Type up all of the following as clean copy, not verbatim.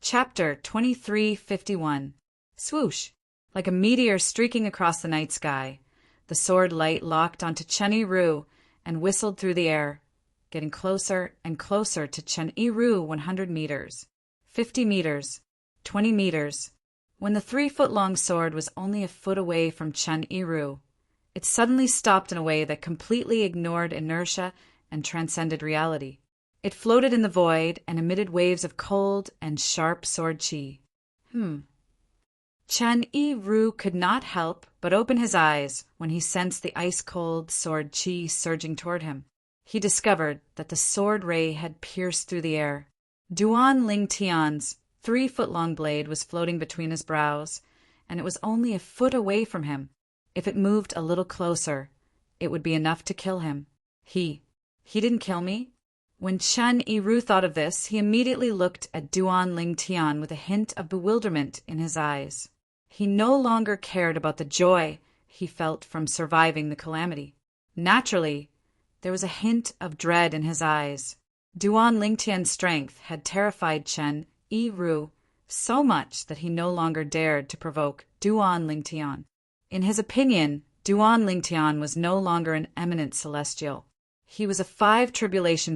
Chapter 2351. Swoosh! Like a meteor streaking across the night sky, the sword light locked onto Chen Yiru and whistled through the air, getting closer and closer to Chen Yiru. 100 meters, 50 meters, 20 meters. When the 3-foot-long sword was only a foot away from Chen Yiru, it suddenly stopped in a way that completely ignored inertia and transcended reality. It floated in the void and emitted waves of cold and sharp sword chi. Chen Yiru could not help but open his eyes when he sensed the ice-cold sword chi surging toward him. He discovered that the sword ray had pierced through the air. Duan Ling Tian's 3-foot-long blade was floating between his brows, and it was only a foot away from him. If it moved a little closer, it would be enough to kill him. He didn't kill me? When Chen Yiru thought of this, he immediately looked at Duan Ling Tian with a hint of bewilderment in his eyes. He no longer cared about the joy he felt from surviving the calamity. Naturally, there was a hint of dread in his eyes. Duan Ling Tian's strength had terrified Chen Yiru so much that he no longer dared to provoke Duan Ling Tian. In his opinion, Duan Ling Tian was no longer an eminent celestial. He was a 5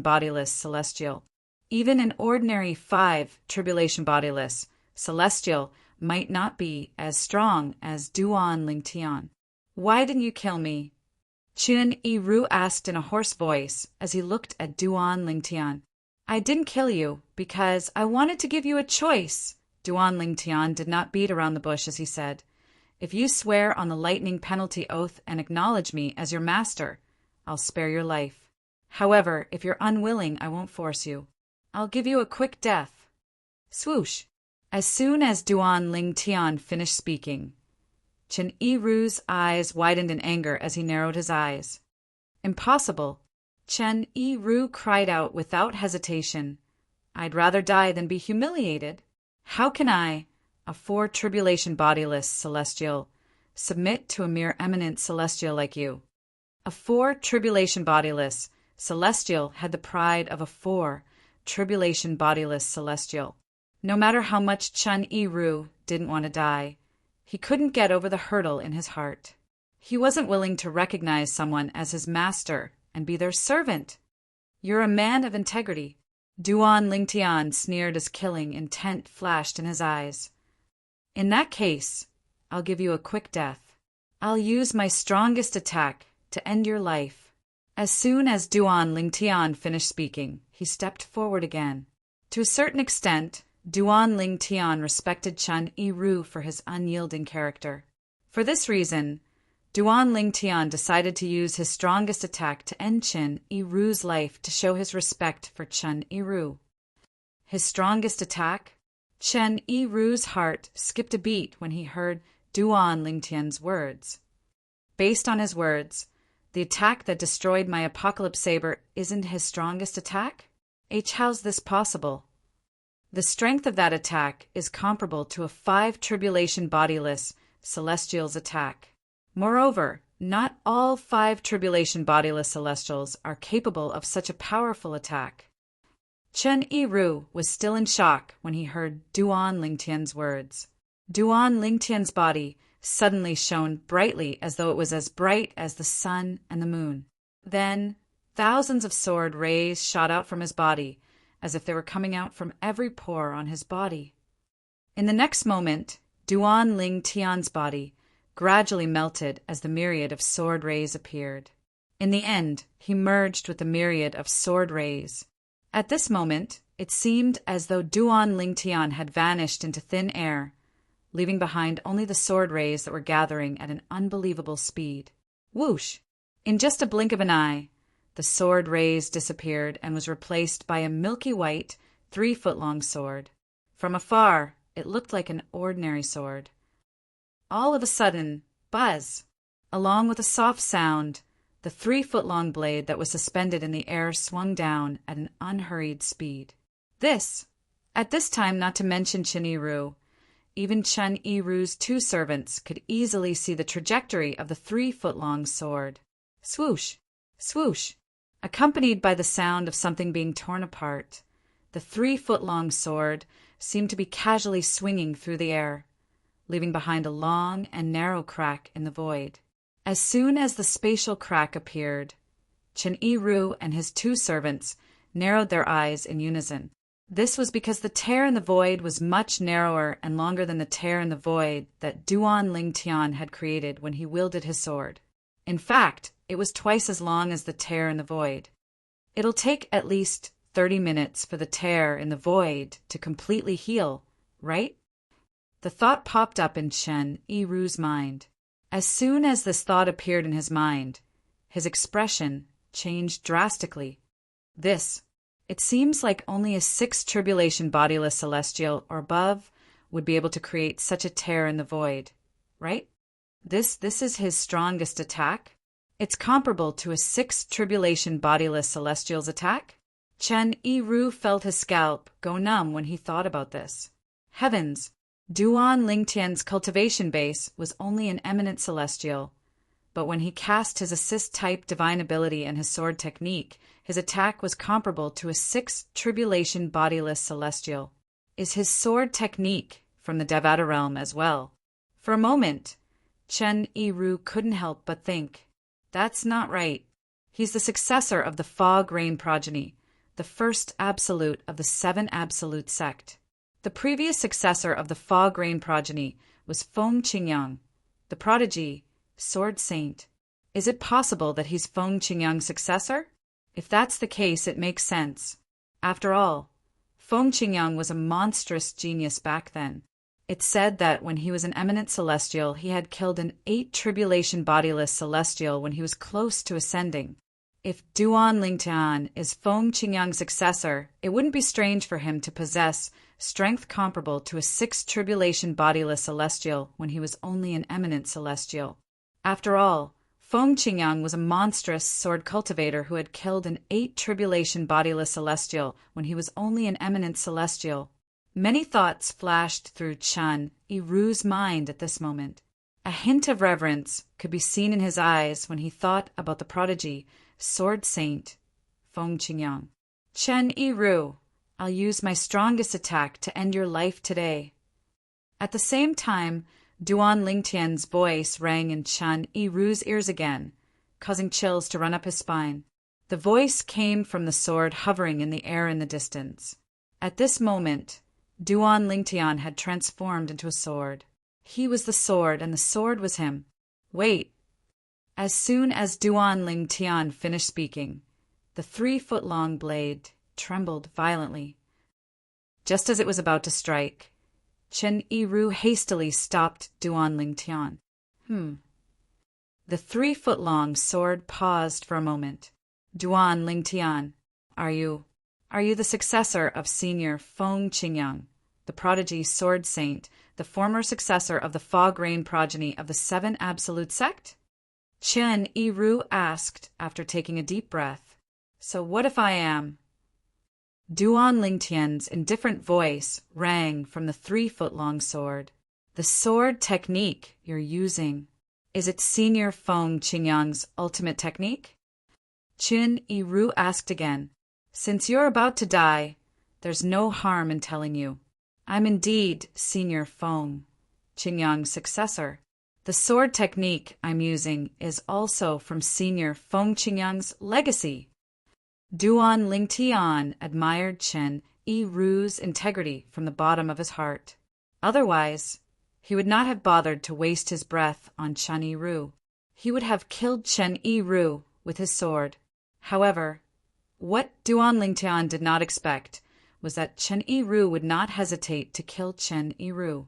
bodiless celestial. Even an ordinary 5 bodiless celestial might not be as strong as Duan Ling Tian. "Why didn't you kill me?" Chen Yiru asked in a hoarse voice as he looked at Duan Ling Tian. "I didn't kill you because I wanted to give you a choice." Duan Ling Tian did not beat around the bush as he said, "If you swear on the lightning penalty oath and acknowledge me as your master, I'll spare your life. However, if you're unwilling, I won't force you. I'll give you a quick death." Swoosh! As soon as Duan Ling Tian finished speaking, Chen Yiru's eyes widened in anger as he narrowed his eyes. "Impossible!" Chen Yiru cried out without hesitation. "I'd rather die than be humiliated. How can I, a 4 bodiless celestial, submit to a mere eminent celestial like you?" A 4 bodiless celestial had the pride of a 4 bodiless celestial. No matter how much Chen Yiru didn't want to die, he couldn't get over the hurdle in his heart. He wasn't willing to recognize someone as his master and be their servant. "You're a man of integrity." Duan Ling Tian sneered as killing intent flashed in his eyes. "In that case, I'll give you a quick death. I'll use my strongest attack to end your life." As soon as Duan Ling Tian finished speaking, he stepped forward again. To a certain extent, Duan Ling Tian respected Chen Yiru for his unyielding character. For this reason, Duan Ling Tian decided to use his strongest attack to end Chen Yiru's life to show his respect for Chen Yiru. His strongest attack? Chen Yiru's heart skipped a beat when he heard Duan Ling Tian's words. Based on his words, the attack that destroyed my apocalypse saber isn't his strongest attack? How's this possible? The strength of that attack is comparable to a 5 bodiless celestial's attack. Moreover, not all 5 bodiless celestials are capable of such a powerful attack. Chen Yiru was still in shock when he heard Duan Ling Tian's words. Duan Ling Tian's body suddenly shone brightly as though it was as bright as the sun and the moon. Then, thousands of sword rays shot out from his body, as if they were coming out from every pore on his body. In the next moment, Duan Ling Tian's body gradually melted as the myriad of sword rays appeared. In the end, he merged with the myriad of sword rays. At this moment, it seemed as though Duan Ling Tian had vanished into thin air, leaving behind only the sword rays that were gathering at an unbelievable speed. Whoosh! In just a blink of an eye, the sword rays disappeared and was replaced by a milky white, 3-foot-long sword. From afar, it looked like an ordinary sword. All of a sudden, buzz! Along with a soft sound, the 3-foot-long blade that was suspended in the air swung down at an unhurried speed. At this time, not to mention Chen Yiru, even Chen Yiru's 2 servants could easily see the trajectory of the 3-foot-long sword. Swoosh! Swoosh! Accompanied by the sound of something being torn apart, the 3-foot-long sword seemed to be casually swinging through the air, leaving behind a long and narrow crack in the void. As soon as the spatial crack appeared, Chen Yiru and his two servants narrowed their eyes in unison. This was because the tear in the void was much narrower and longer than the tear in the void that Duan Lingtian had created when he wielded his sword. In fact, it was twice as long as the tear in the void. It'll take at least 30 minutes for the tear in the void to completely heal, right? The thought popped up in Chen Yiru's mind. As soon as this thought appeared in his mind, his expression changed drastically. It seems like only a 6th tribulation bodiless celestial or above would be able to create such a tear in the void, right? This is his strongest attack. It's comparable to a 6th tribulation bodiless celestial's attack. Chen Yiru felt his scalp go numb when he thought about this. Heavens! Duan Lingtian's cultivation base was only an eminent celestial, but when he cast his assist-type divine ability and his sword technique, his attack was comparable to a 6th tribulation bodiless celestial. Is his sword technique from the Devata realm as well? For a moment, Chen Yiru couldn't help but think, that's not right. He's the successor of the Fog Rain progeny, the first absolute of the 7 absolute sect. The previous successor of the Fog Rain progeny was Feng Qingyang, the prodigy, Sword Saint. Is it possible that he's Feng Qingyang's successor? If that's the case, it makes sense. After all, Feng Qingyang was a monstrous genius back then. It's said that when he was an eminent celestial, he had killed an 8 tribulation bodiless celestial when he was close to ascending. If Duan Lingtian is Feng Qingyang's successor, it wouldn't be strange for him to possess strength comparable to a 6th tribulation bodiless celestial when he was only an eminent celestial. After all, Feng Qingyang was a monstrous sword cultivator who had killed an 8 tribulation bodiless celestial when he was only an eminent celestial. Many thoughts flashed through Chen Yiru's mind at this moment. A hint of reverence could be seen in his eyes when he thought about the prodigy, Sword Saint, Feng Qingyang. Chen Yiru, I'll use my strongest attack to end your life today. At the same time, Duan Lingtian's voice rang in Chen Yiru's ears again, causing chills to run up his spine. The voice came from the sword hovering in the air in the distance. At this moment, Duan Lingtian had transformed into a sword. He was the sword, and the sword was him. Wait. As soon as Duan Lingtian finished speaking, the 3-foot-long blade trembled violently. Just as it was about to strike, Chen Yiru hastily stopped Duan Lingtian. The 3-foot-long sword paused for a moment. Duan Lingtian, are you the successor of Senior Feng Qingyang, the prodigy Sword Saint, the former successor of the Fog Rain progeny of the 7 Absolute Sect? Chen Yiru asked after taking a deep breath. So what if I am? Duan Lingtian's indifferent voice rang from the 3-foot-long sword. The sword technique you're using, is it Senior Feng Qingyang's ultimate technique? Chen Yiru asked again. Since you're about to die, there's no harm in telling you. I'm indeed Senior Feng Qingyang's successor. The sword technique I'm using is also from Senior Feng Qingyang's legacy. Duan Lingtian admired Chen Yiru's integrity from the bottom of his heart. Otherwise, he would not have bothered to waste his breath on Chen Yiru. He would have killed Chen Yiru with his sword. However, what Duan Lingtian did not expect was that Chen Yiru would not hesitate to kill Chen Yiru.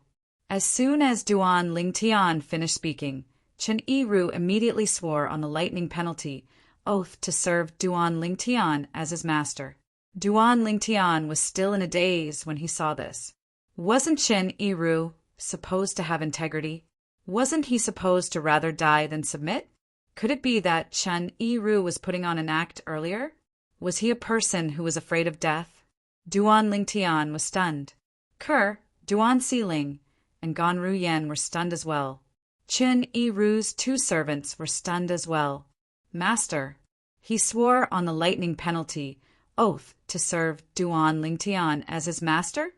As soon as Duan Lingtian finished speaking, Chen Yiru immediately swore on the lightning penalty oath to serve Duan Lingtian as his master. Duan Lingtian was still in a daze when he saw this. Wasn't Chen Yiru supposed to have integrity? Wasn't he supposed to rather die than submit? Could it be that Chen Yiru was putting on an act earlier? Was he a person who was afraid of death? Duan Lingtian was stunned. Duan Siling, and Ganru Yen were stunned as well. Chen Yiru's 2 servants were stunned as well. Master, he swore on the lightning penalty oath to serve Duan Lingtian as his master?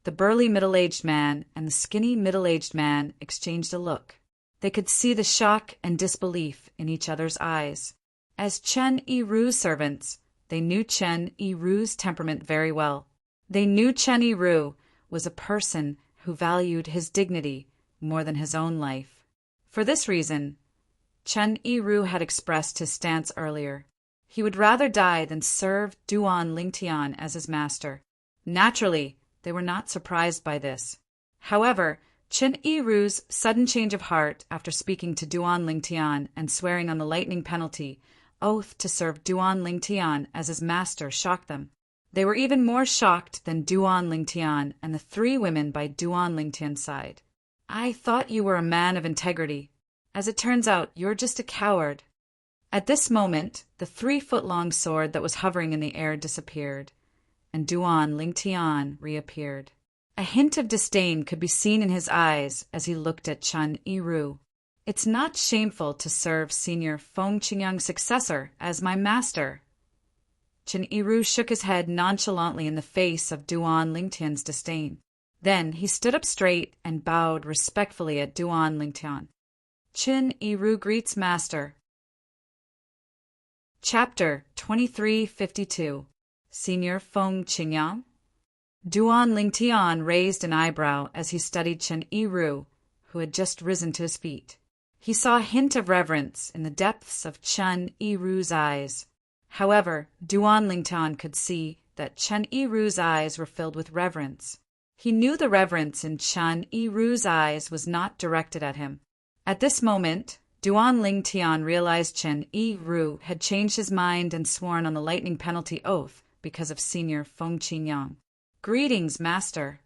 The burly middle-aged man and the skinny middle-aged man exchanged a look. They could see the shock and disbelief in each other's eyes. As Chen Yiru's servants, they knew Chen Yiru's temperament very well. They knew Chen Yiru was a person who valued his dignity more than his own life. For this reason, Chen Yiru had expressed his stance earlier. He would rather die than serve Duan Lingtian as his master. Naturally, they were not surprised by this. However, Chen Yiru's sudden change of heart after speaking to Duan Lingtian and swearing on the lightning penalty oath to serve Duan Lingtian as his master shocked them. They were even more shocked than Duan Lingtian and the three women by Duan Lingtian's side. "I thought you were a man of integrity. As it turns out, you're just a coward." At this moment, the 3-foot-long sword that was hovering in the air disappeared, and Duan Lingtian reappeared. A hint of disdain could be seen in his eyes as he looked at Chen Yiru. "It's not shameful to serve Senior Feng Qingyang's successor as my master." Chen Yiru shook his head nonchalantly in the face of Duan Lingtian's disdain. Then he stood up straight and bowed respectfully at Duan Lingtian. Chen Yiru greets master. Chapter 2352. Senior Feng Qingyang. Duan Lingtian raised an eyebrow as he studied Chen Yiru, who had just risen to his feet. He saw a hint of reverence in the depths of Chen Yiru's eyes. However, Duan Lingtian could see that Chen Yiru's eyes were filled with reverence. He knew the reverence in Chen Yiru's eyes was not directed at him. At this moment, Duan Lingtian realized Chen Yiru had changed his mind and sworn on the lightning penalty oath because of Senior Feng Qingyang. "Greetings, master."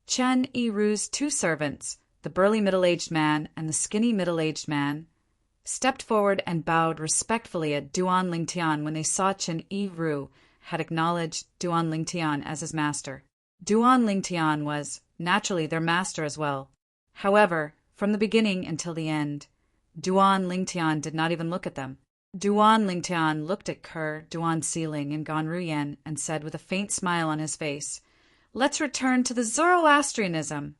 Chen Yiru's two servants, the burly middle-aged man and the skinny middle-aged man, stepped forward and bowed respectfully at Duan Lingtian when they saw Chen Yiru had acknowledged Duan Lingtian as his master. Duan Lingtian was, naturally, their master as well. However, from the beginning until the end, Duan Lingtian did not even look at them. Duan Lingtian looked at Kerr, Duan Sealing, and Gan Ruyan and said with a faint smile on his face, "Let's return to the Zoroastrianism."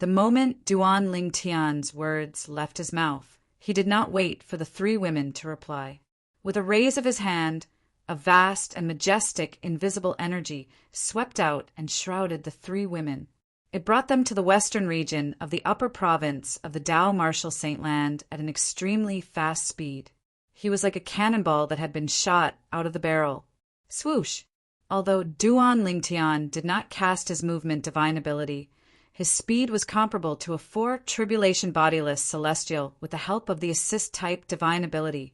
The moment Duan Lingtian's words left his mouth, he did not wait for the three women to reply. With a raise of his hand, a vast and majestic invisible energy swept out and shrouded the three women. It brought them to the western region of the upper province of the Dao Marshal Saint Land at an extremely fast speed. He was like a cannonball that had been shot out of the barrel. Swoosh! Although Duan Lingtian did not cast his movement divine ability, his speed was comparable to a 4-tribulation bodiless celestial with the help of the assist-type divine ability,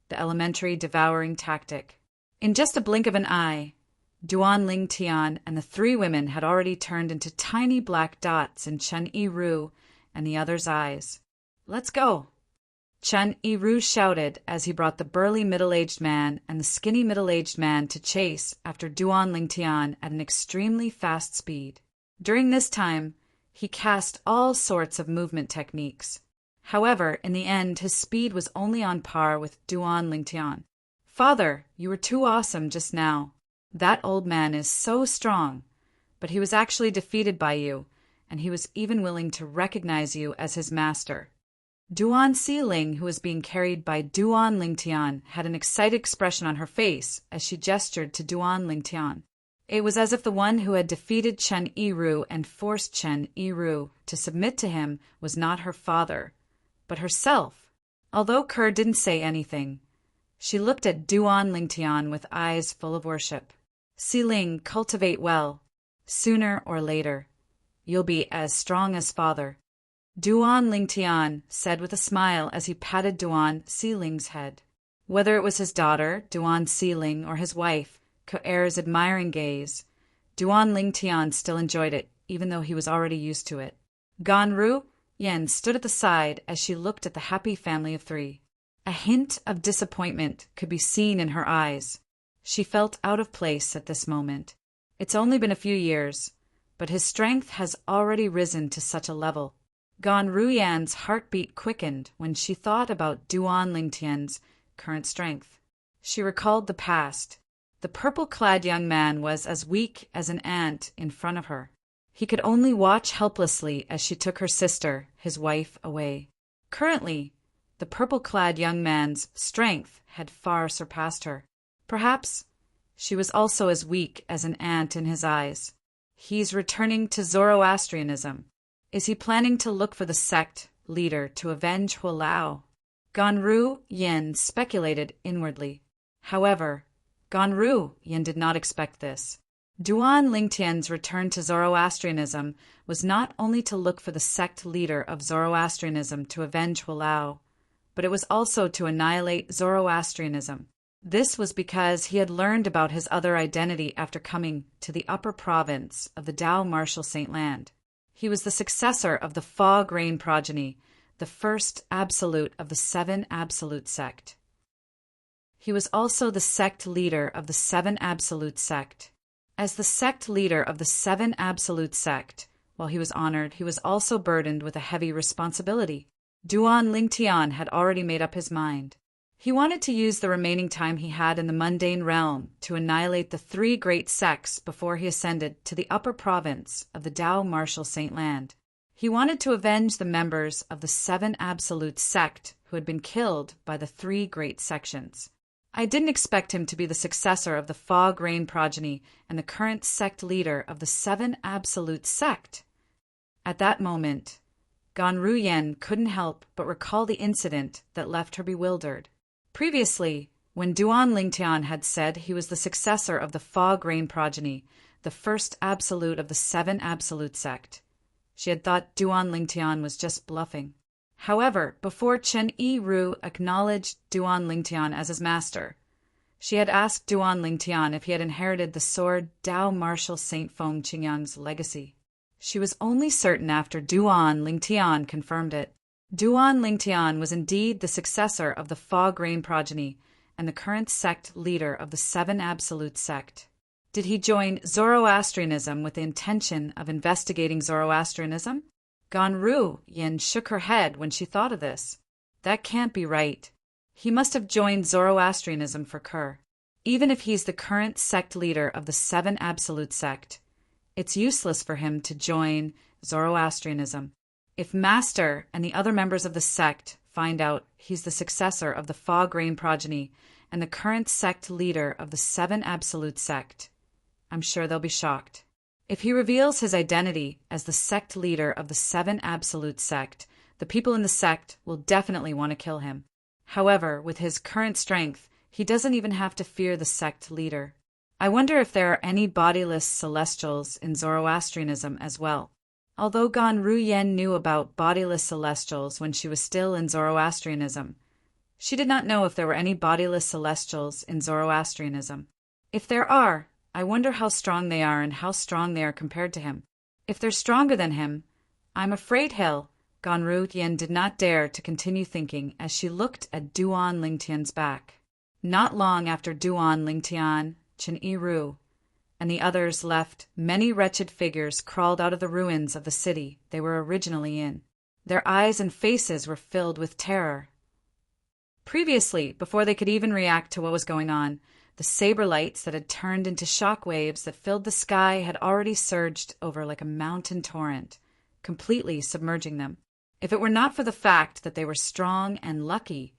the elementary devouring tactic. In just a blink of an eye, Duan Lingtian and the three women had already turned into tiny black dots in Chen Yiru and the others' eyes. "Let's go!" Chen Yiru shouted as he brought the burly middle-aged man and the skinny middle-aged man to chase after Duan Lingtian at an extremely fast speed. During this time, he cast all sorts of movement techniques. However, in the end, his speed was only on par with Duan Lingtian. "Father, you were too awesome just now. That old man is so strong, but he was actually defeated by you, and he was even willing to recognize you as his master." Duan Sealing, who was being carried by Duan Lingtian, had an excited expression on her face as she gestured to Duan Lingtian. It was as if the one who had defeated Chen Yiru and forced Chen Yiru to submit to him was not her father, but herself. Although Kerr didn't say anything, she looked at Duan Lingtian with eyes full of worship. "Sealing, cultivate well. Sooner or later, you'll be as strong as father." Duan Lingtian said with a smile as he patted Duan Sealing's head. Whether it was his daughter, Duan Sealing, or his wife, Ko'er's admiring gaze, Duan Lingtian still enjoyed it, even though he was already used to it. Gan Ruyan stood at the side as she looked at the happy family of three. A hint of disappointment could be seen in her eyes. She felt out of place at this moment. It's only been a few years, but his strength has already risen to such a level. Gan Ruyan's heartbeat quickened when she thought about Duan Lingtian's current strength. She recalled the past. The purple-clad young man was as weak as an ant in front of her. He could only watch helplessly as she took her sister, his wife, away. Currently, the purple-clad young man's strength had far surpassed her. Perhaps she was also as weak as an ant in his eyes. He's returning to Zoroastrianism. Is he planning to look for the sect leader to avenge Hualao? Ganru Yin speculated inwardly. However, Ganru Yin did not expect this. Duan Lingtian's return to Zoroastrianism was not only to look for the sect leader of Zoroastrianism to avenge Hualao, but it was also to annihilate Zoroastrianism. This was because he had learned about his other identity after coming to the upper province of the Dao Martial Saint Land. He was the successor of the Fog Rain progeny, the first absolute of the Seven Absolute sect. He was also the sect leader of the Seven Absolute sect. As the sect leader of the Seven Absolute sect, while he was honored, he was also burdened with a heavy responsibility. Duan Lingtian had already made up his mind. He wanted to use the remaining time he had in the mundane realm to annihilate the three great sects before he ascended to the upper province of the Dao Martial Saint Land. He wanted to avenge the members of the Seven Absolute sect who had been killed by the three great sections. I didn't expect him to be the successor of the Fog Rain progeny and the current sect leader of the Seven Absolute sect. At that moment, Ganru Yen couldn't help but recall the incident that left her bewildered. Previously, when Duan Lingtian had said he was the successor of the Fog Rain progeny, the first absolute of the Seven Absolute sect, she had thought Duan Lingtian was just bluffing. However, before Chen Yi-ru acknowledged Duan Lingtian as his master, she had asked Duan Lingtian if he had inherited the sword Dao Martial Saint Feng Qingyang's legacy. She was only certain after Duan Lingtian confirmed it. Duan Lingtian was indeed the successor of the Fog Rain progeny and the current sect leader of the Seven Absolute sect. Did he join Zoroastrianism with the intention of investigating Zoroastrianism? Ganru Yin shook her head when she thought of this. That can't be right. He must have joined Zoroastrianism for Kerr. Even if he's the current sect leader of the Seven Absolute sect, it's useless for him to join Zoroastrianism. If Master and the other members of the sect find out he's the successor of the Fog Rain progeny and the current sect leader of the Seven Absolute sect, I'm sure they'll be shocked. If he reveals his identity as the sect leader of the Seven Absolute sect, the people in the sect will definitely want to kill him. However, with his current strength, he doesn't even have to fear the sect leader. I wonder if there are any bodiless celestials in Zoroastrianism as well. Although Ganru Yen knew about bodiless celestials when she was still in Zoroastrianism, she did not know if there were any bodiless celestials in Zoroastrianism. If there are, I wonder how strong they are and how strong they are compared to him. If they're stronger than him, I'm afraid Ganru Yen did not dare to continue thinking as she looked at Duan Lingtian's back. Not long after Duan Lingtian, Chen Yi-ru, and the others left, many wretched figures crawled out of the ruins of the city they were originally in. Their eyes and faces were filled with terror. Previously, before they could even react to what was going on, the saber lights that had turned into shock waves that filled the sky had already surged over like a mountain torrent, completely submerging them. If it were not for the fact that they were strong and lucky,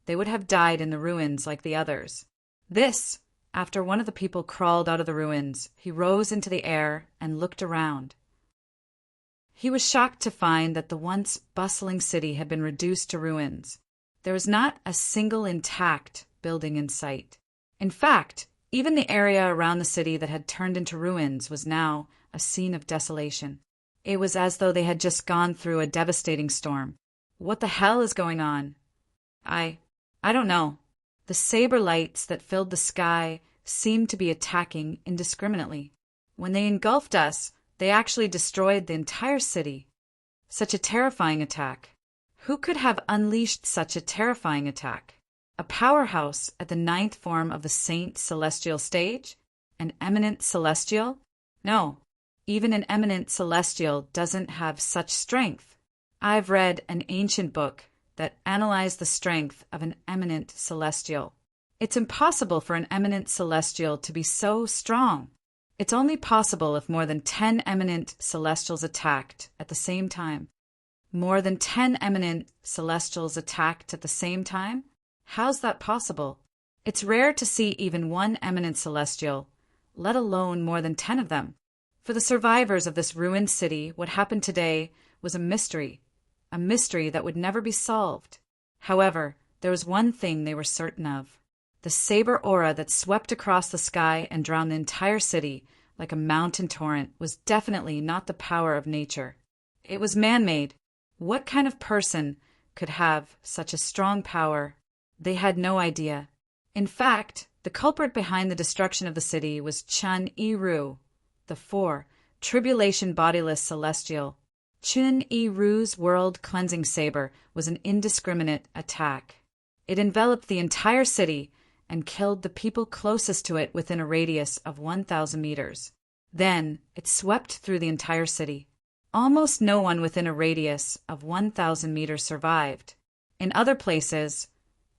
they would have died in the ruins like the others. This, after one of the people crawled out of the ruins, he rose into the air and looked around. He was shocked to find that the once bustling city had been reduced to ruins. There was not a single intact building in sight. In fact, even the area around the city that had turned into ruins was now a scene of desolation. It was as though they had just gone through a devastating storm. What the hell is going on? I don't know. The saber lights that filled the sky seemed to be attacking indiscriminately. When they engulfed us, they actually destroyed the entire city. Such a terrifying attack. Who could have unleashed such a terrifying attack? A powerhouse at the 9th form of the Saint Celestial stage? An eminent celestial? No, even an eminent celestial doesn't have such strength. I've read an ancient book that analyzed the strength of an eminent celestial. It's impossible for an eminent celestial to be so strong. It's only possible if more than 10 eminent celestials attacked at the same time. More than 10 eminent celestials attacked at the same time? How's that possible? It's rare to see even one eminent celestial, let alone more than 10 of them. For the survivors of this ruined city, what happened today was a mystery that would never be solved. However, there was one thing they were certain of. The saber aura that swept across the sky and drowned the entire city like a mountain torrent was definitely not the power of nature. It was man-made. What kind of person could have such a strong power? They had no idea. In fact, the culprit behind the destruction of the city was Chun-I-Ru, the tribulation bodiless celestial. Chun-I-Ru's world-cleansing saber was an indiscriminate attack. It enveloped the entire city and killed the people closest to it within a radius of 1,000 meters. Then it swept through the entire city. Almost no one within a radius of 1,000 meters survived. In other places,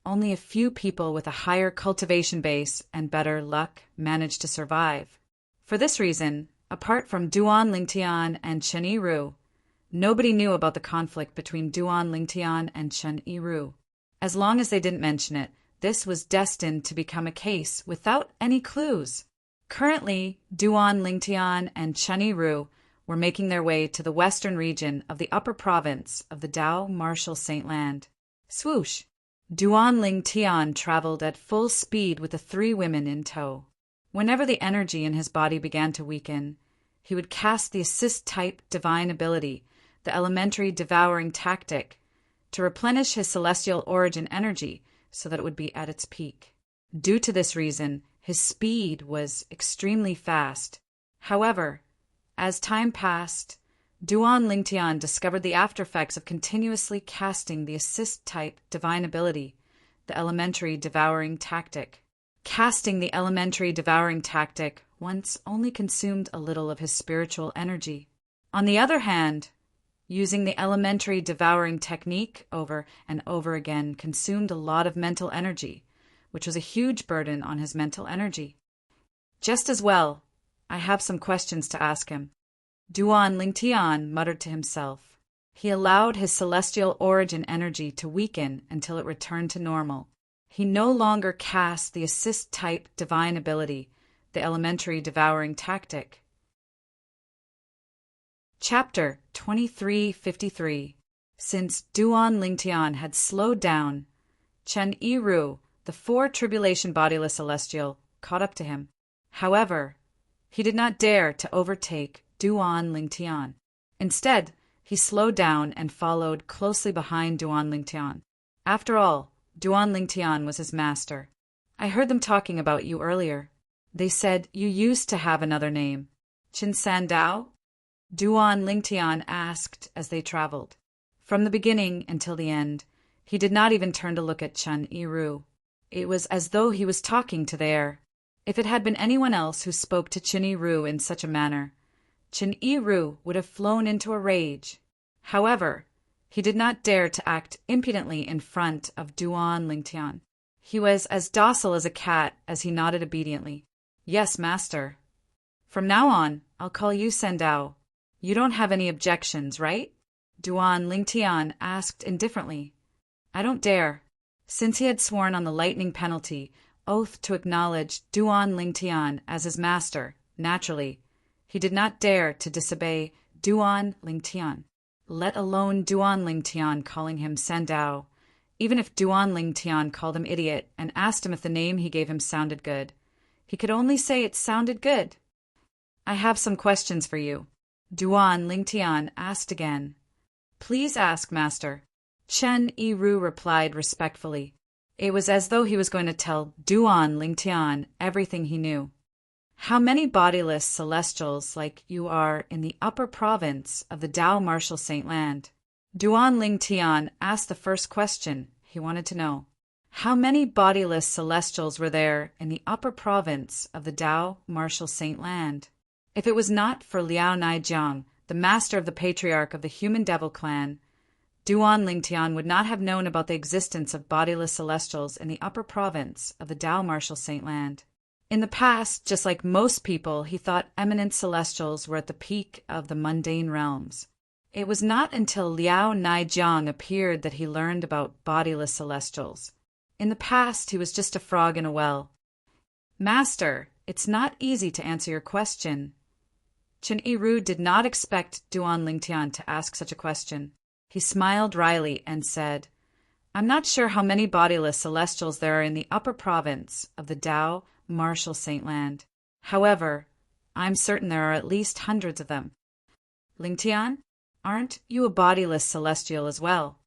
only a few people with a higher cultivation base and better luck managed to survive. For this reason, apart from Duan Lingtian and Chun-I-Ru, nobody knew about the conflict between Duan Lingtian and Chun-I-Ru. As long as they didn't mention it, this was destined to become a case without any clues. Currently, Duan Lingtian and Chun-I-Ru were making their way to the western region of the upper province of the Dao Martial Saint Land. Swoosh! Duan Lingtian traveled at full speed with the 3 women in tow. Whenever the energy in his body began to weaken, he would cast the assist-type divine ability, the elementary devouring tactic, to replenish his celestial origin energy so that it would be at its peak. Due to this reason, his speed was extremely fast. However, as time passed, Duan Lingtian discovered the aftereffects of continuously casting the assist-type divine ability, the elementary devouring tactic. Casting the elementary devouring tactic once only consumed a little of his spiritual energy. On the other hand, using the elementary devouring technique over and over again consumed a lot of mental energy, which was a huge burden on his mental energy. Just as well, I have some questions to ask him. Duan Lingtian muttered to himself. He allowed his celestial origin energy to weaken until it returned to normal. He no longer cast the assist-type divine ability, the elementary devouring tactic. Chapter 2353. Since Duan Lingtian had slowed down, Chun-I-Ru, the tribulation bodiless celestial, caught up to him. However, he did not dare to overtake Duan Lingtian. Instead, he slowed down and followed closely behind Duan Lingtian. After all, Duan Lingtian was his master. I heard them talking about you earlier. They said you used to have another name. Chin San Dao? Duan Lingtian asked as they traveled. From the beginning until the end, he did not even turn to look at Chun-I-Ru. It was as though he was talking to the air. If it had been anyone else who spoke to Chun-I-Ru in such a manner, Chun-I-Ru would have flown into a rage. However, he did not dare to act impudently in front of Duan Lingtian. He was as docile as a cat as he nodded obediently. Yes, master. From now on, I'll call you Sendao. You don't have any objections, right? Duan Lingtian asked indifferently. I don't dare. Since he had sworn on the lightning penalty oath to acknowledge Duan Lingtian as his master, naturally, he did not dare to disobey Duan Lingtian, let alone Duan Lingtian calling him Sendao. Even if Duan Lingtian called him idiot and asked him if the name he gave him sounded good, he could only say it sounded good. I have some questions for you. Duan Lingtian asked again. Please ask, master. Chun-I-Ru replied respectfully. It was as though he was going to tell Duan Lingtian everything he knew. How many bodiless celestials like you are in the upper province of the Dao Martial Saint Land? Duan Lingtian asked the first question. He wanted to know. How many bodiless celestials were there in the upper province of the Dao Martial Saint Land? If it was not for Liao Naijiang, the master of the patriarch of the human devil clan, Duan Lingtian would not have known about the existence of bodiless celestials in the upper province of the Tao Martial Saint Land. In the past, just like most people, he thought eminent celestials were at the peak of the mundane realms. It was not until Liao Naijiang appeared that he learned about bodiless celestials. In the past, he was just a frog in a well. Master, it's not easy to answer your question. Chen Yiru did not expect Duan Lingtian to ask such a question. He smiled wryly and said, I'm not sure how many bodiless celestials there are in the upper province of the Tao Martial Saint Land. However, I'm certain there are at least hundreds of them. Lingtian, aren't you a bodiless celestial as well?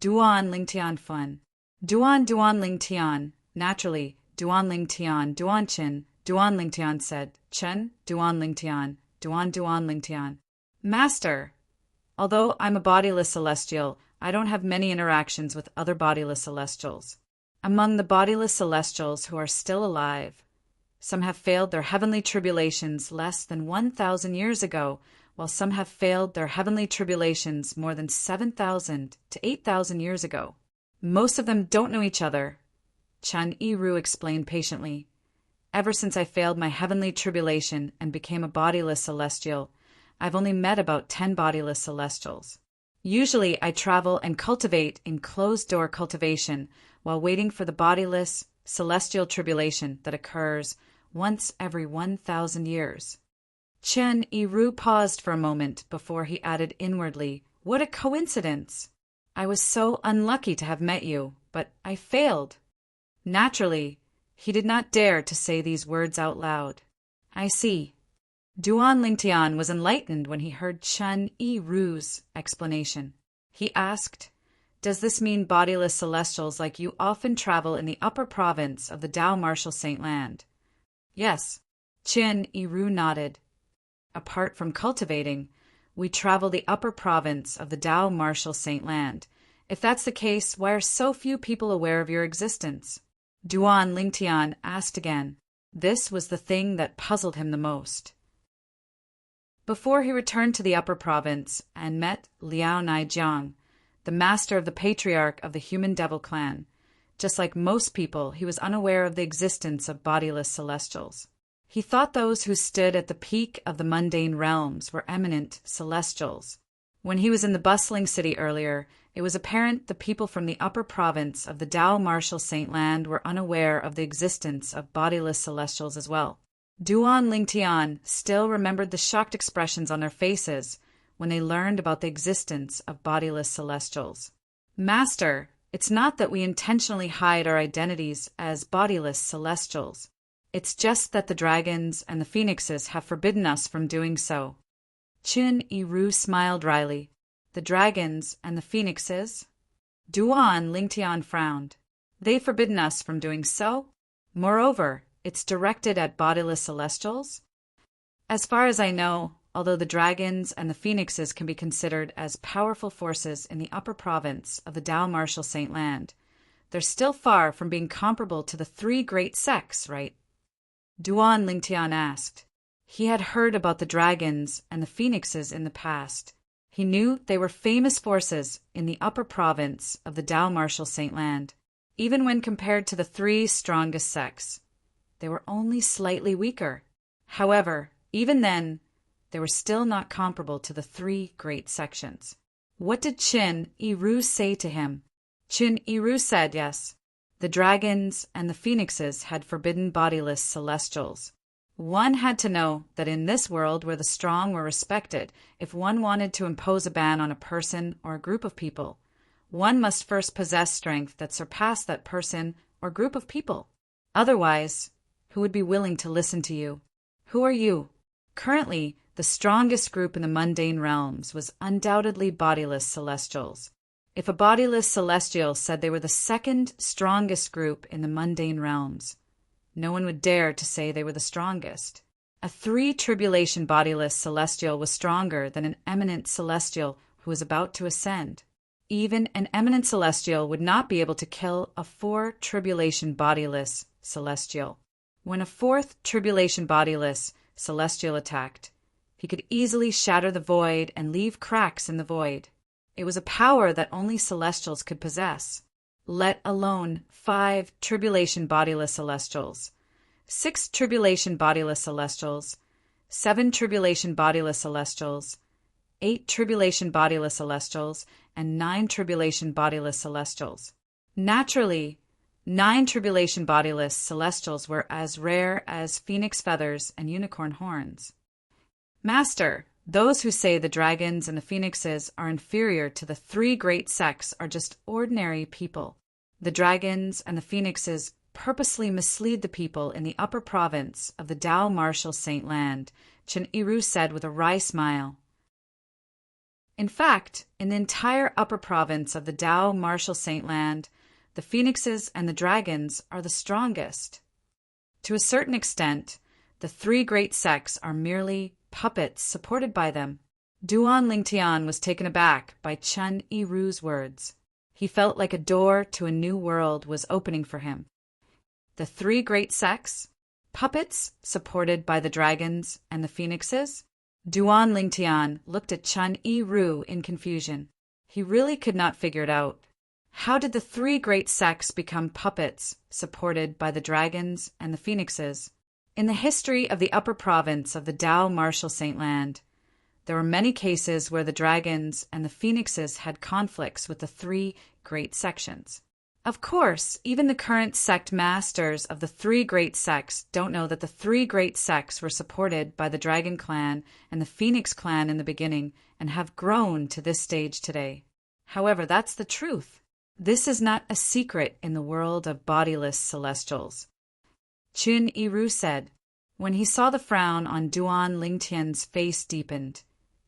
Duan Lingtian Fun. Duan Lingtian. Naturally, Duan Lingtian, Duan Chen, Duan Lingtian said, Chen, Duan Lingtian, Duan Lingtian. Master, although I'm a bodiless celestial, I don't have many interactions with other bodiless celestials. Among the bodiless celestials who are still alive, some have failed their heavenly tribulations less than 1,000 years ago, while some have failed their heavenly tribulations more than 7,000 to 8,000 years ago. Most of them don't know each other, Chen Yiru explained patiently. Ever since I failed my heavenly tribulation and became a bodiless celestial, I've only met about 10 bodiless celestials. Usually I travel and cultivate in closed-door cultivation while waiting for the bodiless celestial tribulation that occurs once every 1,000 years. Chen Yiru paused for a moment before he added inwardly, What a coincidence! I was so unlucky to have met you, but I failed. Naturally, he did not dare to say these words out loud. I see. Duan Lingtian was enlightened when he heard Chen Yiru's explanation. He asked, Does this mean bodiless celestials like you often travel in the upper province of the Tao Martial Saint Land? Yes. Chen Yiru nodded. Apart from cultivating, we travel the upper province of the Tao Martial Saint Land. If that's the case, why are so few people aware of your existence? Duan Lingtian asked again. This was the thing that puzzled him the most. Before he returned to the upper province and met Liao Naijiang, the master of the patriarch of the human devil clan, just like most people, he was unaware of the existence of bodiless celestials. He thought those who stood at the peak of the mundane realms were eminent celestials. When he was in the bustling city earlier, it was apparent the people from the upper province of the Tao Martial Saint Land were unaware of the existence of bodiless celestials as well. Duan Lingtian still remembered the shocked expressions on their faces when they learned about the existence of bodiless celestials. Master, it's not that we intentionally hide our identities as bodiless celestials. It's just that the dragons and the phoenixes have forbidden us from doing so. Chen Yiru smiled wryly. The dragons and the phoenixes? Duan Lingtian frowned. They've forbidden us from doing so? Moreover, it's directed at bodiless celestials? As far as I know, although the dragons and the phoenixes can be considered as powerful forces in the upper province of the Tao Martial Saint Land, they're still far from being comparable to the 3 great sects, right? Duan Lingtian asked. He had heard about the dragons and the phoenixes in the past. He knew they were famous forces in the upper province of the Tao Martial Saint Land. Even when compared to the 3 strongest sects, they were only slightly weaker. However, even then, they were still not comparable to the 3 great sections. What did Chen Yiru say to him? Chen Yiru said yes. The dragons and the phoenixes had forbidden bodiless celestials. One had to know that in this world where the strong were respected, if one wanted to impose a ban on a person or a group of people, one must first possess strength that surpassed that person or group of people. Otherwise, who would be willing to listen to you? Who are you? Currently, the strongest group in the mundane realms was undoubtedly bodiless celestials. If a bodiless celestial said they were the 2nd strongest group in the mundane realms, no one would dare to say they were the strongest. A 3-tribulation bodiless celestial was stronger than an eminent celestial who was about to ascend. Even an eminent celestial would not be able to kill a 4-tribulation bodiless celestial. When a 4th tribulation bodiless celestial attacked, he could easily shatter the void and leave cracks in the void. It was a power that only celestials could possess, let alone 5 tribulation bodiless celestials, 6 tribulation bodiless celestials, 7 tribulation bodiless celestials, 8 tribulation bodiless celestials, and 9 tribulation bodiless celestials. Naturally, 9 tribulation bodiless celestials were as rare as phoenix feathers and unicorn horns. Master, those who say the dragons and the phoenixes are inferior to the 3 great sects are just ordinary people. The dragons and the phoenixes purposely mislead the people in the upper province of the Tao Martial Saint Land, Chen Yiru said with a wry smile. In fact, in the entire upper province of the Tao Martial Saint Land, the phoenixes and the dragons are the strongest. To a certain extent, the 3 great sects are merely puppets supported by them. Duan Lingtian was taken aback by Chen Yiru's words. He felt like a door to a new world was opening for him. The 3 great sects, puppets supported by the dragons and the phoenixes. Duan Lingtian looked at Chen Yiru in confusion. He really could not figure it out. How did the 3 great sects become puppets supported by the dragons and the phoenixes? In the history of the upper province of the Tao Martial Saint Land, there were many cases where the dragons and the phoenixes had conflicts with the 3 great sections. Of course, even the current sect masters of the 3 great sects don't know that the 3 great sects were supported by the Dragon Clan and the Phoenix Clan in the beginning and have grown to this stage today. However, that's the truth. This is not a secret in the world of bodiless celestials. Chen Yiru said. When he saw the frown on Duan Lingtian's face deepened,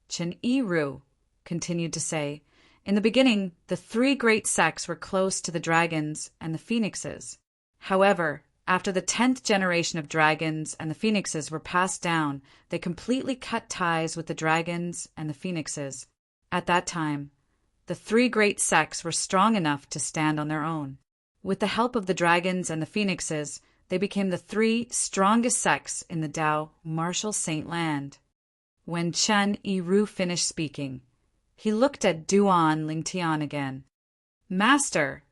Chen Yiru continued to say, in the beginning, the 3 great sects were close to the dragons and the phoenixes. However, after the 10th generation of dragons and the phoenixes were passed down, they completely cut ties with the dragons and the phoenixes. At that time, the 3 great sects were strong enough to stand on their own. With the help of the dragons and the phoenixes, they became the 3 strongest sects in the Tao Martial Saint Land. When Chen Yiru finished speaking, he looked at Duan Lingtian again. Master,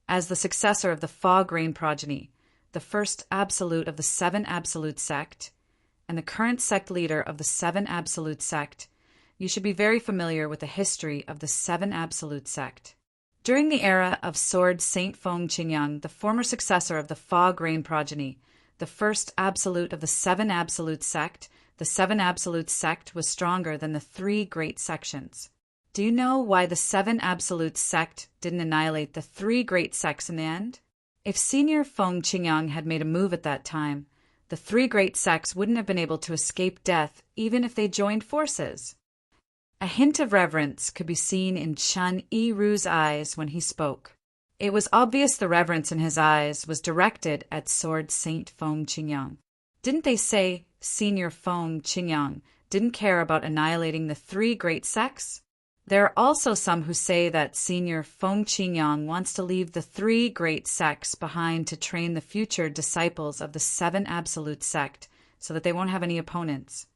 as the successor of the Fog Rain progeny, the first absolute of the 7 absolute sect, and the current sect leader of the 7 absolute sect, you should be very familiar with the history of the 7 absolute sect. During the era of Sword Saint Feng Qingyang, the former successor of the Fog Rain progeny, the first absolute of the 7 absolute sect, the 7 absolute sect was stronger than the 3 great sections. Do you know why the 7 absolute sect didn't annihilate the 3 great sects in the end? If Senior Feng Qingyang had made a move at that time, the 3 great sects wouldn't have been able to escape death even if they joined forces. A hint of reverence could be seen in Chen Yiru's eyes when he spoke. It was obvious the reverence in his eyes was directed at Sword Saint Feng Qingyang. Didn't they say Senior Feng Qingyang didn't care about annihilating the 3 great sects? There are also some who say that Senior Feng Qingyang wants to leave the 3 great sects behind to train the future disciples of the 7 absolute sect so that they won't have any opponents.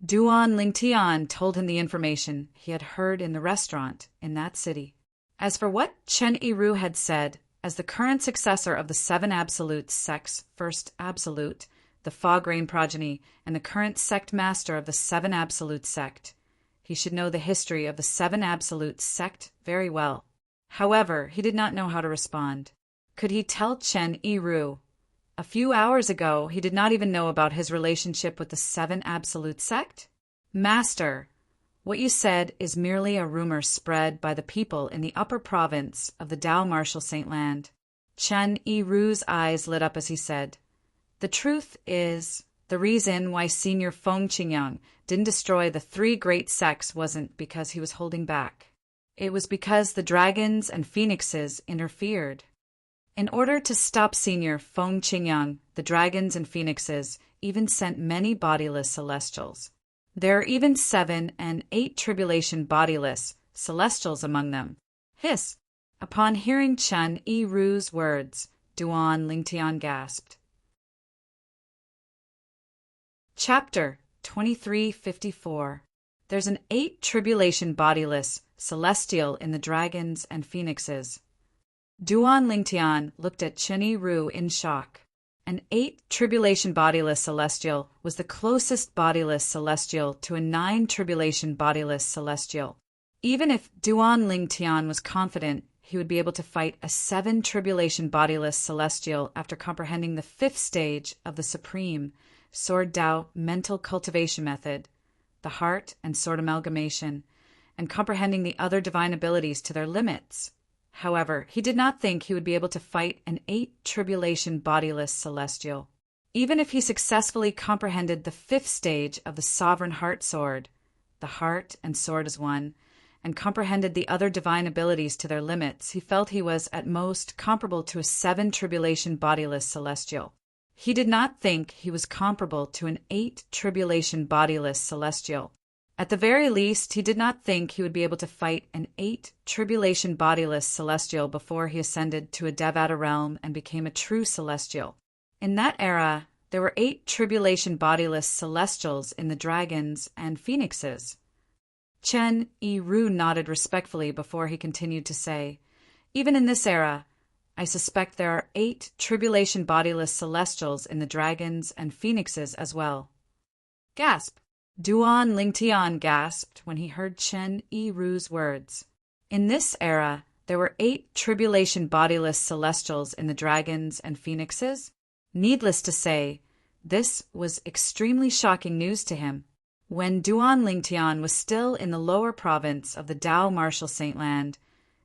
Duan Lingtian told him the information he had heard in the restaurant in that city. As for what Chen Yiru had said, as the current successor of the 7 absolute sects, first absolute, the Fog Rain progeny, and the current sect master of the 7 absolute sect, he should know the history of the 7 absolute sect very well. However, he did not know how to respond. Could he tell Chen Yiru? A few hours ago, he did not even know about his relationship with the 7 absolute sect. Master, what you said is merely a rumor spread by the people in the upper province of the Tao Martial Saint Land. Chen Yiru's eyes lit up as he said, the truth is, the reason why Senior Feng Qingyang didn't destroy the 3 great sects wasn't because he was holding back. It was because the dragons and phoenixes interfered. In order to stop Senior Feng Qingyang, the dragons and phoenixes even sent many bodiless celestials. There are even 7 and 8 tribulation bodiless celestials among them. Hiss! Upon hearing Chen Yiru's words, Duan Lingtian gasped. Chapter 2354. there's an 8 tribulation bodiless celestial in the dragons and phoenixes. Duan Lingtian looked at Chen Yi-Ru in shock. An 8 tribulation bodiless celestial was the closest bodiless celestial to a 9 tribulation bodiless celestial. Even if Duan Lingtian was confident he would be able to fight a 7 tribulation bodiless celestial after comprehending the 5th stage of the supreme Sword Dao mental cultivation method, the heart and sword amalgamation, and comprehending the other divine abilities to their limits. However, he did not think he would be able to fight an 8 tribulation bodiless celestial. Even if he successfully comprehended the 5th stage of the sovereign heart sword, the heart and sword as one, and comprehended the other divine abilities to their limits, he felt he was at most comparable to a 7 tribulation bodiless celestial. He did not think he was comparable to an 8 tribulation bodiless celestial. At the very least, he did not think he would be able to fight an 8 tribulation bodiless celestial before he ascended to a Devata realm and became a true celestial. In that era, there were 8 tribulation bodiless celestials in the dragons and phoenixes. Chen Yi-Ru nodded respectfully before he continued to say, "Even in this era, I suspect there are 8 tribulation bodiless celestials in the dragons and phoenixes as well." Gasp! Duan Lingtian gasped when he heard Chen Yi-Ru's words. In this era, there were 8 tribulation bodiless celestials in the dragons and phoenixes? Needless to say, this was extremely shocking news to him. When Duan Lingtian was still in the lower province of the Dao Martial Saint Land,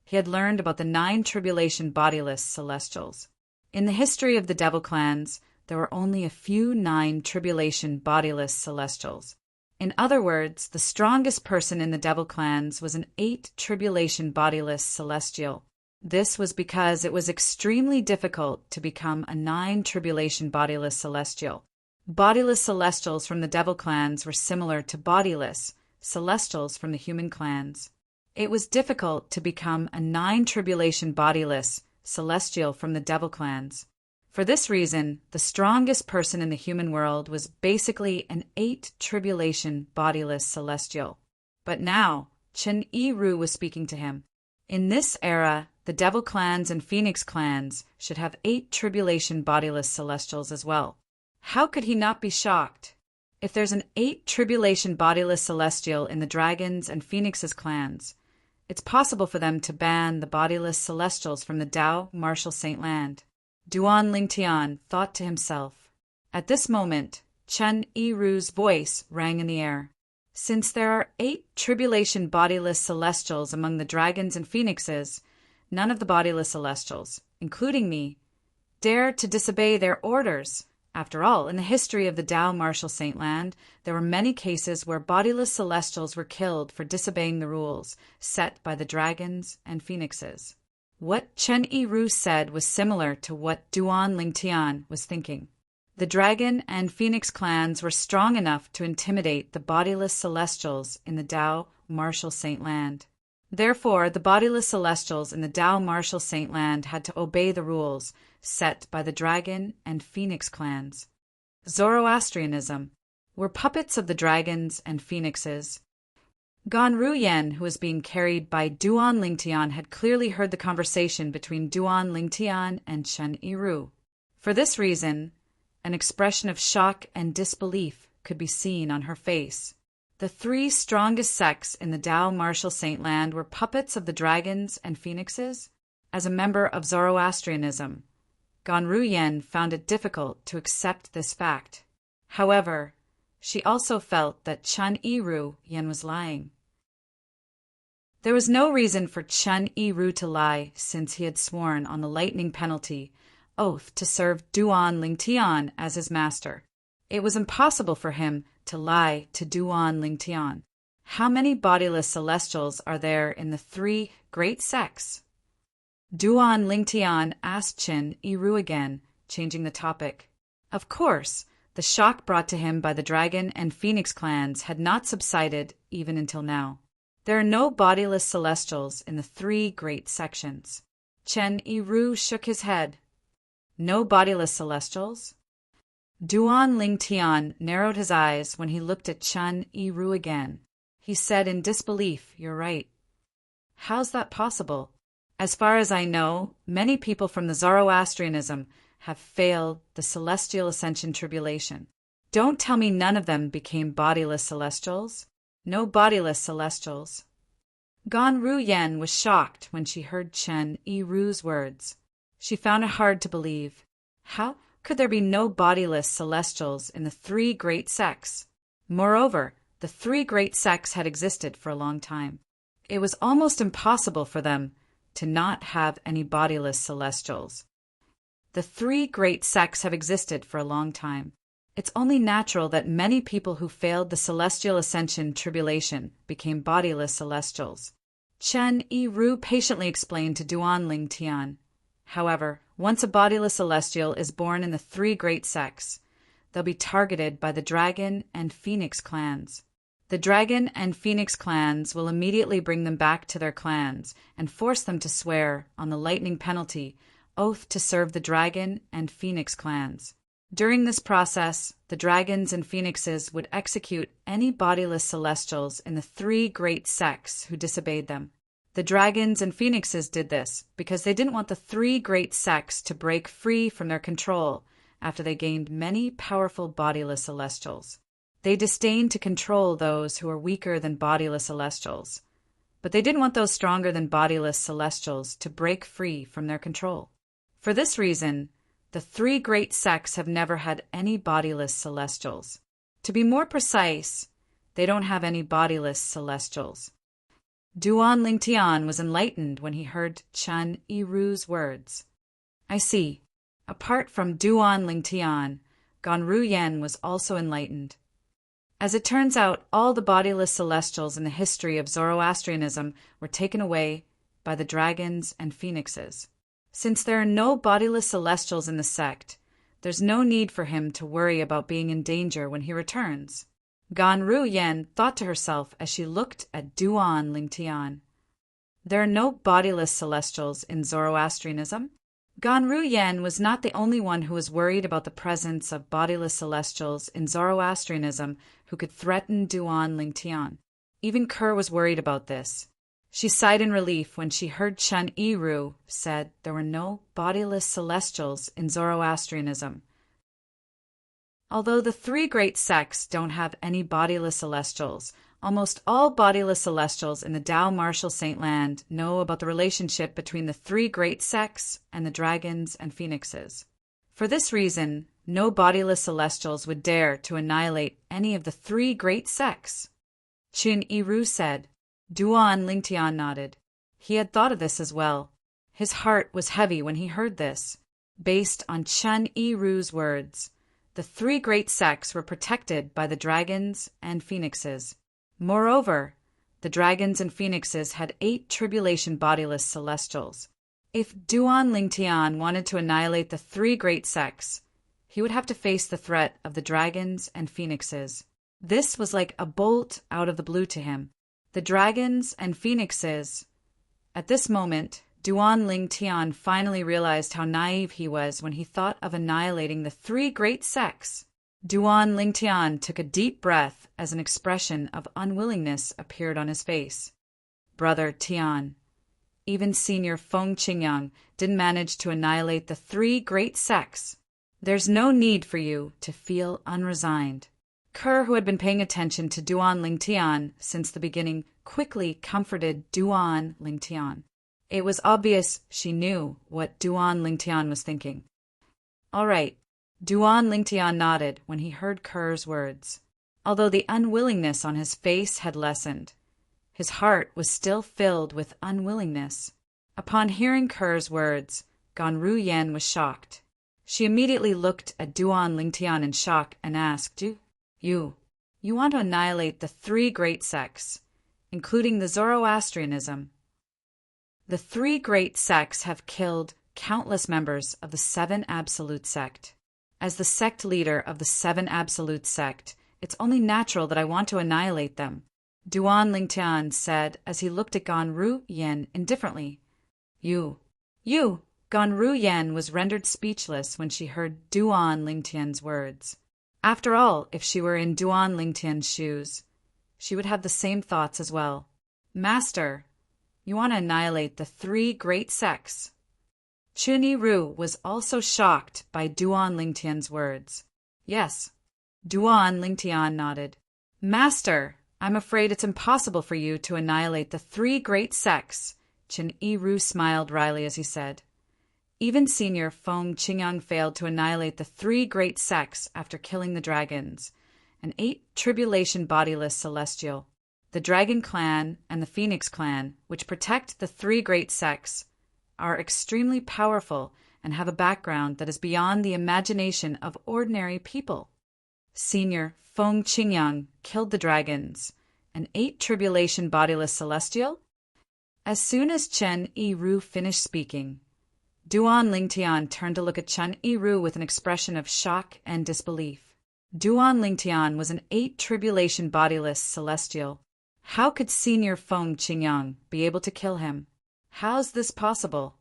he had learned about the 9 tribulation bodiless celestials. In the history of the devil clans, there were only a few 9 tribulation bodiless celestials. In other words, the strongest person in the devil clans was an 8 tribulation bodiless celestial. This was because it was extremely difficult to become a 9 tribulation bodiless celestial. Bodiless celestials from the devil clans were similar to bodiless celestials from the human clans. It was difficult to become a 9 tribulation bodiless celestial from the devil clans. For this reason, the strongest person in the human world was basically an 8 tribulation bodiless celestial. But now, Chen Yi-Ru was speaking to him. In this era, the devil clans and phoenix clans should have 8 tribulation bodiless celestials as well. How could he not be shocked? If there's an 8 tribulation bodiless celestial in the dragons and phoenixes clans, it's possible for them to ban the bodiless celestials from the Dao Martial Saint Land. Duan Lingtian thought to himself. At this moment, Chen Yi-Ru's voice rang in the air. Since there are 8 tribulation bodiless celestials among the dragons and phoenixes, none of the bodiless celestials, including me, dare to disobey their orders. After all, in the history of the Dao Martial Saint Land, there were many cases where bodiless celestials were killed for disobeying the rules set by the dragons and phoenixes. What Chen Yi-Ru said was similar to what Duan Lingtian was thinking. The dragon and phoenix clans were strong enough to intimidate the bodiless celestials in the Dao Martial Saint Land. Therefore, the bodiless celestials in the Dao Martial Saint Land had to obey the rules set by the dragon and phoenix clans. Zoroastrianism were puppets of the dragons and phoenixes. Gan Ruyen, who was being carried by Duan Lingtian, had clearly heard the conversation between Duan Lingtian and Chen Yi-Ru. For this reason, an expression of shock and disbelief could be seen on her face. The 3 strongest sects in the Dao Martial Saint Land were puppets of the dragons and phoenixes. As a member of Zoroastrianism, Gan Ruyen found it difficult to accept this fact. However, she also felt that Chen Yi-Ru was lying. There was no reason for Chen Yi-Ru to lie, since he had sworn on the lightning penalty oath to serve Duan Lingtian as his master. It was impossible for him to lie to Duan Lingtian. How many bodiless celestials are there in the 3 great sects? Duan Lingtian asked Chen Yi-Ru again, changing the topic. Of course, the shock brought to him by the dragon and phoenix clans had not subsided even until now. There are no bodiless celestials in the 3 great sections. Chen Yi-Ru shook his head. No bodiless celestials? Duan Lingtian narrowed his eyes when he looked at Chen Yi-Ru again. He said in disbelief, "You're right." "How's that possible?" "As far as I know, many people from the Zoroastrianism have failed the celestial ascension tribulation." "Don't tell me none of them became bodiless celestials?" "No bodiless celestials." Gan Ru Yen was shocked when she heard Chen Yi Ru's words. She found it hard to believe. How could there be no bodiless celestials in the three great sects? Moreover, the three great sects had existed for a long time. It was almost impossible for them to not have any bodiless celestials. The three great sects have existed for a long time. It's only natural that many people who failed the celestial ascension tribulation became bodiless celestials. Chen Yi Ru patiently explained to Duan Ling Tian. However, once a bodiless celestial is born in the three great sects, they'll be targeted by the Dragon and Phoenix clans. The Dragon and Phoenix clans will immediately bring them back to their clans and force them to swear, on the lightning penalty, oath to serve the Dragon and Phoenix clans. During this process, the Dragons and Phoenixes would execute any bodiless celestials in the three great sects who disobeyed them. The Dragons and Phoenixes did this because they didn't want the three great sects to break free from their control after they gained many powerful bodiless celestials. They disdained to control those who were weaker than bodiless celestials, but they didn't want those stronger than bodiless celestials to break free from their control. For this reason, the three great sects have never had any bodiless celestials. To be more precise, they don't have any bodiless celestials. Duan Ling Tian was enlightened when he heard Chen Yi Ru's words. I see. Apart from Duan Ling Tian, Gan Ru Yen was also enlightened. As it turns out, all the bodiless celestials in the history of Zoroastrianism were taken away by the Dragons and Phoenixes. Since there are no bodiless celestials in the sect, there's no need for him to worry about being in danger when he returns. Gan Ru Yen thought to herself as she looked at Duan Ling Tian. There are no bodiless celestials in Zoroastrianism. Gan Ru Yen was not the only one who was worried about the presence of bodiless celestials in Zoroastrianism who could threaten Duan Ling Tian. Even Kerr was worried about this. She sighed in relief when she heard Chen Yi Ru said there were no bodiless celestials in Zoroastrianism. Although the three great sects don't have any bodiless celestials, almost all bodiless celestials in the Tao Martial Saint Land know about the relationship between the three great sects and the Dragons and Phoenixes. For this reason, no bodiless celestials would dare to annihilate any of the three great sects. Chen Yi Ru said. Duan Ling Tian nodded. He had thought of this as well. His heart was heavy when he heard this. Based on Chen Yi Ru's words, the three great sects were protected by the Dragons and Phoenixes. Moreover, the Dragons and Phoenixes had 8 tribulation bodiless celestials. If Duan Ling Tian wanted to annihilate the three great sects, he would have to face the threat of the Dragons and Phoenixes. This was like a bolt out of the blue to him. The Dragons and Phoenixes. At this moment, Duan Ling Tian finally realized how naive he was when he thought of annihilating the three great sects. Duan Ling Tian took a deep breath as an expression of unwillingness appeared on his face. Brother Tian, even Senior Feng Qingyang didn't manage to annihilate the three great sects. There's no need for you to feel unresigned. Kerr, who had been paying attention to Duan Ling Tian since the beginning, quickly comforted Duan Ling Tian. It was obvious she knew what Duan Ling Tian was thinking. All right, Duan Ling Tian nodded when he heard Kerr's words. Although the unwillingness on his face had lessened, his heart was still filled with unwillingness. Upon hearing Kerr's words, Gan Ru Yen was shocked. She immediately looked at Duan Ling Tian in shock and asked, You want to annihilate the three great sects, including the Zoroastrianism. The three great sects have killed countless members of the Seven Absolute sect. As the sect leader of the Seven Absolute sect, it's only natural that I want to annihilate them, Duan Ling Tian said as he looked at Gan Ru Yen indifferently. You. Gan Ru Yen was rendered speechless when she heard Duan Ling Tian's words. After all, if she were in Duan Ling Tian's shoes, she would have the same thoughts as well. Master, you want to annihilate the three great sects. Chun Yi-ru was also shocked by Duan Lingtian's words. Yes. Duan Lingtian nodded. Master, I'm afraid it's impossible for you to annihilate the three great sects. Chun Yi-ru smiled wryly as he said. Even Senior Feng Qingyang failed to annihilate the three great sects after killing the dragons, an 8 tribulation bodiless celestial. The Dragon Clan and the Phoenix Clan, which protect the three great sects, are extremely powerful and have a background that is beyond the imagination of ordinary people. Senior Feng Qingyang killed the dragons, an 8 tribulation bodiless celestial? As soon as Chun Yi-ru finished speaking, Duan Lingtian turned to look at Chun Yi-ru with an expression of shock and disbelief. Duan Lingtian was an 8 tribulation bodiless celestial. How could Senior Feng Qingyang be able to kill him? How's this possible?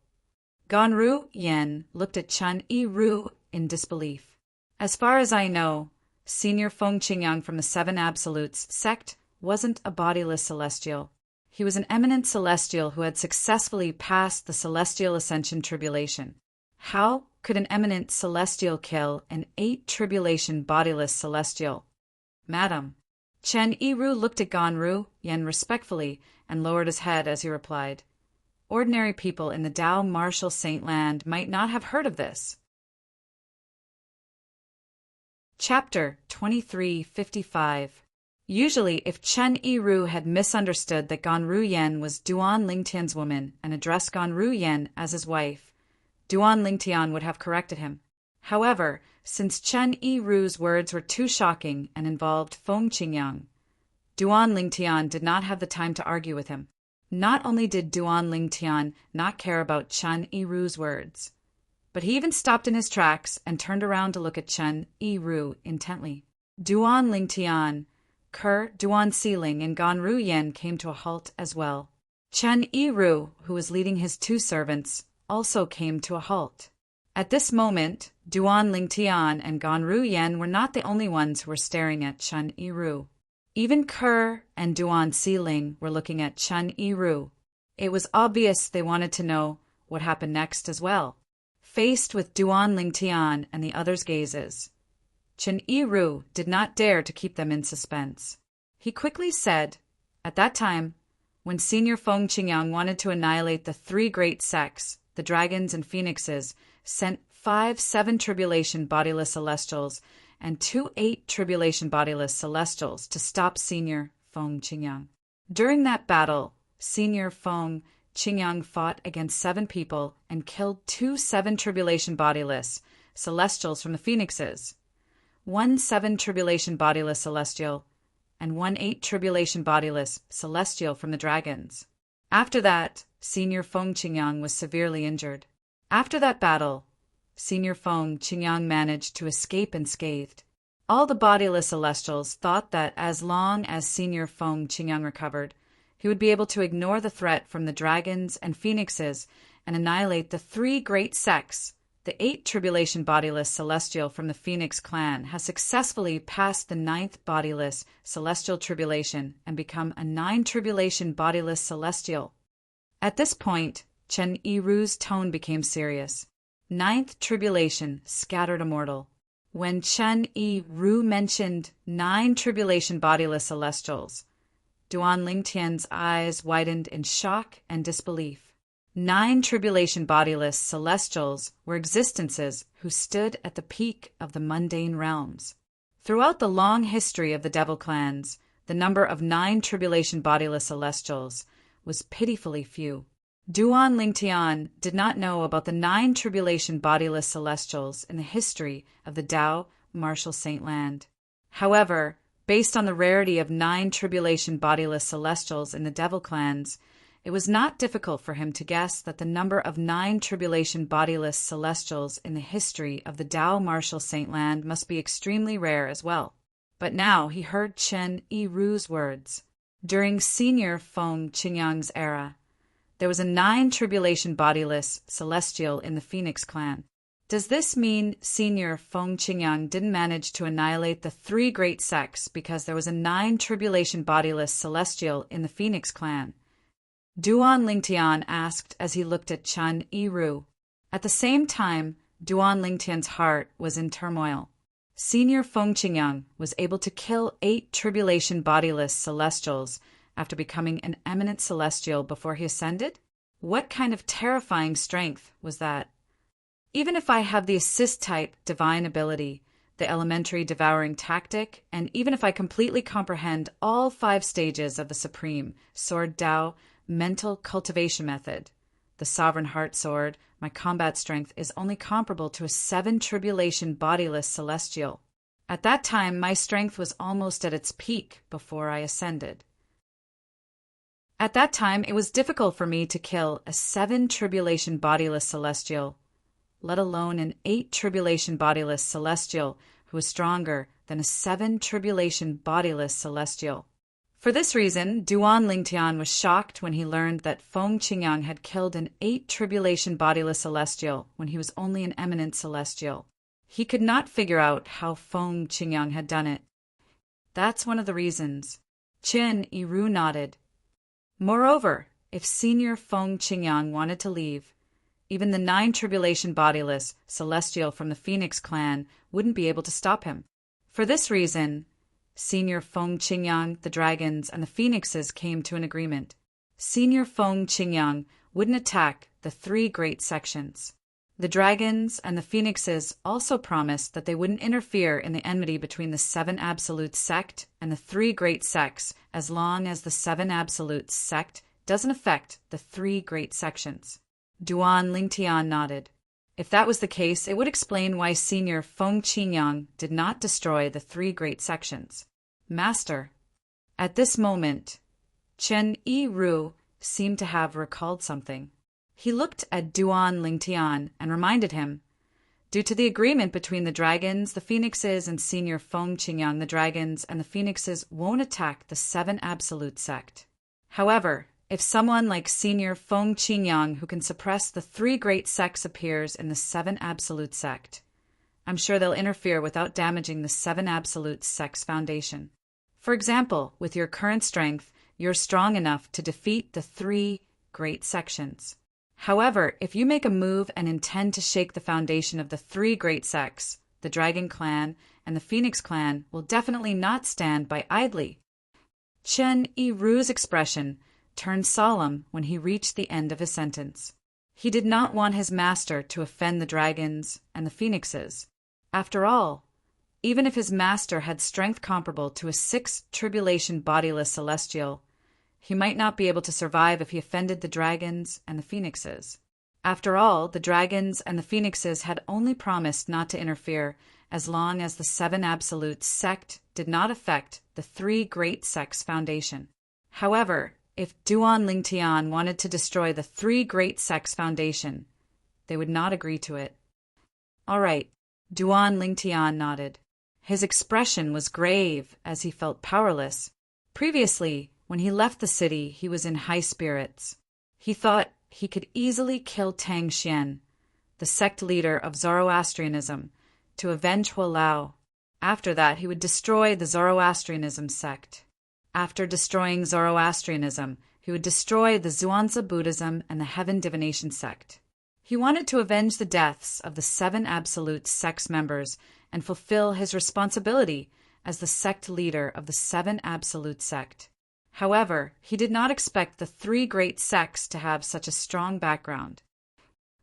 Ganru Yen looked at Chun Yi-ru in disbelief. As far as I know, Senior Feng Qingyang from the Seven Absolutes sect wasn't a bodiless celestial. He was an eminent celestial who had successfully passed the Celestial Ascension Tribulation. How could an eminent celestial kill an 8 tribulation bodiless celestial? Madam. Chun Yi-ru looked at Ganru Yen respectfully and lowered his head as he replied. Ordinary people in the Tao Martial Saint Land might not have heard of this. Chapter 2355. Usually, if Chun Yi-ru had misunderstood that Ganru Yen was Duan Lingtian's woman and addressed Ganru Yen as his wife, Duan Lingtian would have corrected him. However, since Chun Yi-ru's words were too shocking and involved Feng Qingyang, Duan Lingtian did not have the time to argue with him. Not only did Duan Lingtian not care about Chun Yi-ru's words, but he even stopped in his tracks and turned around to look at Chun Yi-ru intently. Duan Lingtian, Duan Siling, and Ganru Yen came to a halt as well. Chun Yi-ru, who was leading his 2 servants, also came to a halt. At this moment, Duan Lingtian and Ganru Yen were not the only ones who were staring at Chun Yi-ru. Even and Duan Siling were looking at Chun Yi-ru. It was obvious they wanted to know what happened next as well. Faced with Duan Lingtian and the others' gazes, Chun Yi-ru did not dare to keep them in suspense. He quickly said, at that time, when Senior Feng Qingyang wanted to annihilate the 3 great sects, the dragons and phoenixes, sent 5 7 tribulation bodiless celestials and 2 8 tribulation bodiless celestials to stop Senior Feng Qingyang. During that battle, Senior Feng Qingyang fought against 7 people and killed 2 7 tribulation bodiless celestials from the phoenixes, 1 7 tribulation bodiless celestial, and 1 8 tribulation bodiless celestial from the dragons. After that, Senior Feng Qingyang was severely injured. After that battle, Senior Feng Qingyang managed to escape unscathed. All the bodiless celestials thought that as long as Senior Feng Qingyang recovered, he would be able to ignore the threat from the dragons and phoenixes and annihilate the 3 great sects. The 8 tribulation bodiless celestial from the Phoenix Clan has successfully passed the 9th bodiless celestial tribulation and become a 9 tribulation bodiless celestial. At this point, Chun Yi-ru's tone became serious. 9th tribulation scattered immortal. When Chun Yi-ru mentioned 9 tribulation bodiless celestials, Duan Lingtian's eyes widened in shock and disbelief. 9 tribulation bodiless celestials were existences who stood at the peak of the mundane realms. Throughout the long history of the devil clans, the number of 9 tribulation bodiless celestials was pitifully few. Duan Lingtian did not know about the 9 tribulation bodiless celestials in the history of the Tao Martial Saint Land. However, based on the rarity of 9 tribulation bodiless celestials in the devil clans, it was not difficult for him to guess that the number of 9 tribulation bodiless celestials in the history of the Tao Martial Saint Land must be extremely rare as well. But now he heard Chun Yi-ru's words. During Senior Feng Qingyang's era, there was a 9 tribulation bodiless celestial in the Phoenix Clan. Does this mean Senior Feng Qingyang didn't manage to annihilate the three great sects because there was a 9 tribulation bodiless celestial in the Phoenix clan? Duan Lingtian asked as he looked at Chen Yiru. At the same time, Duan Lingtian's heart was in turmoil. Senior Feng Qingyang was able to kill 8 tribulation bodiless celestials after becoming an eminent celestial before he ascended? What kind of terrifying strength was that? Even if I have the assist-type divine ability, the elementary devouring tactic, and even if I completely comprehend all 5 stages of the supreme Sword Dao mental cultivation method, the Sovereign Heart Sword, my combat strength is only comparable to a 7 tribulation bodiless celestial. At that time, my strength was almost at its peak before I ascended. At that time, it was difficult for me to kill a 7 tribulation bodiless celestial, let alone an 8 tribulation bodiless celestial who was stronger than a 7 tribulation bodiless celestial. For this reason, Duan Lingtian was shocked when he learned that Feng Qingyang had killed an 8 tribulation bodiless celestial when he was only an eminent celestial. He could not figure out how Feng Qingyang had done it. That's one of the reasons. Chen Yiru nodded. Moreover, if Senior Feng Qingyang wanted to leave, even the 9 tribulation bodiless celestial from the Phoenix clan wouldn't be able to stop him. For this reason, Senior Feng Qingyang, the dragons, and the phoenixes came to an agreement. Senior Feng Qingyang wouldn't attack the 3 great sections. The dragons and the phoenixes also promised that they wouldn't interfere in the enmity between the 7 Absolute sect and the 3 great sects as long as the 7 Absolute sect doesn't affect the 3 great sections. Duan Lingtian nodded. If that was the case, it would explain why Senior Feng Qingyang did not destroy the 3 great sections. Master. At this moment, Chen Yiru seemed to have recalled something. He looked at Duan Lingtian and reminded him, due to the agreement between the dragons, the phoenixes, and Senior Feng Qingyang, the dragons and the phoenixes won't attack the 7 Absolute sect. However, if someone like Senior Feng Qingyang who can suppress the 3 great sects appears in the 7 Absolute sect, I'm sure they'll interfere without damaging the 7 Absolute sect's foundation. For example, with your current strength, you're strong enough to defeat the 3 great sections. However, if you make a move and intend to shake the foundation of the 3 great sects, the Dragon Clan and the Phoenix Clan will definitely not stand by idly. Chen Yiru's expression turned solemn when he reached the end of his sentence. He did not want his master to offend the dragons and the phoenixes. After all, even if his master had strength comparable to a 6 tribulation bodiless celestial, he might not be able to survive if he offended the dragons and the phoenixes. After all, the dragons and the phoenixes had only promised not to interfere as long as the 7 Absolute sect did not affect the 3 great sects' foundation. However, if Duan Lingtian wanted to destroy the 3 great sects' foundation, they would not agree to it. All right, Duan Lingtian nodded. His expression was grave as he felt powerless. Previously, when he left the city, he was in high spirits. He thought he could easily kill Tang Xian, the sect leader of Zoroastrianism, to avenge Huolao. After that, he would destroy the Zoroastrianism sect. After destroying Zoroastrianism, he would destroy the Zhuangzi Buddhism and the Heaven Divination sect. He wanted to avenge the deaths of the 7 Absolute sects members and fulfill his responsibility as the sect leader of the 7 Absolute sect. However, he did not expect the 3 great sects to have such a strong background.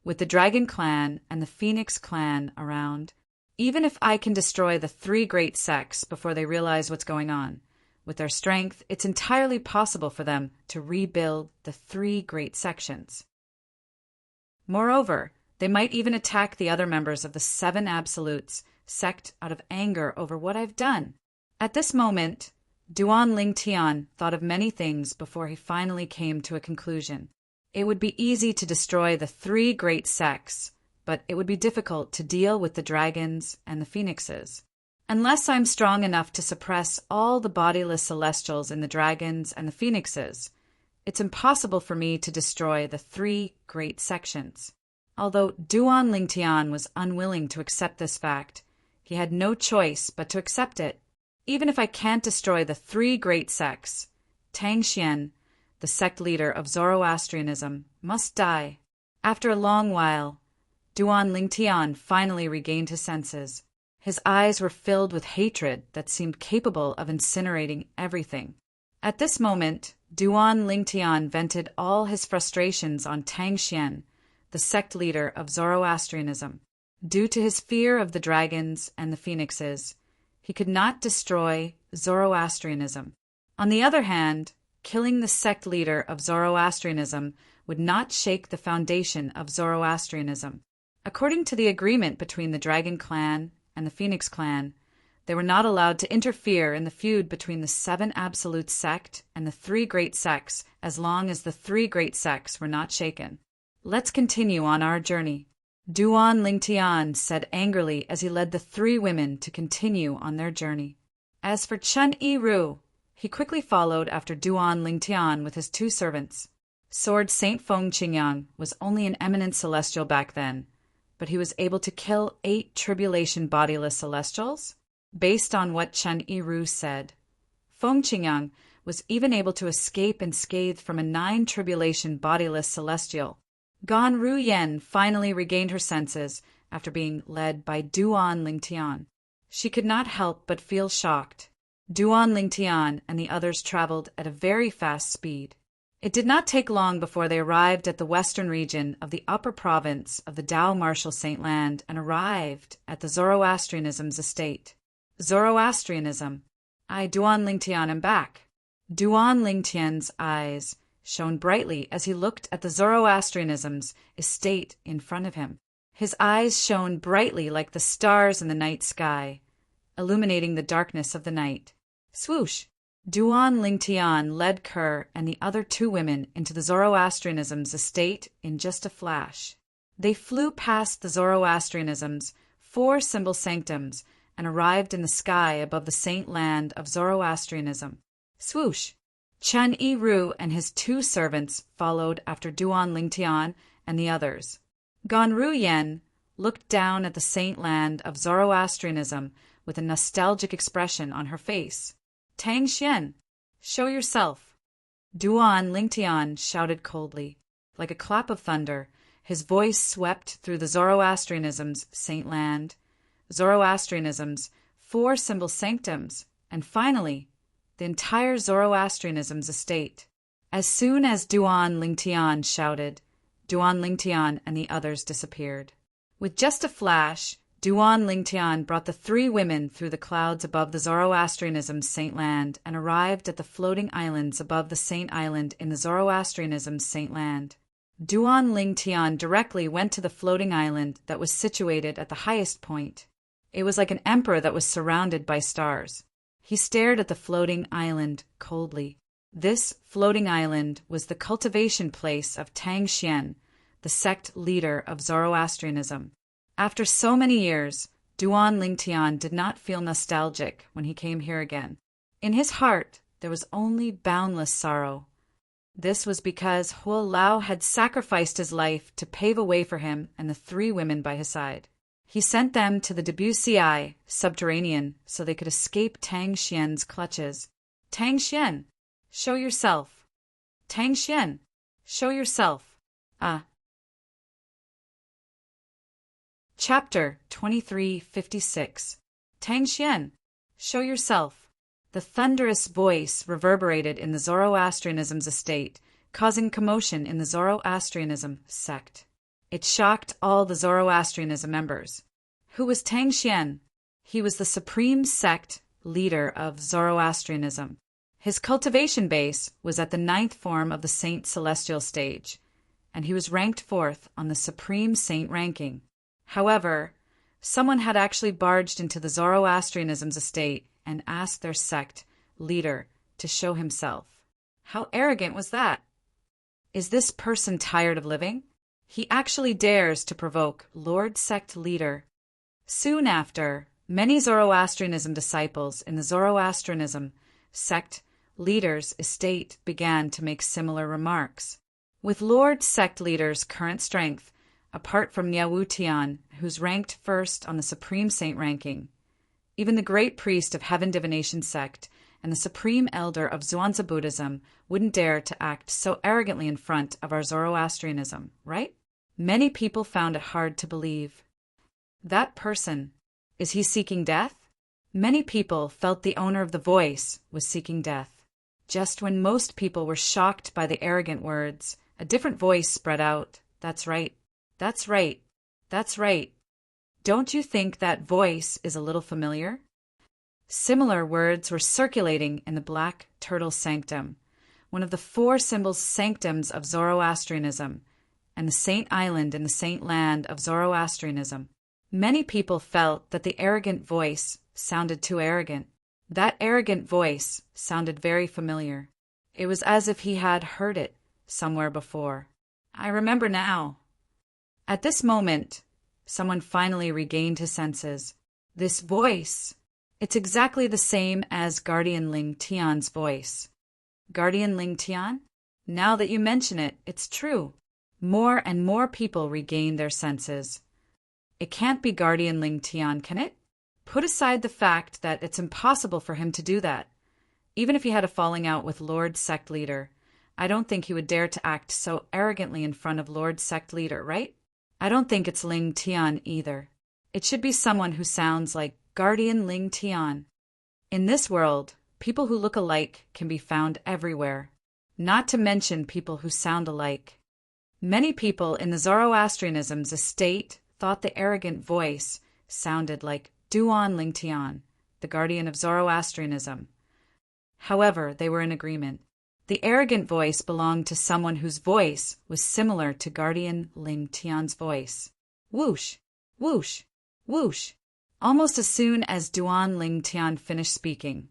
With the Dragon Clan and the Phoenix Clan around, even if I can destroy the 3 great sects before they realize what's going on, with their strength, it's entirely possible for them to rebuild the 3 great sections. Moreover, they might even attack the other members of the 7 Absolutes sect out of anger over what I've done. At this moment, Duan Lingtian thought of many things before he finally came to a conclusion. It would be easy to destroy the 3 great sects, but it would be difficult to deal with the dragons and the phoenixes. Unless I'm strong enough to suppress all the bodiless celestials in the dragons and the phoenixes, it's impossible for me to destroy the 3 great sections. Although Duan Lingtian was unwilling to accept this fact, he had no choice but to accept it. Even if I can't destroy the three great sects, Tang Xian, the sect leader of Zoroastrianism, must die. After a long while, Duan Lingtian finally regained his senses. His eyes were filled with hatred that seemed capable of incinerating everything. At this moment, Duan Lingtian vented all his frustrations on Tang Xian, the sect leader of Zoroastrianism. Due to his fear of the dragons and the phoenixes, he could not destroy Zoroastrianism. On the other hand, killing the sect leader of Zoroastrianism would not shake the foundation of Zoroastrianism. According to the agreement between the Dragon Clan and the Phoenix Clan, they were not allowed to interfere in the feud between the Seven Absolute Sect and the Three Great Sects as long as the Three Great Sects were not shaken. Let's continue on our journey, Duan Lingtian said angrily as he led the three women to continue on their journey. As for Chen Yiru, he quickly followed after Duan Lingtian with his two servants. Sword Saint Feng Qingyang was only an eminent celestial back then, but he was able to kill 8 tribulation bodiless celestials? Based on what Chen Yiru said, Feng Qingyang was even able to escape unscathed from a 9 tribulation bodiless celestial. Gan Ruyen finally regained her senses after being led by Duan Lingtian. She could not help but feel shocked. Duan Lingtian and the others traveled at a very fast speed. It did not take long before they arrived at the western region of the upper province of the Dao Martial Saint Land and arrived at the Zoroastrianism's estate. Zoroastrianism. Duan Lingtian am back. Duan Lingtian's eyes shone brightly as he looked at the Zoroastrianism's estate in front of him. His eyes shone brightly like the stars in the night sky, illuminating the darkness of the night. Swoosh! Duan Lingtian led Kerr and the other 2 women into the Zoroastrianism's estate in just a flash. They flew past the Zoroastrianism's 4 symbol sanctums and arrived in the sky above the saint land of Zoroastrianism. Swoosh! Chen Yiru and his 2 servants followed after Duan Lingtian and the others. Gan Ruyen looked down at the saint land of Zoroastrianism with a nostalgic expression on her face. Tang Xian, show yourself. Duan Lingtian shouted coldly. Like a clap of thunder, his voice swept through the Zoroastrianism's saint land, Zoroastrianism's 4 symbol sanctums, and finally, the entire Zoroastrianism's estate. As soon as Duan Lingtian shouted, Duan Lingtian and the others disappeared. With just a flash, Duan Lingtian brought the 3 women through the clouds above the Zoroastrianism's saint land and arrived at the floating islands above the saint island in the Zoroastrianism's saint land. Duan Lingtian directly went to the floating island that was situated at the highest point. It was like an emperor that was surrounded by stars. He stared at the floating island coldly. This floating island was the cultivation place of Tang Xian, the sect leader of Zoroastrianism. After so many years, Duan Lingtian did not feel nostalgic when he came here again. In his heart, there was only boundless sorrow. This was because Huo Lao had sacrificed his life to pave a way for him and the 3 women by his side. He sent them to the Debussy subterranean so they could escape Tang Xian's clutches. Tang Xian, show yourself. Tang Xian, show yourself. Chapter 2356. Tang Xian, show yourself. The thunderous voice reverberated in the Zoroastrianism's estate, causing commotion in the Zoroastrianism sect. It shocked all the Zoroastrianism members. Who was Tang Xian? He was the supreme sect leader of Zoroastrianism. His cultivation base was at the 9th form of the Saint Celestial stage, and he was ranked 4th on the Supreme Saint ranking. However, someone had actually barged into the Zoroastrianism's estate and asked their sect leader to show himself. How arrogant was that? Is this person tired of living? He actually dares to provoke Lord Sect Leader. Soon after, many Zoroastrianism disciples in the Zoroastrianism sect leader's estate began to make similar remarks. With Lord Sect Leader's current strength, apart from Niawu Tian, who's ranked first on the Supreme Saint ranking. Even the great priest of Heaven Divination sect and the supreme elder of Zhuangzi Buddhism wouldn't dare to act so arrogantly in front of our Zoroastrianism, right? Many people found it hard to believe. That person, is he seeking death? Many people felt the owner of the voice was seeking death. Just when most people were shocked by the arrogant words, a different voice spread out. That's right. That's right. That's right. Don't you think that voice is a little familiar? Similar words were circulating in the Black Turtle Sanctum, one of the 4 symbol sanctums of Zoroastrianism, and the Saint Island in the Saint Land of Zoroastrianism. Many people felt that the arrogant voice sounded too arrogant. That arrogant voice sounded very familiar. It was as if he had heard it somewhere before. I remember now. At this moment, someone finally regained his senses. This voice, it's exactly the same as Guardian Ling Tian's voice. Guardian Ling Tian? Now that you mention it, it's true. More and more people regain their senses. It can't be Guardian Ling Tian, can it? Put aside the fact that it's impossible for him to do that. Even if he had a falling out with Lord Sect Leader, I don't think he would dare to act so arrogantly in front of Lord Sect Leader, right? I don't think it's Ling Tian either. It should be someone who sounds like Guardian Ling Tian. In this world, people who look alike can be found everywhere, not to mention people who sound alike. Many people in the Zoroastrianism's estate thought the arrogant voice sounded like Duan Ling Tian, the guardian of Zoroastrianism. However, they were in agreement. The arrogant voice belonged to someone whose voice was similar to Guardian Ling Tian's voice. Whoosh, whoosh, whoosh. Almost as soon as Duan Ling Tian finished speaking,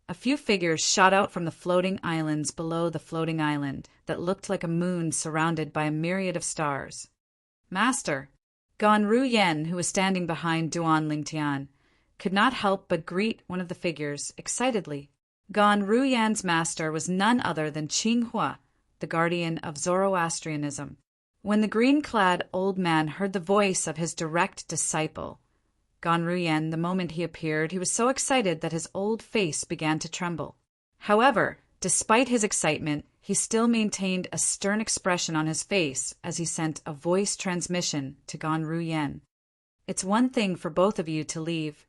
a few figures shot out from the floating islands below the floating island that looked like a moon surrounded by a myriad of stars. Master, Gan Ru Yen, who was standing behind Duan Ling Tian, could not help but greet one of the figures excitedly. Gan Ru Yan's master was none other than Qing Hua, the guardian of Zoroastrianism. When the green-clad old man heard the voice of his direct disciple, Gan Ru Yan, the moment he appeared, he was so excited that his old face began to tremble. However, despite his excitement, he still maintained a stern expression on his face as he sent a voice transmission to Gan Ru Yan. It's one thing for both of you to leave,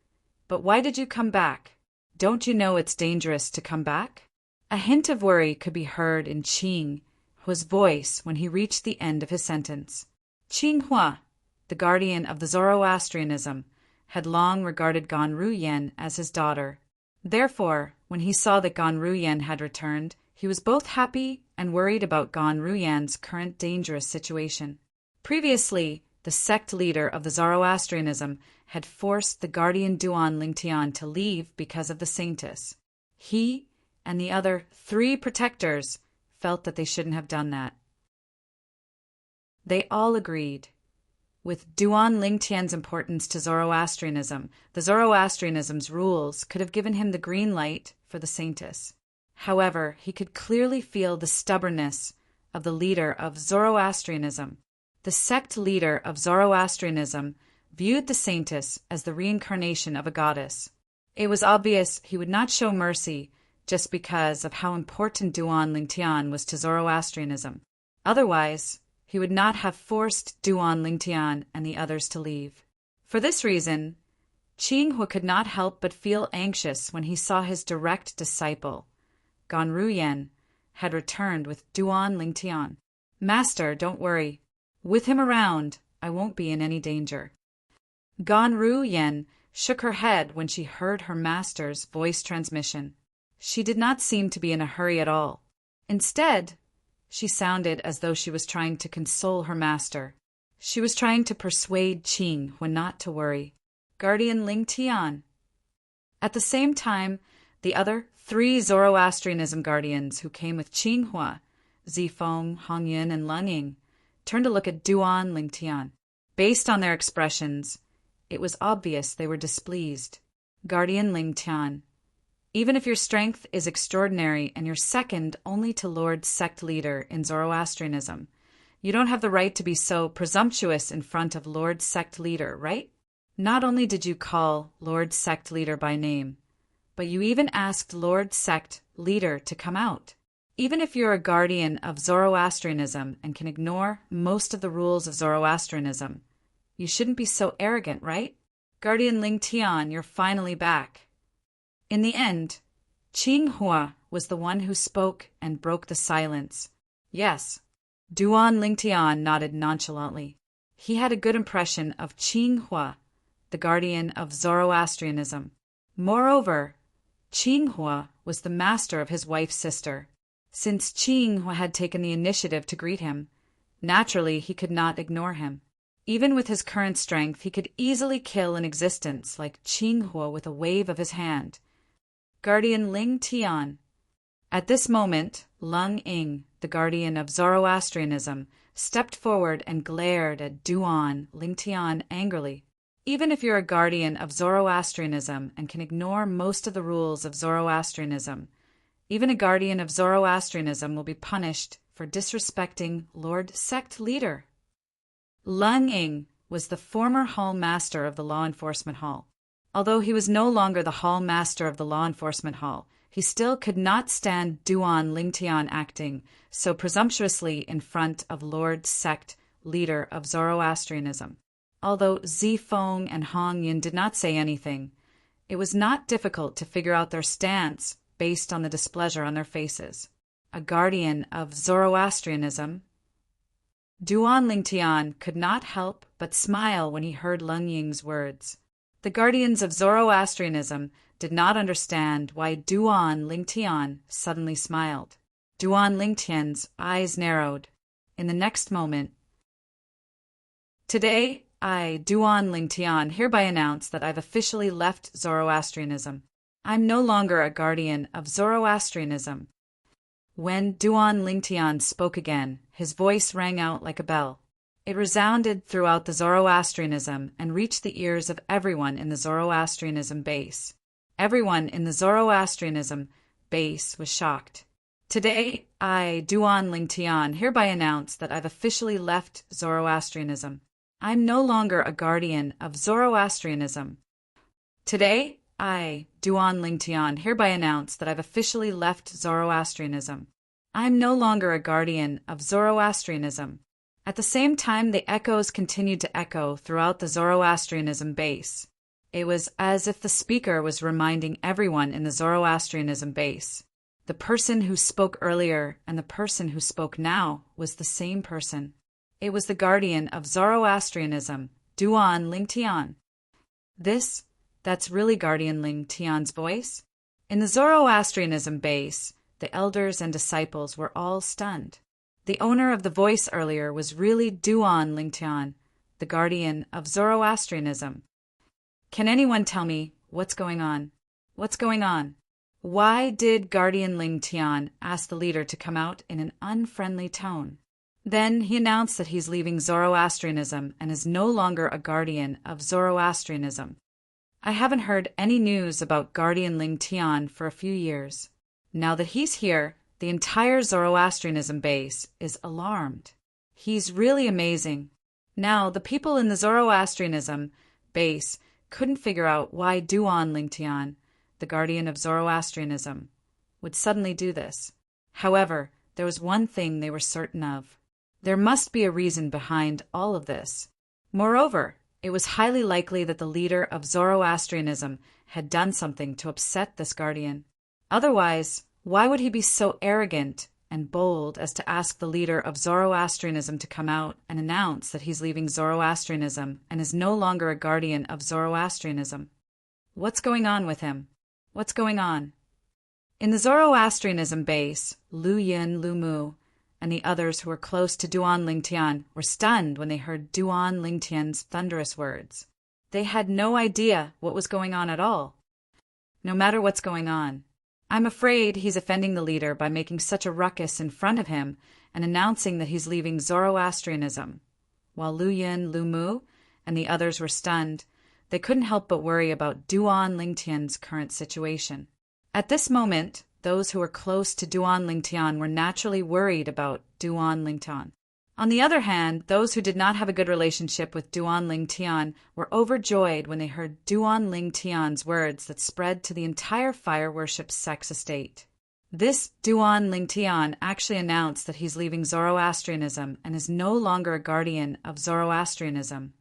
but why did you come back? Don't you know it's dangerous to come back? A hint of worry could be heard in Qing Hua's voice when he reached the end of his sentence. Qing Hua, the guardian of the Zoroastrianism, had long regarded Gan Ru Yan as his daughter. Therefore, when he saw that Gan Ru Yan had returned, he was both happy and worried about Gan Ru Yan's current dangerous situation. Previously, the sect leader of the Zoroastrianism had forced the guardian Duan Ling Tian to leave because of the saintess. He and the other 3 protectors felt that they shouldn't have done that. They all agreed. With Duan Ling Tian's importance to Zoroastrianism, the Zoroastrianism's rules could have given him the green light for the saintess. However, he could clearly feel the stubbornness of the leader of Zoroastrianism. The sect leader of Zoroastrianism viewed the saintess as the reincarnation of a goddess. It was obvious he would not show mercy just because of how important Duan Ling Tian was to Zoroastrianism. Otherwise, he would not have forced Duan Ling Tian and the others to leave. For this reason, Qing Hua could not help but feel anxious when he saw his direct disciple, Gan Ru Yan, had returned with Duan Ling Tian. Master, don't worry. With him around, I won't be in any danger. Gan Ru Yan shook her head when she heard her master's voice transmission. She did not seem to be in a hurry at all. Instead, she sounded as though she was trying to console her master. She was trying to persuade Qing Hua not to worry. Guardian Ling Tian. At the same time, the other 3 Zoroastrianism guardians who came with Qing Hua, Zifeng, Hongyan, and Lunging, turned to look at Duan Ling Tian. Based on their expressions, it was obvious they were displeased. Guardian Ling Tian, even if your strength is extraordinary and you're second only to Lord Sect Leader in Zoroastrianism, You don't have the right to be so presumptuous in front of Lord Sect Leader, right? Not only did you call Lord Sect Leader by name, but you even asked Lord Sect Leader to come out. Even if you're a guardian of Zoroastrianism and can ignore most of the rules of Zoroastrianism, you shouldn't be so arrogant, right? Guardian Ling Tian, you're finally back. In the end, Qing Hua was the one who spoke and broke the silence. Yes, Duan Ling Tian nodded nonchalantly. He had a good impression of Qing Hua, the guardian of Zoroastrianism. Moreover, Qing Hua was the master of his wife's sister. Since Qing Hua had taken the initiative to greet him, naturally he could not ignore him. Even with his current strength, he could easily kill an existence like Qing Hua with a wave of his hand. Guardian Ling Tian. At this moment, Lung Ying, the guardian of Zoroastrianism, stepped forward and glared at Duan Ling Tian angrily. Even if you're a guardian of Zoroastrianism and can ignore most of the rules of Zoroastrianism, even a guardian of Zoroastrianism will be punished for disrespecting Lord Sect Leader. Lung Ying was the former hall master of the law enforcement hall. Although he was no longer the hall master of the law enforcement hall, he still could not stand Duan Ling Tian acting so presumptuously in front of Lord Sect Leader of Zoroastrianism. Although Zifeng and Hong Yin did not say anything, it was not difficult to figure out their stance based on the displeasure on their faces. A guardian of Zoroastrianism, Duan Ling Tian could not help but smile when he heard Lung Ying's words. The guardians of Zoroastrianism did not understand why Duan Ling Tian suddenly smiled. Duan Ling Tian's eyes narrowed. In the next moment, "Today, I, Duan Ling Tian, hereby announce that I've officially left Zoroastrianism. I'm no longer a guardian of Zoroastrianism." When Duan Ling Tian spoke again, his voice rang out like a bell. It resounded throughout the Zoroastrianism and reached the ears of everyone in the Zoroastrianism base. Everyone in the Zoroastrianism base was shocked. "Today, I, Duan Ling Tian, hereby announce that I've officially left Zoroastrianism. I'm no longer a guardian of Zoroastrianism. Today, I, Duan Ling Tian, hereby announce that I've officially left Zoroastrianism. I'm no longer a guardian of Zoroastrianism." At the same time, the echoes continued to echo throughout the Zoroastrianism base. It was as if the speaker was reminding everyone in the Zoroastrianism base. The person who spoke earlier and the person who spoke now was the same person. It was the guardian of Zoroastrianism, Duan Ling Tian. That's really Guardian Ling Tian's voice? In the Zoroastrianism base, the elders and disciples were all stunned. The owner of the voice earlier was really Duan Ling Tian, the guardian of Zoroastrianism. Can anyone tell me what's going on? What's going on? Why did Guardian Ling Tian ask the leader to come out in an unfriendly tone? Then he announced that he's leaving Zoroastrianism and is no longer a guardian of Zoroastrianism. I haven't heard any news about Guardian Ling Tian for a few years. Now that he's here, the entire Zoroastrianism base is alarmed. He's really amazing. Now, the people in the Zoroastrianism base couldn't figure out why Duan Ling Tian, the guardian of Zoroastrianism, would suddenly do this. However, there was one thing they were certain of. There must be a reason behind all of this. Moreover, it was highly likely that the leader of Zoroastrianism had done something to upset this guardian. Otherwise, why would he be so arrogant and bold as to ask the leader of Zoroastrianism to come out and announce that he's leaving Zoroastrianism and is no longer a guardian of Zoroastrianism? What's going on with him? What's going on? In the Zoroastrianism base, Lu Yin, Lu Mu, and the others who were close to Duan Ling Tian were stunned when they heard Duan Ling Tian's thunderous words. They had no idea what was going on at all. No matter what's going on, I'm afraid he's offending the leader by making such a ruckus in front of him and announcing that he's leaving Zoroastrianism. While Lu Yin, Lu Mu, and the others were stunned, they couldn't help but worry about Duan Ling Tian's current situation. At this moment, those who were close to Duan Ling Tian were naturally worried about Duan Ling Tian. On the other hand, those who did not have a good relationship with Duan Ling Tian were overjoyed when they heard Duan Ling Tian's words that spread to the entire fire worship sect's estate. This Duan Ling Tian actually announced that he's leaving Zoroastrianism and is no longer a guardian of Zoroastrianism.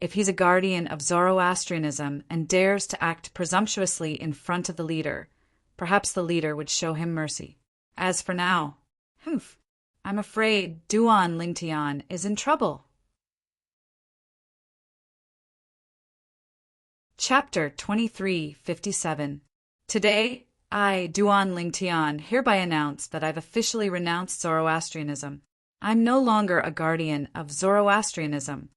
If he's a guardian of Zoroastrianism and dares to act presumptuously in front of the leader, perhaps the leader would show him mercy. As for now, I'm afraid Duan Ling Tian is in trouble. Chapter 2357. Today, I, Duan Ling Tian, hereby announce that I've officially renounced Zoroastrianism. I'm no longer a guardian of Zoroastrianism.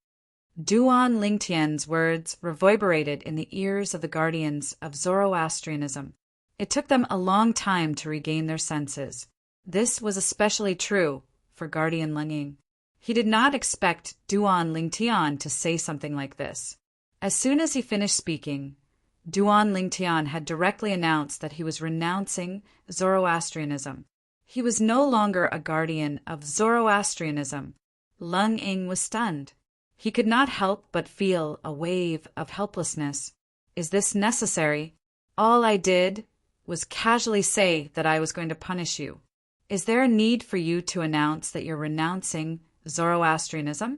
Duan Ling Tian's words reverberated in the ears of the guardians of Zoroastrianism. It took them a long time to regain their senses. This was especially true for Guardian Leng Ying. He did not expect Duan Ling Tian to say something like this. As soon as he finished speaking, Duan Ling Tian had directly announced that he was renouncing Zoroastrianism. He was no longer a guardian of Zoroastrianism. Leng Ying was stunned. He could not help but feel a wave of helplessness. Is this necessary? All I did was casually say that I was going to punish you. Is there a need for you to announce that you're renouncing Zoroastrianism?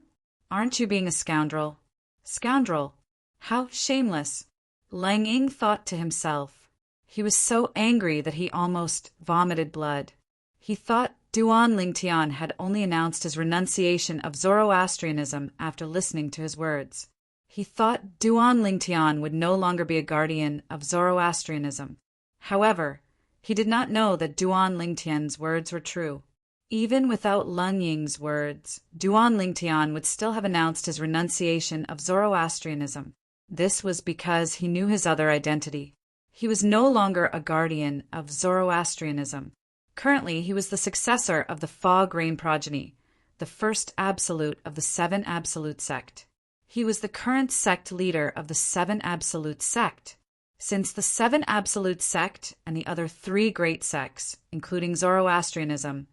Aren't you being a scoundrel? Scoundrel? How shameless! Leng Ying thought to himself. He was so angry that he almost vomited blood. He thought Duan Ling Tian had only announced his renunciation of Zoroastrianism after listening to his words. He thought Duan Ling Tian would no longer be a guardian of Zoroastrianism. However, he did not know that Duan Ling Tian's words were true. Even without Leng Ying's words, Duan Ling Tian would still have announced his renunciation of Zoroastrianism. This was because he knew his other identity. He was no longer a guardian of Zoroastrianism. Currently, he was the successor of the Fog Rain progeny, the first absolute of the Seven Absolute sect. He was the current sect leader of the Seven Absolute sect. Since the Seven Absolute sect and the other three great sects, including Zoroastrianism,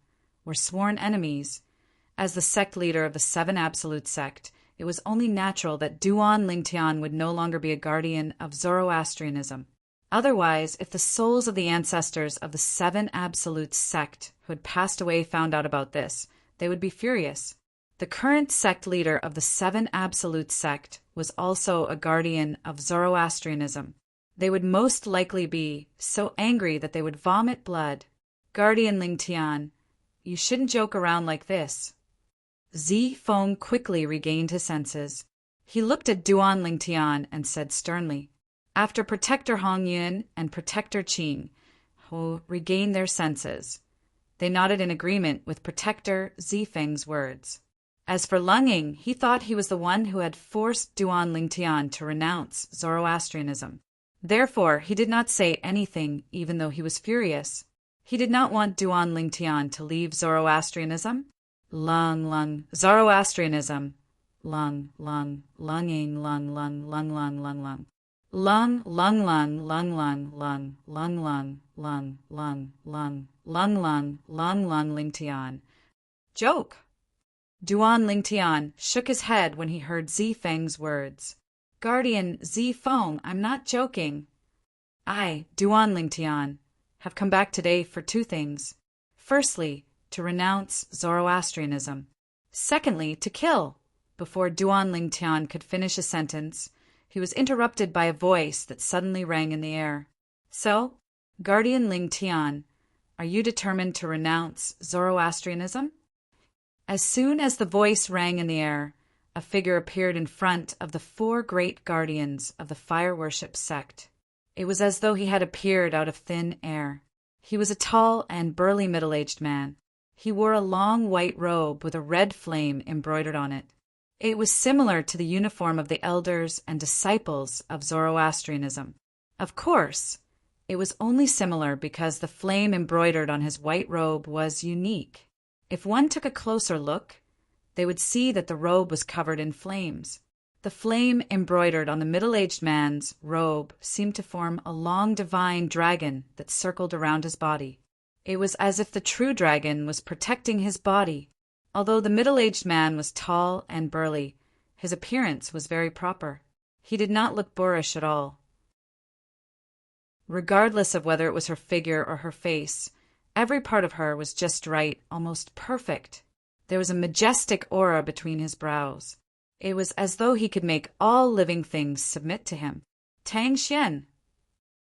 were sworn enemies, as the sect leader of the Seven Absolute sect, it was only natural that Duan Ling Tian would no longer be a guardian of Zoroastrianism. Otherwise, if the souls of the ancestors of the Seven Absolute sect who had passed away found out about this, they would be furious. The current sect leader of the Seven Absolute sect was also a guardian of Zoroastrianism. They would most likely be so angry that they would vomit blood. Guardian Ling Tian, you shouldn't joke around like this. Zi Feng quickly regained his senses. He looked at Duan Ling Tian and said sternly, after Protector Hong Yun and Protector Qing, who regained their senses, they nodded in agreement with Protector Zi Feng's words. As for Leng Ying, he thought he was the one who had forced Duan Ling Tian to renounce Zoroastrianism. Therefore, he did not say anything even though he was furious. He did not want Duan Ling Tian to leave Zoroastrianism. Zoroastrianism. Leng Ying, Leng. Ling Tian. Joke. Duan Ling Tian shook his head when he heard Zi Feng's words. Guardian Zi Feng, I'm not joking. I, Duan Ling Tian, have come back today for two things. Firstly, to renounce Zoroastrianism. Secondly, to kill. Before Duan Ling Tian could finish a sentence, he was interrupted by a voice that suddenly rang in the air. So, Guardian Ling Tian, are you determined to renounce Zoroastrianism? As soon as the voice rang in the air, a figure appeared in front of the four great guardians of the fire worship sect. It was as though he had appeared out of thin air. He was a tall and burly middle-aged man. He wore a long white robe with a red flame embroidered on it. It was similar to the uniform of the elders and disciples of Zoroastrianism. Of course, it was only similar because the flame embroidered on his white robe was unique. If one took a closer look, they would see that the robe was covered in flames. The flame embroidered on the middle-aged man's robe seemed to form a long divine dragon that circled around his body. It was as if the true dragon was protecting his body. Although the middle-aged man was tall and burly, his appearance was very proper. He did not look boorish at all. Regardless of whether it was her figure or her face, every part of her was just right, almost perfect. There was a majestic aura between his brows. It was as though he could make all living things submit to him. Tang Xian.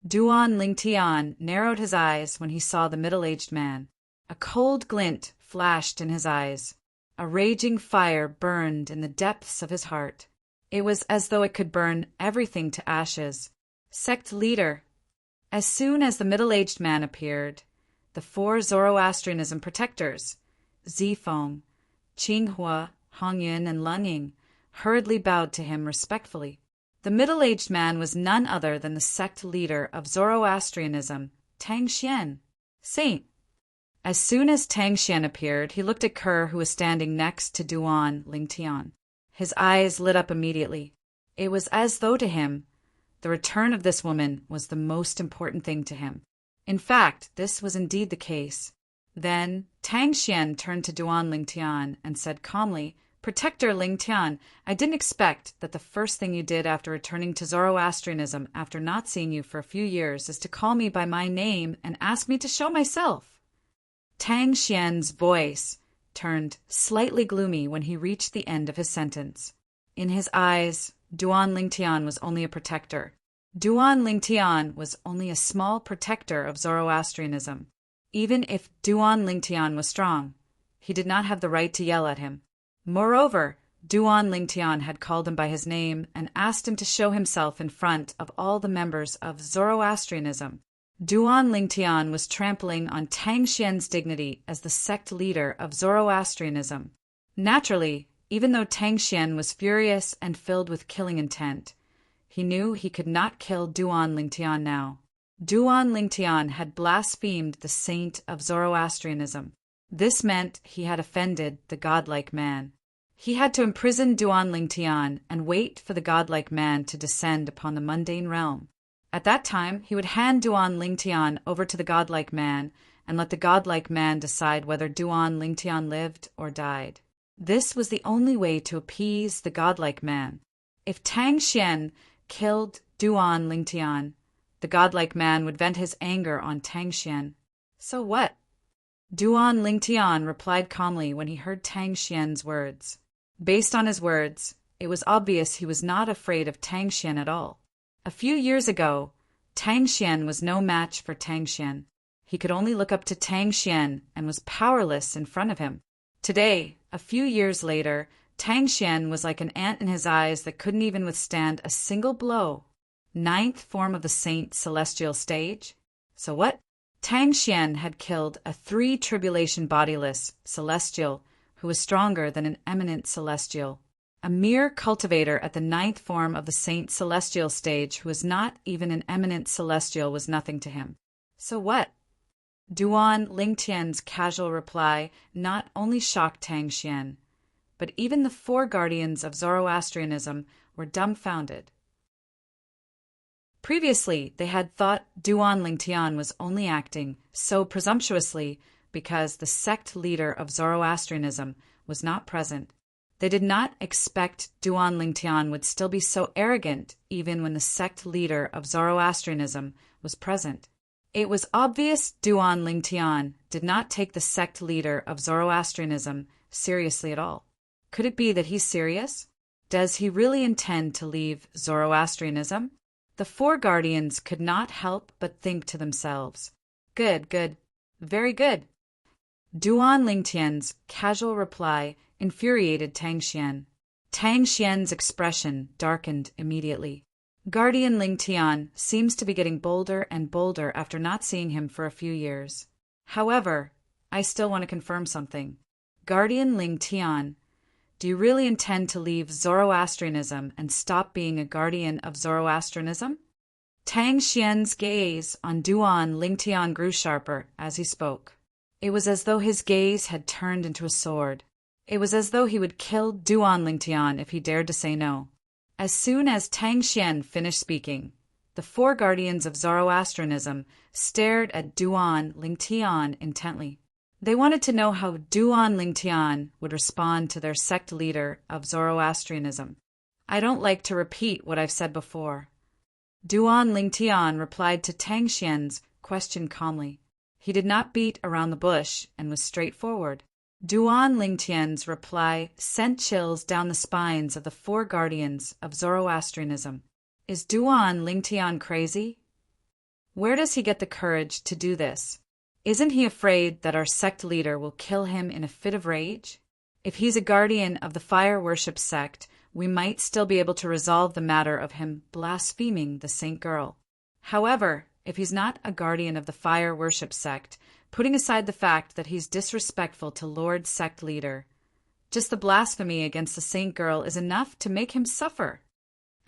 Duan Lingtian narrowed his eyes when he saw the middle-aged man. A cold glint flashed in his eyes. A raging fire burned in the depths of his heart. It was as though it could burn everything to ashes. Sect leader. As soon as the middle-aged man appeared, the 4 Zoroastrianism protectors, Zifeng, Qinghua, Hongyun, and Lanying, hurriedly bowed to him respectfully. The middle-aged man was none other than the sect leader of Zoroastrianism, Tang Xian. Saint. As soon as Tang Xian appeared, he looked at Kerr, who was standing next to Duan Lingtian. His eyes lit up immediately. It was as though to him, the return of this woman was the most important thing to him. In fact, this was indeed the case. Then Tang Xian turned to Duan Lingtian and said calmly, "Protector Lingtian, I didn't expect that the first thing you did after returning to Zoroastrianism after not seeing you for a few years is to call me by my name and ask me to show myself." Tang Xian's voice turned slightly gloomy when he reached the end of his sentence. In his eyes, Duan Lingtian was only a protector. Duan Lingtian was only a small protector of Zoroastrianism. Even if Duan Lingtian was strong, he did not have the right to yell at him. Moreover, Duan Lingtian had called him by his name and asked him to show himself in front of all the members of Zoroastrianism. Duan Lingtian was trampling on Tang Xian's dignity as the sect leader of Zoroastrianism. Naturally, even though Tang Xian was furious and filled with killing intent, he knew he could not kill Duan Lingtian now. Duan Lingtian had blasphemed the saint of Zoroastrianism. This meant he had offended the godlike man. He had to imprison Duan Lingtian and wait for the godlike man to descend upon the mundane realm. At that time, he would hand Duan Lingtian over to the godlike man and let the godlike man decide whether Duan Lingtian lived or died. This was the only way to appease the godlike man. If Tang Xian killed Duan Lingtian, the godlike man would vent his anger on Tang Xian. So what? Duan Lingtian replied calmly when he heard Tang Xian's words. Based on his words, it was obvious he was not afraid of Tang Xian at all. A few years ago, Tang Xian was no match for Tang Xian. He could only look up to Tang Xian and was powerless in front of him. Today, a few years later, Tang Xian was like an ant in his eyes that couldn't even withstand a single blow. 9th form of the saint celestial stage? So what? Tang Xian had killed a 3-tribulation bodiless celestial who was stronger than an eminent celestial. A mere cultivator at the 9th form of the saint celestial stage who was not even an eminent celestial was nothing to him. So what? Duan Lingtian's casual reply not only shocked Tang Xian, but even the 4 guardians of Zoroastrianism were dumbfounded. Previously, they had thought Duan Lingtian was only acting so presumptuously because the sect leader of Zoroastrianism was not present. They did not expect Duan Lingtian would still be so arrogant even when the sect leader of Zoroastrianism was present. It was obvious Duan Lingtian did not take the sect leader of Zoroastrianism seriously at all. Could it be that he's serious? Does he really intend to leave Zoroastrianism? The 4 guardians could not help but think to themselves, "Good, good, very good." Duan Lingtian's casual reply infuriated Tang Xian. Tang Xian's expression darkened immediately. Guardian Lingtian seems to be getting bolder and bolder after not seeing him for a few years. However, I still want to confirm something. Guardian Lingtian, do you really intend to leave Zoroastrianism and stop being a guardian of Zoroastrianism? Tang Xian's gaze on Duan Lingtian grew sharper as he spoke. It was as though his gaze had turned into a sword. It was as though he would kill Duan Lingtian if he dared to say no. As soon as Tang Xian finished speaking, the 4 guardians of Zoroastrianism stared at Duan Lingtian intently. They wanted to know how Duan Lingtian would respond to their sect leader of Zoroastrianism. I don't like to repeat what I've said before. Duan Lingtian replied to Tang Xian's question calmly. He did not beat around the bush and was straightforward. Duan Lingtian's reply sent chills down the spines of the four guardians of Zoroastrianism. Is Duan Lingtian crazy? Where does he get the courage to do this? Isn't he afraid that our sect leader will kill him in a fit of rage? If he's a guardian of the fire worship sect, we might still be able to resolve the matter of him blaspheming the saint girl. However, if he's not a guardian of the fire worship sect, putting aside the fact that he's disrespectful to Lord sect leader, just the blasphemy against the saint girl is enough to make him suffer.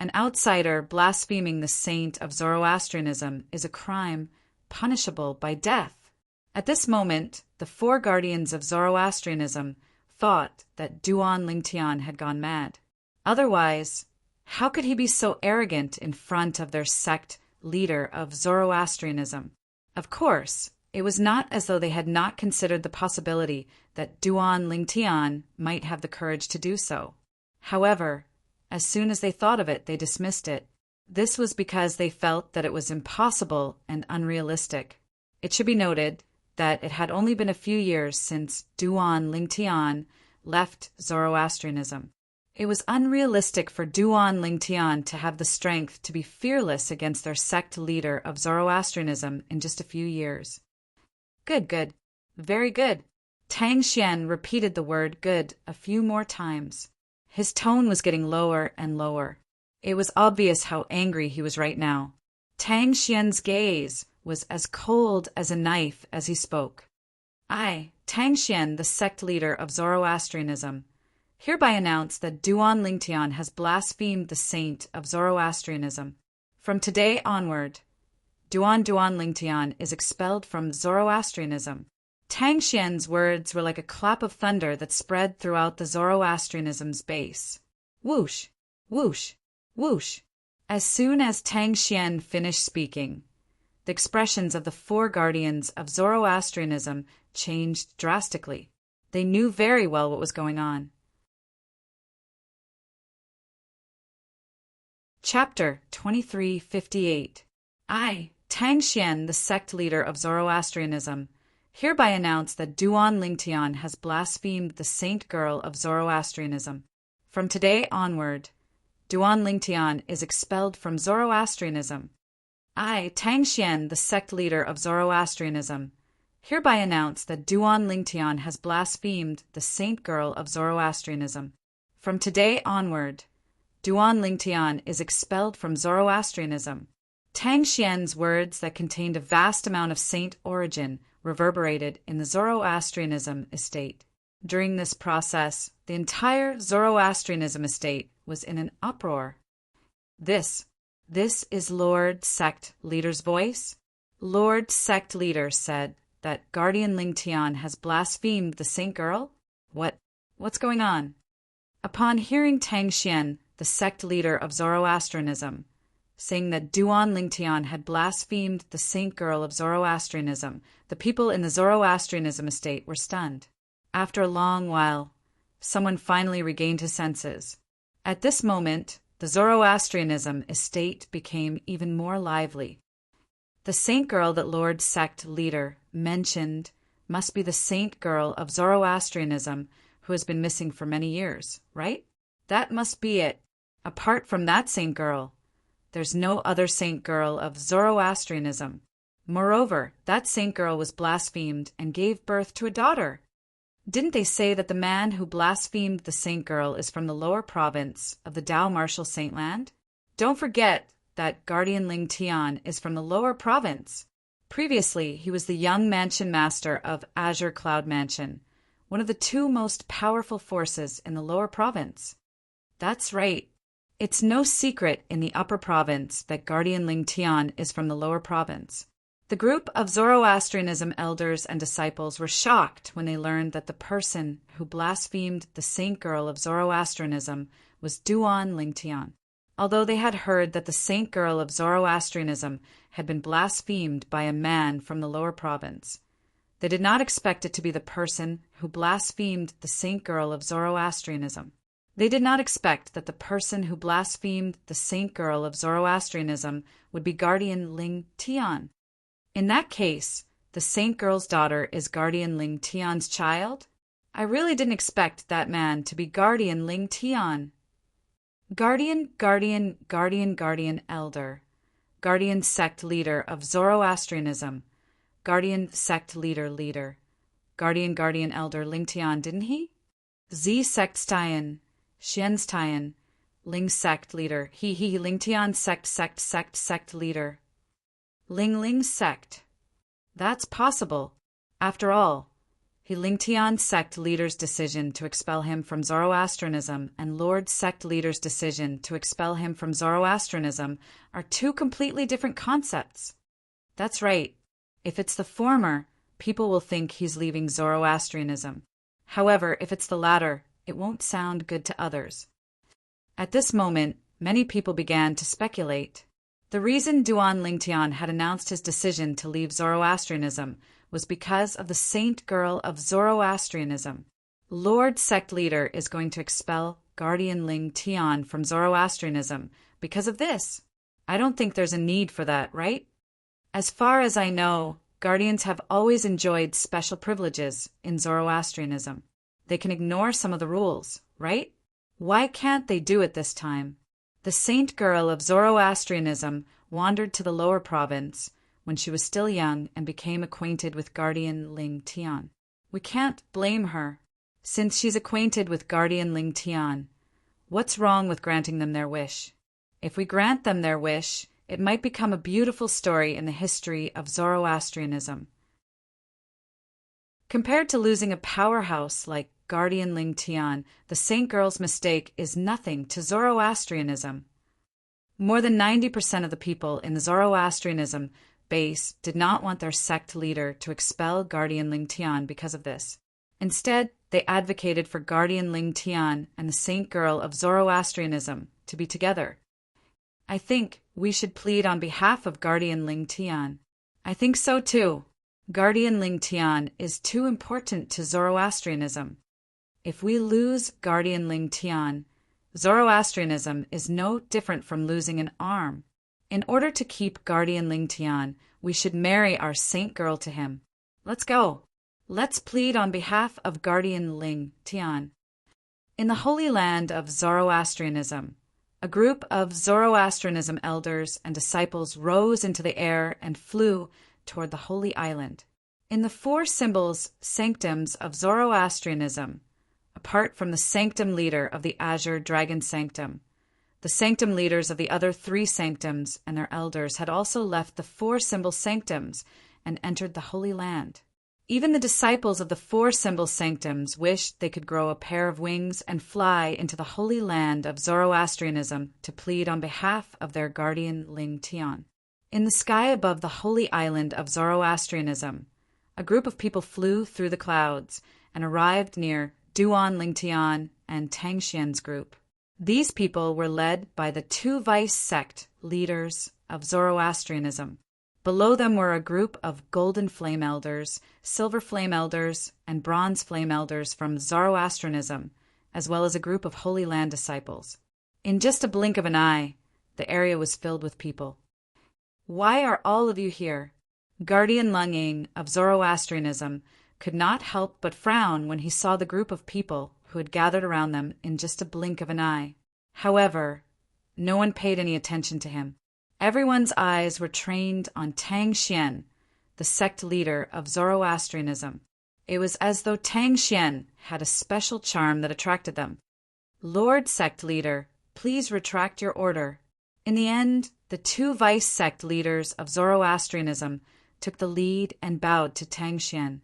An outsider blaspheming the saint of Zoroastrianism is a crime punishable by death. At this moment, the four guardians of Zoroastrianism thought that Duan Lingtian had gone mad. Otherwise, how could he be so arrogant in front of their sect leader of Zoroastrianism? Of course, it was not as though they had not considered the possibility that Duan Lingtian might have the courage to do so. However, as soon as they thought of it, they dismissed it. This was because they felt that it was impossible and unrealistic. It should be noted that it had only been a few years since Duan Lingtian left Zoroastrianism. It was unrealistic for Duan Lingtian to have the strength to be fearless against their sect leader of Zoroastrianism in just a few years. Good, good. Very good. Tang Xian repeated the word good a few more times. His tone was getting lower and lower. It was obvious how angry he was right now. Tang Xian's gaze was as cold as a knife as he spoke. I, Tang Xian, the sect leader of Zoroastrianism, hereby announce that Duan Lingtian has blasphemed the saint of Zoroastrianism. From today onward, Duan Lingtian is expelled from Zoroastrianism. Tang Xian's words were like a clap of thunder that spread throughout the Zoroastrianism's base. Whoosh, whoosh, whoosh. As soon as Tang Xian finished speaking, the expressions of the four guardians of Zoroastrianism changed drastically. They knew very well what was going on. Chapter 2358. I, Tang Xian, the sect leader of Zoroastrianism, hereby announce that Duan Lingtian has blasphemed the saint girl of Zoroastrianism. From today onward, Duan Lingtian is expelled from Zoroastrianism. I, Tang Xian, the sect leader of Zoroastrianism, hereby announce that Duan Lingtian has blasphemed the saint girl of Zoroastrianism. From today onward, Duan Lingtian is expelled from Zoroastrianism. Tang Xian's words that contained a vast amount of saint origin reverberated in the Zoroastrianism estate. During this process, the entire Zoroastrianism estate was in an uproar. This is Lord Sect Leader's voice? Lord Sect Leader said that Guardian Lingtian has blasphemed the saint girl? What's going on? Upon hearing Tang Xian, the sect leader of Zoroastrianism, saying that Duan Lingtian had blasphemed the saint girl of Zoroastrianism, the people in the Zoroastrianism estate were stunned. After a long while, someone finally regained his senses. At this moment, the Zoroastrianism estate became even more lively. The saint girl that Lord Sect Leader mentioned must be the saint girl of Zoroastrianism who has been missing for many years, right? That must be it. Apart from that saint girl, there's no other saint girl of Zoroastrianism. Moreover, that saint girl was blasphemed and gave birth to a daughter. Didn't they say that the man who blasphemed the saint girl is from the lower province of the Dao Martial Saintland? Don't forget that Guardian Lingtian is from the lower province. Previously, he was the young mansion master of Azure Cloud Mansion, one of the two most powerful forces in the lower province. That's right. It's no secret in the upper province that Guardian Lingtian is from the lower province. The group of Zoroastrianism elders and disciples were shocked when they learned that the person who blasphemed the saint girl of Zoroastrianism was Duan Lingtian. Although they had heard that the saint girl of Zoroastrianism had been blasphemed by a man from the lower province, They did not expect it to be the person who blasphemed the saint girl of Zoroastrianism. They did not expect that the person who blasphemed the saint girl of Zoroastrianism would be guardian Ling Tian. In that case, the saint girl's daughter is guardian Ling Tian's child? I really didn't expect that man to be guardian Ling Tian. Guardian elder. Guardian sect leader of Zoroastrianism. Guardian sect leader. Guardian elder Ling Tian, didn't he? Z sect Tian. Xian's Tian. Ling sect leader. He Ling Tian sect leader. Ling sect. That's possible. After all, Ling Tian sect leader's decision to expel him from Zoroastrianism and Lord sect leader's decision to expel him from Zoroastrianism are two completely different concepts. That's right. If it's the former, people will think he's leaving Zoroastrianism. However, if it's the latter, it won't sound good to others. At this moment, many people began to speculate. The reason Duan Lingtian had announced his decision to leave Zoroastrianism was because of the saint girl of Zoroastrianism. Lord sect leader is going to expel guardian Ling Tian from Zoroastrianism because of this. I don't think there's a need for that, right? As far as I know, guardians have always enjoyed special privileges in Zoroastrianism. They can ignore some of the rules, right? Why can't they do it this time? The saint girl of Zoroastrianism wandered to the lower province when she was still young and became acquainted with guardian Ling Tian. We can't blame her, since she's acquainted with guardian Ling Tian. What's wrong with granting them their wish? If we grant them their wish, it might become a beautiful story in the history of Zoroastrianism. Compared to losing a powerhouse like guardian Ling Tian, the saint girl's mistake is nothing to Zoroastrianism. More than 90% of the people in the Zoroastrianism base did not want their sect leader to expel guardian Ling Tian because of this. Instead, they advocated for guardian Ling Tian and the saint girl of Zoroastrianism to be together. I think we should plead on behalf of guardian Ling Tian. I think so too. Guardian Ling Tian is too important to Zoroastrianism. If we lose guardian Ling Tian, Zoroastrianism is no different from losing an arm. In order to keep guardian Ling Tian, we should marry our saint girl to him. Let's go. Let's plead on behalf of guardian Ling Tian. In the holy land of Zoroastrianism, a group of Zoroastrianism elders and disciples rose into the air and flew toward the holy island. In the four sanctums of Zoroastrianism, apart from the sanctum leader of the Azure Dragon Sanctum, the sanctum leaders of the other three sanctums and their elders had also left the four sanctums and entered the Holy Land. Even the disciples of the four sanctums wished they could grow a pair of wings and fly into the Holy Land of Zoroastrianism to plead on behalf of their guardian Ling Tian. In the sky above the holy island of Zoroastrianism, a group of people flew through the clouds and arrived near Duan Lingtian and Tangxian's group. These people were led by the two vice sect leaders of Zoroastrianism. Below them were a group of golden flame elders, silver flame elders, and bronze flame elders from Zoroastrianism, as well as a group of Holy Land disciples. In just a blink of an eye, the area was filled with people. Why are all of you here? Guardian Lunging of Zoroastrianism could not help but frown when he saw the group of people who had gathered around them in just a blink of an eye. However, no one paid any attention to him. Everyone's eyes were trained on Tang Xian, the sect leader of Zoroastrianism. It was as though Tang Xian had a special charm that attracted them. Lord sect leader, please retract your order. In the end, the two vice sect leaders of Zoroastrianism took the lead and bowed to Tang Xian.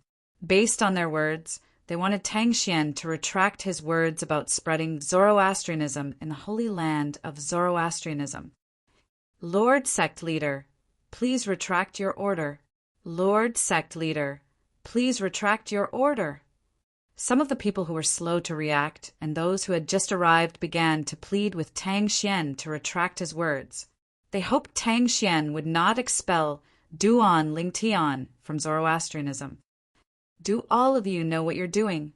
Based on their words, they wanted Tang Xian to retract his words about spreading Zoroastrianism in the holy land of Zoroastrianism. Lord sect leader, please retract your order. Lord sect leader, please retract your order. Some of the people who were slow to react and those who had just arrived began to plead with Tang Xian to retract his words. They hoped Tang Xian would not expel Duan Lingtian from Zoroastrianism. Do all of you know what you're doing?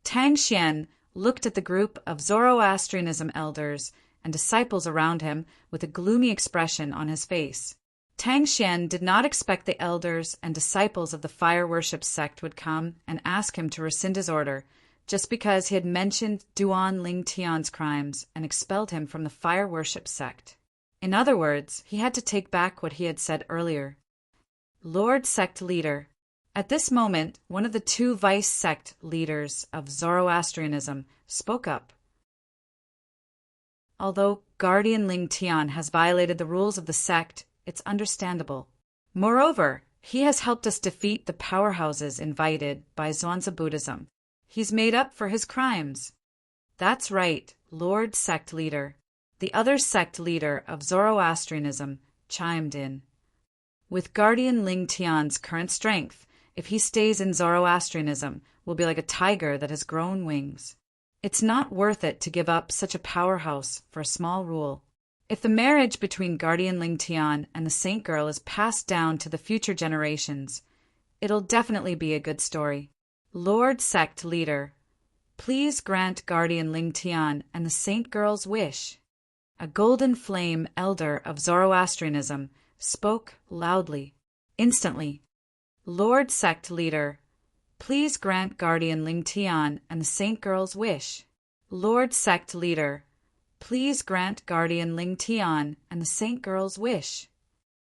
Tang Xian looked at the group of Zoroastrianism elders and disciples around him with a gloomy expression on his face. Tang Xian did not expect the elders and disciples of the fire worship sect would come and ask him to rescind his order just because he had mentioned Duan Ling Tian's crimes and expelled him from the fire worship sect. In other words, he had to take back what he had said earlier. Lord Sect Leader. At this moment, one of the two vice sect leaders of Zoroastrianism spoke up. Although Guardian Ling Tian has violated the rules of the sect, it's understandable. Moreover, he has helped us defeat the powerhouses invited by Zhuangzi Buddhism. He's made up for his crimes. That's right, Lord Sect Leader. The other sect leader of Zoroastrianism chimed in. With Guardian Ling Tian's current strength, if he stays in Zoroastrianism, will be like a tiger that has grown wings. It's not worth it to give up such a powerhouse for a small rule. If the marriage between Guardian Ling Tian and the Saint Girl is passed down to the future generations, it'll definitely be a good story. Lord Sect Leader, please grant Guardian Ling Tian and the Saint Girl's wish. A golden flame elder of Zoroastrianism spoke loudly. Instantly, Lord Sect Leader, please grant Guardian Ling Tian and the Saint Girl's wish. Lord Sect Leader, please grant Guardian Ling Tian and the Saint Girl's wish.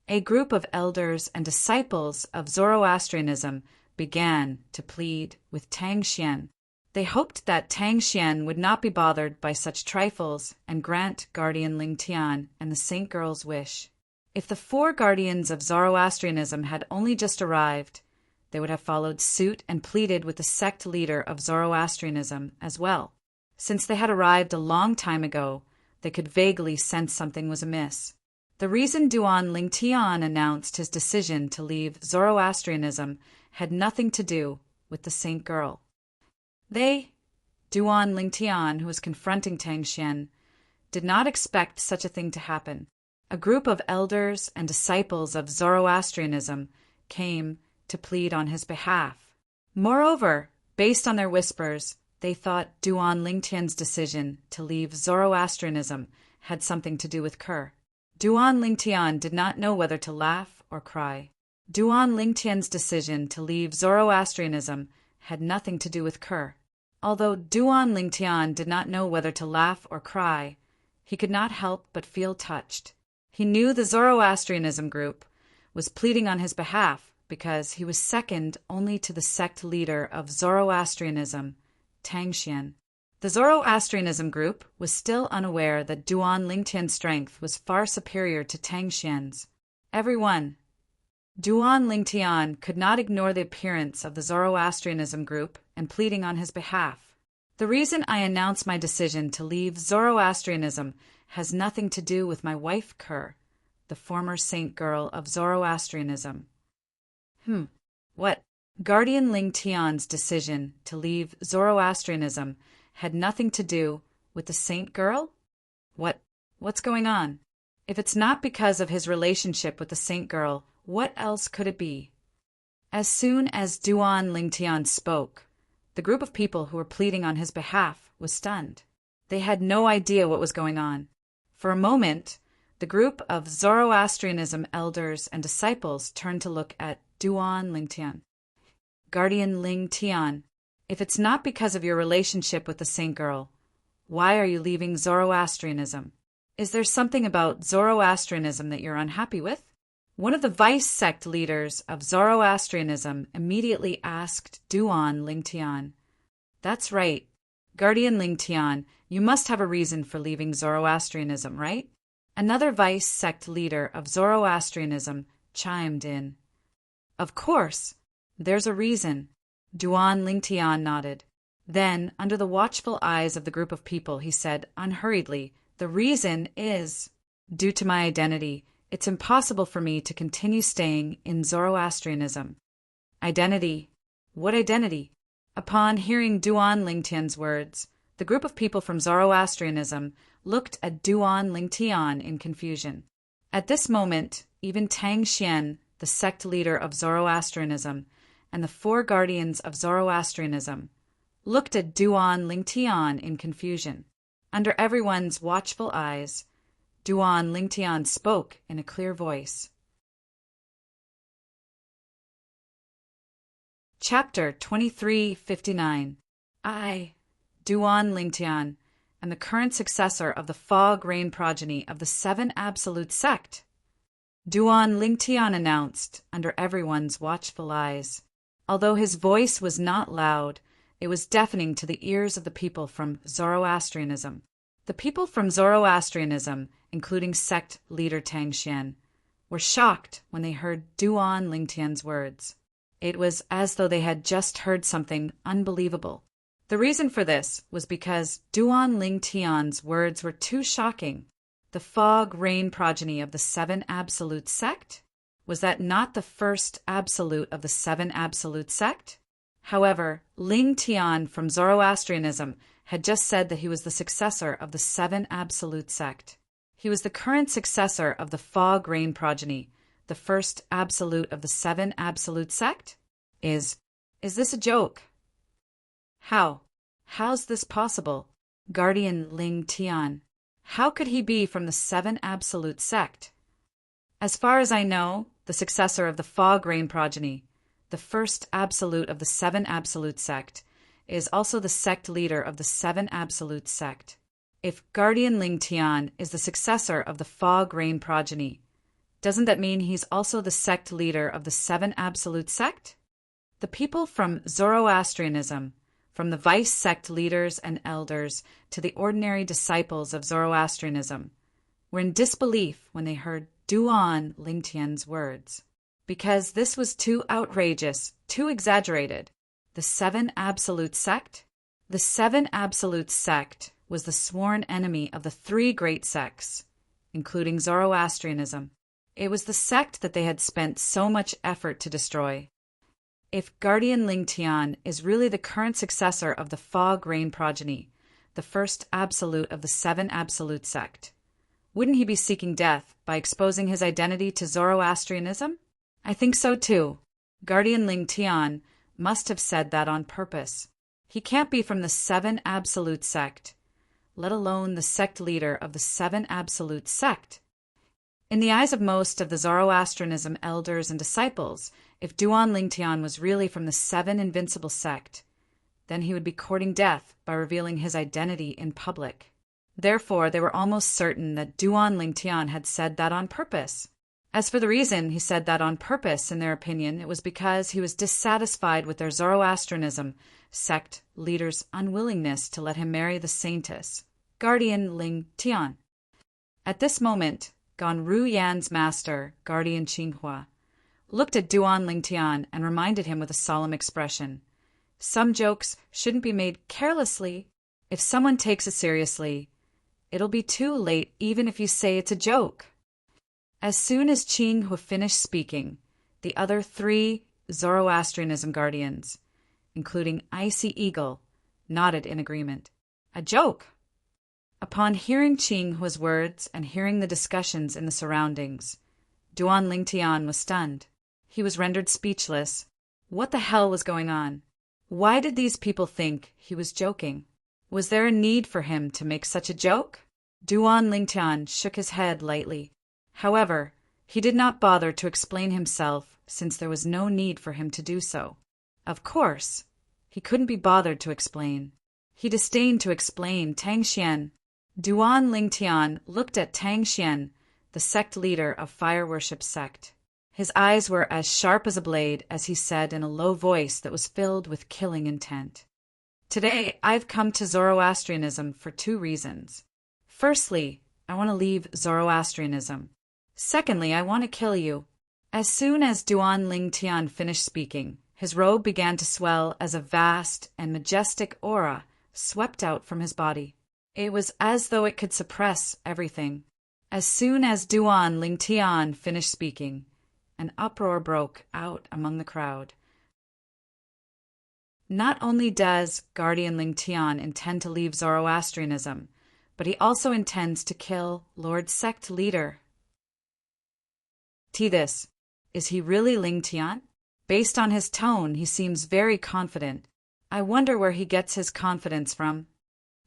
A group of elders and disciples of Zoroastrianism began to plead with Tang Xian. They hoped that Tang Xian would not be bothered by such trifles and grant Guardian Ling Tian and the Saint Girl's wish. If the four guardians of Zoroastrianism had only just arrived, they would have followed suit and pleaded with the sect leader of Zoroastrianism as well. Since they had arrived a long time ago, they could vaguely sense something was amiss. The reason Duan Ling Tian announced his decision to leave Zoroastrianism had nothing to do with the Saint Girl. Duan Ling Tian, who was confronting Tang Xian, did not expect such a thing to happen. A group of elders and disciples of Zoroastrianism came to plead on his behalf. Moreover, based on their whispers, they thought Duan Ling Tian's decision to leave Zoroastrianism had something to do with Kerr. Duan Ling Tian did not know whether to laugh or cry. Duan Ling Tian's decision to leave Zoroastrianism had nothing to do with Kerr. Although Duan Ling Tian did not know whether to laugh or cry, he could not help but feel touched. He knew the Zoroastrianism group was pleading on his behalf because he was second only to the sect leader of Zoroastrianism, Tang Xian. The Zoroastrianism group was still unaware that Duan Ling Tian's strength was far superior to Tang Xian's. Duan Ling Tian could not ignore the appearance of the Zoroastrianism group and pleading on his behalf. The reason I announce my decision to leave Zoroastrianism has nothing to do with my wife Kerr, the former Saint Girl of Zoroastrianism. What? Guardian Ling Tian's decision to leave Zoroastrianism had nothing to do with the Saint Girl? What's going on? If it's not because of his relationship with the Saint Girl, what else could it be? As soon as Duan Ling Tian spoke, the group of people who were pleading on his behalf was stunned. They had no idea what was going on. For a moment, the group of Zoroastrianism elders and disciples turned to look at Duan Ling Tian. Guardian Ling Tian, if it's not because of your relationship with the Saint Girl, why are you leaving Zoroastrianism? Is there something about Zoroastrianism that you're unhappy with? One of the vice sect leaders of Zoroastrianism immediately asked Duan Ling Tian. That's right. Guardian Ling Tian, you must have a reason for leaving Zoroastrianism, right? Another vice sect leader of Zoroastrianism chimed in. Of course. There's a reason. Duan Ling Tian nodded. Then, under the watchful eyes of the group of people, he said unhurriedly, the reason is, due to my identity, it's impossible for me to continue staying in Zoroastrianism. Identity? What identity? Upon hearing Duan Ling Tian's words, the group of people from Zoroastrianism looked at Duan Ling Tian in confusion. At this moment, even Tang Xian, the sect leader of Zoroastrianism, and the four guardians of Zoroastrianism looked at Duan Lingtian in confusion. Under everyone's watchful eyes, Duan Lingtian spoke in a clear voice. Chapter 2359. I, Duan Lingtian, am the current successor of the Fog Rain progeny of the Seven Absolute Sect, Duan Lingtian announced under everyone's watchful eyes. Although his voice was not loud, it was deafening to the ears of the people from Zoroastrianism. The people from Zoroastrianism, including sect leader Tang Xian, were shocked when they heard Duan Lingtian's words. It was as though they had just heard something unbelievable. The reason for this was because Duan Lingtian's words were too shocking. The Fog Rain progeny of the Seven Absolute Sect? Was that not the first absolute of the Seven Absolute Sect? However, Ling Tian from Zoroastrianism had just said that he was the successor of the Seven Absolute Sect. He was the current successor of the Fog Rain progeny, the first absolute of the Seven Absolute Sect? Is this a joke? How's this possible? Guardian Ling Tian. How could he be from the Seven Absolute Sect? As far as I know, the successor of the Fog Rain progeny, the first absolute of the Seven Absolute Sect, is also the sect leader of the Seven Absolute Sect. If Guardian Ling Tian is the successor of the Fog Rain progeny, doesn't that mean he's also the sect leader of the Seven Absolute Sect? The people from Zoroastrianism, from the vice sect leaders and elders to the ordinary disciples of Zoroastrianism, were in disbelief when they heard Duan Lingtian's words, because this was too outrageous, too exaggerated. The Seven Absolute Sect? The Seven Absolute Sect was the sworn enemy of the three great sects, including Zoroastrianism. It was the sect that they had spent so much effort to destroy. If Guardian Ling Tian is really the current successor of the Fog Rain progeny, the first absolute of the Seven Absolute Sect, wouldn't he be seeking death by exposing his identity to Zoroastrianism? I think so too. Guardian Ling Tian must have said that on purpose. He can't be from the Seven Absolute Sect, let alone the sect leader of the Seven Absolute Sect. In the eyes of most of the Zoroastrianism elders and disciples, if Duan Lingtian was really from the Seven Invincible Sect, then he would be courting death by revealing his identity in public. Therefore, they were almost certain that Duan Lingtian had said that on purpose. As for the reason he said that on purpose, in their opinion, it was because he was dissatisfied with their Zoroastrianism sect leader's unwillingness to let him marry the saintess, Guardian Ling Tian. At this moment, Ganru Yan's master, Guardian Qinghua, looked at Duan Lingtian and reminded him with a solemn expression. Some jokes shouldn't be made carelessly. If someone takes it seriously, it'll be too late even if you say it's a joke. As soon as Qinghua finished speaking, the other three Zoroastrianism guardians, including Icy Eagle, nodded in agreement. A joke! Upon hearing Qinghua's words and hearing the discussions in the surroundings, Duan Lingtian was stunned. He was rendered speechless. What the hell was going on? Why did these people think he was joking? Was there a need for him to make such a joke? Duan Lingtian shook his head lightly. However, he did not bother to explain himself since there was no need for him to do so. Of course, he couldn't be bothered to explain. He disdained to explain Tang Xian. Duan Lingtian looked at Tang Xian, the sect leader of Fire Worship Sect. His eyes were as sharp as a blade as he said in a low voice that was filled with killing intent. Today, I've come to Zoroastrianism for two reasons. Firstly, I want to leave Zoroastrianism. Secondly, I want to kill you. As soon as Duan Lingtian finished speaking, his robe began to swell as a vast and majestic aura swept out from his body. It was as though it could suppress everything. As soon as Duan Lingtian finished speaking, an uproar broke out among the crowd. Not only does Guardian Lingtian intend to leave Zoroastrianism, but he also intends to kill Lord Sect Leader. This, is he really Lingtian? Based on his tone, he seems very confident. I wonder where he gets his confidence from.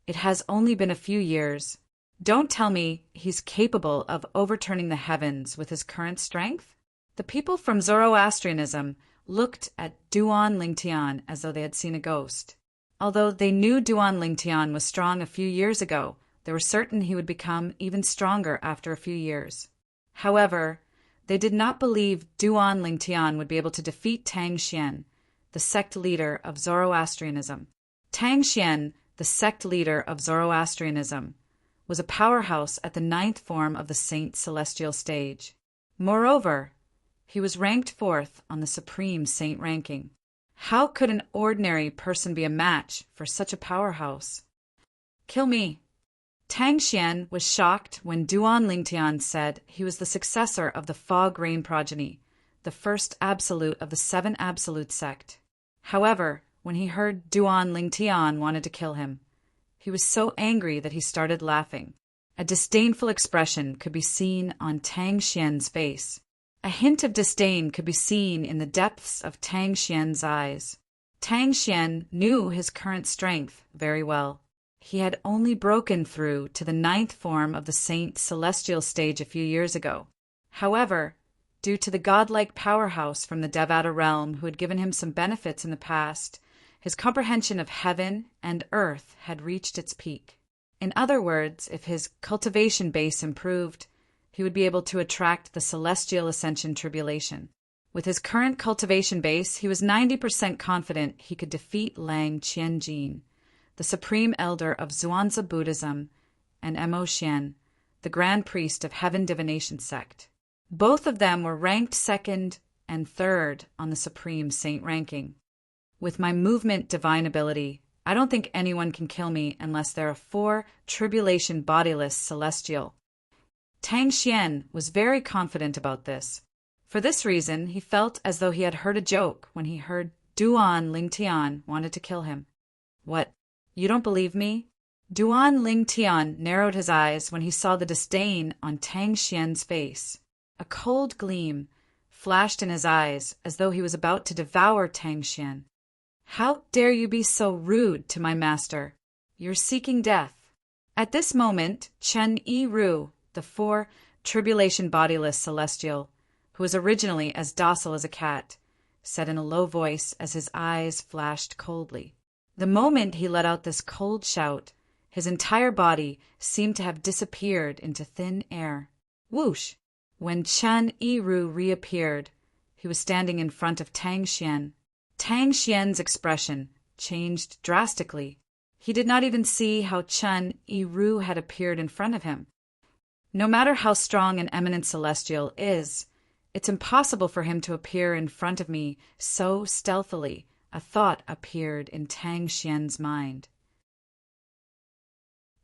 It has only been a few years. Don't tell me he's capable of overturning the heavens with his current strength? The people from Zoroastrianism looked at Duan Lingtian as though they had seen a ghost. Although they knew Duan Lingtian was strong a few years ago, they were certain he would become even stronger after a few years. However, they did not believe Duan Lingtian would be able to defeat Tang Xian, the sect leader of Zoroastrianism. Tang Xian, the sect leader of Zoroastrianism, was a powerhouse at the 9th form of the Saint Celestial stage. Moreover, he was ranked 4th on the Supreme Saint ranking. How could an ordinary person be a match for such a powerhouse? Kill me. Tang Xian was shocked when Duan Lingtian said he was the successor of the Fog Rain progeny, the first absolute of the 7 absolute sect. However, when he heard Duan Lingtian wanted to kill him, he was so angry that he started laughing. A disdainful expression could be seen on Tang Xian's face. A hint of disdain could be seen in the depths of Tang Xian's eyes. Tang Xian knew his current strength very well. He had only broken through to the 9th form of the Saint Celestial stage a few years ago. However, due to the godlike powerhouse from the Devata realm who had given him some benefits in the past, his comprehension of heaven and earth had reached its peak. In other words, if his cultivation base improved, he would be able to attract the celestial ascension tribulation. With his current cultivation base, he was 90% confident he could defeat Lang Qianjin, the supreme elder of Zhuangzi Buddhism, and Mo Xian, the grand priest of Heaven Divination sect. Both of them were ranked 2nd and 3rd on the Supreme Saint ranking. With my movement divine ability, I don't think anyone can kill me unless they're a 4 tribulation bodiless celestial. Tang Xian was very confident about this. For this reason, he felt as though he had heard a joke when he heard Duan Lingtian wanted to kill him. What? You don't believe me? Duan Lingtian narrowed his eyes when he saw the disdain on Tang Xian's face. A cold gleam flashed in his eyes as though he was about to devour Tang Xian. How dare you be so rude to my master? You're seeking death. At this moment, Chen Yi-Ru, the 4 tribulation bodiless celestial, who was originally as docile as a cat, said in a low voice as his eyes flashed coldly. The moment he let out this cold shout, his entire body seemed to have disappeared into thin air. Whoosh! When Chen Yi-Ru reappeared, he was standing in front of Tang Xian. Tang Xian's expression changed drastically. He did not even see how Chen Yi-Ru had appeared in front of him. No matter how strong an eminent celestial is, it's impossible for him to appear in front of me so stealthily. A thought appeared in Tang Xian's mind.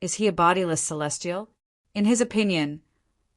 Is he a bodiless celestial? In his opinion,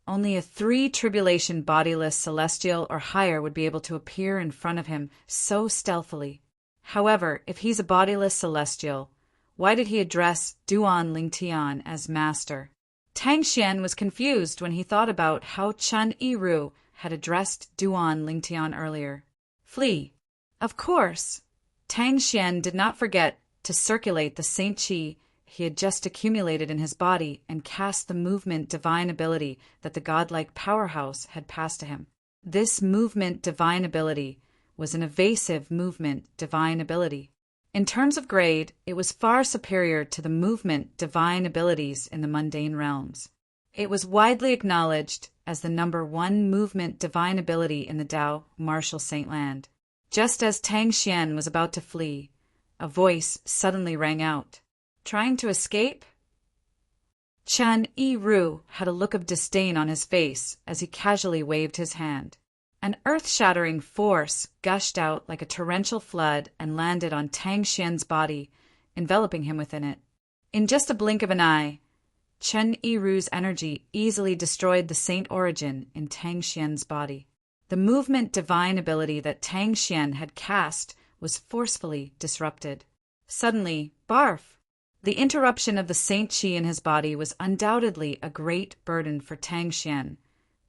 only a 3 tribulation bodiless celestial or higher would be able to appear in front of him so stealthily. However, if he's a bodiless celestial, why did he address Duan Lingtian as master? Tang Xian was confused when he thought about how Chen Yi-Ru had addressed Duan Lingtian earlier. Flee. Of course. Tang Xian did not forget to circulate the Saint Qi he had just accumulated in his body and cast the movement divine ability that the godlike powerhouse had passed to him. This movement divine ability was an evasive movement divine ability. In terms of grade, it was far superior to the movement divine abilities in the mundane realms. It was widely acknowledged as the number 1 movement divine ability in the Tao Martial Saint Land. Just as Tang Xian was about to flee, a voice suddenly rang out. Trying to escape? Chen Yi-Ru had a look of disdain on his face as he casually waved his hand. An earth-shattering force gushed out like a torrential flood and landed on Tang Xian's body, enveloping him within it. In just a blink of an eye, Chen Yi-Ru's energy easily destroyed the saint origin in Tang Xian's body. The movement divine ability that Tang Xian had cast was forcefully disrupted. Suddenly, barf! The interruption of the Saint Qi in his body was undoubtedly a great burden for Tang Xian,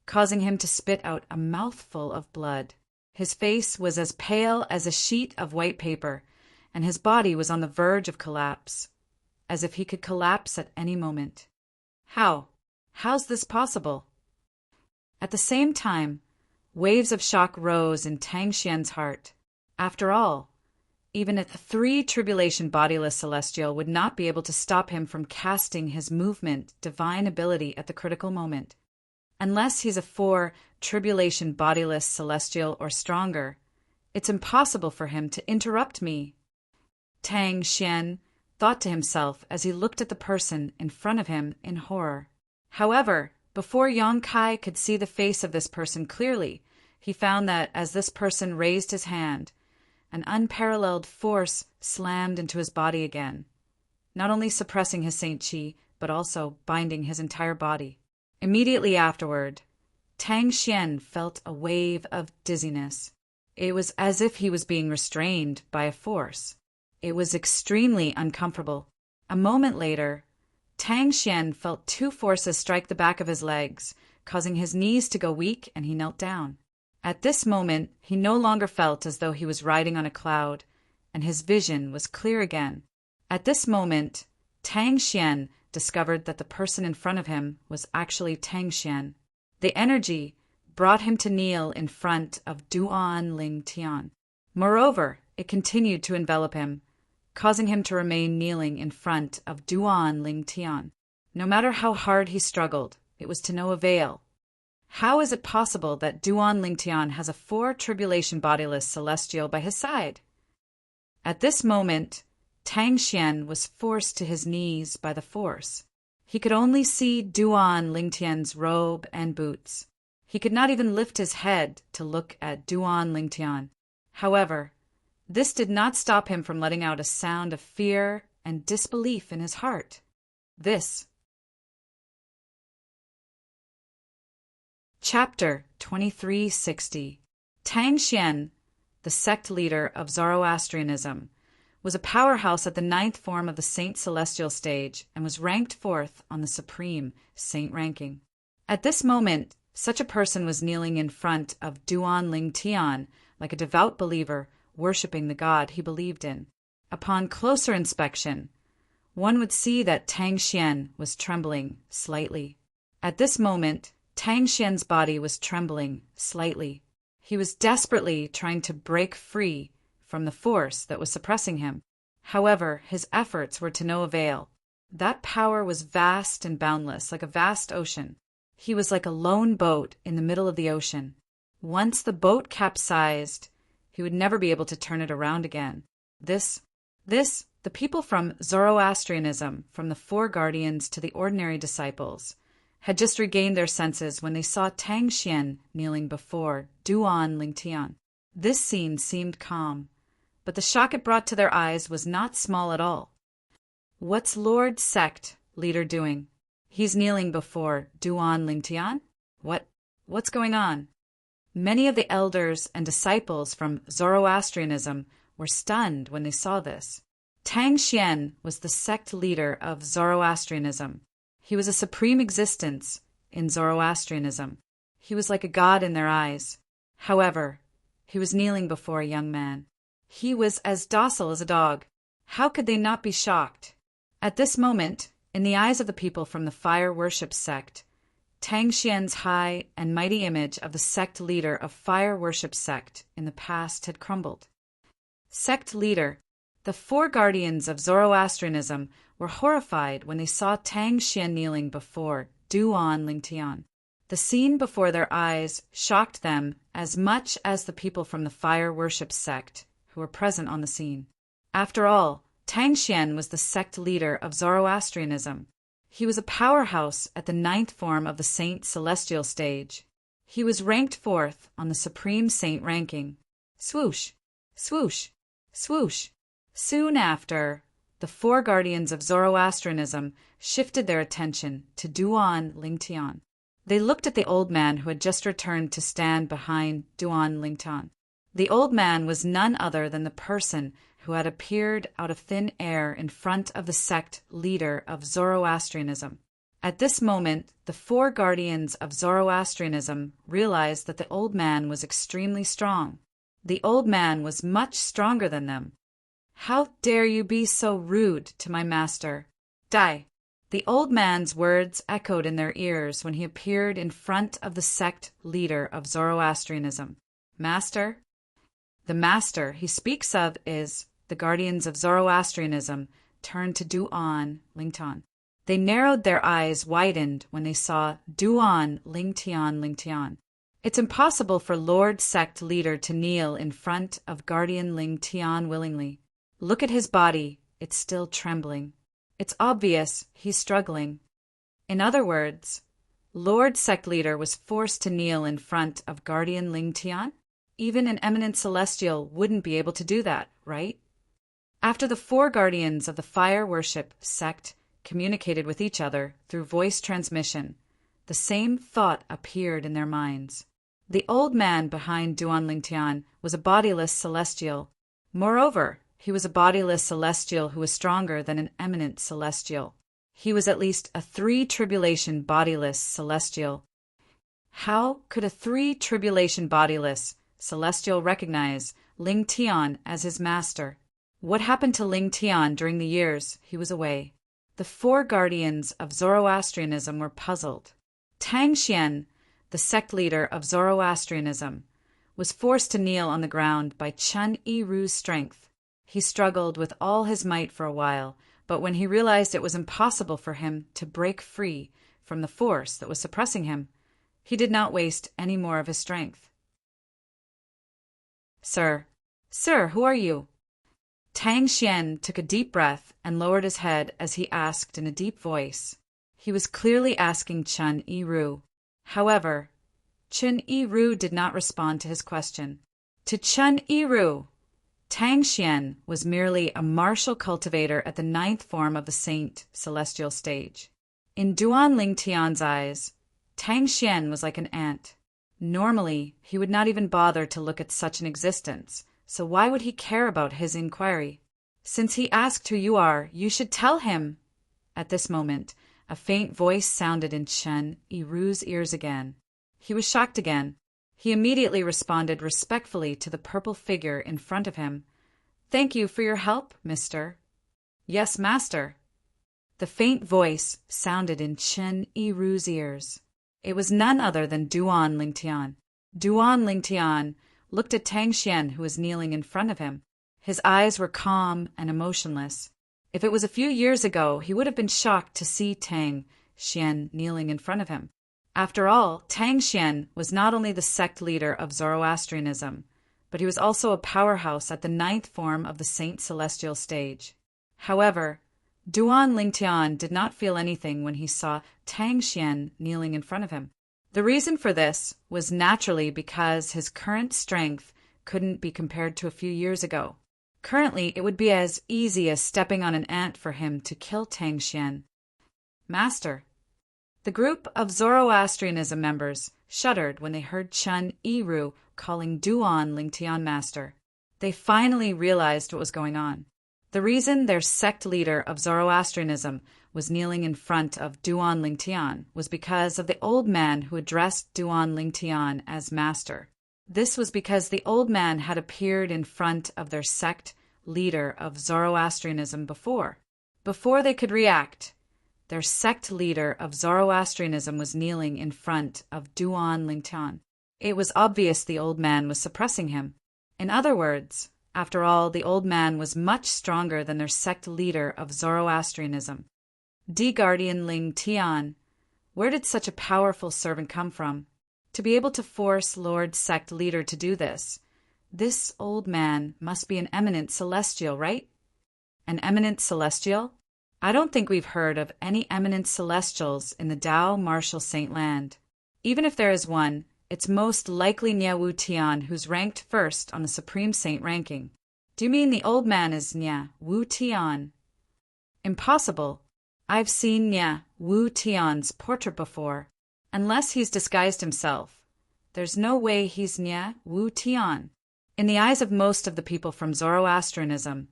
causing him to spit out a mouthful of blood. His face was as pale as a sheet of white paper, and his body was on the verge of collapse, as if he could collapse at any moment. How's this possible? At the same time, waves of shock rose in Tang Xian's heart. After all, even a 3 tribulation bodiless celestial would not be able to stop him from casting his movement divine ability at the critical moment. Unless he's a 4 tribulation bodiless celestial or stronger, it's impossible for him to interrupt me. Tang Xian thought to himself as he looked at the person in front of him in horror. However, before Yong Kai could see the face of this person clearly, he found that as this person raised his hand, an unparalleled force slammed into his body again, not only suppressing his Saint Chi, but also binding his entire body. Immediately afterward, Tang Xian felt a wave of dizziness. It was as if he was being restrained by a force. It was extremely uncomfortable. A moment later, Tang Xian felt 2 forces strike the back of his legs, causing his knees to go weak, and he knelt down. At this moment, he no longer felt as though he was riding on a cloud, and his vision was clear again. At this moment, Tang Xian discovered that the person in front of him was actually Tang Xian. The energy brought him to kneel in front of Duan Ling Tian. Moreover, it continued to envelop him, causing him to remain kneeling in front of Duan Ling Tian. No matter how hard he struggled, it was to no avail. How is it possible that Duan Ling Tian has a 4 tribulation bodiless celestial by his side? At this moment, Tang Xian was forced to his knees by the force. He could only see Duan Ling Tian's robe and boots. He could not even lift his head to look at Duan Ling Tian. However, this did not stop him from letting out a sound of fear and disbelief in his heart. Chapter 2360. Tang Xian, the sect leader of Zoroastrianism, was a powerhouse at the 9th form of the Saint Celestial stage and was ranked 4th on the Supreme Saint ranking. At this moment, such a person was kneeling in front of Duan Ling Tian like a devout believer worshipping the God he believed in. Upon closer inspection, one would see that Tang Xian was trembling slightly. At this moment, Tang Xian's body was trembling slightly. He was desperately trying to break free from the force that was suppressing him. However, his efforts were to no avail. That power was vast and boundless, like a vast ocean. He was like a lone boat in the middle of the ocean. Once the boat capsized, he would never be able to turn it around again. The people from Zoroastrianism, from the 4 guardians to the ordinary disciples, had just regained their senses when they saw Tang Xian kneeling before Duan Ling Tian. This scene seemed calm, but the shock it brought to their eyes was not small at all. What's Lord Sect leader doing? He's kneeling before Duan Ling Tian? What's going on? Many of the elders and disciples from Zoroastrianism were stunned when they saw this. Tang Xian was the sect leader of Zoroastrianism. He was a supreme existence in Zoroastrianism. He was like a god in their eyes. However, he was kneeling before a young man. He was as docile as a dog. How could they not be shocked? At this moment, in the eyes of the people from the fire worship sect, Tang Xian's high and mighty image of the sect leader of fire worship sect in the past had crumbled. Sect leader, the 4 guardians of Zoroastrianism were horrified when they saw Tang Xian kneeling before Duan Ling Tian. The scene before their eyes shocked them as much as the people from the fire worship sect who were present on the scene. After all, Tang Xian was the sect leader of Zoroastrianism. He was a powerhouse at the 9th form of the Saint Celestial stage. He was ranked 4th on the Supreme Saint ranking. Swoosh, swoosh, swoosh. Soon after, the 4 guardians of Zoroastrianism shifted their attention to Duan Ling Tian. They looked at the old man who had just returned to stand behind Duan Ling Tian. The old man was none other than the person who had appeared out of thin air in front of the sect leader of Zoroastrianism. At this moment, the 4 guardians of Zoroastrianism realized that the old man was extremely strong. The old man was much stronger than them. How dare you be so rude to my master? Die! The old man's words echoed in their ears when he appeared in front of the sect leader of Zoroastrianism. Master? The master he speaks of is the guardians of Zoroastrianism turned to Duan Lingtian. They narrowed their eyes widened when they saw Duan Lingtian. It's impossible for Lord Sect Leader to kneel in front of Guardian Lingtian willingly. Look at his body, it's still trembling. It's obvious he's struggling. In other words, Lord Sect Leader was forced to kneel in front of Guardian Lingtian? Even an eminent celestial wouldn't be able to do that, right? After the four guardians of the fire worship sect communicated with each other through voice transmission, the same thought appeared in their minds. The old man behind Duan Lingtian was a bodiless celestial. Moreover, he was a bodiless celestial who was stronger than an eminent celestial. He was at least a three-tribulation bodiless celestial. How could a three-tribulation bodiless celestial recognize Ling Tian as his master? What happened to Ling Tian during the years he was away? The four guardians of Zoroastrianism were puzzled. Tang Xian, the sect leader of Zoroastrianism, was forced to kneel on the ground by Chun Yiru's strength. He struggled with all his might for a while, but when he realized it was impossible for him to break free from the force that was suppressing him, he did not waste any more of his strength. Sir, who are you? Tang Xian took a deep breath and lowered his head as he asked in a deep voice. He was clearly asking Chun Yiru. However, Chun Yiru did not respond to his question. To Chun Yiru, Tang Xian was merely a martial cultivator at the 9th form of the Saint Celestial stage. In Duan Lingtian's eyes, Tang Xian was like an ant. Normally, he would not even bother to look at such an existence, so why would he care about his inquiry? Since he asked who you are, you should tell him. At this moment, a faint voice sounded in Chun Yiru's ears again. He was shocked again. He immediately responded respectfully to the purple figure in front of him. Thank you for your help, mister. Yes, master. The faint voice sounded in Chun Yiru's ears. It was none other than Duan Lingtian. Duan Lingtian looked at Tang Xian, who was kneeling in front of him. His eyes were calm and emotionless. If it was a few years ago, he would have been shocked to see Tang Xian kneeling in front of him. After all, Tang Xian was not only the sect leader of Zoroastrianism, but he was also a powerhouse at the 9th form of the Saint Celestial stage. However, Duan Lingtian did not feel anything when he saw Tang Xian kneeling in front of him. The reason for this was naturally because his current strength couldn't be compared to a few years ago. Currently, it would be as easy as stepping on an ant for him to kill Tang Xian. Master. The group of Zoroastrianism members shuddered when they heard Chun Yiru calling Duan Lingtian master. They finally realized what was going on. The reason their sect leader of Zoroastrianism was kneeling in front of Duan Lingtian was because of the old man who addressed Duan Lingtian as master. This was because the old man had appeared in front of their sect leader of Zoroastrianism before. Before they could react, their sect leader of Zoroastrianism was kneeling in front of Duan Lingtian. It was obvious the old man was suppressing him. In other words, after all, the old man was much stronger than their sect leader of Zoroastrianism. Guardian Ling Tian, where did such a powerful servant come from? To be able to force Lord Sect Leader to do this old man must be an eminent celestial, right? An eminent celestial? I don't think we've heard of any eminent celestials in the Tao Martial Saint Land. Even if there is one, it's most likely Nya Wu Tian, who's ranked first on the Supreme Saint ranking. Do you mean the old man is Nya Wu Tian? Impossible. I've seen Nya Wu Tian's portrait before. Unless he's disguised himself, there's no way he's Nya Wu Tian. In the eyes of most of the people from Zoroastrianism,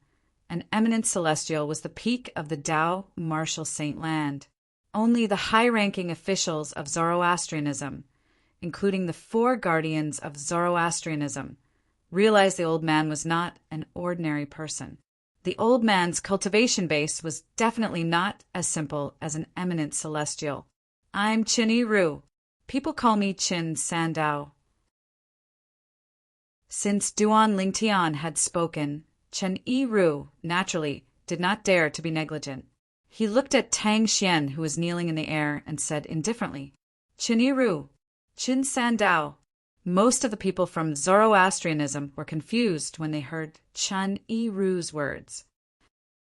an eminent celestial was the peak of the Tao Martial Saint Land. Only the high-ranking officials of Zoroastrianism, including the four guardians of Zoroastrianism, realized the old man was not an ordinary person. The old man's cultivation base was definitely not as simple as an eminent celestial. I'm Qin Ru. People call me Qin Sandao. Since Duan Lingtian had spoken, Chen Ru, naturally, did not dare to be negligent. He looked at Tang Xian, who was kneeling in the air, and said indifferently, Qin Ru, Qin Sandao. Most of the people from Zoroastrianism were confused when they heard Chen Ru's words.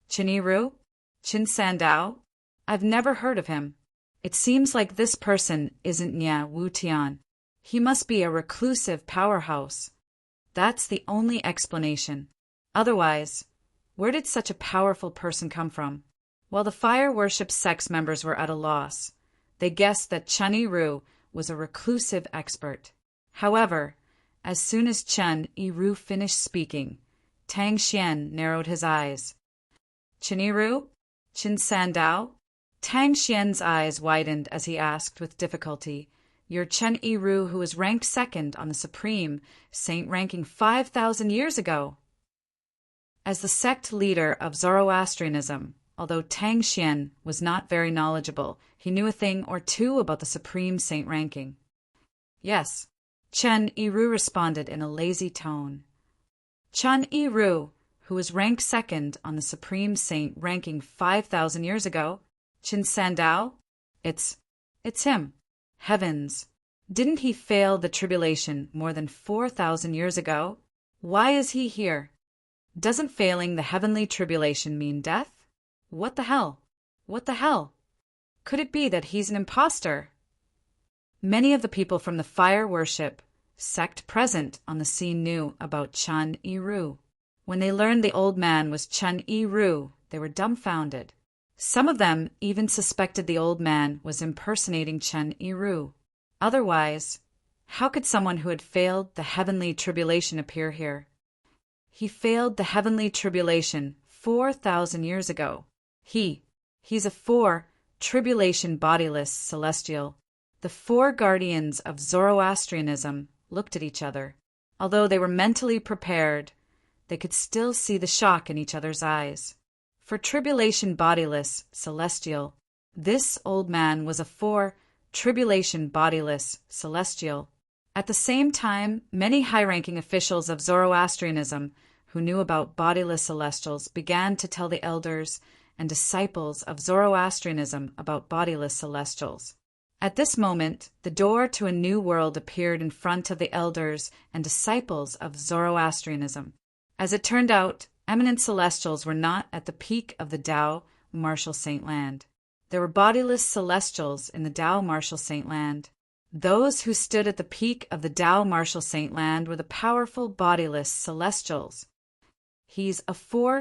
Qin Ru? Qin Sandao? I've never heard of him. It seems like this person isn't Nia Wutian. He must be a reclusive powerhouse. That's the only explanation. Otherwise, where did such a powerful person come from? While the fire worship sect's members were at a loss, they guessed that Chen Ru was a reclusive expert. However, as soon as Chen Ru finished speaking, Tang Xian narrowed his eyes. Qin Ru? Qin Sandao? Tang Xian's eyes widened as he asked with difficulty, You're Chen Ru, who was ranked second on the Supreme Saint ranking 5,000 years ago. As the sect leader of Zoroastrianism, although Tang Xian was not very knowledgeable, he knew a thing or two about the Supreme Saint ranking. Yes, Chen Ru responded in a lazy tone. Chen Ru, who was ranked second on the Supreme Saint ranking 5,000 years ago. Qin Sandao? It's him. Heavens! Didn't he fail the tribulation more than 4,000 years ago? Why is he here? Doesn't failing the heavenly tribulation mean death? What the hell? What the hell? Could it be that he's an imposter? Many of the people from the fire worship sect present on the scene knew about Chen Ru. When they learned the old man was Chen Ru, they were dumbfounded. Some of them even suspected the old man was impersonating Chen Ru. Otherwise, how could someone who had failed the heavenly tribulation appear here? He failed the heavenly tribulation 4,000 years ago. He's a tribulation bodiless celestial. The four guardians of Zoroastrianism looked at each other. Although they were mentally prepared, they could still see the shock in each other's eyes. For tribulation bodiless celestial, this old man was a tribulation bodiless celestial. At the same time, many high-ranking officials of Zoroastrianism who knew about bodiless celestials began to tell the elders and disciples of Zoroastrianism about bodiless celestials. At this moment, the door to a new world appeared in front of the elders and disciples of Zoroastrianism. As it turned out, eminent celestials were not at the peak of the Tao Martial Saint Land. There were bodiless celestials in the Tao Martial Saint Land. Those who stood at the peak of the Tao Martial Saint Land were the powerful bodiless celestials. He's a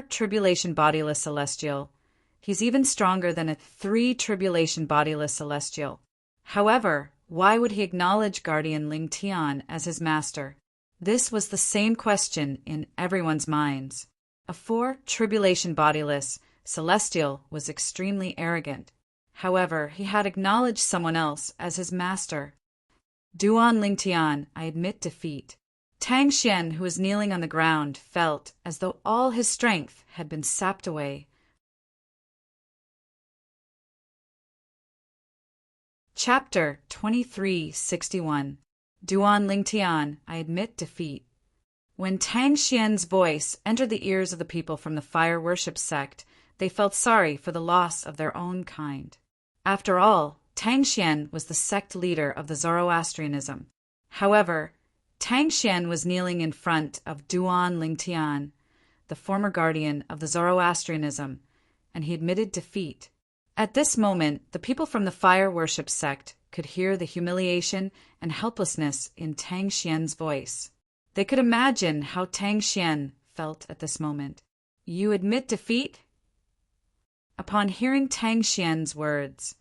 tribulation bodiless celestial. He's even stronger than a tribulation bodiless celestial. However, why would he acknowledge Guardian Ling Tian as his master? This was the same question in everyone's minds. A tribulation bodiless celestial was extremely arrogant. However, he had acknowledged someone else as his master. Duan Lingtian, I admit defeat. Tang Xian, who was kneeling on the ground, felt as though all his strength had been sapped away. Chapter 2361. Duan Lingtian, I admit defeat. When Tang Xian's voice entered the ears of the people from the fire worship sect, they felt sorry for the loss of their own kind. After all, Tang Xian was the sect leader of the Zoroastrianism. However, Tang Xian was kneeling in front of Duan Lingtian, the former guardian of the Zoroastrianism, and he admitted defeat. At this moment, the people from the fire worship sect could hear the humiliation and helplessness in Tang Xian's voice. They could imagine how Tang Xian felt at this moment. You admit defeat? Upon hearing Tang Xian's words,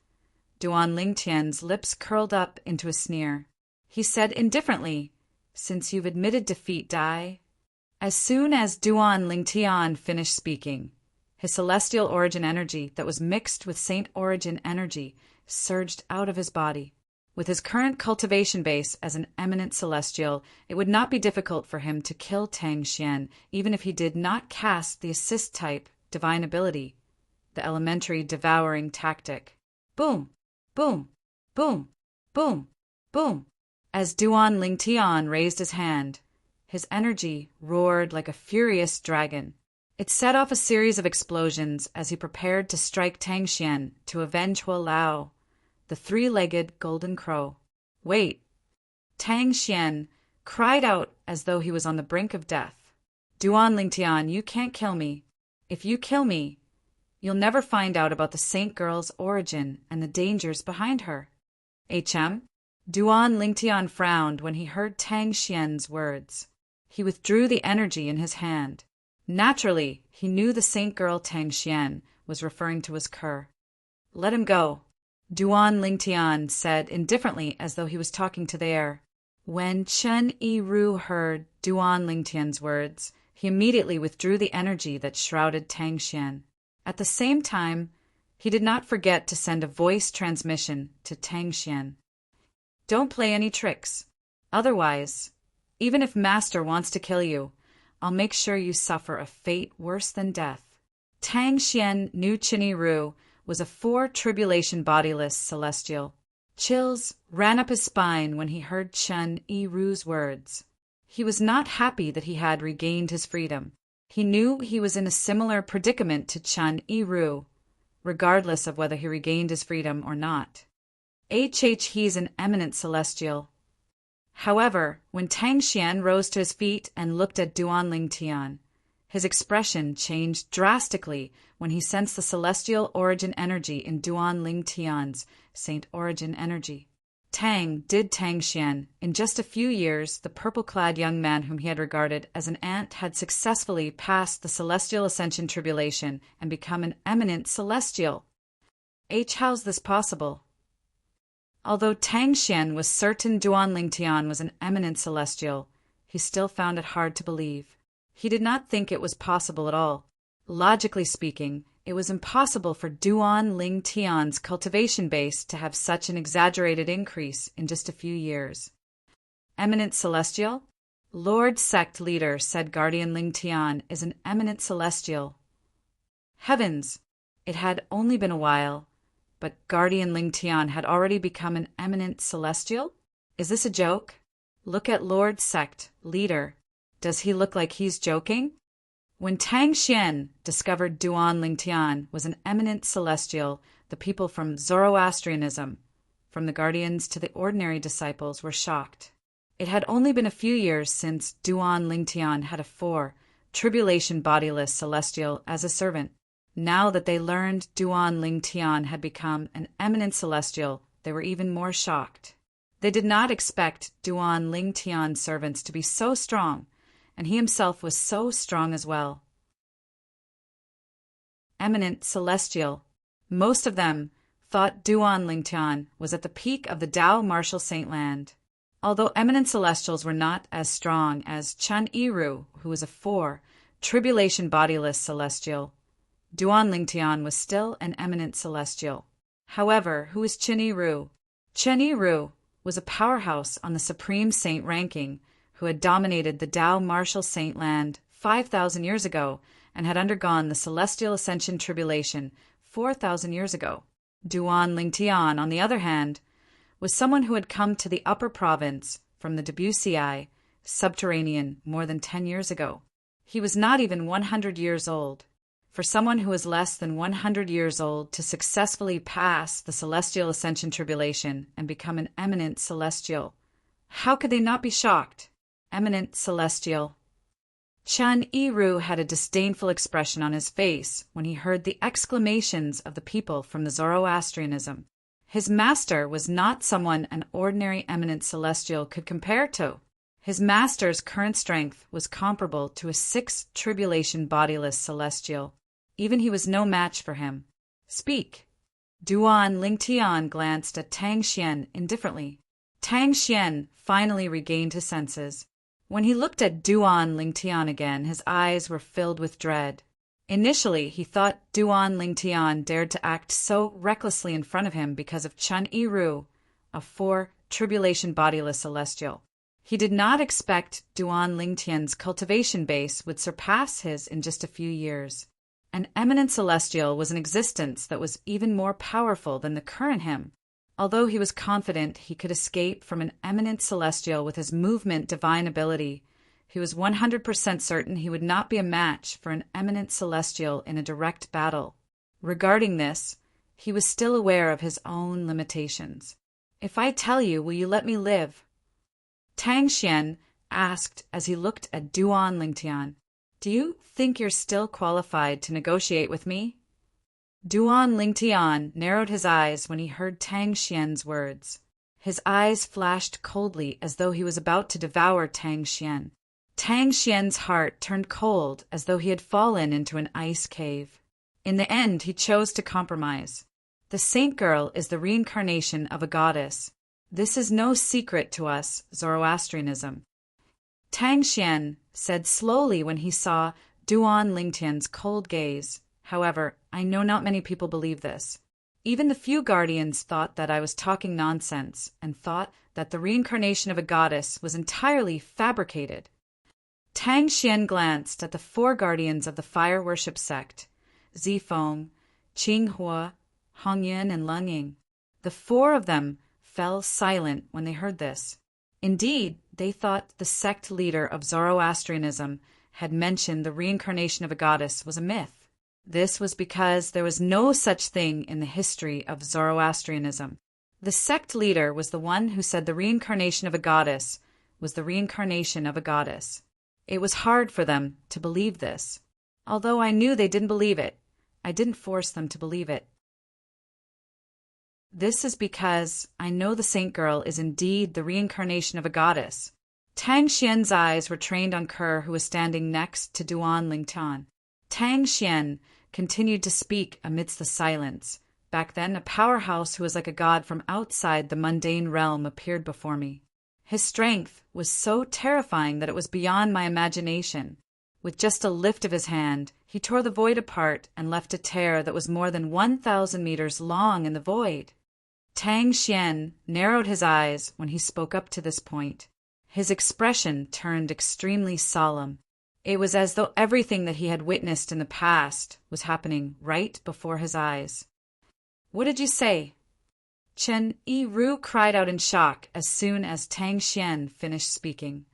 Duan Lingtian's lips curled up into a sneer. He said indifferently, Since you've admitted defeat, die. As soon as Duan Lingtian finished speaking, his celestial origin energy that was mixed with Saint origin energy surged out of his body. With his current cultivation base as an eminent celestial, it would not be difficult for him to kill Tang Xian, even if he did not cast the assist type divine ability, the elementary devouring tactic. Boom, boom, boom, boom, boom. As Duan Lingtian raised his hand, his energy roared like a furious dragon. It set off a series of explosions as he prepared to strike Tang Xian to avenge Hua Lao, the three-legged golden crow. Wait! Tang Xian cried out as though he was on the brink of death. Duan Lingtian, you can't kill me. If you kill me, you'll never find out about the Saint Girl's origin and the dangers behind her. HM? Duan Lingtian frowned when he heard Tang Xian's words. He withdrew the energy in his hand. Naturally, he knew the Saint Girl Tang Xian was referring to his cur. Let him go, Duan Lingtian said indifferently as though he was talking to the air. When Chen Yiru heard Duan Lingtian's words, he immediately withdrew the energy that shrouded Tang Xian. At the same time, he did not forget to send a voice transmission to Tang Xian. Don't play any tricks. Otherwise, even if Master wants to kill you, I'll make sure you suffer a fate worse than death. Tang Xian knew Chen Yiru was a four-tribulation bodiless celestial. Chills ran up his spine when he heard Chen Yiru's words. He was not happy that he had regained his freedom. He knew he was in a similar predicament to Chen Yiru, regardless of whether he regained his freedom or not. He's an eminent celestial. However, when Tang Xian rose to his feet and looked at Duan Lingtian, his expression changed drastically when he sensed the celestial origin energy in Duan Lingtian's saint origin energy. Tang Xian. In just a few years, the purple-clad young man whom he had regarded as an ant had successfully passed the celestial ascension tribulation and become an eminent celestial. How's this possible? Although Tang Xian was certain Duan Lingtian was an eminent celestial, he still found it hard to believe. He did not think it was possible at all. Logically speaking, it was impossible for Duan Lingtian's cultivation base to have such an exaggerated increase in just a few years. Eminent celestial? Lord Sect Leader said Guardian Lingtian is an eminent celestial. Heavens! It had only been a while, but Guardian Lingtian had already become an eminent celestial? Is this a joke? Look at Lord Sect Leader. Does he look like he's joking? When Tang Xian discovered Duan Lingtian was an eminent celestial, the people from Zoroastrianism, from the guardians to the ordinary disciples, were shocked. It had only been a few years since Duan Lingtian had a tribulation bodiless celestial as a servant. Now that they learned Duan Lingtian had become an eminent celestial, they were even more shocked. They did not expect Duan Lingtian's servants to be so strong, and he himself was so strong as well. Eminent celestial. Most of them thought Duan Lingtian was at the peak of the Tao martial saint land. Although eminent celestials were not as strong as Chen Yiru, who was a tribulation bodiless celestial, Duan Lingtian was still an eminent celestial. However, who is Chen Yiru? Chen Yiru was a powerhouse on the Supreme Saint ranking, who had dominated the Tao martial saint land 5,000 years ago and had undergone the celestial ascension tribulation 4,000 years ago. Duan Lingtian, on the other hand, was someone who had come to the upper province from the Debussy subterranean more than 10 years ago. He was not even 100 years old. For someone who is less than 100 years old to successfully pass the celestial ascension tribulation and become an eminent celestial, how could they not be shocked? Eminent celestial. Chen Yiru had a disdainful expression on his face when he heard the exclamations of the people from the Zoroastrianism. His master was not someone an ordinary eminent celestial could compare to. His master's current strength was comparable to a 6-tribulation bodiless celestial. Even he was no match for him. Speak. Duan Lingtian glanced at Tang Xian indifferently. Tang Xian finally regained his senses. When he looked at Duan Lingtian again, his eyes were filled with dread. Initially, he thought Duan Lingtian dared to act so recklessly in front of him because of Chen Yiru of 4 tribulation bodiless celestial. He did not expect Duan Lingtian's cultivation base would surpass his in just a few years. An eminent celestial was an existence that was even more powerful than the current him. Although he was confident he could escape from an eminent celestial with his movement divine ability, he was 100% certain he would not be a match for an eminent celestial in a direct battle. Regarding this, he was still aware of his own limitations. "If I tell you, will you let me live?" Tang Xian asked as he looked at Duan Lingtian. "Do you think you're still qualified to negotiate with me?" Duan Lingtian narrowed his eyes when he heard Tang Xian's words. His eyes flashed coldly as though he was about to devour Tang Xian. Tang Xian's heart turned cold as though he had fallen into an ice cave. In the end, he chose to compromise. The saint girl is the reincarnation of a goddess. This is no secret to us, Zoroastrianism. Tang Xian said slowly when he saw Duan Lingtian's cold gaze. "However, I know not many people believe this. Even the few guardians thought that I was talking nonsense and thought that the reincarnation of a goddess was entirely fabricated." Tang Xian glanced at the 4 guardians of the fire worship sect, Zifeng, Qinghua, Hongyan, and Lengying. The 4 of them fell silent when they heard this. Indeed, they thought the sect leader of Zoroastrianism had mentioned the reincarnation of a goddess was a myth. This was because there was no such thing in the history of Zoroastrianism. The sect leader was the one who said the reincarnation of a goddess was the reincarnation of a goddess. It was hard for them to believe this. Although I knew they didn't believe it, I didn't force them to believe it. This is because I know the saint girl is indeed the reincarnation of a goddess. Tang Xian's eyes were trained on Kerr, who was standing next to Duan Lingtian. Tang Xian continued to speak amidst the silence. Back then, a powerhouse who was like a god from outside the mundane realm appeared before me. His strength was so terrifying that it was beyond my imagination. With just a lift of his hand, he tore the void apart and left a tear that was more than 1,000 meters long in the void. Tang Xian narrowed his eyes when he spoke up to this point. His expression turned extremely solemn. It was as though everything that he had witnessed in the past was happening right before his eyes. "What did you say?" Chen Yiru cried out in shock as soon as Tang Xian finished speaking.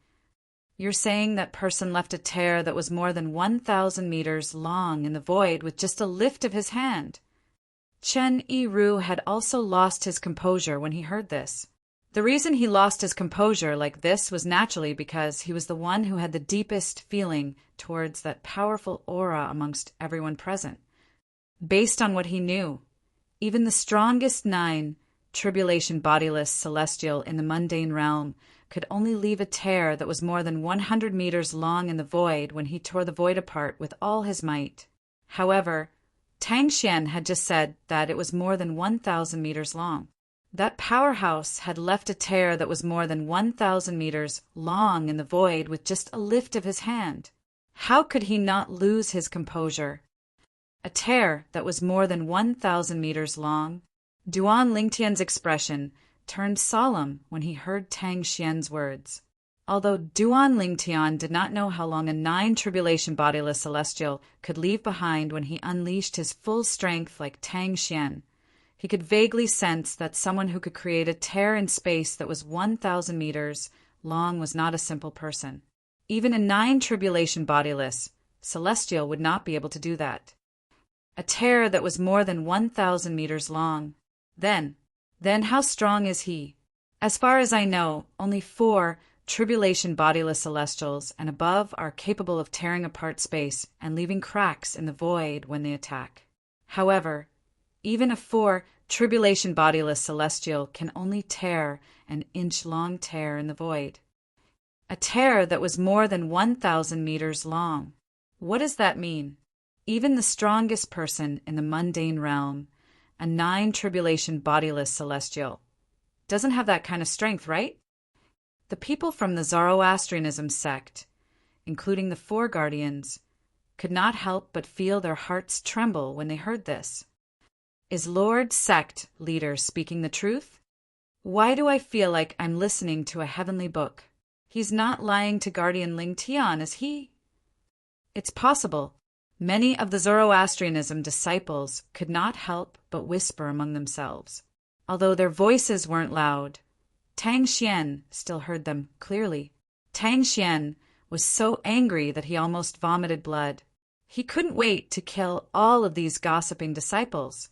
"You're saying that person left a tear that was more than 1,000 meters long in the void with just a lift of his hand?" Chen Yiru had also lost his composure when he heard this. The reason he lost his composure like this was naturally because he was the one who had the deepest feeling towards that powerful aura amongst everyone present. Based on what he knew, even the strongest 9 tribulation bodiless celestial in the mundane realm could only leave a tear that was more than 100 meters long in the void when he tore the void apart with all his might. However, Tang Xian had just said that it was more than 1,000 meters long. That powerhouse had left a tear that was more than 1,000 meters long in the void with just a lift of his hand. How could he not lose his composure? A tear that was more than 1,000 meters long. Duan Lingtian's expression turned solemn when he heard Tang Xian's words. Although Duan Lingtian did not know how long a 9 tribulation bodiless celestial could leave behind when he unleashed his full strength like Tang Xian, he could vaguely sense that someone who could create a tear in space that was 1,000 meters long was not a simple person. Even a 9 tribulation bodiless celestial would not be able to do that. A tear that was more than 1,000 meters long. Then how strong is he? As far as I know, only 4 tribulation bodiless celestials and above are capable of tearing apart space and leaving cracks in the void when they attack. However, even a 4 tribulation bodiless celestial can only tear an inch-long tear in the void. A tear that was more than 1,000 meters long. What does that mean? Even the strongest person in the mundane realm, a 9 tribulation bodiless celestial, doesn't have that kind of strength, right? The people from the Zoroastrianism sect, including the 4 guardians, could not help but feel their hearts tremble when they heard this. Is Lord Sect leader speaking the truth? Why do I feel like I'm listening to a heavenly book? He's not lying to Guardian Ling Tian, is he? It's possible. Many of the Zoroastrianism disciples could not help but whisper among themselves. Although their voices weren't loud, Tang Xian still heard them clearly. Tang Xian was so angry that he almost vomited blood. He couldn't wait to kill all of these gossiping disciples.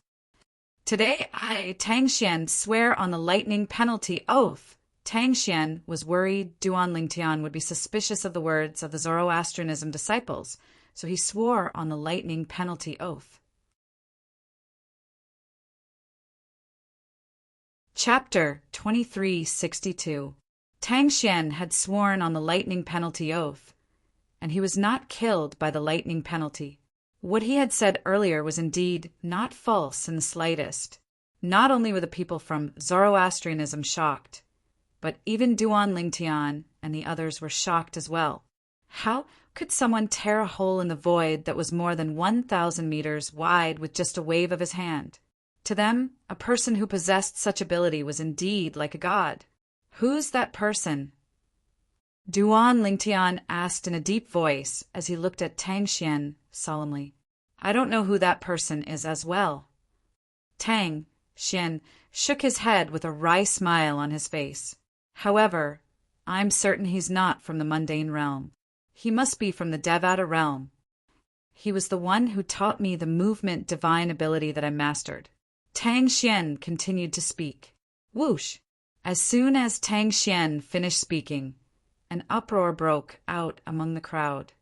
Today I, Tang Xian, swear on the lightning penalty oath. Tang Xian was worried Duan Lingtian would be suspicious of the words of the Zoroastrianism disciples, so he swore on the lightning penalty oath. Chapter 2362. Tang Xian had sworn on the lightning penalty oath, and he was not killed by the lightning penalty. What he had said earlier was indeed not false in the slightest. Not only were the people from Zoroastrianism shocked, but even Duan Lingtian and the others were shocked as well. How could someone tear a hole in the void that was more than 1,000 meters wide with just a wave of his hand? To them, a person who possessed such ability was indeed like a god. Who's that person? Duan Lingtian asked in a deep voice as he looked at Tang Xian solemnly. I don't know who that person is as well. Tang Xian shook his head with a wry smile on his face. However, I'm certain he's not from the mundane realm. He must be from the Devata realm. He was the one who taught me the movement divine ability that I mastered. Tang Xian continued to speak. Whoosh! As soon as Tang Xian finished speaking, an uproar broke out among the crowd.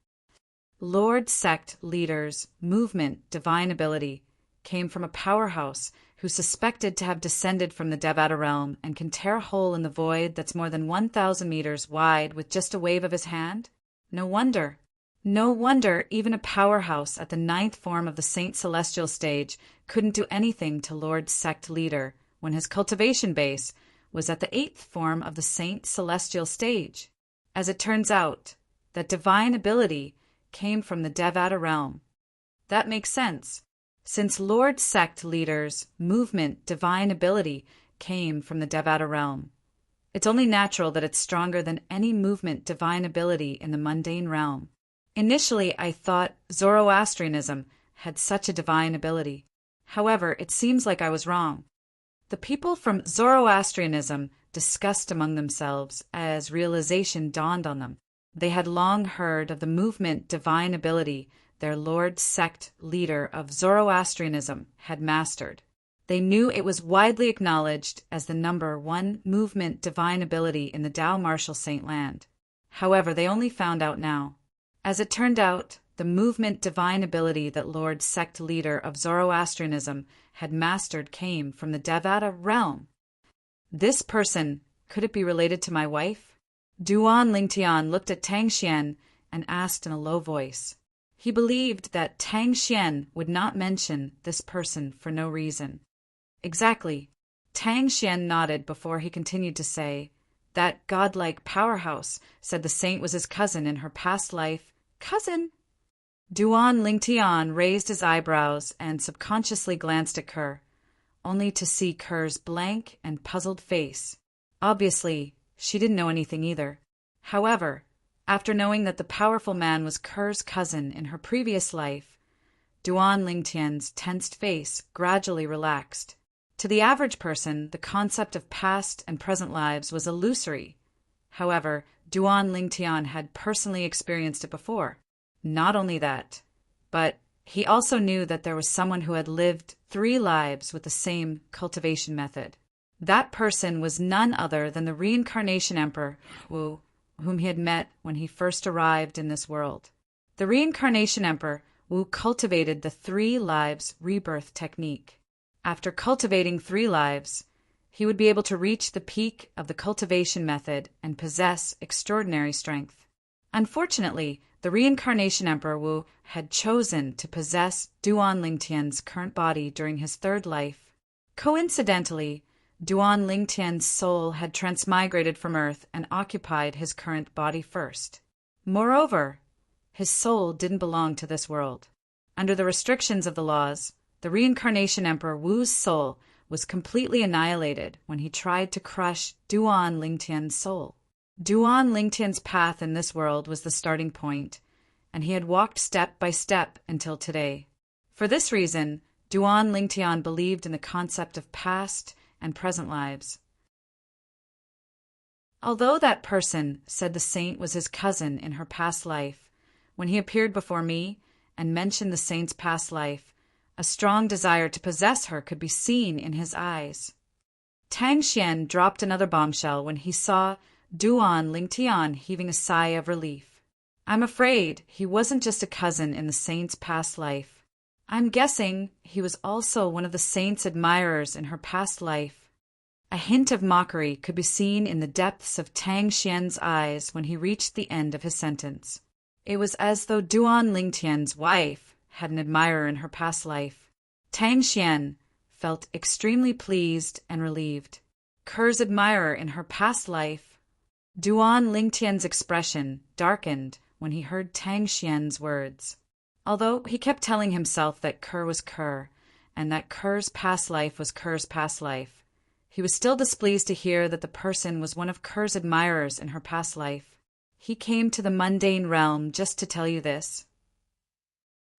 Lord Sect leader's movement divine ability came from a powerhouse who's suspected to have descended from the Devata realm and can tear a hole in the void that's more than 1,000 meters wide with just a wave of his hand? No wonder. No wonder even a powerhouse at the 9th form of the Saint Celestial stage couldn't do anything to Lord Sect leader when his cultivation base was at the 8th form of the Saint Celestial stage. As it turns out, that divine ability came from the Devata realm. That makes sense, since Lord Sect leader's movement divine ability came from the Devata realm. It's only natural that it's stronger than any movement divine ability in the mundane realm. Initially, I thought Zoroastrianism had such a divine ability. However, it seems like I was wrong. The people from Zoroastrianism discussed among themselves as realization dawned on them. They had long heard of the movement divine ability their Lord Sect leader of Zoroastrianism had mastered. They knew it was widely acknowledged as the number 1 movement divine ability in the Tao Martial Saint Land. However, they only found out now. As it turned out, the movement divine ability that Lord Sect leader of Zoroastrianism had mastered came from the Devata realm. This person, could it be related to my wife? Duan Lingtian looked at Tang Xian and asked in a low voice. He believed that Tang Xian would not mention this person for no reason. Exactly. Tang Xian nodded before he continued to say, that godlike powerhouse said the saint was his cousin in her past life. Cousin? Duan Lingtian raised his eyebrows and subconsciously glanced at Kerr, only to see Kerr's blank and puzzled face. Obviously, she didn't know anything either. However, after knowing that the powerful man was Kerr's cousin in her previous life, Duan Lingtian's tensed face gradually relaxed. To the average person, the concept of past and present lives was illusory. However, Duan Lingtian had personally experienced it before. Not only that, but he also knew that there was someone who had lived 3 lives with the same cultivation method. That person was none other than the Reincarnation Emperor Wu, whom he had met when he first arrived in this world. The Reincarnation Emperor Wu cultivated the 3 lives rebirth technique. After cultivating 3 lives, he would be able to reach the peak of the cultivation method and possess extraordinary strength. Unfortunately, the Reincarnation Emperor Wu had chosen to possess Duan Lingtian's current body during his 3rd life. Coincidentally, Duan Lingtian's soul had transmigrated from Earth and occupied his current body first. Moreover, his soul didn't belong to this world. Under the restrictions of the laws, the Reincarnation Emperor Wu's soul was completely annihilated when he tried to crush Duan Lingtian's soul. Duan Lingtian's path in this world was the starting point, and he had walked step by step until today. For this reason, Duan Lingtian believed in the concept of past and present lives. Although that person said the saint was his cousin in her past life, when he appeared before me and mentioned the saint's past life, a strong desire to possess her could be seen in his eyes. Tang Xian dropped another bombshell when he saw Duan Lingtian heaving a sigh of relief. I'm afraid he wasn't just a cousin in the saint's past life. I'm guessing he was also one of the saint's admirers in her past life. A hint of mockery could be seen in the depths of Tang Xian's eyes when he reached the end of his sentence. It was as though Duan Lingtian's wife had an admirer in her past life. Tang Xian felt extremely pleased and relieved. Ker's admirer in her past life. Duan Lingtian's expression darkened when he heard Tang Xian's words. Although he kept telling himself that Ker was Ker, and that Ker's past life was Ker's past life, he was still displeased to hear that the person was one of Ker's admirers in her past life. He came to the mundane realm just to tell you this.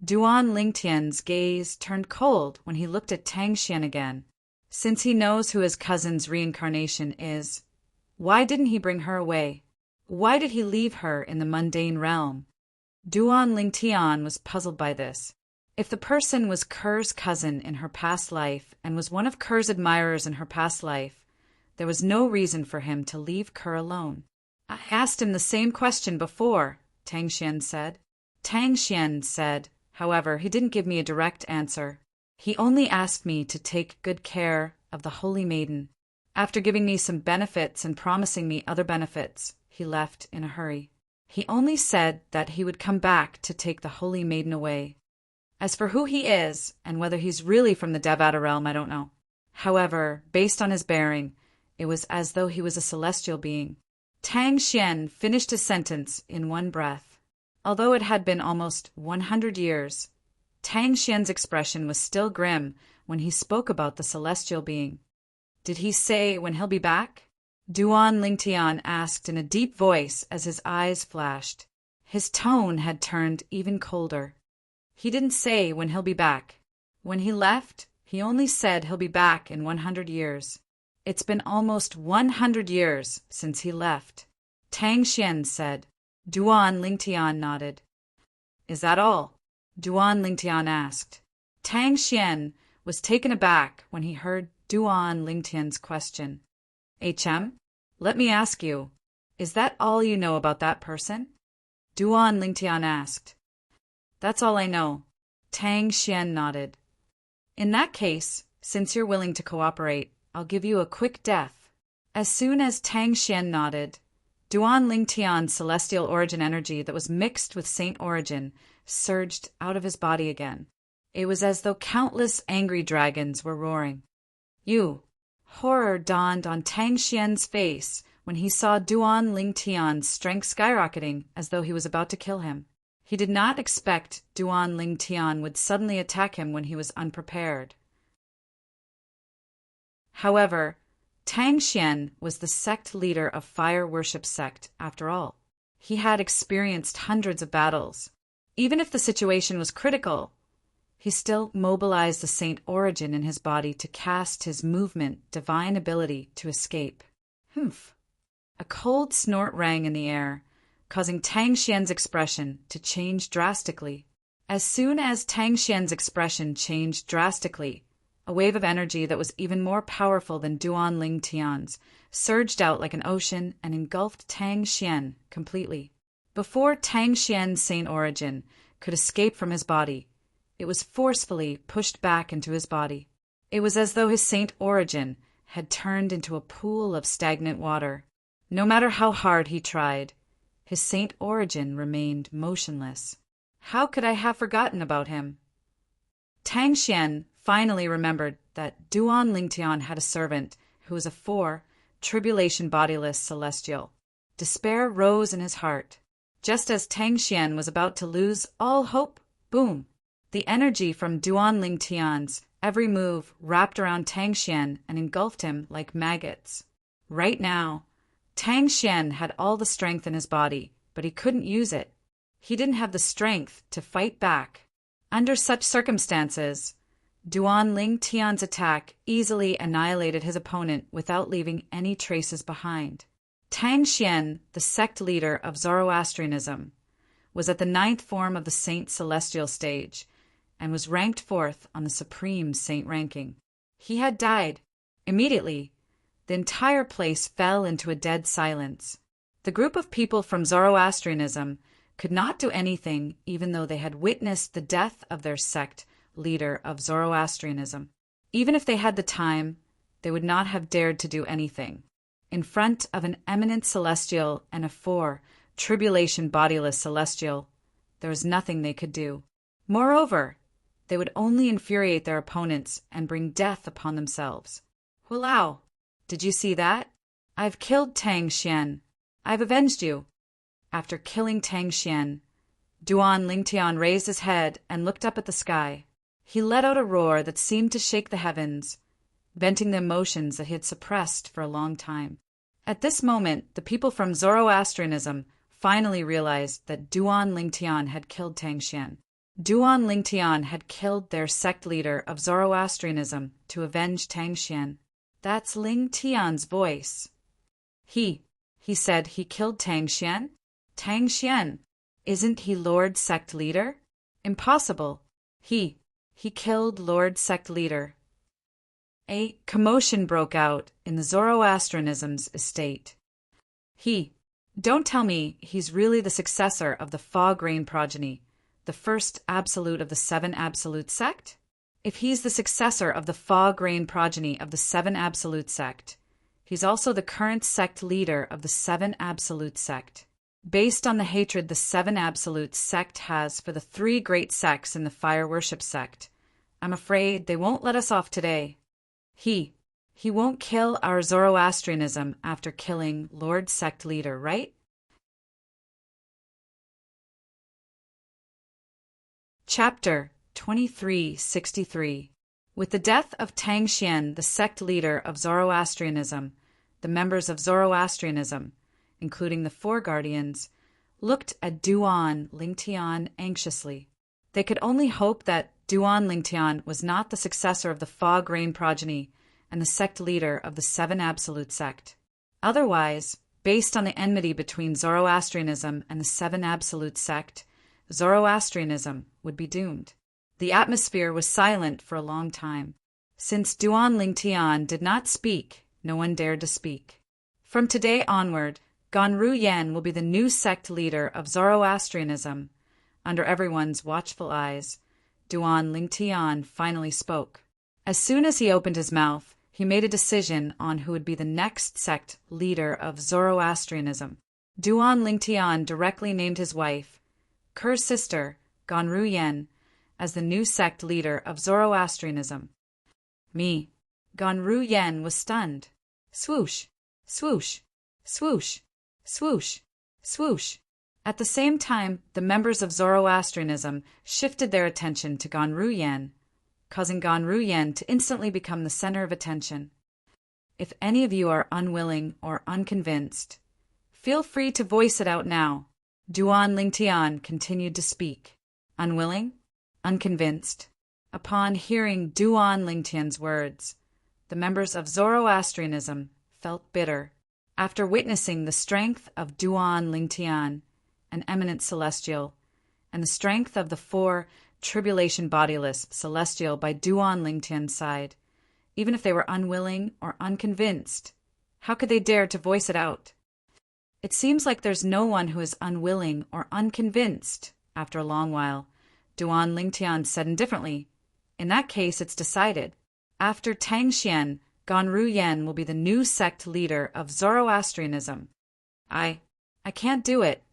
Duan Lingtian's gaze turned cold when he looked at Tang Xian again. Since he knows who his cousin's reincarnation is, why didn't he bring her away? Why did he leave her in the mundane realm? Duan Lingtian was puzzled by this. If the person was Ker's cousin in her past life and was one of Ker's admirers in her past life, there was no reason for him to leave Ker alone. I asked him the same question before, Tang Xian said. Tang Xian said, however, he didn't give me a direct answer. He only asked me to take good care of the Holy Maiden. After giving me some benefits and promising me other benefits, he left in a hurry. He only said that he would come back to take the Holy Maiden away. As for who he is, and whether he's really from the Devata realm, I don't know. However, based on his bearing, it was as though he was a celestial being. Tang Xian finished his sentence in one breath. Although it had been almost 100 years, Tang Xian's expression was still grim when he spoke about the celestial being. Did he say when he'll be back? Duan Lingtian asked in a deep voice as his eyes flashed. His tone had turned even colder. He didn't say when he'll be back. When he left, he only said he'll be back in 100 years. It's been almost 100 years since he left. Tang Xian said. Duan Lingtian nodded. Is that all? Duan Lingtian asked. Tang Xian was taken aback when he heard Duan Lingtian's question. HM, let me ask you, is that all you know about that person? Duan Lingtian asked. That's all I know. Tang Xian nodded. In that case, since you're willing to cooperate, I'll give you a quick death. As soon as Tang Xian nodded, Duan Lingtian's celestial origin energy that was mixed with saint origin surged out of his body again. It was as though countless angry dragons were roaring. Horror dawned on Tang Xian's face when he saw Duan Lingtian's strength skyrocketing as though he was about to kill him. He did not expect Duan Lingtian would suddenly attack him when he was unprepared. However, Tang Xian was the sect leader of fire worship sect after all. He had experienced hundreds of battles. Even if the situation was critical, he still mobilized the saint origin in his body to cast his movement divine ability to escape. Humph. A cold snort rang in the air, causing Tang Xian's expression to change drastically. As soon as Tang Xian's expression changed drastically, a wave of energy that was even more powerful than Duan Lingtian's surged out like an ocean and engulfed Tang Xian completely. Before Tang Xian's saint origin could escape from his body, it was forcefully pushed back into his body. It was as though his saint origin had turned into a pool of stagnant water. No matter how hard he tried, his saint origin remained motionless. How could I have forgotten about him? Tang Xian finally remembered that Duan Lingtian had a servant who was a tribulation bodiless celestial. Despair rose in his heart. Just as Tang Xian was about to lose all hope, boom! The energy from Duan Lingtian's Every move wrapped around Tang Xian and engulfed him like maggots. Right now, Tang Xian had all the strength in his body, but he couldn't use it. He didn't have the strength to fight back. Under such circumstances, Duan Ling Tian's attack easily annihilated his opponent without leaving any traces behind. Tang Xian, the sect leader of Zoroastrianism, was at the 9th form of the Saint Celestial stage and was ranked 4th on the Supreme Saint ranking. He had died. Immediately, the entire place fell into a dead silence. The group of people from Zoroastrianism could not do anything even though they had witnessed the death of their sect leader of Zoroastrianism. Even if they had the time, they would not have dared to do anything. In front of an eminent celestial and a 4 tribulation bodiless celestial, there was nothing they could do. Moreover, they would only infuriate their opponents and bring death upon themselves. Hulao, did you see that? I've killed Tang Xian. I've avenged you. After killing Tang Xian, Duan Lingtian raised his head and looked up at the sky. He let out a roar that seemed to shake the heavens, venting the emotions that he had suppressed for a long time. At this moment, the people from Zoroastrianism finally realized that Duan Lingtian had killed Tang Xian. Duan Lingtian had killed their sect leader of Zoroastrianism to avenge Tang Xian. That's Ling Tian's voice. He said he killed Tang Xian? Tang Xian, isn't he Lord Sect Leader? Impossible. He killed Lord Sect Leader. A commotion broke out in the Zoroastrianism's estate. Don't tell me he's really the successor of the Fog Rain progeny, the first absolute of the 7 absolute sect? If he's the successor of the Fog Rain progeny of the 7 absolute sect, he's also the current sect leader of the 7 absolute sect. Based on the hatred the 7 absolute sect has for the 3 great sects in the fire worship sect, I'm afraid they won't let us off today. He won't kill our Zoroastrianism after killing Lord Sect Leader, right? Chapter 2363. With the death of Tang Xian, the sect leader of Zoroastrianism, the members of Zoroastrianism, including the 4 guardians, looked at Duan Lingtian anxiously. They could only hope that Duan Lingtian was not the successor of the Fog Rain progeny and the sect leader of the 7 absolute sect. Otherwise, based on the enmity between Zoroastrianism and the 7 absolute sect, Zoroastrianism would be doomed. The atmosphere was silent for a long time. Since Duan Lingtian did not speak, no one dared to speak. From today onward, Ganru Yan will be the new sect leader of Zoroastrianism. Under everyone's watchful eyes, Duan Lingtian finally spoke. As soon as he opened his mouth, he made a decision on who would be the next sect leader of Zoroastrianism. Duan Lingtian directly named his wife, Ker's sister, Ganru Yan, as the new sect leader of Zoroastrianism. Ganru Yan was stunned. Swoosh, swoosh, swoosh, swoosh, swoosh. At the same time, the members of Zoroastrianism shifted their attention to Ganru Yan, causing Ganru Yan to instantly become the center of attention. If any of you are unwilling or unconvinced, feel free to voice it out now. Duan Lingtian continued to speak. Unwilling? Unconvinced? Upon hearing Duan Lingtian's words, the members of Zoroastrianism felt bitter. After witnessing the strength of Duan Lingtian, an eminent celestial, and the strength of the 4 tribulation bodiless celestial by Duan Lingtian's side, even if they were unwilling or unconvinced, how could they dare to voice it out? It seems like there's no one who is unwilling or unconvinced. After a long while, Duan Lingtian said indifferently, in that case, it's decided. After Tang Xian, Ganru Yan will be the new sect leader of Zoroastrianism. I can't do it,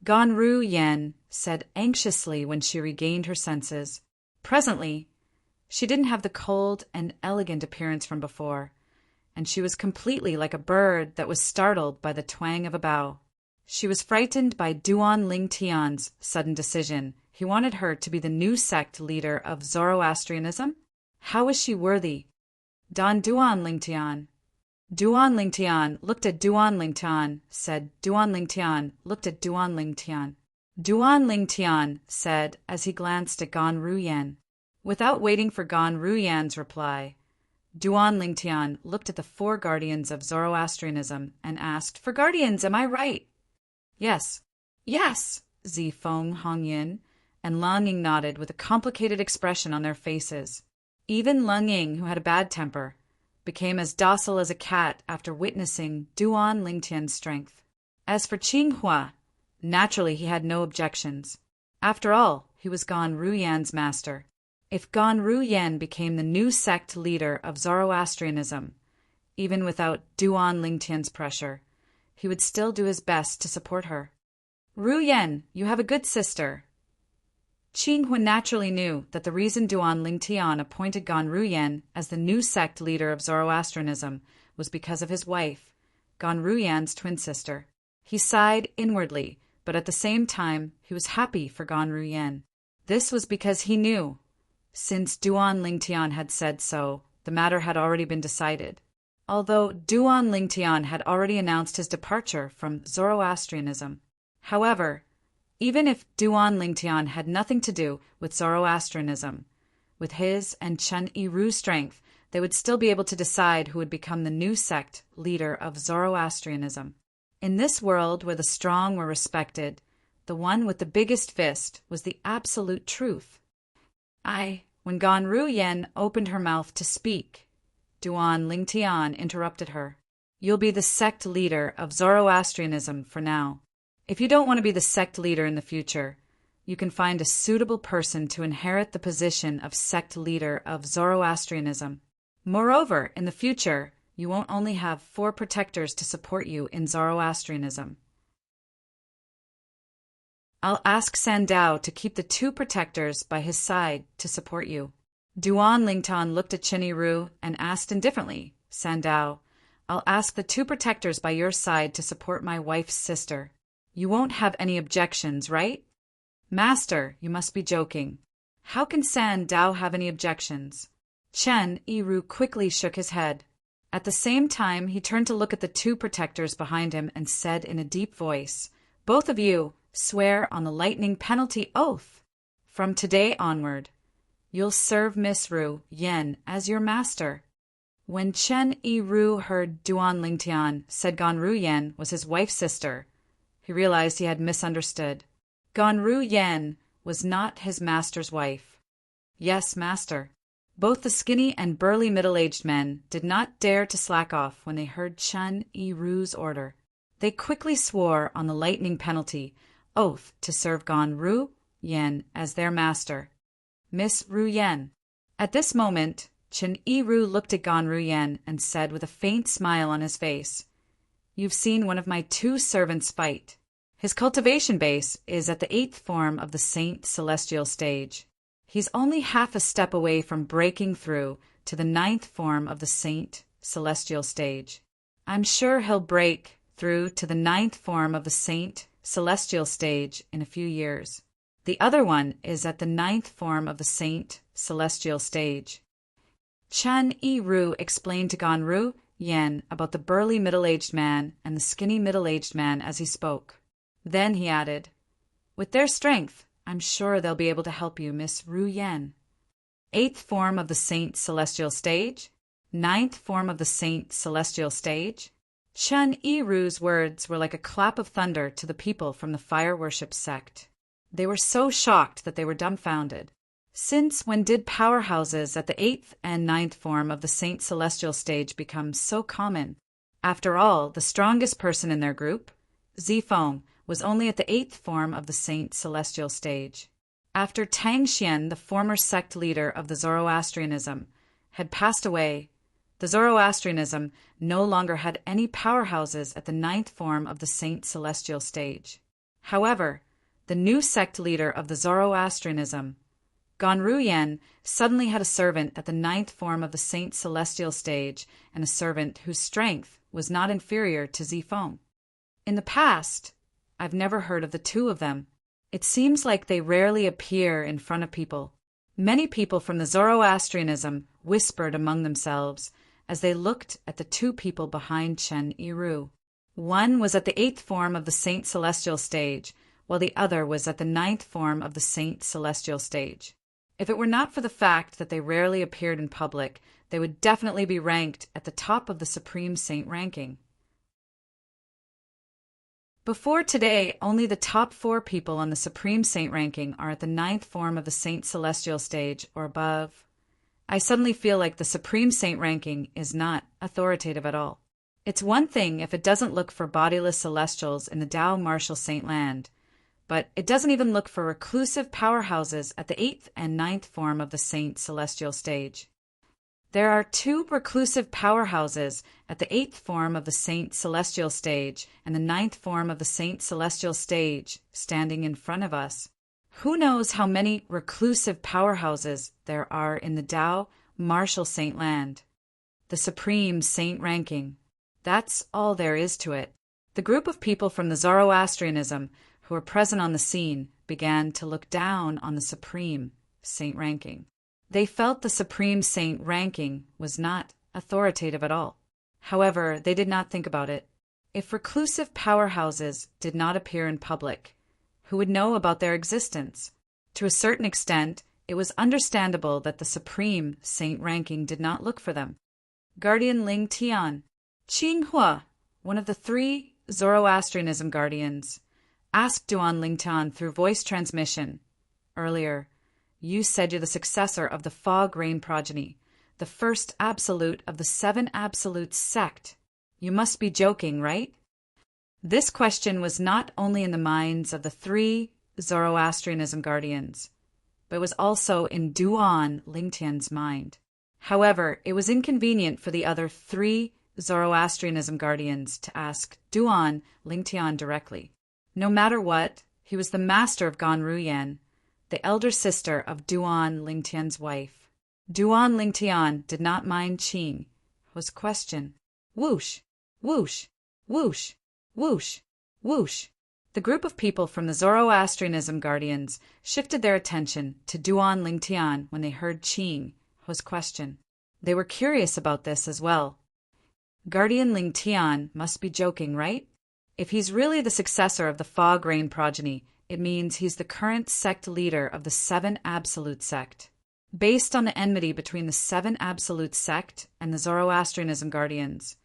Ganru Yan said anxiously when she regained her senses. Presently, she didn't have the cold and elegant appearance from before, and she was completely like a bird that was startled by the twang of a bow. She was frightened by Duan Lingtian's sudden decision. He wanted her to be the new sect leader of Zoroastrianism. How is she worthy? Don Duan Lingtian. Duan Lingtian looked at Duan Lingtian, said Duan Lingtian looked at Duan Lingtian. Duan Lingtian said as he glanced at Gan Ruyen. Without waiting for Gan Ruyen's reply, Duan Lingtian looked at the 4 guardians of Zoroastrianism and asked, "For guardians, am I right?" "Yes." "Yes," Zi Feng Hongyin and Lang Ying nodded with a complicated expression on their faces. Even Lang Ying, who had a bad temper, became as docile as a cat after witnessing Duan Lingtian's strength. As for Qinghua, naturally he had no objections. After all, he was Gan Ruyan's master. If Gan Ruyan became the new sect leader of Zoroastrianism, even without Duan Lingtian's pressure, he would still do his best to support her. "Ruyen, you have a good sister." Qinghua naturally knew that the reason Duan Lingtian appointed Gan Ruyen as the new sect leader of Zoroastrianism was because of his wife, Gan Ruyan's twin sister. He sighed inwardly, but at the same time he was happy for Gan Ruyen. This was because he knew, since Duan Lingtian had said so, the matter had already been decided. Although Duan Lingtian had already announced his departure from Zoroastrianism. However, even if Duan Lingtian had nothing to do with Zoroastrianism, with his and Chen Yiru's strength, they would still be able to decide who would become the new sect leader of Zoroastrianism. In this world where the strong were respected, the one with the biggest fist was the absolute truth. When Gan Ruyen opened her mouth to speak, Duan Lingtian interrupted her. "You'll be the sect leader of Zoroastrianism for now. If you don't want to be the sect leader in the future, you can find a suitable person to inherit the position of sect leader of Zoroastrianism. Moreover, in the future, you won't only have 4 protectors to support you in Zoroastrianism. I'll ask Sandao to keep the 2 protectors by his side to support you." Duan Lingtian looked at Chen Yiru and asked indifferently, "Sandao, I'll ask the 2 protectors by your side to support my wife's sister. You won't have any objections, right?" "Master, you must be joking. How can Sandao have any objections?" Chen Yiru quickly shook his head. At the same time, he turned to look at the 2 protectors behind him and said in a deep voice, "Both of you, swear on the lightning penalty oath. From today onward, you'll serve Miss Ru Yen as your master." When Chen Yiru heard Duan Lingtian said Gan Ruyen was his wife's sister, he realized he had misunderstood. Gan Ruyen was not his master's wife. "Yes, master." Both the skinny and burly middle-aged men did not dare to slack off when they heard Chen Yiru's order. They quickly swore on the lightning penalty oath to serve Gan Ruyen as their master. "Miss Ruyen." At this moment, Chen Yiru looked at Gan Ruyen and said with a faint smile on his face, "You've seen one of my 2 servants fight. His cultivation base is at the 8th form of the Saint Celestial stage. He's only half a step away from breaking through to the 9th form of the Saint Celestial stage. I'm sure he'll break through to the 9th form of the Saint Celestial stage in a few years. The other one is at the 9th form of the Saint Celestial stage." Chen Yiru explained to Gan Ruyen about the burly middle-aged man and the skinny middle-aged man as he spoke. Then he added, "With their strength, I'm sure they'll be able to help you, Miss Ruyen. 8th form of the Saint Celestial stage? 9th form of the Saint Celestial stage?" Chen Yiru's words were like a clap of thunder to the people from the fire worship sect. They were so shocked that they were dumbfounded. Since when did powerhouses at the 8th and 9th form of the Saint Celestial stage become so common? After all, the strongest person in their group, Zi Feng, was only at the 8th form of the Saint Celestial stage. After Tang Xian, the former sect leader of the Zoroastrianism, had passed away, the Zoroastrianism no longer had any powerhouses at the 9th form of the Saint Celestial stage. However, the new sect leader of the Zoroastrianism, Gan Ruyen, suddenly had a servant at the 9th form of the Saint Celestial stage and a servant whose strength was not inferior to Zi Feng. In the past, I've never heard of the 2 of them. It seems like they rarely appear in front of people. Many people from the Zoroastrianism whispered among themselves as they looked at the two people behind Chen Yiru. One was at the 8th form of the Saint Celestial stage, while the other was at the 9th form of the Saint Celestial stage. If it were not for the fact that they rarely appeared in public, they would definitely be ranked at the top of the Supreme Saint ranking. Before today, only the top 4 people on the Supreme Saint ranking are at the 9th form of the Saint Celestial stage or above. I suddenly feel like the Supreme Saint ranking is not authoritative at all. It's one thing if it doesn't look for bodiless celestials in the Tao Martial Saint land, but it doesn't even look for reclusive powerhouses at the 8th and 9th form of the Saint Celestial stage. There are 2 reclusive powerhouses at the 8th form of the Saint Celestial stage and the 9th form of the Saint Celestial stage standing in front of us. Who knows how many reclusive powerhouses there are in the Tao Martial Saint land? The Supreme Saint ranking. That's all there is to it. The group of people from the Zoroastrianism who were present on the scene began to look down on the Supreme Saint ranking. They felt the Supreme Saint ranking was not authoritative at all. However, they did not think about it. If reclusive powerhouses did not appear in public, who would know about their existence? To a certain extent, it was understandable that the Supreme Saint ranking did not look for them. Guardian Ling Tian, Qing Hua, one of the 3 Zoroastrianism guardians, asked Duan Ling Tian through voice transmission. Earlier, you said you're the successor of the Fog Rain progeny, the first absolute of the 7 absolute sect. You must be joking, right? This question was not only in the minds of the 3 Zoroastrianism guardians, but was also in Duan Ling Tian's mind. However, it was inconvenient for the other 3 Zoroastrianism guardians to ask Duan Ling Tian directly. No matter what, he was the master of Gan Ruyan, the elder sister of Duan Ling Tian's wife. Duan Ling Tian did not mind Qing Hua's question. Whoosh, whoosh, whoosh, whoosh, whoosh. The group of people from the Zoroastrianism guardians shifted their attention to Duan Ling Tian when they heard Qing Hua's question. They were curious about this as well. Guardian Ling Tian must be joking, right? If he's really the successor of the Fog Rain progeny, it means he's the current sect leader of the 7 Absolute sect. Based on the enmity between the 7 Absolute sect and the Zoroastrianism guardians,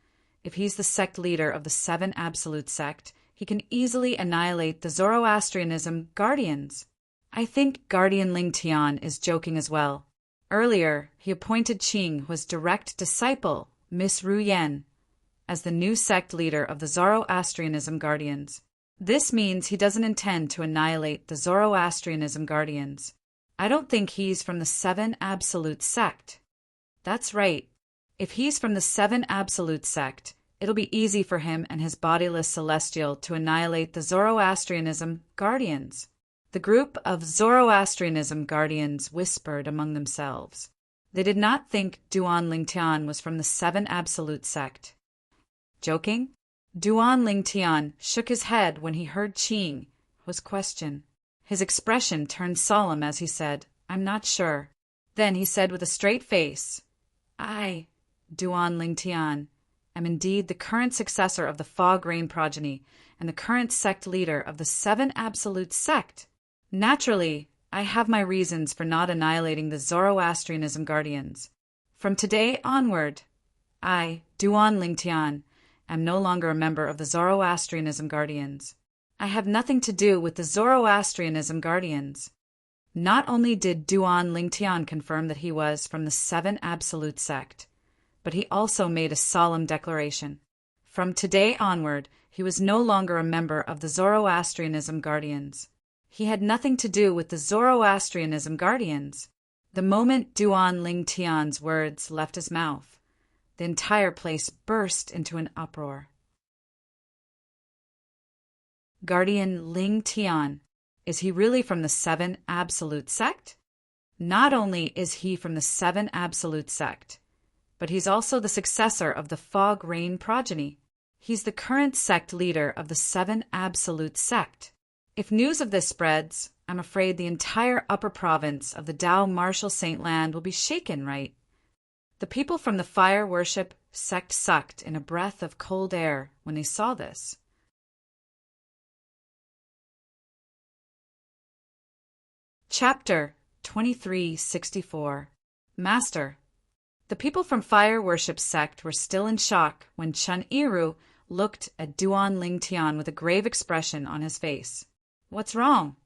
if he's the sect leader of the 7 Absolute sect, he can easily annihilate the Zoroastrianism guardians. I think Guardian Ling Tian is joking as well. Earlier, he appointed Qing Hua's direct disciple, Miss Ru Yan, as the new sect leader of the Zoroastrianism guardians. This means he doesn't intend to annihilate the Zoroastrianism guardians. I don't think he's from the 7 Absolute sect. That's right. If he's from the 7 Absolute sect, it'll be easy for him and his bodiless celestial to annihilate the Zoroastrianism guardians. The group of Zoroastrianism guardians whispered among themselves. They did not think Duan Ling Tian was from the 7 Absolute sect. Joking? Duan Ling Tian shook his head when he heard Qing Hua's question. His expression turned solemn as he said, I'm not sure. Then he said with a straight face, I, Duan Ling Tian, am indeed the current successor of the Fog Rain progeny and the current sect leader of the 7 Absolute sect. Naturally, I have my reasons for not annihilating the Zoroastrianism guardians. From today onward, I, Duan Ling Tian, am no longer a member of the Zoroastrianism guardians. I have nothing to do with the Zoroastrianism guardians. Not only did Duan Ling Tian confirm that he was from the 7 Absolute sect, but he also made a solemn declaration. From today onward, he was no longer a member of the Zoroastrianism guardians. He had nothing to do with the Zoroastrianism guardians. The moment Duan Ling Tian's words left his mouth, the entire place burst into an uproar. Guardian Ling Tian, is he really from the 7 Absolute sect? Not only is he from the 7 Absolute sect, but he's also the successor of the Fog Rain progeny. He's the current sect leader of the 7 Absolute sect. If news of this spreads, I'm afraid the entire upper province of the Tao Martial Saint Land will be shaken, right? The people from the fire worship sect sucked in a breath of cold air when they saw this. Chapter 2364. Master. The people from fire worship sect were still in shock when Chun Iru looked at Duan Lingtian with a grave expression on his face. What's wrong?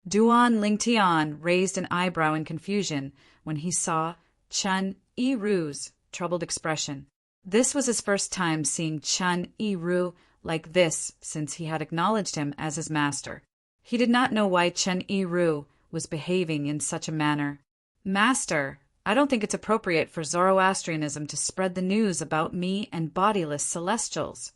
Duan Lingtian raised an eyebrow in confusion when he saw Chun Iru's troubled expression. This was his first time seeing Chun Iru like this since he had acknowledged him as his master. He did not know why Chun Iru was behaving in such a manner. Master, I don't think it's appropriate for Zoroastrianism to spread the news about me and bodiless celestials.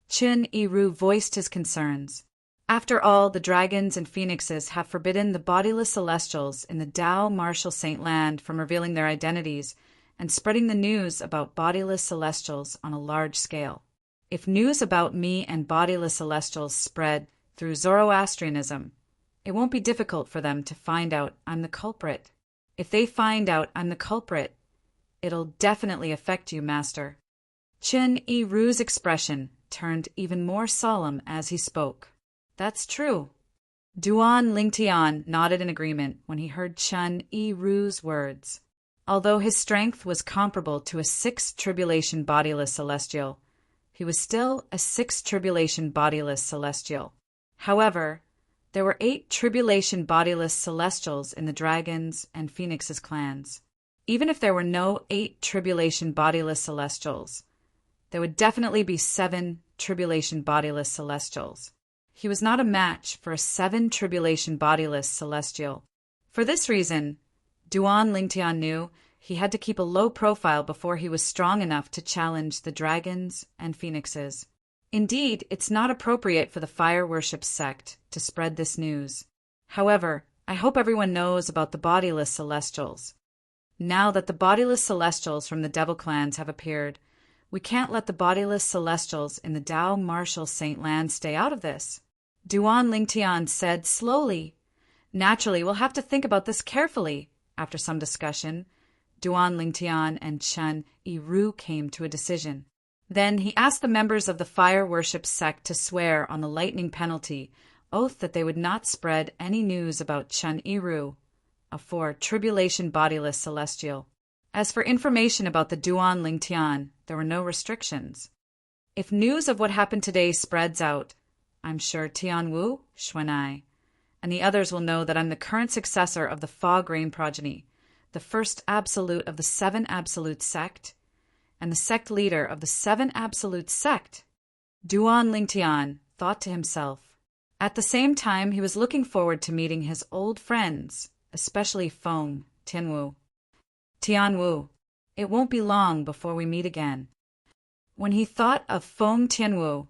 Chun Iru voiced his concerns. After all, the dragons and phoenixes have forbidden the bodiless celestials in the Tao Martial Saint Land from revealing their identities and spreading the news about bodiless celestials on a large scale. If news about me and bodiless celestials spread through Zoroastrianism, it won't be difficult for them to find out I'm the culprit. If they find out I'm the culprit, it'll definitely affect you, Master. Chun Iru's expression turned even more solemn as he spoke. That's true. Duan Lingtian nodded in agreement when he heard Chun Iru's words. Although his strength was comparable to a sixth tribulation bodiless celestial, he was still a sixth tribulation bodiless celestial. However, there were 8 tribulation bodiless celestials in the dragons and phoenixes clans. Even if there were no 8 tribulation bodiless celestials, there would definitely be 7 tribulation bodiless celestials. He was not a match for a 7 tribulation bodiless celestial. For this reason, Duan Lingtian knew he had to keep a low profile before he was strong enough to challenge the dragons and phoenixes. Indeed, it's not appropriate for the fire worship sect to spread this news. However, I hope everyone knows about the bodiless celestials. Now that the bodiless celestials from the devil clans have appeared, we can't let the bodiless celestials in the Tao Martial Saint Land stay out of this. Duan Lingtian said slowly. Naturally, we'll have to think about this carefully. After some discussion, Duan Lingtian and Chun Iru came to a decision. Then he asked the members of the fire worship sect to swear on the lightning penalty oath that they would not spread any news about Chun Iru, a 4 tribulation bodiless celestial. As for information about the Duan Lingtian, there were no restrictions. If news of what happened today spreads out, I'm sure Tianwu, Xuanai, and the others will know that I'm the current successor of the Fog Rain progeny, the first absolute of the 7 absolute sect, and the sect leader of the 7 absolute sect. Duan Lingtian thought to himself. At the same time, he was looking forward to meeting his old friends, especially Feng Tianwu. Tianwu, it won't be long before we meet again. When he thought of Feng Tianwu,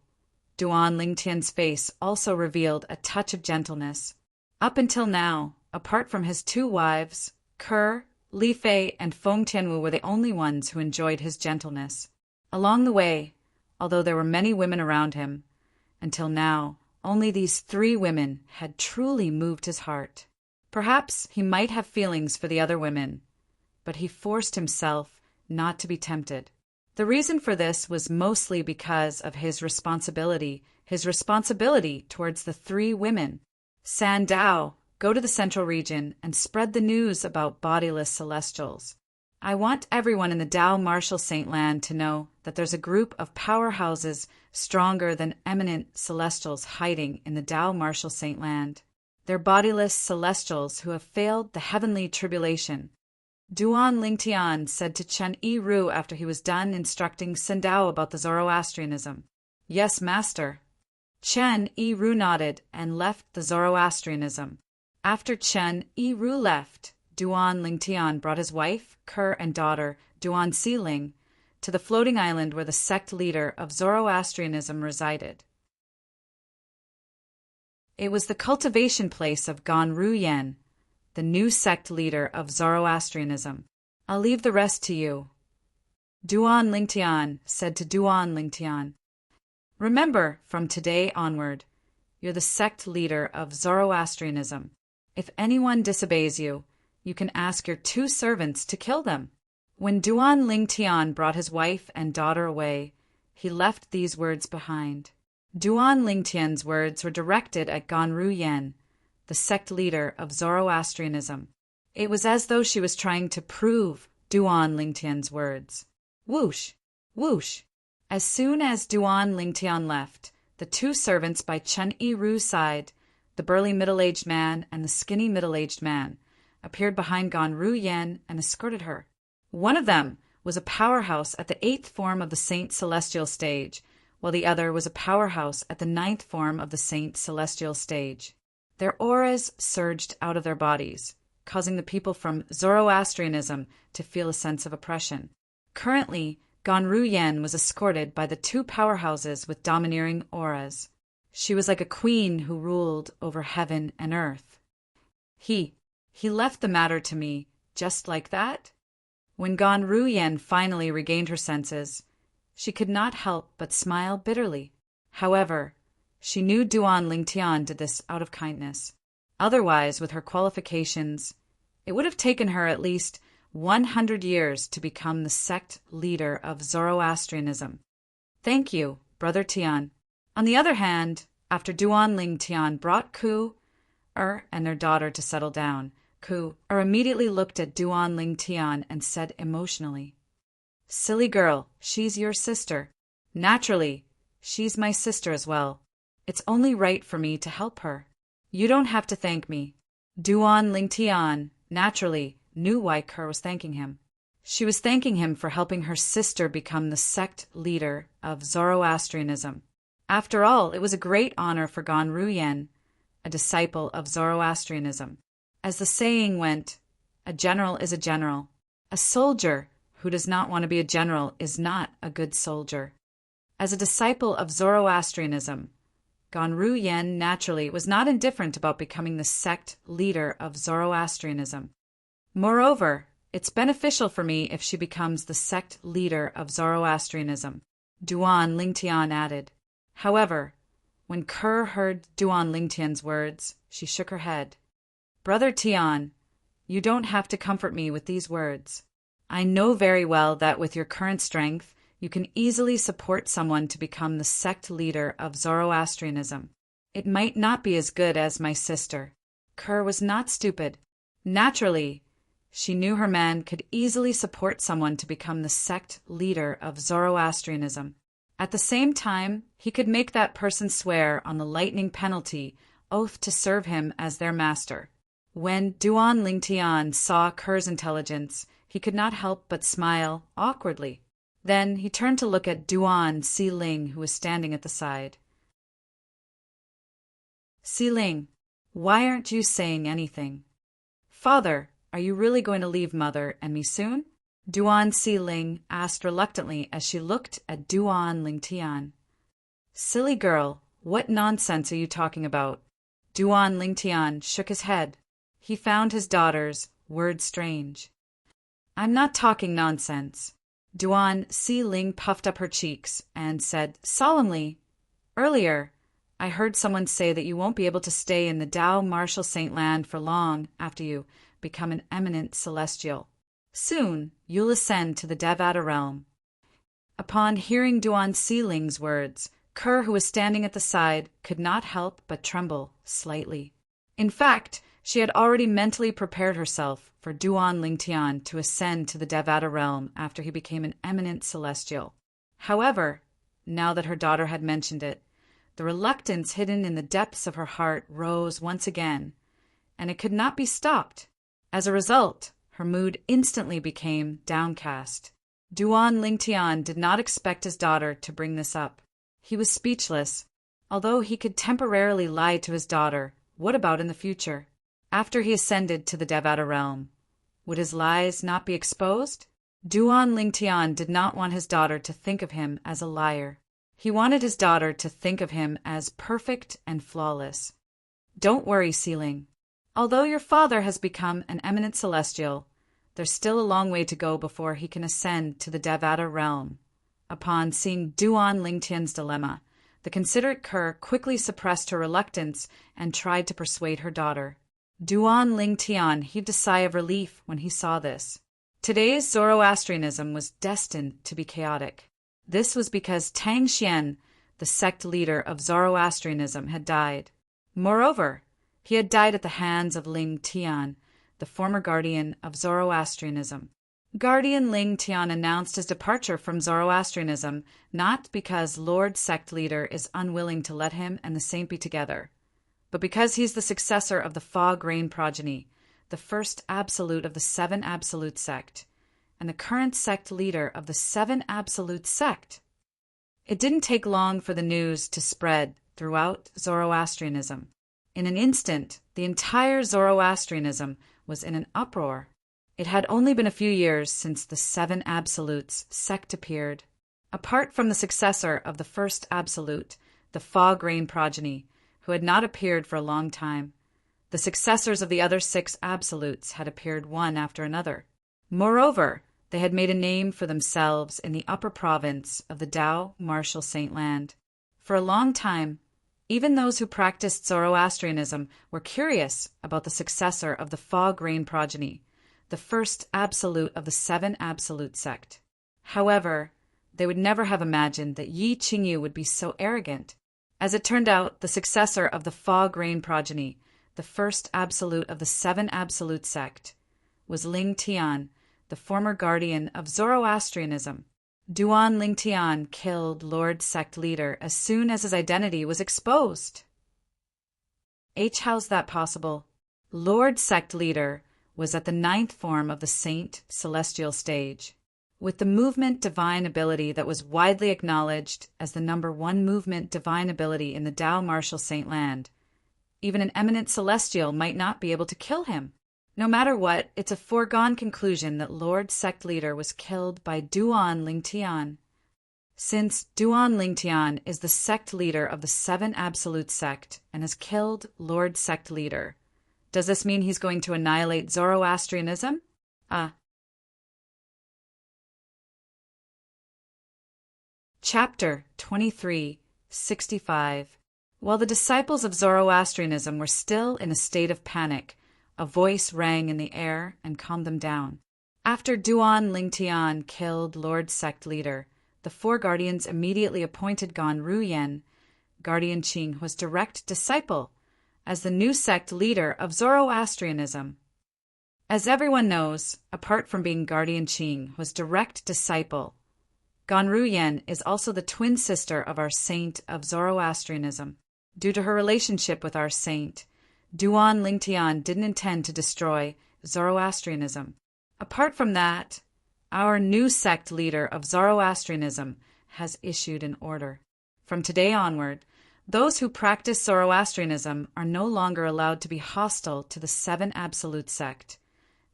Duan Lingtian's face also revealed a touch of gentleness. Up until now, apart from his 2 wives, Ke, Li Fei, and Feng Tianwu were the only ones who enjoyed his gentleness. Along the way, although there were many women around him, until now, only these 3 women had truly moved his heart. Perhaps he might have feelings for the other women, but he forced himself not to be tempted. The reason for this was mostly because of his responsibility towards the 3 women. Sandao, go to the central region and spread the news about bodiless celestials. I want everyone in the Tao Martial Saint Land to know that there's a group of powerhouses stronger than eminent celestials hiding in the Tao Martial Saint Land. They're bodiless celestials who have failed the heavenly tribulation. Duan Lingtian said to Chun Iru after he was done instructing Sandao about the Zoroastrianism. Yes, master. Chun Iru nodded and left the Zoroastrianism. After Chun Iru left, Duan Lingtian brought his wife, Ke, and daughter, Duan Siling, to the floating island where the sect leader of Zoroastrianism resided. It was the cultivation place of Ganru Yen, the new sect leader of Zoroastrianism. I'll leave the rest to you. Duan Lingtian said to Duan Lingtian, remember, from today onward, you're the sect leader of Zoroastrianism. If anyone disobeys you, you can ask your 2 servants to kill them." When Duan Ling Tian brought his wife and daughter away, he left these words behind. Duan Ling Tian's words were directed at Ganru Yen, the sect leader of Zoroastrianism. It was as though she was trying to prove Duan Ling Tian's words. Whoosh! Whoosh! As soon as Duan Ling Tian left, the 2 servants by Chen Yiru's side, the burly middle-aged man and the skinny middle-aged man, appeared behind Ganru Yen and escorted her. One of them was a powerhouse at the 8th form of the Saint Celestial stage, while the other was a powerhouse at the 9th form of the Saint Celestial stage. Their auras surged out of their bodies, causing the people from Zoroastrianism to feel a sense of oppression. Currently, Ganru Yen was escorted by the 2 powerhouses with domineering auras. She was like a queen who ruled over heaven and earth. He left the matter to me, just like that? When Ganru Yen finally regained her senses, she could not help but smile bitterly. However, she knew Duan Ling Tian did this out of kindness. Otherwise, with her qualifications, it would have taken her at least 100 years to become the sect leader of Zoroastrianism. Thank you, Brother Tian. On the other hand, after Duan Ling Tian brought and their daughter to settle down, immediately looked at Duan Ling Tian and said emotionally, "Silly girl, she's your sister. Naturally, she's my sister as well. It's only right for me to help her. You don't have to thank me." Duan Ling Tian, naturally, knew why Kerr was thanking him. She was thanking him for helping her sister become the sect leader of Zoroastrianism. After all, it was a great honor for Ganru Yen, a disciple of Zoroastrianism. As the saying went, a general is a general. A soldier who does not want to be a general is not a good soldier. As a disciple of Zoroastrianism, Ganru Yen naturally was not indifferent about becoming the sect leader of Zoroastrianism. Moreover, it's beneficial for me if she becomes the sect leader of Zoroastrianism, Duan Ling Tian added. However, when Kerr heard Duan Ling Tian's words, she shook her head. "Brother Tian, you don't have to comfort me with these words. I know very well that with your current strength, you can easily support someone to become the sect leader of Zoroastrianism. It might not be as good as my sister." Kerr was not stupid. Naturally, she knew her man could easily support someone to become the sect leader of Zoroastrianism. At the same time, he could make that person swear on the lightning penalty oath to serve him as their master. When Duan Ling Tian saw Kerr's intelligence, he could not help but smile awkwardly. Then he turned to look at Duan Si Ling, who was standing at the side. "Si Ling, why aren't you saying anything?" "Father, are you really going to leave Mother and me soon?" Duan Si Ling asked reluctantly as she looked at Duan Ling Tian. "Silly girl, what nonsense are you talking about?" Duan Ling Tian shook his head. He found his daughter's words strange. "I'm not talking nonsense." Duan Si Ling puffed up her cheeks and said solemnly, "Earlier, I heard someone say that you won't be able to stay in the Tao Martial Saint Land for long after you become an eminent celestial. Soon, you'll ascend to the Devata realm." Upon hearing Duan Si Ling's words, Kerr, who was standing at the side, could not help but tremble slightly. In fact, she had already mentally prepared herself for Duan Ling Tian to ascend to the Devata realm after he became an eminent celestial. However, now that her daughter had mentioned it, the reluctance hidden in the depths of her heart rose once again, and it could not be stopped. As a result, her mood instantly became downcast. Duan Ling Tian did not expect his daughter to bring this up. He was speechless. Although he could temporarily lie to his daughter, what about in the future? After he ascended to the Devata realm, would his lies not be exposed? Duan Ling Tian did not want his daughter to think of him as a liar. He wanted his daughter to think of him as perfect and flawless. "Don't worry, Si Ling. Although your father has become an eminent celestial, there's still a long way to go before he can ascend to the Devata realm." Upon seeing Duan Ling Tian's dilemma, the considerate Kerr quickly suppressed her reluctance and tried to persuade her daughter. Duan Ling Tian heaved a sigh of relief when he saw this. Today's Zoroastrianism was destined to be chaotic. This was because Tang Xian, the sect leader of Zoroastrianism, had died. Moreover, he had died at the hands of Ling Tian, the former guardian of Zoroastrianism. Guardian Ling Tian announced his departure from Zoroastrianism not because Lord Sect Leader is unwilling to let him and the saint be together, but because he's the successor of the Fog Rain progeny, the first absolute of the Seven Absolute sect, and the current sect leader of the Seven Absolute sect. It didn't take long for the news to spread throughout Zoroastrianism. In an instant, the entire Zoroastrianism was in an uproar. It had only been a few years since the Seven Absolutes sect appeared. Apart from the successor of the first absolute, the Fog Rain progeny, who had not appeared for a long time, the successors of the other 6 absolutes had appeared one after another. Moreover, they had made a name for themselves in the upper province of the Dao Martial Saint Land. For a long time, even those who practiced Zoroastrianism were curious about the successor of the Fog Rain progeny, the first absolute of the Seven Absolute sect. However, they would never have imagined that Yi Qingyu would be so arrogant. As it turned out, the successor of the Fog Rain progeny, the first absolute of the Seven Absolute sect, was Ling Tian, the former guardian of Zoroastrianism. Duan Ling Tian killed Lord Sect Leader as soon as his identity was exposed. How's that possible? Lord Sect Leader was at the 9th form of the Saint Celestial stage, with the movement divine ability that was widely acknowledged as the #1 movement divine ability in the Dao Martial Saint Land. Even an eminent celestial might not be able to kill him. No matter what, it's a foregone conclusion that Lord Sect Leader was killed by Duan Ling Tian. Since Duan Ling Tian is the sect leader of the Seven Absolute sect and has killed Lord Sect Leader, does this mean he's going to annihilate Zoroastrianism? Chapter 23:65. While the disciples of Zoroastrianism were still in a state of panic, a voice rang in the air and calmed them down. After Duan Ling Tian killed Lord Sect Leader, the 4 guardians immediately appointed Gan Ruyen, Guardian Qing's direct disciple, as the new sect leader of Zoroastrianism. As everyone knows, apart from being Guardian Qing's direct disciple, Gan Ruyen is also the twin sister of our saint of Zoroastrianism. Due to her relationship with our saint, Duan Ling Tian didn't intend to destroy Zoroastrianism. Apart from that, our new sect leader of Zoroastrianism has issued an order. From today onward, those who practice Zoroastrianism are no longer allowed to be hostile to the Seven Absolute sect,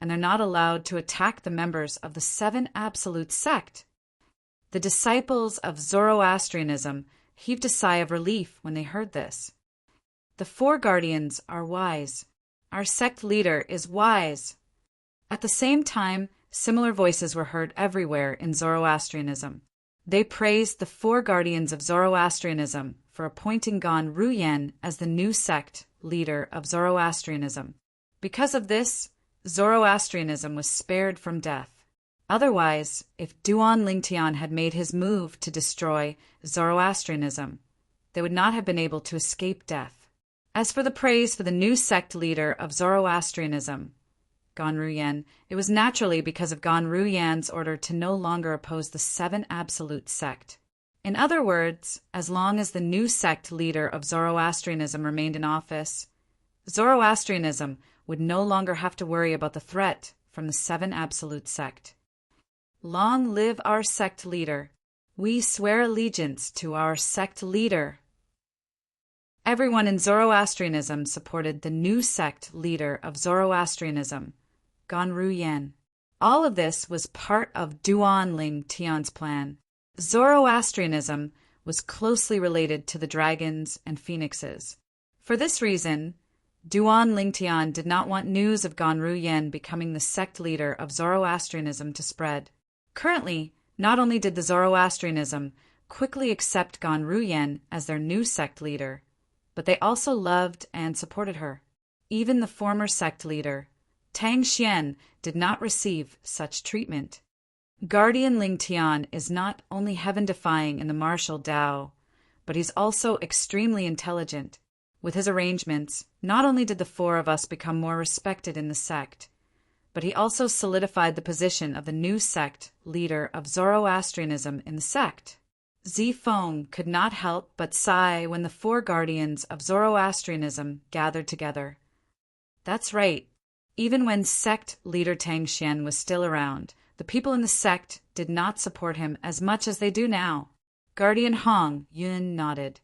and they're not allowed to attack the members of the Seven Absolute sect. The disciples of Zoroastrianism heaved a sigh of relief when they heard this. The 4 guardians are wise. Our sect leader is wise. At the same time, similar voices were heard everywhere in Zoroastrianism. They praised the 4 guardians of Zoroastrianism for appointing Gan Ruyen as the new sect leader of Zoroastrianism. Because of this, Zoroastrianism was spared from death. Otherwise, if Duan Ling Tian had made his move to destroy Zoroastrianism, they would not have been able to escape death. As for the praise for the new sect leader of Zoroastrianism, Gan Ruyen, it was naturally because of Gan Ruyen's order to no longer oppose the Seven Absolute sect. In other words, as long as the new sect leader of Zoroastrianism remained in office, Zoroastrianism would no longer have to worry about the threat from the Seven Absolute sect. Long live our sect leader. We swear allegiance to our sect leader. Everyone in Zoroastrianism supported the new sect leader of Zoroastrianism, Gan Ruyen. All of this was part of Duan Ling Tian's plan. Zoroastrianism was closely related to the dragons and phoenixes. For this reason, Duan Ling Tian did not want news of Gan Ruyen becoming the sect leader of Zoroastrianism to spread. Currently, not only did the Zoroastrianism quickly accept Gan Ruyen as their new sect leader, but they also loved and supported her. even the former sect leader, Tang Xian, did not receive such treatment. Guardian Ling Tian is not only heaven-defying in the martial Tao, but he's also extremely intelligent. With his arrangements, not only did the four of us become more respected in the sect, but he also solidified the position of the new sect leader of Zoroastrianism in the sect. Zi Feng could not help but sigh when the four guardians of Zoroastrianism gathered together. That's right. Even when sect leader Tang Xian was still around, the people in the sect did not support him as much as they do now. Guardian Hong Yun nodded.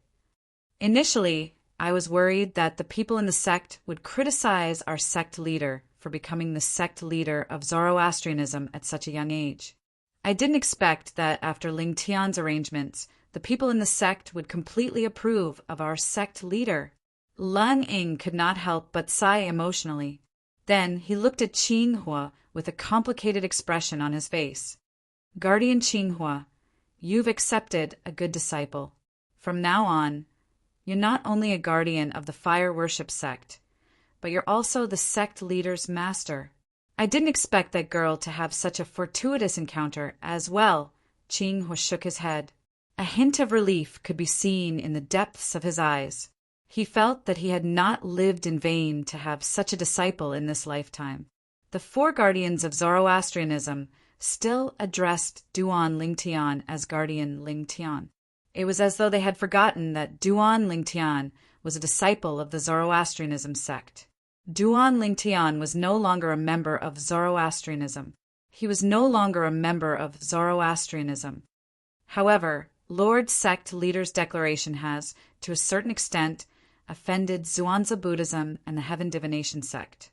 Initially, I was worried that the people in the sect would criticize our sect leader for becoming the sect leader of Zoroastrianism at such a young age. I didn't expect that after Ling Tian's arrangements, the people in the sect would completely approve of our sect leader. Lung Ying could not help but sigh emotionally. Then he looked at Qinghua with a complicated expression on his face. Guardian Qinghua, you've accepted a good disciple. From now on, you're not only a guardian of the fire worship sect, but you're also the sect leader's master. I didn't expect that girl to have such a fortuitous encounter as well. Qinghua shook his head. A hint of relief could be seen in the depths of his eyes. He felt that he had not lived in vain to have such a disciple in this lifetime. The four guardians of Zoroastrianism still addressed Duan Ling Tian as Guardian Ling Tian. It was as though they had forgotten that Duan Ling Tian was a disciple of the Zoroastrianism sect. Duan Ling Tian was no longer a member of Zoroastrianism. He was no longer a member of Zoroastrianism. However, Lord Sect Leader's declaration has, to a certain extent, offended Zhuangzi Buddhism and the Heaven Divination sect.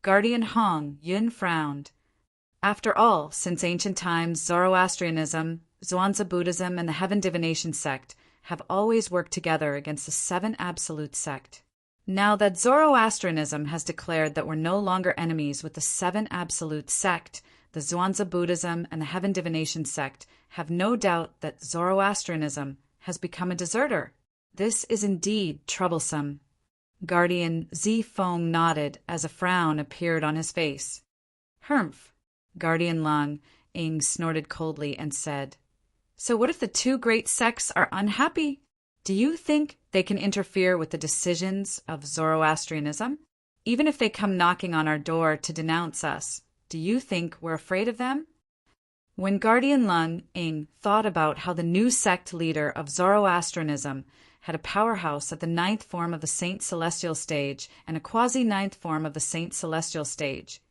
Guardian Hong Yun frowned. After all, since ancient times, Zoroastrianism, Zhuangzi Buddhism, and the Heaven Divination sect have always worked together against the Seven Absolute sect. Now that Zoroastrianism has declared that we're no longer enemies with the Seven Absolute sect, the Zhuangzi Buddhism and the Heaven Divination sect have no doubt that Zoroastrianism has become a deserter. This is indeed troublesome. Guardian Zi Feng nodded as a frown appeared on his face. Humph. Guardian Lung Ying snorted coldly and said, So what if the two great sects are unhappy? Do you think they can interfere with the decisions of Zoroastrianism? Even if they come knocking on our door to denounce us, do you think we're afraid of them? When Guardian Lung Ying thought about how the new sect leader of Zoroastrianism had a powerhouse at the ninth form of the Saint Celestial stage and a quasi-ninth form of the Saint Celestial stage,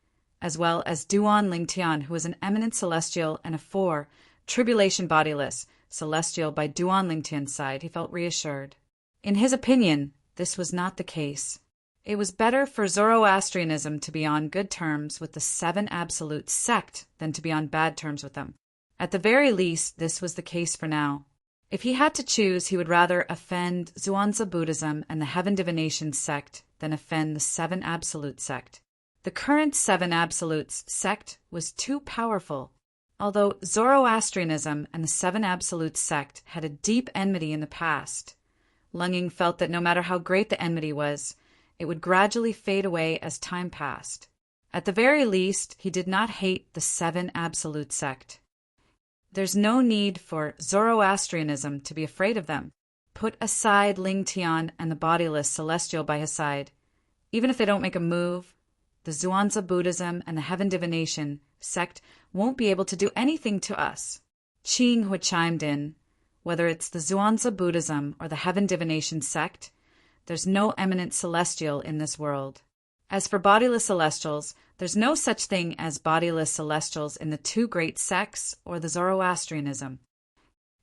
as well as Duan Ling Tian, who was an eminent celestial and a 4, tribulation bodiless, celestial by Duan Ling Tian's side, he felt reassured. In his opinion, this was not the case. It was better for Zoroastrianism to be on good terms with the Seven Absolute sect than to be on bad terms with them. At the very least, this was the case for now. If he had to choose, he would rather offend Zhuangzi Buddhism and the Heaven Divination sect than offend the Seven Absolute sect. The current Seven Absolutes sect was too powerful. Although Zoroastrianism and the Seven Absolute sect had a deep enmity in the past, Lung Ying felt that no matter how great the enmity was, it would gradually fade away as time passed. At the very least, he did not hate the Seven Absolute sect. There's no need for Zoroastrianism to be afraid of them. Put aside Ling Tian and the bodiless celestial by his side. Even if they don't make a move, the Zhuangzi Buddhism and the Heaven Divination sect won't be able to do anything to us. Qinghua chimed in. Whether it's the Zhuangzi Buddhism or the Heaven Divination sect, there's no eminent celestial in this world. As for bodiless celestials, there's no such thing as bodiless celestials in the two great sects or the Zoroastrianism.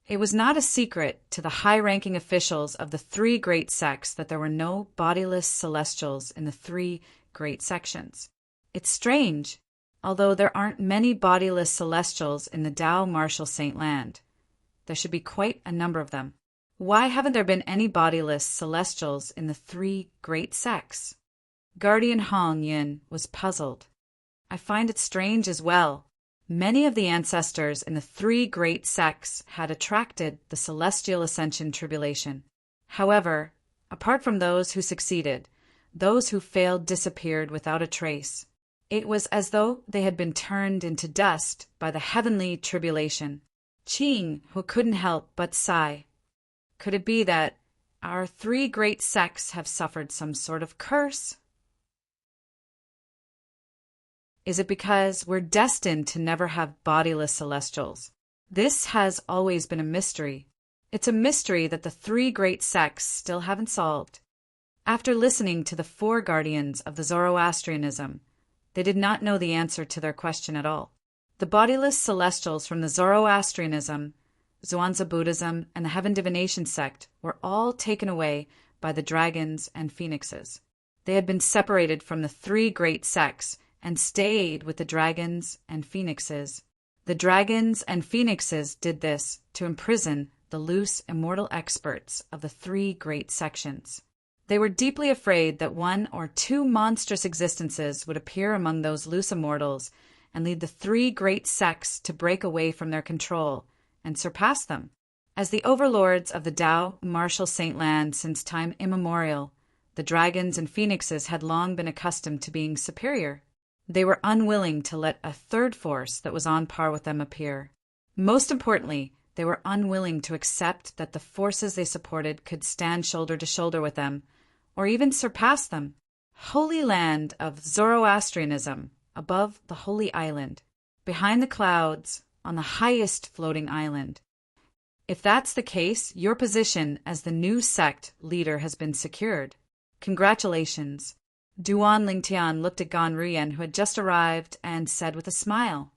It was not a secret to the high-ranking officials of the three great sects that there were no bodiless celestials in the three great sections. It's strange, although there aren't many bodiless celestials in the Tao Martial Saint Land. There should be quite a number of them. Why haven't there been any bodiless celestials in the three great sects? Guardian Hong Yin was puzzled. I find it strange as well. Many of the ancestors in the three great sects had attracted the celestial ascension tribulation. However, Apart from those who succeeded, those who failed disappeared without a trace. It was as though they had been turned into dust by the heavenly tribulation. Qing, who couldn't help but sigh. Could it be that our three great sects have suffered some sort of curse? Is it because we're destined to never have bodiless celestials? This has always been a mystery. It's a mystery that the three great sects still haven't solved. After listening to the four guardians of the Zoroastrianism, they did not know the answer to their question at all. The bodiless celestials from the Zoroastrianism, Zhuangzi Buddhism, and the Heaven Divination sect were all taken away by the dragons and phoenixes. They had been separated from the three great sects and stayed with the dragons and phoenixes. The dragons and phoenixes did this to imprison the loose immortal experts of the three great sections. They were deeply afraid that one or two monstrous existences would appear among those loose immortals and lead the three great sects to break away from their control and surpass them. As the overlords of the Tao martial Saint Land since time immemorial, the dragons and phoenixes had long been accustomed to being superior. They were unwilling to let a third force that was on par with them appear. Most importantly, they were unwilling to accept that the forces they supported could stand shoulder to shoulder with them, or even surpass them. Holy land of Zoroastrianism, above the holy island, behind the clouds, on the highest floating island. If that's the case, your position as the new sect leader has been secured. Congratulations. Duan Lingtian looked at Gan Ruyen, who had just arrived, and said with a smile,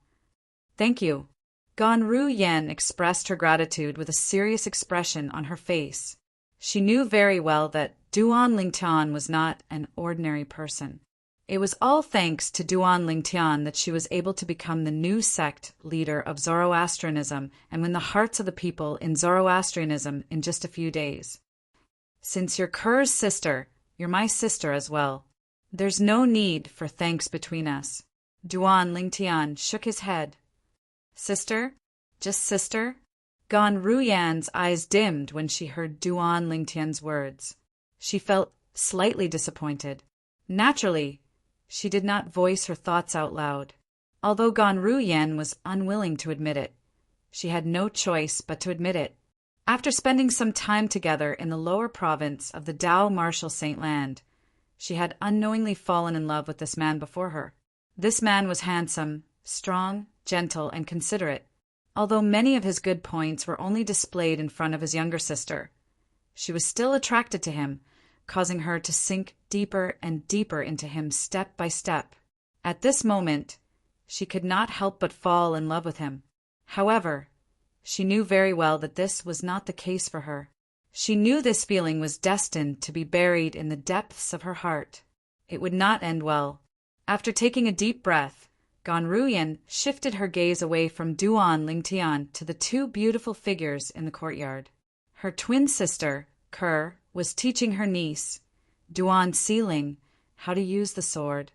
"Thank you." Gan Ruyen expressed her gratitude with a serious expression on her face. She knew very well that Duan Lingtian was not an ordinary person. It was all thanks to Duan Lingtian that she was able to become the new sect leader of Zoroastrianism and win the hearts of the people in Zoroastrianism in just a few days. Since you're Kerr's sister, you're my sister as well. There's no need for thanks between us. Duan Lingtian shook his head. Sister? Just sister? Gan Ruyan's eyes dimmed when she heard Duan Lingtian's words. She felt slightly disappointed. Naturally, she did not voice her thoughts out loud. Although Gan Ruyan was unwilling to admit it, she had no choice but to admit it. After spending some time together in the lower province of the Tao martial Saint Land, she had unknowingly fallen in love with this man before her. This man was handsome, strong, gentle, and considerate. Although many of his good points were only displayed in front of his younger sister, she was still attracted to him, causing her to sink deeper and deeper into him step by step. At this moment, she could not help but fall in love with him. However, she knew very well that this was not the case for her. She knew this feeling was destined to be buried in the depths of her heart. It would not end well. After taking a deep breath, Gan Ruyan shifted her gaze away from Duan Lingtian to the two beautiful figures in the courtyard. Her twin sister, Kerr, was teaching her niece, Duan Sealing, how to use the sword.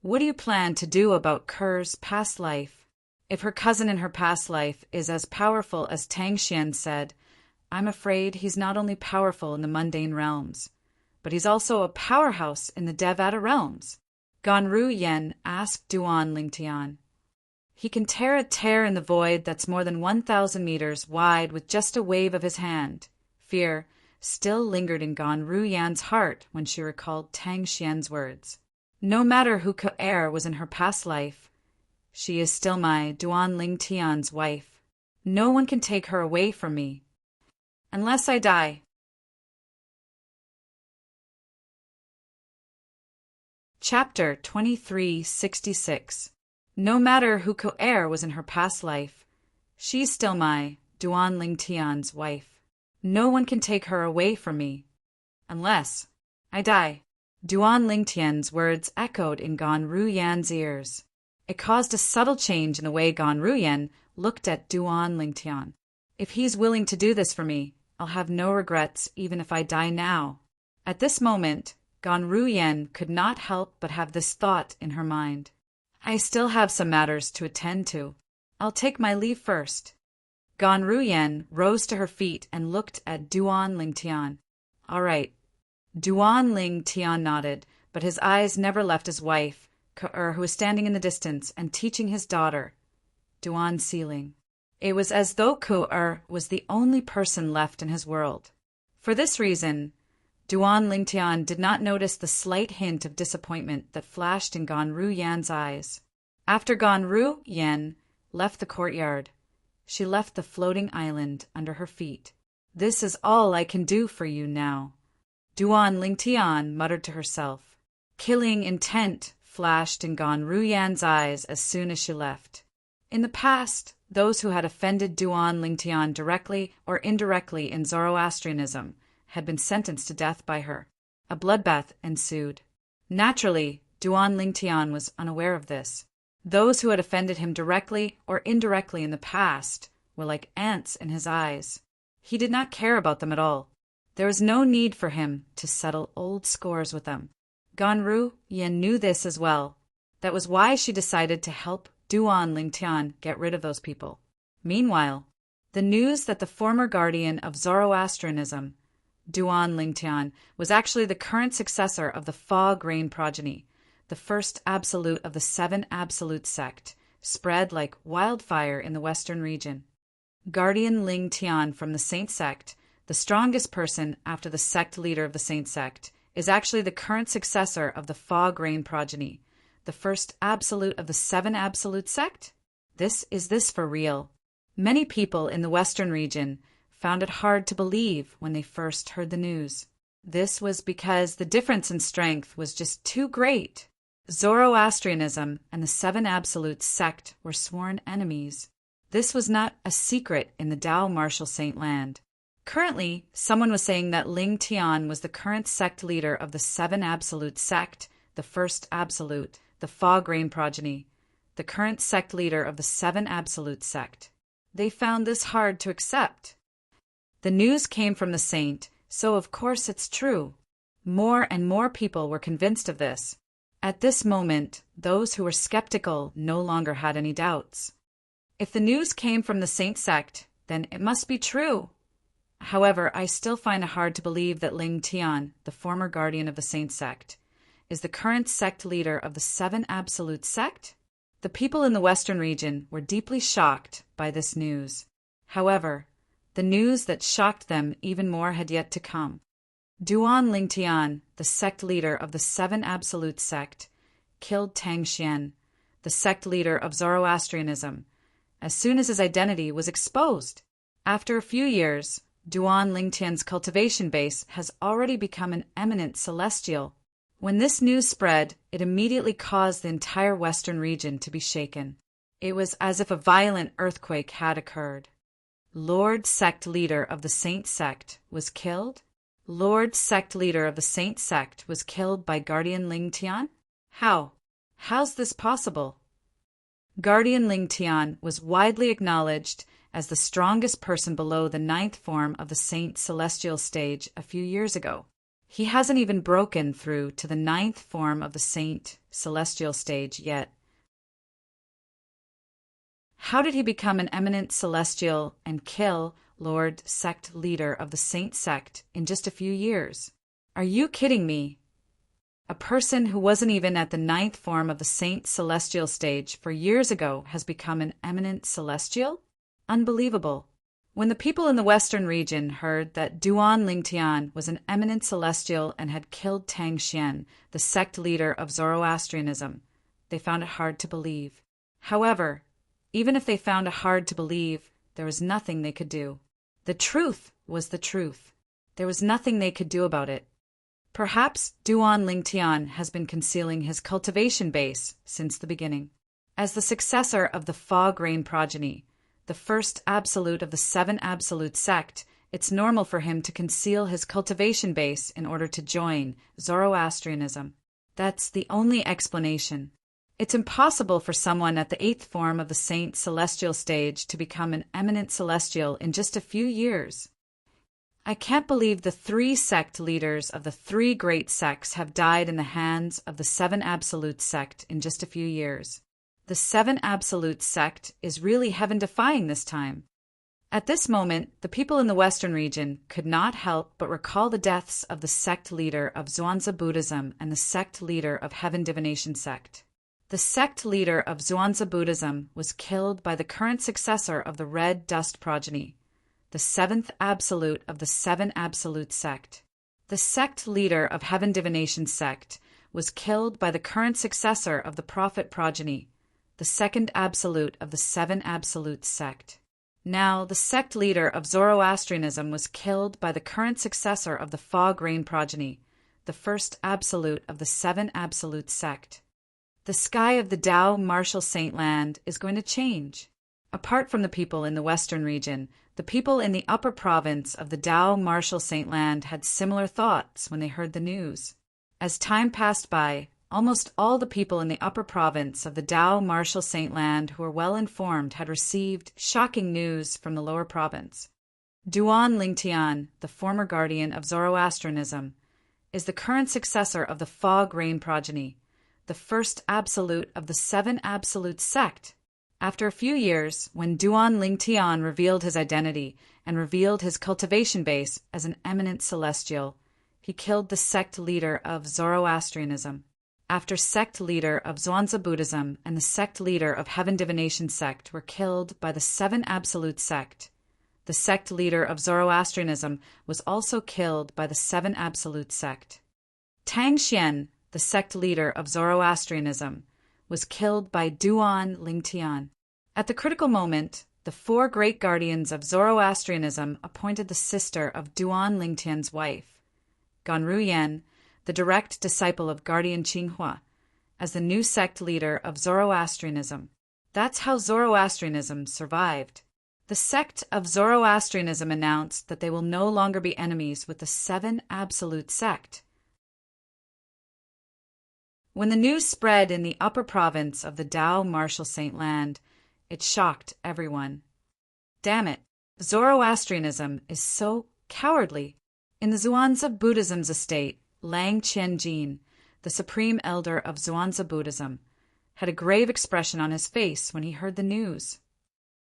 What do you plan to do about Kerr's past life? If her cousin in her past life is as powerful as Tang Xian said, I'm afraid he's not only powerful in the mundane realms, but he's also a powerhouse in the Devata realms. Gan Ruyan asked Duan Lingtian. He can tear a tear in the void that's more than 1,000 meters wide with just a wave of his hand. Fear still lingered in Gan Ruyan's heart when she recalled Tang Xian's words. No matter who Ko'er was in her past life, she is still my Duan Lingtian's wife. No one can take her away from me. Unless I die. Chapter 2366. No matter who Ko'er was in her past life, she's still my Duan Lingtian's wife. No one can take her away from me. Unless I die. Duan Lingtian's words echoed in Gan Ruyan's ears. It caused a subtle change in the way Gan Ruyan looked at Duan Lingtian. If he's willing to do this for me, I'll have no regrets even if I die now. At this moment, Gan Ruyan could not help but have this thought in her mind. I still have some matters to attend to. I'll take my leave first. Gan Ruyan rose to her feet and looked at Duan Lingtian. All right, Duan Ling Tian nodded, but his eyes never left his wife, Ke-er, who was standing in the distance and teaching his daughter, Duan Sealing. It was as though Ke-er was the only person left in his world. For this reason, Duan Ling Tian did not notice the slight hint of disappointment that flashed in Ganru Yan's eyes. After Ganru Yan left the courtyard, she left the floating island under her feet. "This is all I can do for you now," Duan Ling Tian muttered to herself. Killing intent flashed in Ganru Yan's eyes as soon as she left. In the past, those who had offended Duan Ling Tian directly or indirectly in Zoroastrianism had been sentenced to death by her. A bloodbath ensued. Naturally, Duan Ling Tian was unaware of this. Those who had offended him directly or indirectly in the past were like ants in his eyes. He did not care about them at all. There was no need for him to settle old scores with them. Ganru Yan knew this as well. That was why she decided to help Duan Ling Tian get rid of those people. Meanwhile, the news that the former guardian of Zoroastrianism, Duan Ling Tian, was actually the current successor of the Fog Rain progeny, the first absolute of the 7 Absolute sect, spread like wildfire in the western region. Guardian Ling Tian from the Saint sect, the strongest person after the sect leader of the Saint sect, is actually the current successor of the Fog Rain progeny, the first absolute of the 7 Absolute sect? Is this for real? Many people in the western region found it hard to believe when they first heard the news. This was because the difference in strength was just too great. Zoroastrianism and the 7 Absolute sect were sworn enemies. This was not a secret in the Tao Martial Saint land. Currently, someone was saying that Ling Tian was the current sect leader of the 7 Absolute sect, the first absolute, the Fog Rain progeny, the current sect leader of the 7 Absolute sect. They found this hard to accept. The news came from the saint, so of course it's true. More and more people were convinced of this. At this moment, those who were skeptical no longer had any doubts. If the news came from the Saint sect, then it must be true. However, I still find it hard to believe that Ling Tian, the former guardian of the Saint sect, is the current sect leader of the 7 Absolute sect. The people in the western region were deeply shocked by this news. However, the news that shocked them even more had yet to come. Duan Ling Tian, the sect leader of the 7 Absolute sect, killed Tang Xian, the sect leader of Zoroastrianism, as soon as his identity was exposed. After a few years, Duan Ling Tian's cultivation base has already become an eminent celestial. When this news spread, it immediately caused the entire western region to be shaken. It was as if a violent earthquake had occurred. Lord Sect Leader of the Saint Sect was killed? Lord Sect Leader of the Saint Sect was killed by Guardian Ling Tian? How? How's this possible? Guardian Ling Tian was widely acknowledged as the strongest person below the 9th form of the Saint Celestial stage a few years ago. He hasn't even broken through to the 9th form of the Saint Celestial stage yet. How did he become an eminent celestial and kill Lord Sect Leader of the Saint Sect in just a few years? Are you kidding me? A person who wasn't even at the 9th form of the Saint Celestial stage for years ago has become an eminent celestial? Unbelievable. When the people in the western region heard that Duan Ling Tian was an eminent celestial and had killed Tang Xian, the sect leader of Zoroastrianism, they found it hard to believe. However, even if they found it hard to believe, there was nothing they could do. The truth was the truth. There was nothing they could do about it. Perhaps Duan Ling Tian has been concealing his cultivation base since the beginning. As the successor of the Fog Rain progeny, the first absolute of the 7 Absolute sect, it's normal for him to conceal his cultivation base in order to join Zoroastrianism. That's the only explanation. It's impossible for someone at the 8th form of the Saint Celestial stage to become an eminent celestial in just a few years. I can't believe the 3 sect leaders of the 3 great sects have died in the hands of the 7 Absolute sect in just a few years. The 7 Absolute sect is really heaven-defying this time. At this moment, the people in the Western region could not help but recall the deaths of the sect leader of Zhuangzi Buddhism and the sect leader of Heaven Divination sect. The sect leader of Zhuangzi Buddhism was killed by the current successor of the Red Dust progeny, the seventh absolute of the Seven Absolute sect. The sect leader of Heaven Divination sect was killed by the current successor of the Prophet progeny, the second absolute of the Seven Absolute sect. Now, the sect leader of Zoroastrianism was killed by the current successor of the Fog Rain progeny, the first absolute of the Seven Absolute sect. The sky of the Tao Martial Saint Land is going to change. Apart from the people in the Western region, the people in the upper province of the Tao Martial Saint Land had similar thoughts when they heard the news. As time passed by, almost all the people in the upper province of the Tao Martial Saint Land who were well informed had received shocking news from the lower province. Duan Lingtian, the former guardian of Zoroastrianism, is the current successor of the Fog Rain progeny, the first absolute of the Seven Absolute sect. After a few years, when Duan Lingtian revealed his identity and revealed his cultivation base as an eminent celestial, he killed the sect leader of Zoroastrianism. After sect leader of Zhuangzi Buddhism and the sect leader of Heaven Divination sect were killed by the Seven Absolute sect, the sect leader of Zoroastrianism was also killed by the Seven Absolute sect. Tang Xian, the sect leader of Zoroastrianism, was killed by Duan Lingtian. At the critical moment, the four great guardians of Zoroastrianism appointed the sister of Duan Lingtian's wife, Ganru Yan, the direct disciple of Guardian Qinghua, as the new sect leader of Zoroastrianism. That's how Zoroastrianism survived. The sect of Zoroastrianism announced that they will no longer be enemies with the Seven Absolute sect. When the news spread in the upper province of the Tao Martial Saint Land, it shocked everyone. Damn it, Zoroastrianism is so cowardly. In the Zhuangzi Buddhism's estate, Lang Qianjin, the supreme elder of Zhuangzi Buddhism, had a grave expression on his face when he heard the news.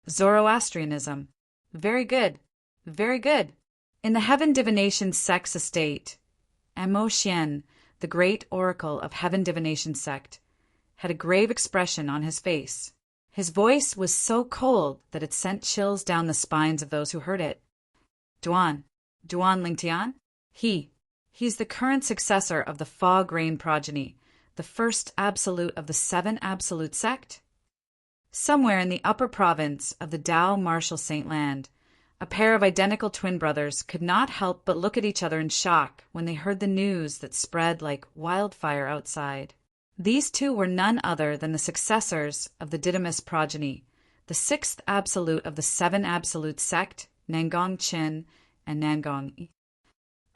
Zoroastrianism. Very good. Very good. In the Heaven Divination sect's estate, Amo Xian, the great oracle of Heaven Divination sect, had a grave expression on his face. His voice was so cold that it sent chills down the spines of those who heard it. Duan Lingtian? He's the current successor of the Fog Rain progeny, the first absolute of the Seven Absolute sect. Somewhere in the upper province of the Tao Martial Saint Land, a pair of identical twin brothers could not help but look at each other in shock when they heard the news that spread like wildfire outside. These two were none other than the successors of the Didymus progeny, the sixth absolute of the Seven Absolute sect, Nangong Chen and Nangong Yi.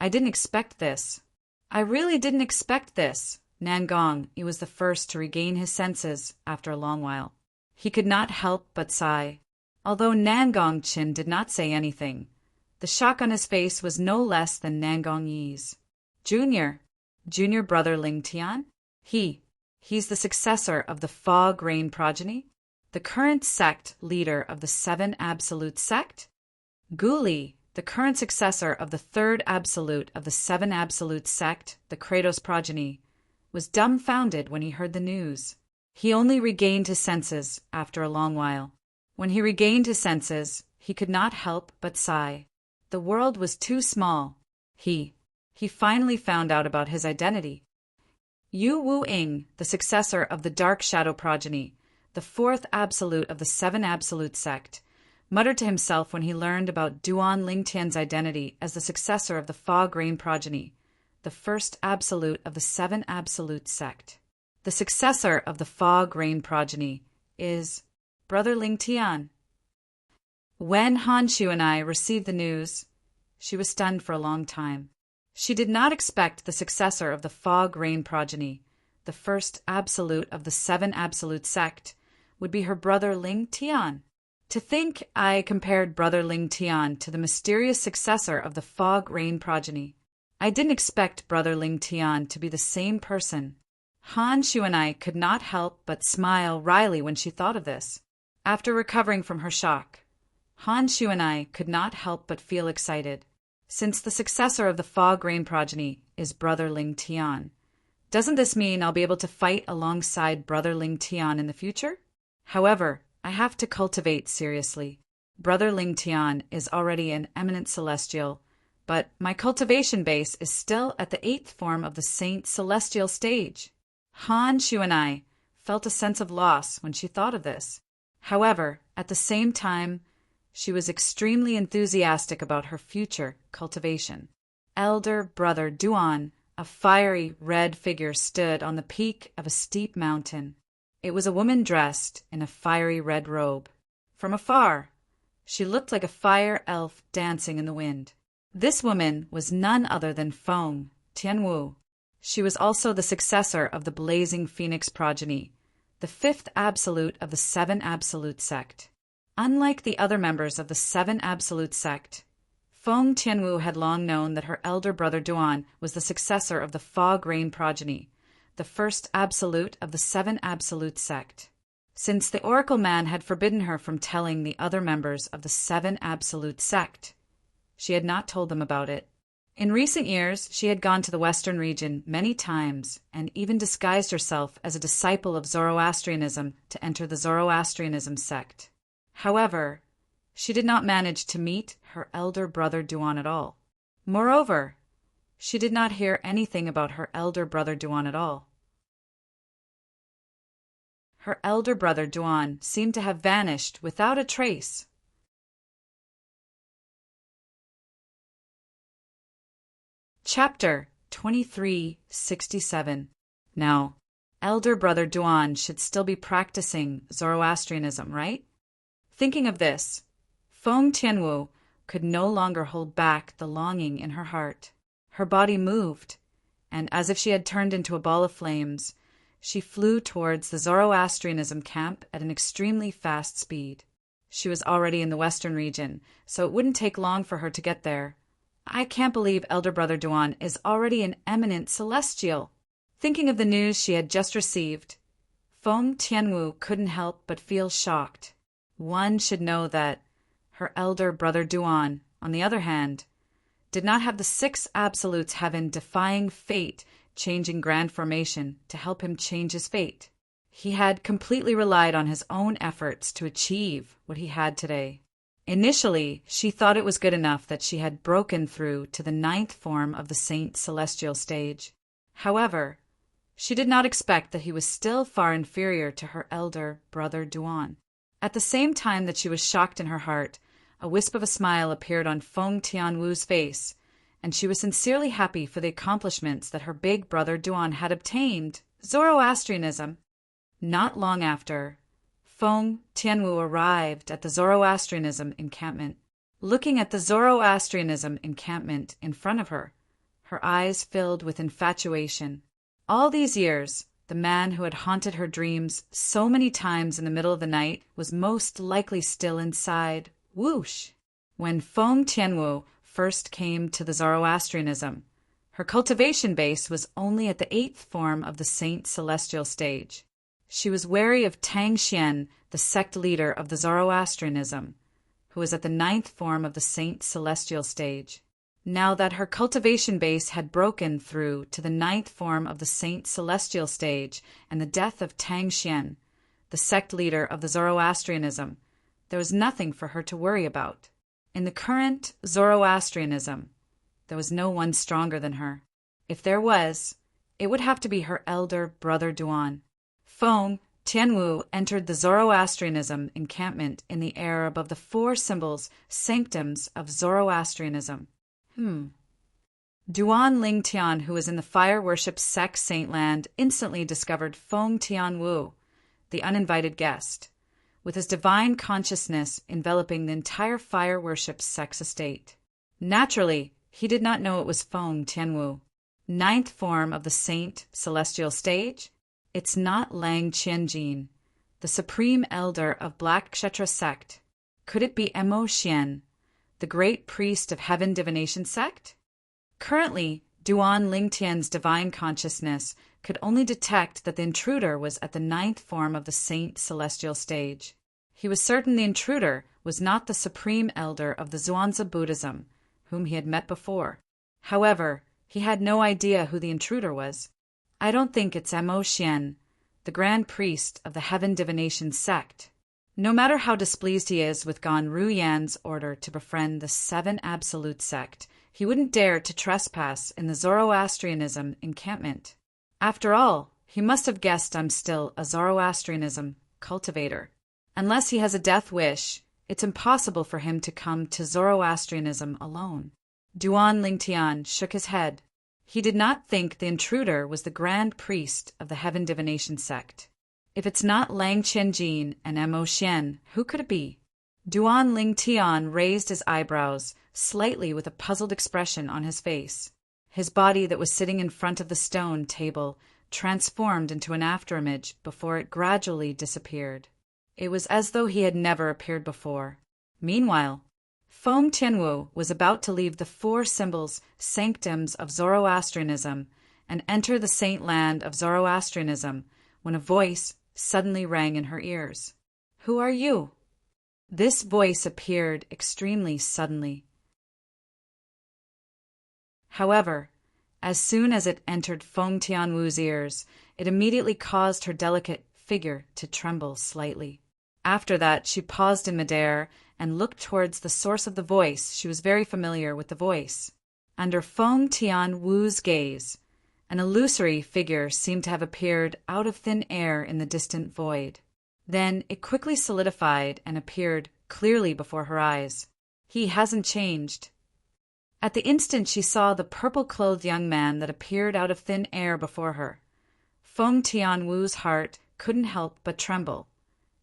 I didn't expect this. I really didn't expect this. Nangong Yi was the first to regain his senses after a long while. He could not help but sigh. Although Nangong Chen did not say anything, the shock on his face was no less than Nangong Yi's. Junior brother Lingtian? He's the successor of the Fog Rain progeny, the current sect leader of the Seven Absolute sect. Guli, the current successor of the third absolute of the Seven Absolute sect, the Kratos progeny, was dumbfounded when he heard the news. He only regained his senses after a long while. When he regained his senses, he could not help but sigh. The world was too small. He finally found out about his identity. Yu Wu-ing, the successor of the Dark Shadow progeny, the fourth absolute of the Seven Absolute sect, muttered to himself when he learned about Duan Lingtian's identity as the successor of the Fog Rain progeny, the first absolute of the Seven Absolute sect. The successor of the Fog Rain progeny is Brother Lingtian. When Han Shu and I received the news, she was stunned for a long time. She did not expect the successor of the Fog Rain progeny, the first absolute of the Seven Absolute sect, would be her brother Lingtian. To think I compared Brother Lingtian to the mysterious successor of the Fog Rain progeny. I didn't expect Brother Lingtian to be the same person. Han Shu and I could not help but smile wryly when she thought of this. After recovering from her shock, Han Shu and I could not help but feel excited, since the successor of the Fog Rain progeny is Brother Ling Tian. Doesn't this mean I'll be able to fight alongside Brother Ling Tian in the future? However, I have to cultivate seriously. Brother Ling Tian is already an eminent celestial, but my cultivation base is still at the 8th form of the Saint Celestial stage. Han Shu and I felt a sense of loss when she thought of this. However, at the same time, she was extremely enthusiastic about her future cultivation. Elder Brother Duan, a fiery red figure, stood on the peak of a steep mountain. It was a woman dressed in a fiery red robe. From afar, she looked like a fire elf dancing in the wind. This woman was none other than Feng Tianwu. She was also the successor of the Blazing Phoenix progeny, the 5th absolute of the 7 absolute sect. Unlike the other members of the 7 absolute sect, Feng Tianwu had long known that her elder brother Duan was the successor of the Fog Rain progeny, the 1st absolute of the 7 absolute sect. Since the Oracle Man had forbidden her from telling the other members of the 7 absolute sect, she had not told them about it. In recent years, she had gone to the Western region many times and even disguised herself as a disciple of Zoroastrianism to enter the Zoroastrianism sect. However, she did not manage to meet her elder brother Duan at all. Moreover, she did not hear anything about her elder brother Duan at all. Her elder brother Duan seemed to have vanished without a trace. Chapter 2367. Now, elder brother Duan should still be practicing Zoroastrianism, right? Thinking of this, Feng Tianwu could no longer hold back the longing in her heart. Her body moved, and as if she had turned into a ball of flames, she flew towards the Zoroastrianism camp at an extremely fast speed. She was already in the Western region, so it wouldn't take long for her to get there. I can't believe elder brother Duan is already an eminent celestial. Thinking of the news she had just received, Feng Tianwu couldn't help but feel shocked. One should know that her elder brother Duan, on the other hand, did not have the 6 absolutes heaven defying fate changing grand formation to help him change his fate. He had completely relied on his own efforts to achieve what he had today. Initially, she thought it was good enough that she had broken through to the 9th form of the Saint Celestial stage. However, she did not expect that he was still far inferior to her elder brother Duan. At the same time that she was shocked in her heart, a wisp of a smile appeared on Feng Tianwu's face, and she was sincerely happy for the accomplishments that her big brother Duan had obtained. Zoroastrianism. Not long after, Feng Tianwu arrived at the Zoroastrianism encampment. Looking at the Zoroastrianism encampment in front of her, her eyes filled with infatuation. All these years, the man who had haunted her dreams so many times in the middle of the night was most likely still inside. Whoosh! When Feng Tianwu first came to the Zoroastrianism, her cultivation base was only at the 8th form of the Saint Celestial stage. She was wary of Tang Xian, the sect leader of the Zoroastrianism, who was at the 9th form of the Saint Celestial stage. Now that her cultivation base had broken through to the 9th form of the Saint Celestial stage and the death of Tang Xian, the sect leader of the Zoroastrianism, there was nothing for her to worry about. In the current Zoroastrianism, there was no one stronger than her. If there was, it would have to be her elder brother Duan. Feng Tianwu entered the Zoroastrianism encampment in the air above the 4 symbols, sanctums of Zoroastrianism. Duan Ling Tian, who was in the fire worship sect Saint Land, instantly discovered Feng Tianwu, the uninvited guest, with his divine consciousness enveloping the entire fire worship sex estate. Naturally, he did not know it was Feng Tianwu. 9th form of the Saint Celestial stage? It's not Lang Qianjin, the supreme elder of Black Kshetra sect. Could it be Emo Xian, the great priest of Heaven Divination sect? Currently, Duan Lingtian's divine consciousness could only detect that the intruder was at the 9th form of the Saint Celestial stage. He was certain the intruder was not the supreme elder of the Zhuangzi Buddhism, whom he had met before. However, he had no idea who the intruder was. "I don't think it's Amo Xian, the grand priest of the Heaven Divination sect." No matter how displeased he is with Gan Ruyan's order to befriend the Seven Absolute sect, he wouldn't dare to trespass in the Zoroastrianism encampment. After all, he must have guessed I'm still a Zoroastrianism cultivator. Unless he has a death wish, it's impossible for him to come to Zoroastrianism alone. Duan Lingtian shook his head. He did not think the intruder was the grand priest of the Heaven Divination sect. If it's not Lang Qianjin and Mo Xian, who could it be? Duan Lingtian raised his eyebrows slightly with a puzzled expression on his face. His body that was sitting in front of the stone table transformed into an afterimage before it gradually disappeared. It was as though he had never appeared before. Meanwhile, Feng Tianwu was about to leave the four symbols sanctums of Zoroastrianism and enter the saint land of Zoroastrianism when a voice suddenly rang in her ears. "Who are you?" This voice appeared extremely suddenly. However, as soon as it entered Feng Tianwu's ears, it immediately caused her delicate figure to tremble slightly. After that, she paused in midair and looked towards the source of the voice. She was very familiar with the voice. Under Feng Tianwu's gaze, an illusory figure seemed to have appeared out of thin air in the distant void. Then it quickly solidified and appeared clearly before her eyes. "He hasn't changed." At the instant she saw the purple-clothed young man that appeared out of thin air before her, Feng Tianwu's heart couldn't help but tremble,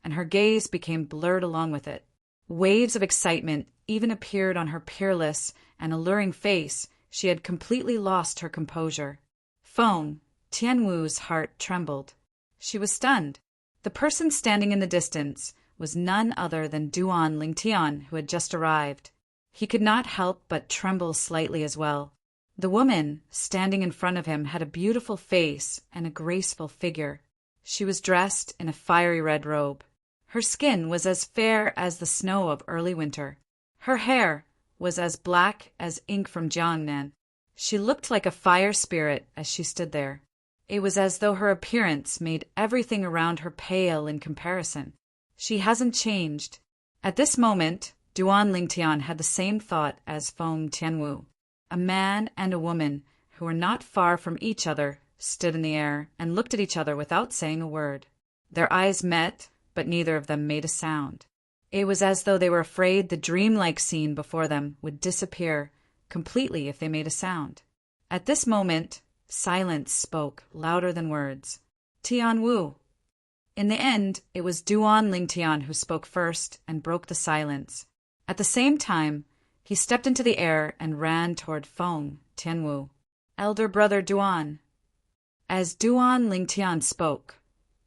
and her gaze became blurred along with it. Waves of excitement even appeared on her peerless and alluring face. She had completely lost her composure. Feng Tianwu's heart trembled. She was stunned. The person standing in the distance was none other than Duan Lingtian, who had just arrived. He could not help but tremble slightly as well. The woman standing in front of him had a beautiful face and a graceful figure. She was dressed in a fiery red robe. Her skin was as fair as the snow of early winter. Her hair was as black as ink from Jiangnan. She looked like a fire spirit as she stood there. It was as though her appearance made everything around her pale in comparison. She hasn't changed. At this moment, Duan Lingtian had the same thought as Feng Tianwu. A man and a woman, who were not far from each other, stood in the air and looked at each other without saying a word. Their eyes met, but neither of them made a sound. It was as though they were afraid the dreamlike scene before them would disappear completely if they made a sound. At this moment, silence spoke louder than words. "Tianwu." In the end, it was Duan Lingtian who spoke first and broke the silence. At the same time, he stepped into the air and ran toward Feng Tianwu. "Elder brother Duan." As Duan Lingtian spoke,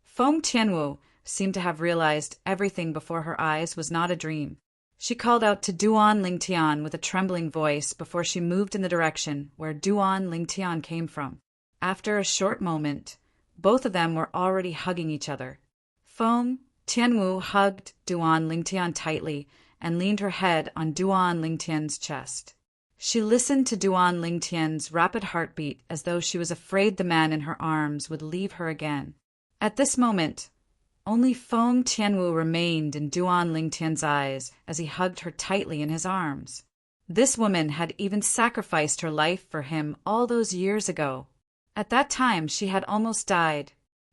Feng Tianwu seemed to have realized everything before her eyes was not a dream. She called out to Duan Lingtian with a trembling voice before she moved in the direction where Duan Lingtian came from. After a short moment, both of them were already hugging each other. Feng Tianwu hugged Duan Lingtian tightly and leaned her head on Duan Lingtian's chest. She listened to Duan Lingtian's rapid heartbeat as though she was afraid the man in her arms would leave her again. At this moment, only Feng Tianwu remained in Duan Lingtian's eyes as he hugged her tightly in his arms. This woman had even sacrificed her life for him all those years ago. At that time, she had almost died.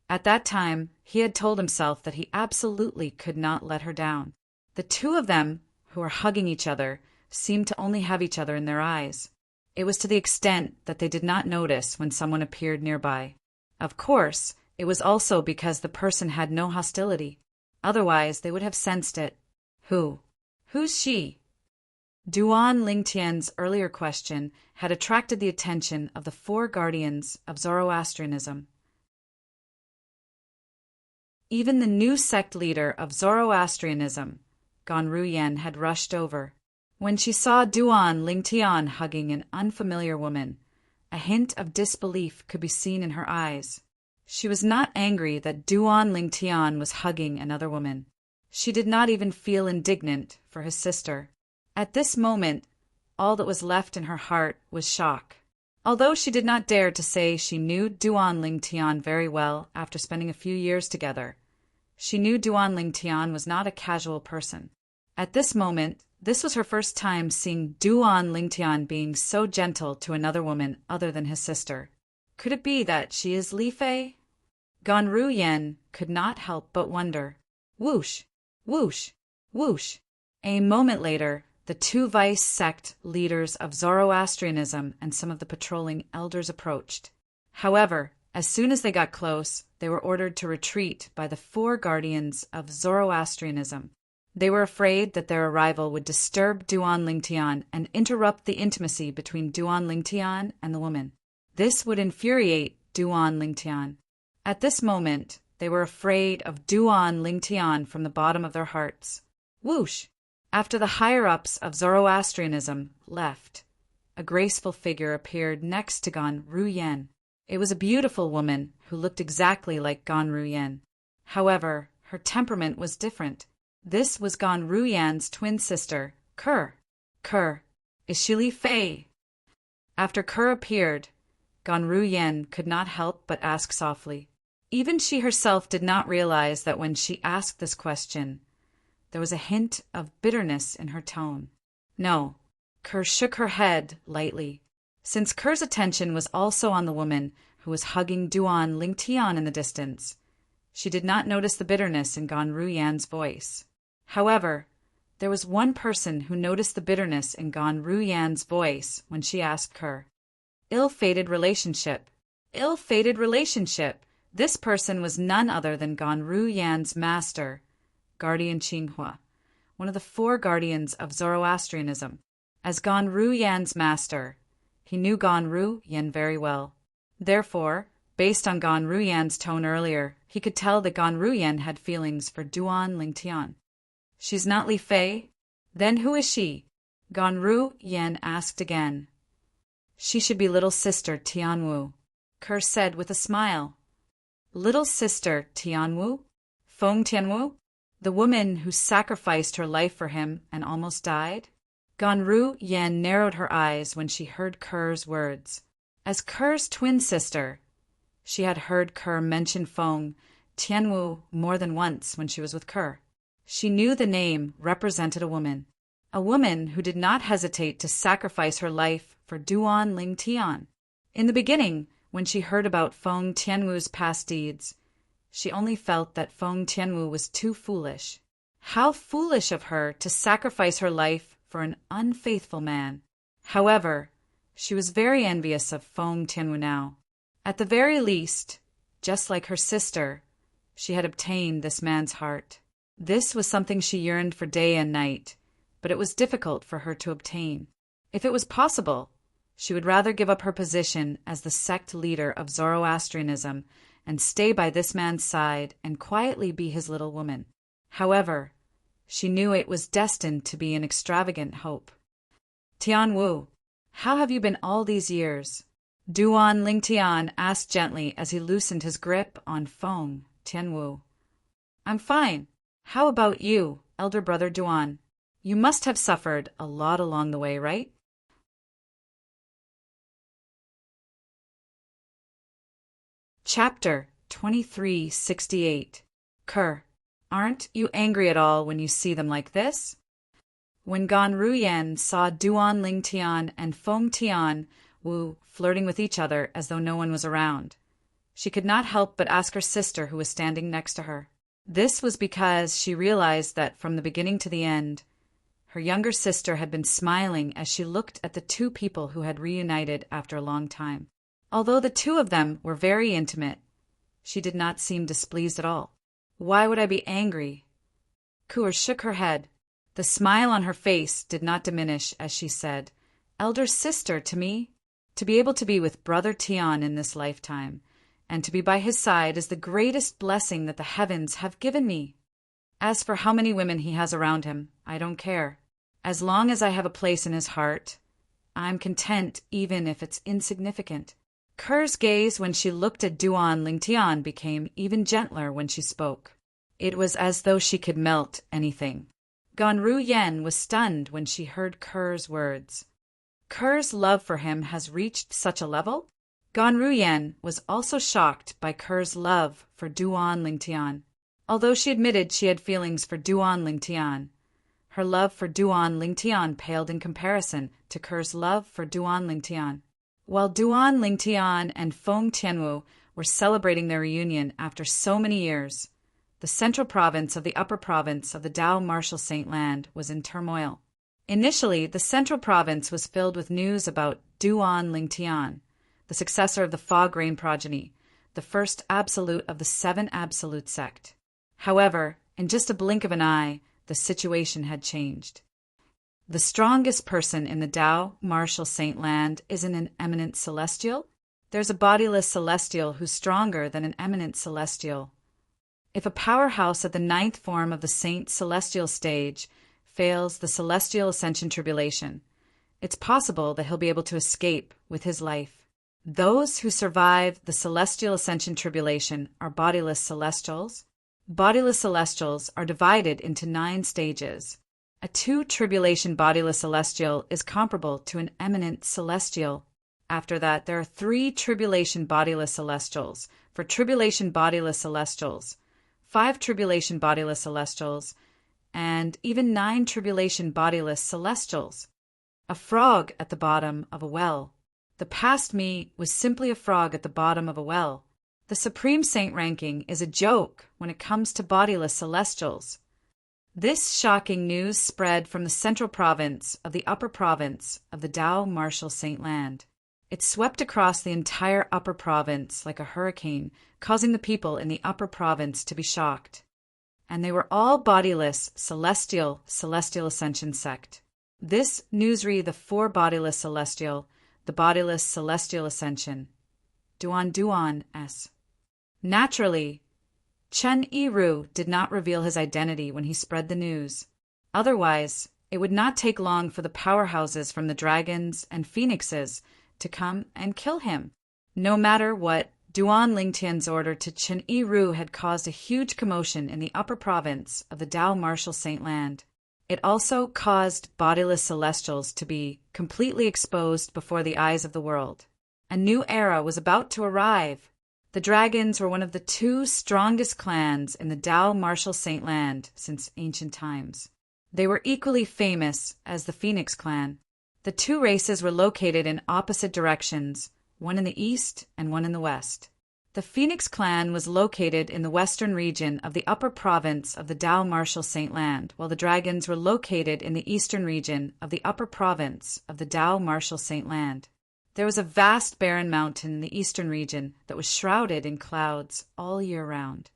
At that time, he had told himself that he absolutely could not let her down. The two of them, who were hugging each other, seemed to only have each other in their eyes. It was to the extent that they did not notice when someone appeared nearby. Of course, it was also because the person had no hostility. Otherwise, they would have sensed it. Who's she? Duan Lingtian's earlier question had attracted the attention of the four guardians of Zoroastrianism. Even the new sect leader of Zoroastrianism, Gan Ruyan, had rushed over. When she saw Duan Lingtian hugging an unfamiliar woman, a hint of disbelief could be seen in her eyes. She was not angry that Duan Lingtian was hugging another woman. She did not even feel indignant for his sister. At this moment, all that was left in her heart was shock. Although she did not dare to say she knew Duan Ling Tian very well after spending a few years together, she knew Duan Ling Tian was not a casual person. At this moment, this was her first time seeing Duan Ling Tian being so gentle to another woman other than his sister. Could it be that she is Li Fei? Gan Ru Yen could not help but wonder. Whoosh! Whoosh! Whoosh! A moment later, the two vice sect leaders of Zoroastrianism and some of the patrolling elders approached. However, as soon as they got close, they were ordered to retreat by the four guardians of Zoroastrianism. They were afraid that their arrival would disturb Duan Ling Tian and interrupt the intimacy between Duan Ling Tian and the woman. This would infuriate Duan Ling Tian. At this moment, they were afraid of Duan Ling Tian from the bottom of their hearts. Whoosh! After the higher-ups of Zoroastrianism left, a graceful figure appeared next to Gan Ru Yen. It was a beautiful woman who looked exactly like Gan Ru Yen. However, her temperament was different. This was Gan Ru Yan's twin sister, Ker. Ker, is she Li Fei? After Ker appeared, Gan Ru Yen could not help but ask softly. Even she herself did not realize that when she asked this question, there was a hint of bitterness in her tone. No, Ker shook her head lightly. Since Ker's attention was also on the woman who was hugging Duan Ling Tian in the distance, she did not notice the bitterness in Gan Ru Yan's voice. However, there was one person who noticed the bitterness in Gan Ru Yan's voice when she asked Ker. Ill-fated relationship. Ill-fated relationship. This person was none other than Gan Ru Yan's master, Guardian Qinghua, one of the four guardians of Zoroastrianism. As Gan Ru Yan's master, he knew Gan Ru Yan very well. Therefore, based on Gan Ru Yan's tone earlier, he could tell that Gan Ru Yan had feelings for Duan Ling Tian. She's not Li Fei? Then who is she? Gan Ru Yan asked again. She should be little sister Tianwu, Ker said with a smile. Little sister Tianwu? Feng Tianwu? The woman who sacrificed her life for him and almost died? Gan Ru Yan narrowed her eyes when she heard Ker's words. As Ker's twin sister, she had heard Ker mention Feng Tianwu more than once when she was with Ker. She knew the name represented a woman who did not hesitate to sacrifice her life for Duan Ling Tian. In the beginning, when she heard about Feng Tianwu's past deeds, she only felt that Feng Tianwu was too foolish. How foolish of her to sacrifice her life for an unfaithful man. However, she was very envious of Feng Tianwu now. At the very least, just like her sister, she had obtained this man's heart. This was something she yearned for day and night, but it was difficult for her to obtain. If it was possible, she would rather give up her position as the sect leader of Zoroastrianism and stay by this man's side and quietly be his little woman. However, she knew it was destined to be an extravagant hope. Tianwu, how have you been all these years? Duan Ling Tian asked gently as he loosened his grip on Feng Tianwu. I'm fine. How about you, elder brother Duan? You must have suffered a lot along the way, right? Chapter 2368. Ker, aren't you angry at all when you see them like this? When Gan Ru Yan saw Duan Ling Tian and Feng Tianwu flirting with each other as though no one was around, she could not help but ask her sister who was standing next to her. This was because she realized that from the beginning to the end, her younger sister had been smiling as she looked at the two people who had reunited after a long time. Although the two of them were very intimate, she did not seem displeased at all. Why would I be angry? Ker shook her head. The smile on her face did not diminish as she said, Elder sister to me. To be able to be with Brother Tian in this lifetime, and to be by his side is the greatest blessing that the heavens have given me. As for how many women he has around him, I don't care. As long as I have a place in his heart, I'm content even if it's insignificant. Ker's gaze when she looked at Duan Ling Tian became even gentler when she spoke. It was as though she could melt anything. Gonru Yen was stunned when she heard Kerr's words. Kerr's love for him has reached such a level? Gonru Yen was also shocked by Kerr's love for Duan Lingtian. Although she admitted she had feelings for Duan Lingtian, her love for Duan Lingtian paled in comparison to Kerr's love for Duan Lingtian. While Duan Lingtian and Feng Tianwu were celebrating their reunion after so many years, the central province of the upper province of the Dao Martial Saint Land was in turmoil. Initially, the central province was filled with news about Duan Lingtian, the successor of the Fog Rain progeny, the first absolute of the Seven Absolute sect. However, in just a blink of an eye, the situation had changed. The strongest person in the Dao Martial Saint Land isn't an eminent celestial. There's a bodiless celestial who's stronger than an eminent celestial. If a powerhouse at the 9th form of the Saint Celestial stage fails the Celestial Ascension Tribulation, it's possible that he'll be able to escape with his life. Those who survive the Celestial Ascension Tribulation are bodiless celestials. Bodiless celestials are divided into 9 stages. A 2 tribulation bodiless celestial is comparable to an eminent celestial. After that, there are 3 tribulation bodiless celestials for tribulation bodiless celestials, 5 tribulation bodiless celestials, and even 9 tribulation bodiless celestials. A frog at the bottom of a well. The past me was simply a frog at the bottom of a well. The Supreme Saint ranking is a joke when it comes to bodiless celestials. This shocking news spread from the central province of the upper province of the Dao Martial Saint Land. It swept across the entire upper province like a hurricane, causing the people in the upper province to be shocked. And they were all bodiless, celestial ascension sect. This news read the 4 bodiless celestial, the bodiless celestial ascension. Duan S. Naturally, Chen Yiru did not reveal his identity when he spread the news. Otherwise, it would not take long for the powerhouses from the dragons and phoenixes to come and kill him. No matter what, Duan Lingtian's order to Chen Yiru had caused a huge commotion in the upper province of the Dao Martial Saint Land. It also caused bodiless celestials to be completely exposed before the eyes of the world. A new era was about to arrive. The dragons were one of the 2 strongest clans in the Dao Martial Saint Land since ancient times. They were equally famous as the Phoenix clan. The 2 races were located in opposite directions, one in the east and one in the west. The Phoenix clan was located in the western region of the upper province of the Dao Martial Saint Land, while the dragons were located in the eastern region of the upper province of the Dao Martial Saint Land. There was a vast barren mountain in the eastern region that was shrouded in clouds all year round.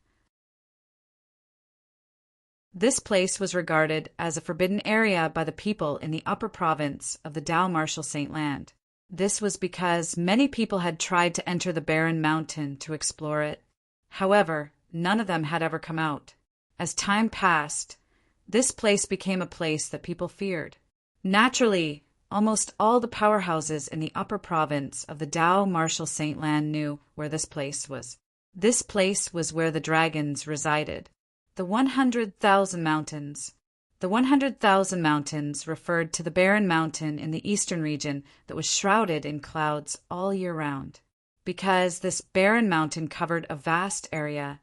This place was regarded as a forbidden area by the people in the upper province of the Dao Martial Saint Land. This was because many people had tried to enter the barren mountain to explore it. However, none of them had ever come out. As time passed, this place became a place that people feared. Naturally, almost all the powerhouses in the upper province of the Dao Martial Saint Land knew where this place was. This place was where the dragons resided. The 100,000 Mountains. The 100,000 Mountains referred to the barren mountain in the eastern region that was shrouded in clouds all year round. Because this barren mountain covered a vast area,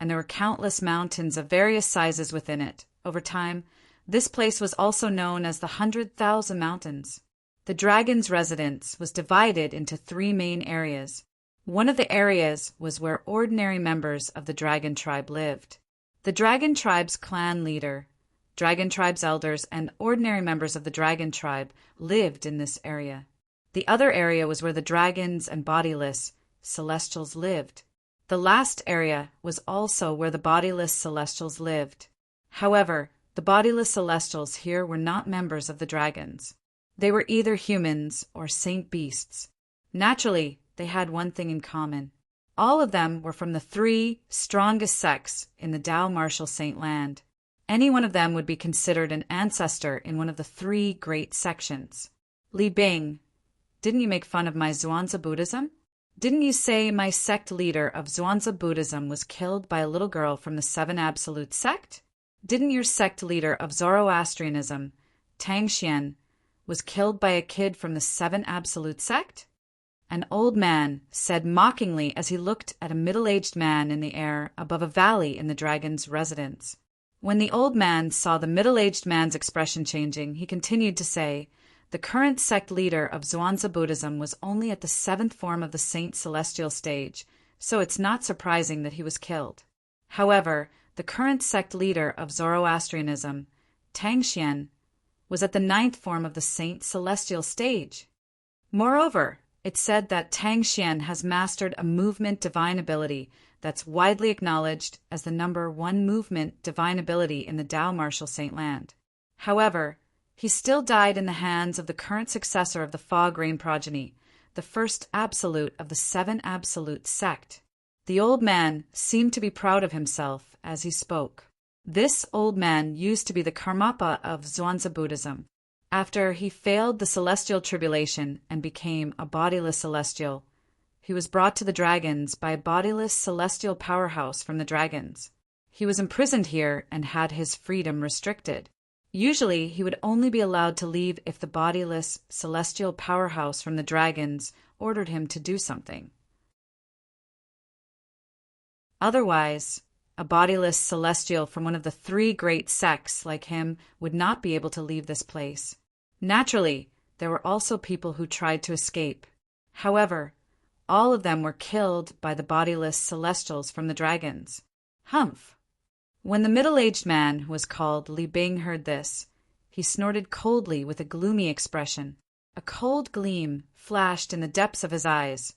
and there were countless mountains of various sizes within it, over time, this place was also known as the 100,000 Mountains. The dragon's residence was divided into 3 main areas. One of the areas was where ordinary members of the dragon tribe lived. The dragon tribe's clan leader, dragon tribe's elders, and ordinary members of the dragon tribe lived in this area. The other area was where the dragons and bodiless celestials lived. The last area was also where the bodiless celestials lived. However, the bodiless celestials here were not members of the dragons. They were either humans or saint beasts. Naturally, they had one thing in common. All of them were from the 3 strongest sects in the Dao Martial Saint Land. Any one of them would be considered an ancestor in one of the 3 great sections. Li Bing, didn't you make fun of my Zhuangzi Buddhism? Didn't you say my sect leader of Zhuangzi Buddhism was killed by a little girl from the Seven Absolute sect? Didn't your sect leader of Zoroastrianism, Tang Xian, was killed by a kid from the Seven Absolute sect? An old man said mockingly as he looked at a middle-aged man in the air above a valley in the dragon's residence. When the old man saw the middle-aged man's expression changing, he continued to say, the current sect leader of Zhuangzi Buddhism was only at the 7th form of the Saint Celestial stage, so it's not surprising that he was killed. However, the current sect leader of Zoroastrianism, Tang Xian, was at the 9th form of the Saint Celestial stage. Moreover, it's said that Tang Xian has mastered a movement divine ability that's widely acknowledged as the number 1 movement divine ability in the Tao Martial Saint Land. However, he still died in the hands of the current successor of the Fog Rain progeny, the first absolute of the 7 Absolute sect. The old man seemed to be proud of himself as he spoke. This old man used to be the Karmapa of Zhuangzi Buddhism. After he failed the celestial tribulation and became a bodiless celestial, he was brought to the dragons by a bodiless celestial powerhouse from the dragons. He was imprisoned here and had his freedom restricted. Usually, he would only be allowed to leave if the bodiless celestial powerhouse from the dragons ordered him to do something. Otherwise, a bodiless celestial from one of the 3 great sects like him would not be able to leave this place. Naturally, there were also people who tried to escape. However, all of them were killed by the bodiless celestials from the dragons. Humph! When the middle-aged man who was called Li Bing heard this, he snorted coldly with a gloomy expression. A cold gleam flashed in the depths of his eyes,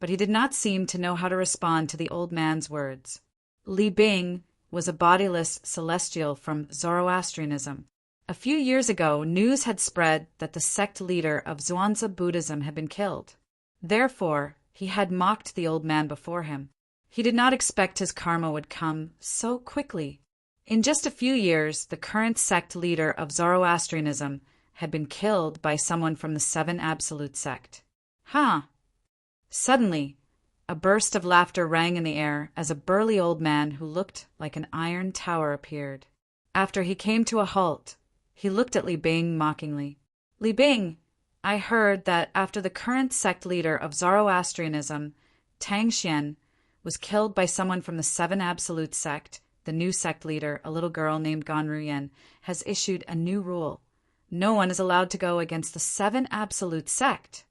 but he did not seem to know how to respond to the old man's words. Li Bing was a bodiless celestial from Zoroastrianism. A few years ago, news had spread that the sect leader of Zhuangzi Buddhism had been killed. Therefore, he had mocked the old man before him. He did not expect his karma would come so quickly. In just a few years, the current sect leader of Zoroastrianism had been killed by someone from the 7 Absolute sect. Huh! Suddenly, a burst of laughter rang in the air as a burly old man who looked like an iron tower appeared. After he came to a halt, he looked at Li Bing mockingly. Li Bing, I heard that after the current sect leader of Zoroastrianism, Tang Xian, was killed by someone from the 7 Absolute sect, the new sect leader, a little girl named Ganruyan, has issued a new rule. No one is allowed to go against the 7 Absolute sect.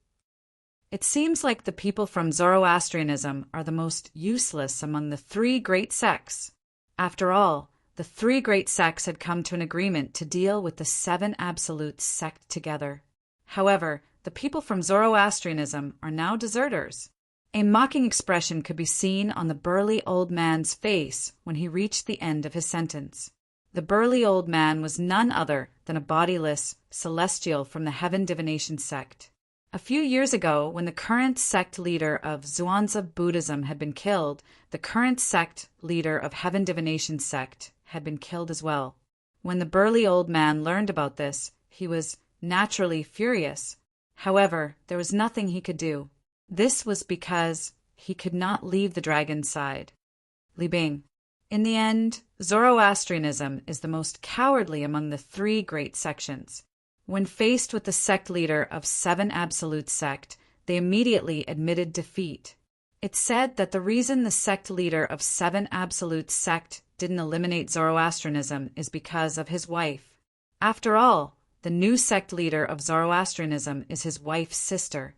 It seems like the people from Zoroastrianism are the most useless among the 3 great sects. After all, the 3 great sects had come to an agreement to deal with the 7 Absolute sect together. However, the people from Zoroastrianism are now deserters. A mocking expression could be seen on the burly old man's face when he reached the end of his sentence. The burly old man was none other than a bodiless celestial from the Heaven Divination sect. A few years ago, when the current sect leader of Zhuangzi Buddhism had been killed, the current sect leader of Heaven Divination sect had been killed as well. When the burly old man learned about this, he was naturally furious. However, there was nothing he could do. This was because he could not leave the dragon's side. Li Bing. In the end, Zoroastrianism is the most cowardly among the 3 great sections. When faced with the sect leader of 7 Absolute sect, they immediately admitted defeat. It's said that the reason the sect leader of 7 Absolute sect didn't eliminate Zoroastrianism is because of his wife. After all, the new sect leader of Zoroastrianism is his wife's sister.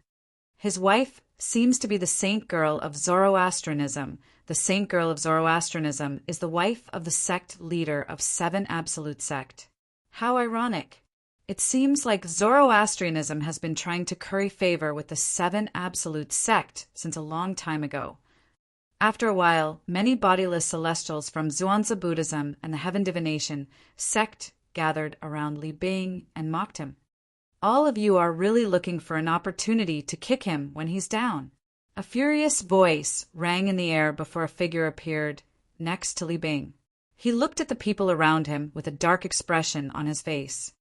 His wife seems to be the saint girl of Zoroastrianism. The saint girl of Zoroastrianism is the wife of the sect leader of 7 Absolute sect. How ironic. It seems like Zoroastrianism has been trying to curry favor with the 7 Absolute sect since a long time ago. After a while, many bodiless celestials from Zhuangzi Buddhism and the Heaven Divination sect gathered around Li Bing and mocked him. All of you are really looking for an opportunity to kick him when he's down. A furious voice rang in the air before a figure appeared next to Li Bing. He looked at the people around him with a dark expression on his face.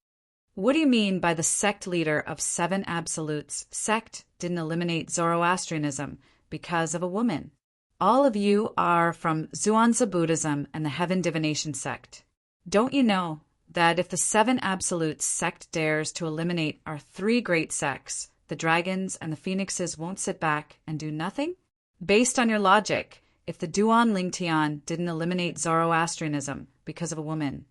What do you mean by the sect leader of 7 Absolutes sect didn't eliminate Zoroastrianism? because of a woman. All of you are from Zhuangzi Buddhism and the Heaven Divination sect. Don't you know that if the Seven Absolutes sect dares to eliminate our three great sects, the dragons and the phoenixes won't sit back and do nothing? Based on your logic, if the Duan Lingtian didn't eliminate Zoroastrianism because of a woman,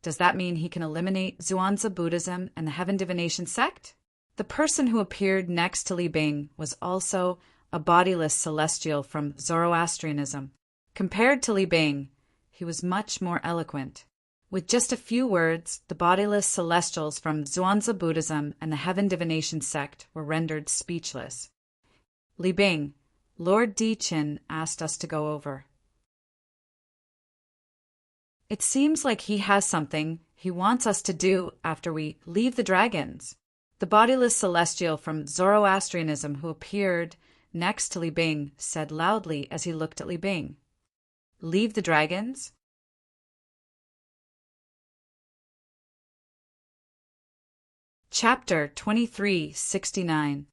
does that mean he can eliminate Zhuangzi Buddhism and the Heaven Divination sect? The person who appeared next to Li Bing was also a bodiless celestial from Zoroastrianism. Compared to Li Bing, he was much more eloquent. With just a few words, the bodiless celestials from Zhuangzi Buddhism and the Heaven Divination sect were rendered speechless. Li Bing, Lord Di Qin asked us to go over. It seems like he has something he wants us to do after we leave the dragons. The bodiless celestial from Zoroastrianism who appeared next to Li Bing said loudly as he looked at Li Bing. Leave the dragons? Chapter 2369.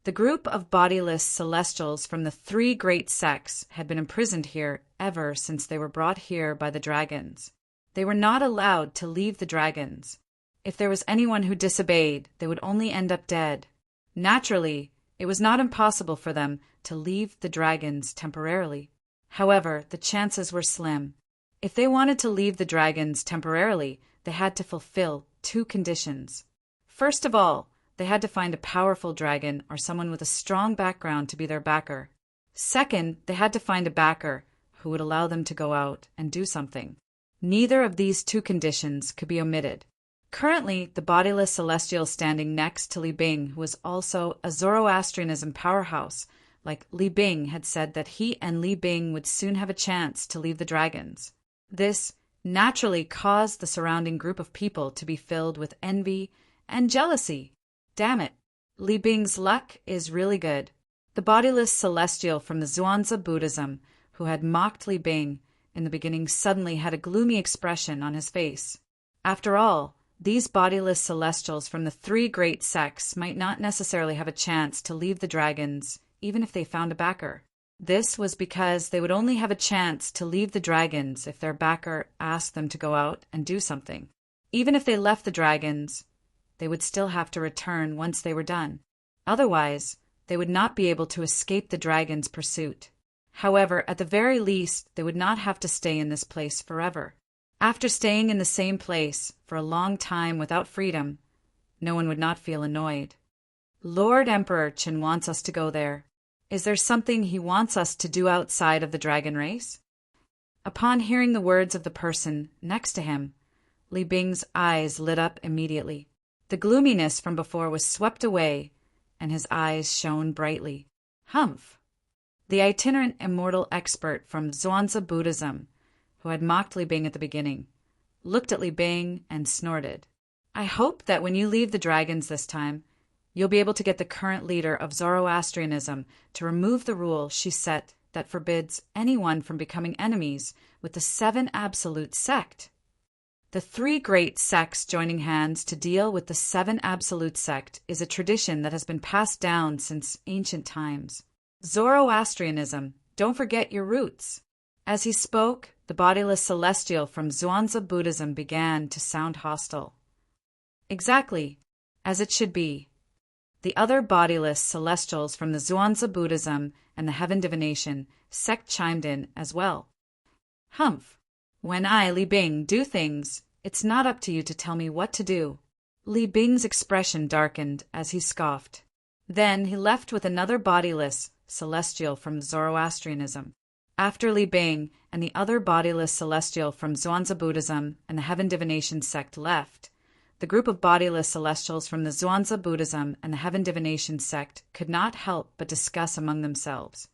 The group of bodiless celestials from the three great sects had been imprisoned here ever since they were brought here by the dragons. They were not allowed to leave the dragons. If there was anyone who disobeyed, they would only end up dead. Naturally, it was not impossible for them to leave the dragons temporarily. However, the chances were slim. If they wanted to leave the dragons temporarily, they had to fulfill two conditions. First of all, they had to find a powerful dragon or someone with a strong background to be their backer. Second, they had to find a backer who would allow them to go out and do something. Neither of these two conditions could be omitted. Currently, the bodiless celestial standing next to Li Bing, who was also a Zoroastrianism powerhouse, like Li Bing had said that he and Li Bing would soon have a chance to leave the dragons. This naturally caused the surrounding group of people to be filled with envy and jealousy. Damn it, Li Bing's luck is really good. The bodiless celestial from the Zhuangzi Buddhism, who had mocked Li Bing in the beginning, suddenly had a gloomy expression on his face. After all, these bodiless celestials from the three great sects might not necessarily have a chance to leave the dragons, even if they found a backer. This was because they would only have a chance to leave the dragons if their backer asked them to go out and do something. Even if they left the dragons, they would still have to return once they were done. Otherwise, they would not be able to escape the dragons' pursuit. However, at the very least, they would not have to stay in this place forever. After staying in the same place for a long time without freedom, no one would not feel annoyed. Lord Emperor Qin wants us to go there. Is there something he wants us to do outside of the dragon race? Upon hearing the words of the person next to him, Li Bing's eyes lit up immediately. The gloominess from before was swept away, and his eyes shone brightly. Humph! The itinerant immortal expert from Zhuangzi Buddhism, who had mocked Li Bing at the beginning, looked at Li Bing and snorted. I hope that when you leave the dragons this time, you'll be able to get the current leader of Zoroastrianism to remove the rule she set that forbids anyone from becoming enemies with the Seven Absolute sect. The three great sects joining hands to deal with the Seven Absolute sect is a tradition that has been passed down since ancient times. Zoroastrianism, don't forget your roots. As he spoke, the bodiless celestial from Zhuangzi Buddhism began to sound hostile. Exactly, as it should be. The other bodiless celestials from the Zhuangzi Buddhism and the Heaven Divination sect chimed in as well. Humph! When I, Li Bing, do things, it's not up to you to tell me what to do. Li Bing's expression darkened as he scoffed. Then he left with another bodiless celestial from Zoroastrianism. After Li Bing and the other bodiless celestial from Zhuangzi Buddhism and the Heaven Divination sect left, the group of bodiless celestials from the Zhuangzi Buddhism and the Heaven Divination sect could not help but discuss among themselves.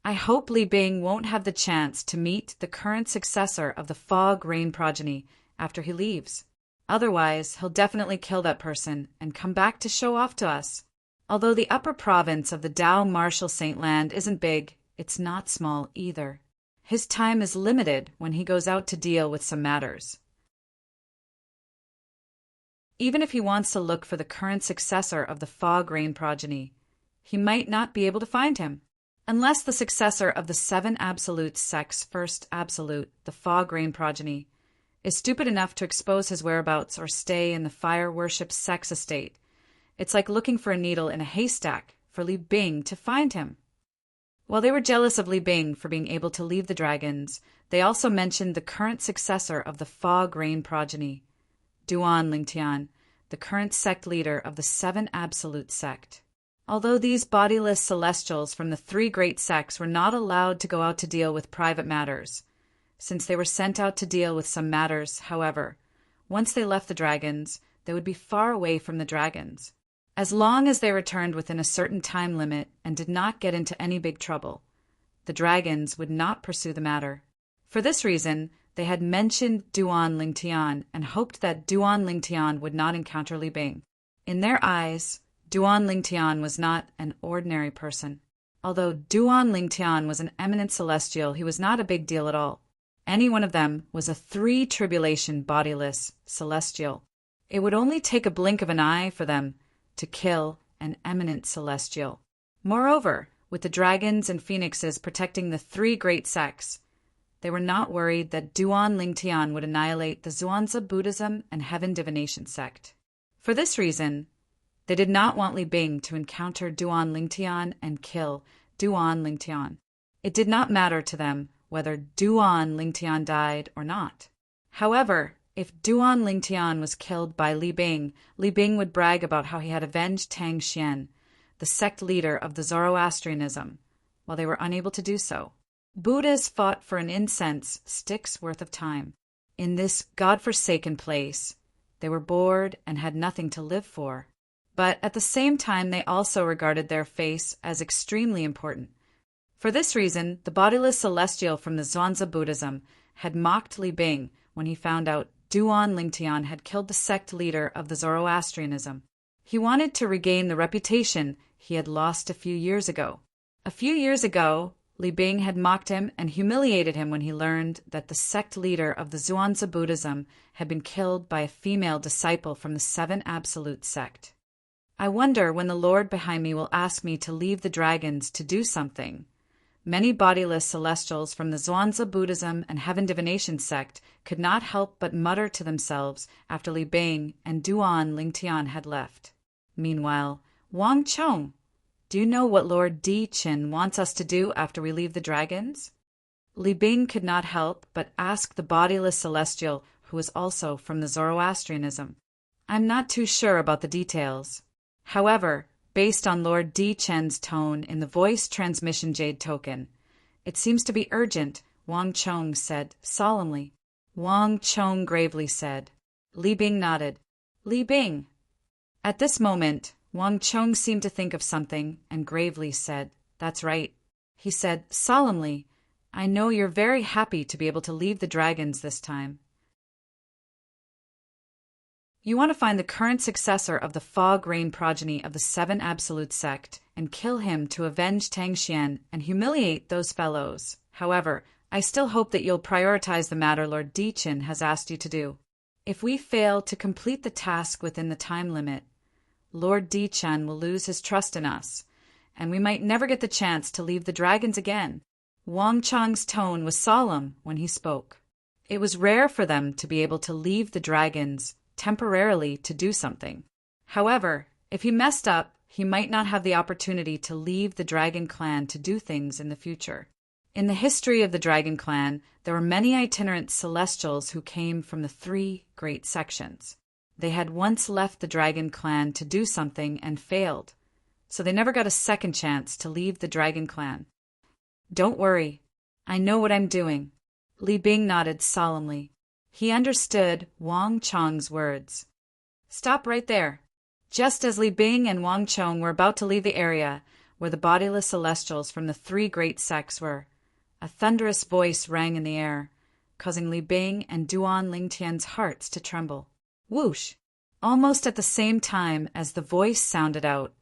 I hope Li Bing won't have the chance to meet the current successor of the Fog Rain progeny after he leaves. Otherwise, he'll definitely kill that person and come back to show off to us. Although the upper province of the Dao Martial Saint Land isn't big, it's not small either. His time is limited when he goes out to deal with some matters. Even if he wants to look for the current successor of the Fog Rain progeny, he might not be able to find him. Unless the successor of the seven absolute sect's first absolute, the fog-rain progeny, is stupid enough to expose his whereabouts or stay in the fire-worship sect's estate, it's like looking for a needle in a haystack for Li Bing to find him. While they were jealous of Li Bing for being able to leave the dragons, they also mentioned the current successor of the fog-rain progeny, Duan Lingtian, the current sect leader of the seven absolute sect. Although these bodiless celestials from the three great sects were not allowed to go out to deal with private matters, since they were sent out to deal with some matters, however, once they left the dragons, they would be far away from the dragons. As long as they returned within a certain time limit and did not get into any big trouble, the dragons would not pursue the matter. For this reason, they had mentioned Duan Lingtian and hoped that Duan Lingtian would not encounter Li Bing. In their eyes, Duan Lingtian was not an ordinary person. Although Duan Lingtian was an eminent celestial, he was not a big deal at all. Any one of them was a three-tribulation bodiless celestial. It would only take a blink of an eye for them to kill an eminent celestial. Moreover, with the dragons and phoenixes protecting the three great sects, they were not worried that Duan Lingtian would annihilate the Zhuangzi Buddhism and Heaven Divination sect. For this reason, they did not want Li Bing to encounter Duan Lingtian and kill Duan Lingtian. It did not matter to them whether Duan Lingtian died or not. However, if Duan Lingtian was killed by Li Bing would brag about how he had avenged Tang Xian, the sect leader of the Zoroastrianism, while they were unable to do so. Buddhas fought for an incense stick's worth of time. In this God-forsaken place, they were bored and had nothing to live for. But at the same time, they also regarded their face as extremely important. For this reason, the bodiless celestial from the Zhuangzi Buddhism had mocked Li Bing when he found out Duan Lingtian had killed the sect leader of the Zoroastrianism. He wanted to regain the reputation he had lost a few years ago. A few years ago, Li Bing had mocked him and humiliated him when he learned that the sect leader of the Zhuangzi Buddhism had been killed by a female disciple from the Seven Absolute sect. I wonder when the Lord behind me will ask me to leave the dragons to do something. Many bodiless celestials from the Zhuangzi Buddhism and Heaven Divination sect could not help but mutter to themselves after Li Bing and Duan Lingtian had left. Meanwhile, Wang Chong, do you know what Lord Di Qin wants us to do after we leave the dragons? Li Bing could not help but ask the bodiless celestial, who was also from the Zoroastrianism. I'm not too sure about the details. However, based on Lord Di Chen's tone in the voice transmission jade token, it seems to be urgent, Wang Chong said solemnly. Wang Chong gravely said. Li Bing nodded. Li Bing. At this moment, Wang Chong seemed to think of something and gravely said, That's right. He said solemnly, I know you're very happy to be able to leave the dragons this time. You want to find the current successor of the fog-rain progeny of the Seven Absolute sect and kill him to avenge Tang Xian and humiliate those fellows. However, I still hope that you'll prioritize the matter Lord Di Qin has asked you to do. If we fail to complete the task within the time limit, Lord Di Qin will lose his trust in us, and we might never get the chance to leave the dragons again. Wang Chong's tone was solemn when he spoke. It was rare for them to be able to leave the dragons temporarily to do something. However, if he messed up, he might not have the opportunity to leave the Dragon Clan to do things in the future. In the history of the Dragon Clan, there were many itinerant celestials who came from the three great sections. They had once left the Dragon Clan to do something and failed, so they never got a second chance to leave the Dragon Clan. Don't worry, I know what I'm doing. Li Bing nodded solemnly. He understood Wang Chong's words. Stop right there. Just as Li Bing and Wang Chong were about to leave the area where the bodiless celestials from the three great sects were, a thunderous voice rang in the air, causing Li Bing and Duan Lingtian's hearts to tremble. Whoosh! Almost at the same time as the voice sounded out,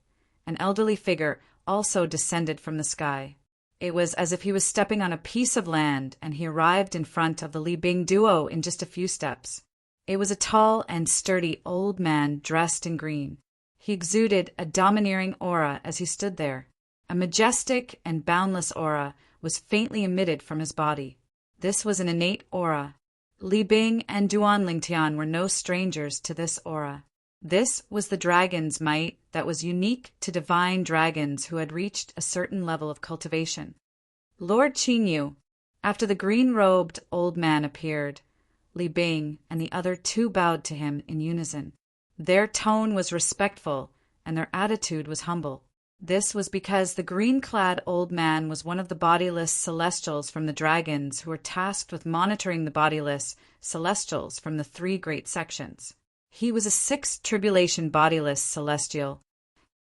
an elderly figure also descended from the sky. It was as if he was stepping on a piece of land, and he arrived in front of the Li Bing duo in just a few steps. It was a tall and sturdy old man dressed in green. He exuded a domineering aura as he stood there. A majestic and boundless aura was faintly emitted from his body. This was an innate aura. Li Bing and Duan Lingtian were no strangers to this aura. This was the dragon's might that was unique to divine dragons who had reached a certain level of cultivation. Lord Qinyu, after the green-robed old man appeared, Li Bing and the other two bowed to him in unison. Their tone was respectful, and their attitude was humble. This was because the green-clad old man was one of the bodiless celestials from the dragons who were tasked with monitoring the bodiless celestials from the three great sections. He was a sixth tribulation bodiless celestial.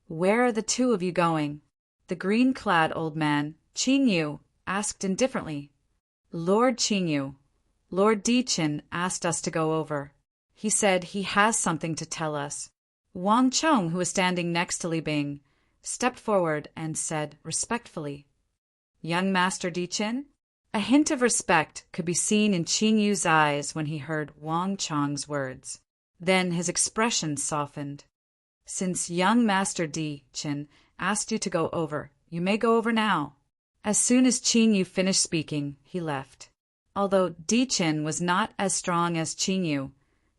"Where are the two of you going?" The green-clad old man, Qinyu, asked indifferently. "Lord Qinyu, Lord Dichen asked us to go over. He said he has something to tell us." Wang Chong, who was standing next to Li Bing, stepped forward and said respectfully, "Young Master Dichen?" A hint of respect could be seen in Qinyu's eyes when he heard Wang Chong's words. Then his expression softened. "Since young Master Dichen asked you to go over, you may go over now." As soon as Qinyu finished speaking, he left. Although Dichen was not as strong as Qinyu,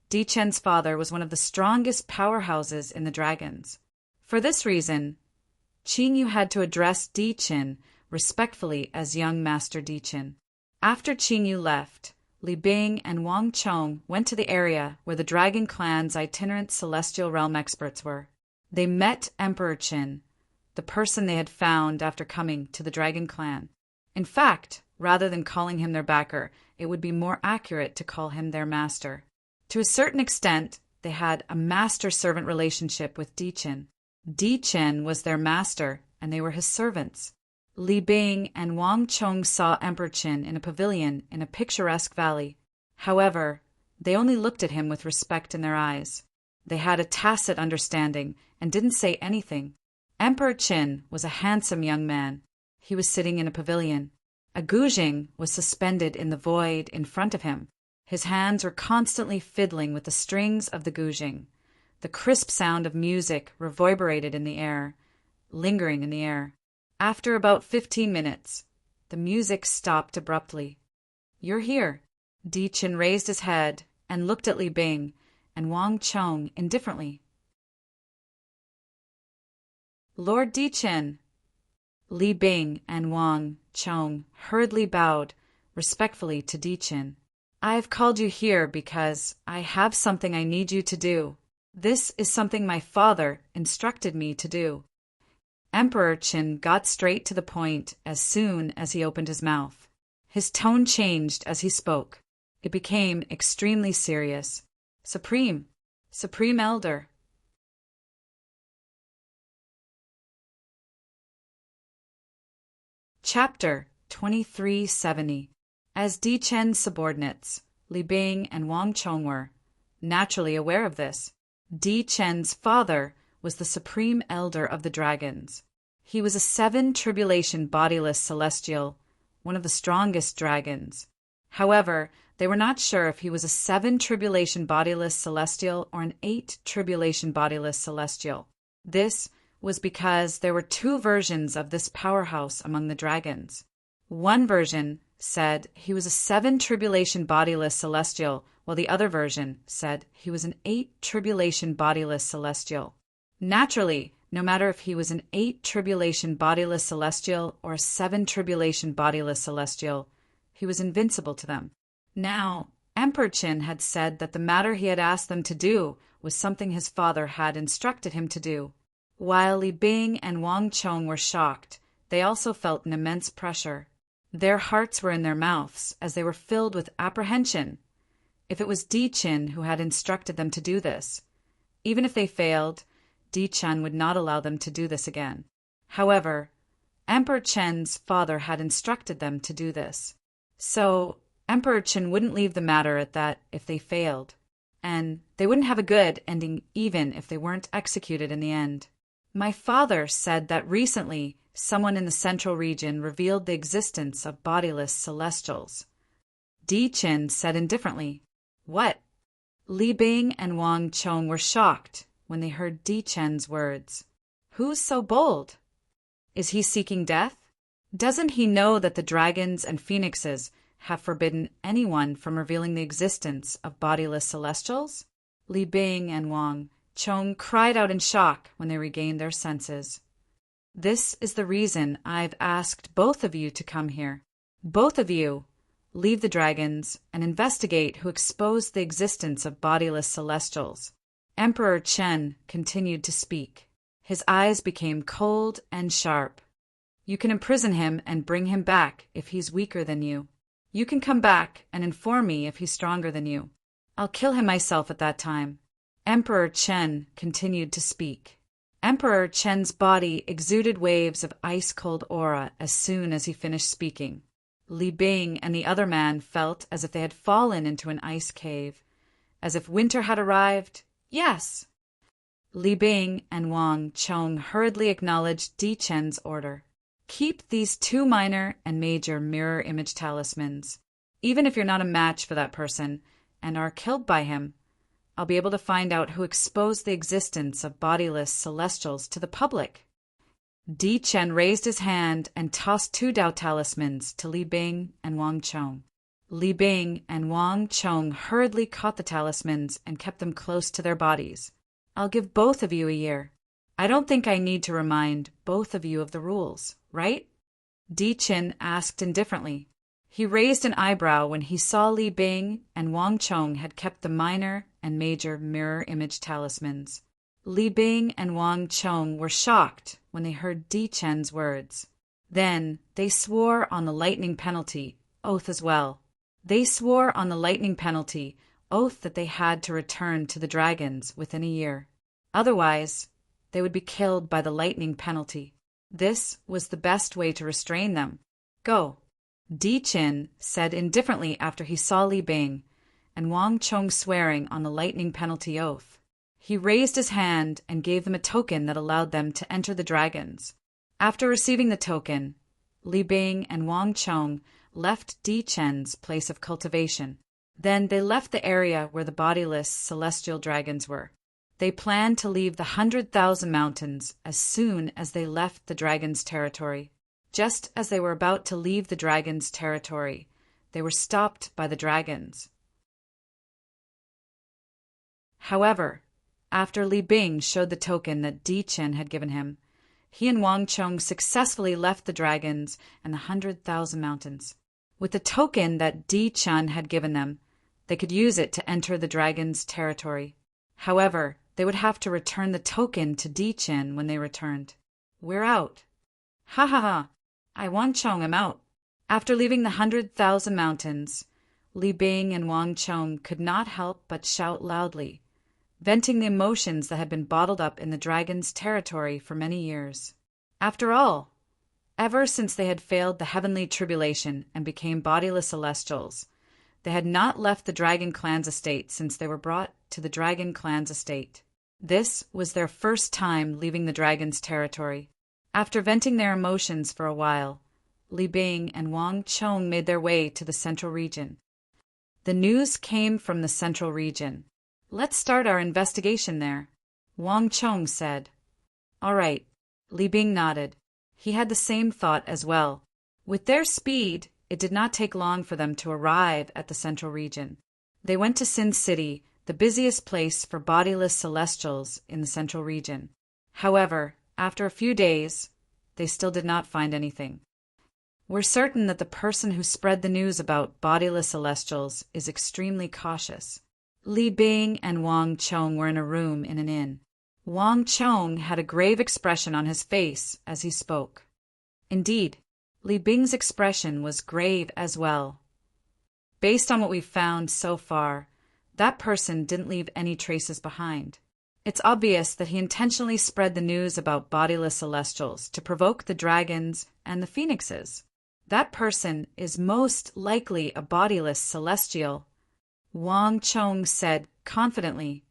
Dichen's father was one of the strongest powerhouses in the dragons. For this reason, Qinyu had to address Dichen respectfully as young Master Dichen. After Qinyu left, Li Bing and Wang Chong went to the area where the Dragon Clan's itinerant celestial realm experts were. They met Emperor Qin, the person they had found after coming to the Dragon Clan. In fact, rather than calling him their backer, it would be more accurate to call him their master. To a certain extent, they had a master-servant relationship with Dichen. Dichen was their master, and they were his servants. Li Bing and Wang Chong saw Emperor Qin in a pavilion in a picturesque valley. However, they only looked at him with respect in their eyes. They had a tacit understanding and didn't say anything. Emperor Qin was a handsome young man. He was sitting in a pavilion. A guzheng was suspended in the void in front of him. His hands were constantly fiddling with the strings of the guzheng. The crisp sound of music reverberated in the air, lingering in the air. After about 15 minutes, the music stopped abruptly. "You're here." Dichen raised his head and looked at Li Bing and Wang Chong indifferently. "Lord Dichen." Li Bing and Wang Chong hurriedly bowed respectfully to Dichen. "I've called you here because I have something I need you to do. This is something my father instructed me to do." Emperor Qin got straight to the point as soon as he opened his mouth. His tone changed as he spoke. It became extremely serious. Supreme Elder." Chapter 2370. As Dichen's subordinates, Li Bing and Wang Chong were naturally aware of this. Dichen's father was the supreme elder of the dragons. He was a 7 tribulation bodiless celestial, one of the strongest dragons. However, they were not sure if he was a 7 tribulation bodiless celestial or an 8 tribulation bodiless celestial. This was because there were 2 versions of this powerhouse among the dragons. One version said he was a 7 tribulation bodiless celestial, while the other version said he was an 8 tribulation bodiless celestial. Naturally, no matter if he was an 8 tribulation bodiless celestial or a 7 tribulation bodiless celestial, he was invincible to them. Now, Emperor Qin had said that the matter he had asked them to do was something his father had instructed him to do. While Li Bing and Wang Chong were shocked, they also felt an immense pressure. Their hearts were in their mouths as they were filled with apprehension. If it was Dichen who had instructed them to do this, even if they failed, Dichen would not allow them to do this again. However, Emperor Qin's father had instructed them to do this. So, Emperor Qin wouldn't leave the matter at that if they failed, and they wouldn't have a good ending even if they weren't executed in the end. "My father said that recently someone in the central region revealed the existence of bodiless celestials." Dichen said indifferently. "What?" Li Bing and Wang Chong were shocked when they heard Dichen's words. "Who's so bold?" Is he seeking death? Doesn't he know that the dragons and phoenixes have forbidden anyone from revealing the existence of bodiless celestials? Li Bing and Wang Chong cried out in shock when they regained their senses. This is the reason I've asked both of you to come here. Both of you, leave the dragons and investigate who exposed the existence of bodiless celestials. Emperor Chen continued to speak. His eyes became cold and sharp. You can imprison him and bring him back if he's weaker than you. You can come back and inform me if he's stronger than you. I'll kill him myself at that time. Emperor Chen continued to speak. Emperor Chen's body exuded waves of ice-cold aura as soon as he finished speaking. Li Bing and the other man felt as if they had fallen into an ice cave. As if winter had arrived? Yes. Li Bing and Wang Chong hurriedly acknowledged Di Chen's order. Keep these 2 minor and major mirror image talismans. Even if you're not a match for that person and are killed by him, I'll be able to find out who exposed the existence of bodiless celestials to the public. Di Chen raised his hand and tossed 2 Dao talismans to Li Bing and Wang Chong. Li Bing and Wang Chong hurriedly caught the talismans and kept them close to their bodies. I'll give both of you a year. I don't think I need to remind both of you of the rules, right? Di Chen asked indifferently. He raised an eyebrow when he saw Li Bing and Wang Chong had kept the minor and major mirror image talismans. Li Bing and Wang Chong were shocked when they heard Di Chen's words. Then they swore on the lightning penalty oath as well. They swore on the lightning penalty oath that they had to return to the dragons within a year. Otherwise, they would be killed by the lightning penalty. This was the best way to restrain them. Go. Di Chen said indifferently after he saw Li Bing and Wang Chong swearing on the lightning penalty oath. He raised his hand and gave them a token that allowed them to enter the dragons. After receiving the token, Li Bing and Wang Chong left Di Chen's place of cultivation. Then they left the area where the bodiless celestial dragons were. They planned to leave the 100,000 mountains as soon as they left the dragon's territory. Just as they were about to leave the dragon's territory, they were stopped by the dragons. However, after Li Bing showed the token that Di Chen had given him, he and Wang Chong successfully left the dragons and the 100,000 mountains. With the token that Di Chen had given them, they could use it to enter the dragon's territory. However, they would have to return the token to Di Chen when they returned. We're out. Ha ha ha. I Wang Chong am out. After leaving the 100,000 mountains, Li Bing and Wang Chong could not help but shout loudly, venting the emotions that had been bottled up in the dragon's territory for many years. After all, ever since they had failed the heavenly tribulation and became bodiless celestials, they had not left the Dragon Clan's estate since they were brought to the Dragon Clan's estate. This was their first time leaving the dragon's territory. After venting their emotions for a while, Li Bing and Wang Chong made their way to the central region. The news came from the central region. Let's start our investigation there, Wang Chong said. All right, Li Bing nodded. He had the same thought as well. With their speed, it did not take long for them to arrive at the central region. They went to Sin City, the busiest place for bodiless celestials in the central region. However, after a few days, they still did not find anything. We're certain that the person who spread the news about bodiless celestials is extremely cautious. Li Bing and Wang Chong were in a room in an inn. Wang Chong had a grave expression on his face as he spoke. Indeed, Li Bing's expression was grave as well. Based on what we've found so far, that person didn't leave any traces behind. It's obvious that he intentionally spread the news about bodiless celestials to provoke the dragons and the phoenixes. That person is most likely a bodiless celestial, Wang Chong said confidently.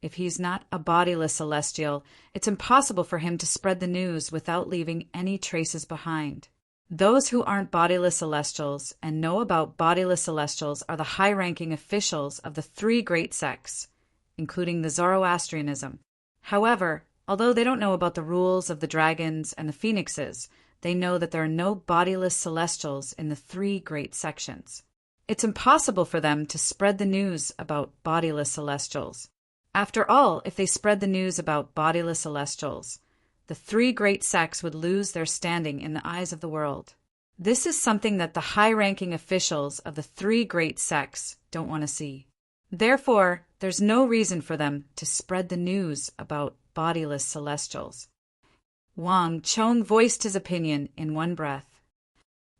If he's not a bodiless celestial, it's impossible for him to spread the news without leaving any traces behind. Those who aren't bodiless celestials and know about bodiless celestials are the high-ranking officials of the 3 great sects, including the Zoroastrianism. However, Although they don't know about the rules of the dragons and the phoenixes, they know that there are no bodiless celestials in the three great sections. It's impossible for them to spread the news about bodiless celestials. After all, if they spread the news about bodiless celestials, the three great sects would lose their standing in the eyes of the world. This is something that the high-ranking officials of the three great sects don't want to see. Therefore, there's no reason for them to spread the news about bodiless celestials. Wang Chong voiced his opinion in one breath.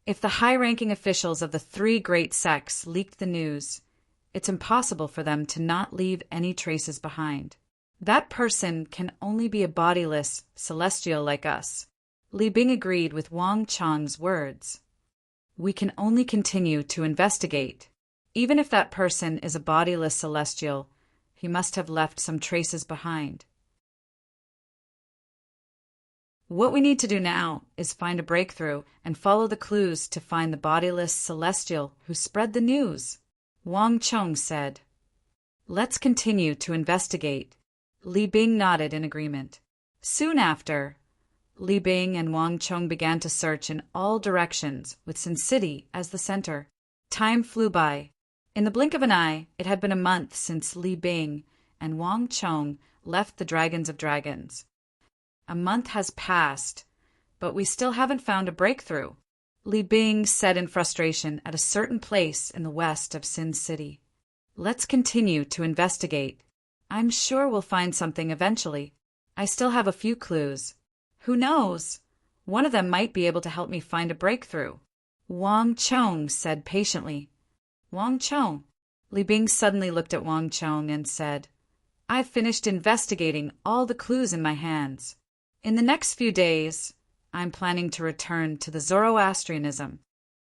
If the high-ranking officials of the three great sects leaked the news, it's impossible for them to not leave any traces behind. That person can only be a bodiless celestial like us. Li Bing agreed with Wang Chong's words. We can only continue to investigate. Even if that person is a bodiless celestial, he must have left some traces behind. What we need to do now is find a breakthrough and follow the clues to find the bodiless celestial who spread the news, Wang Chong said. Let's continue to investigate. Li Bing nodded in agreement. Soon after, Li Bing and Wang Chong began to search in all directions with Sin City as the center. Time flew by. In the blink of an eye, it had been a month since Li Bing and Wang Chong left the Dragons of Dragons. A month has passed, but we still haven't found a breakthrough, Li Bing said in frustration at a certain place in the west of Sin City. Let's continue to investigate. I'm sure we'll find something eventually. I still have a few clues. Who knows? One of them might be able to help me find a breakthrough, Wang Chong said patiently. Wang Chong. Li Bing suddenly looked at Wang Chong and said, I've finished investigating all the clues in my hands. In the next few days, I'm planning to return to the Zoroastrianism.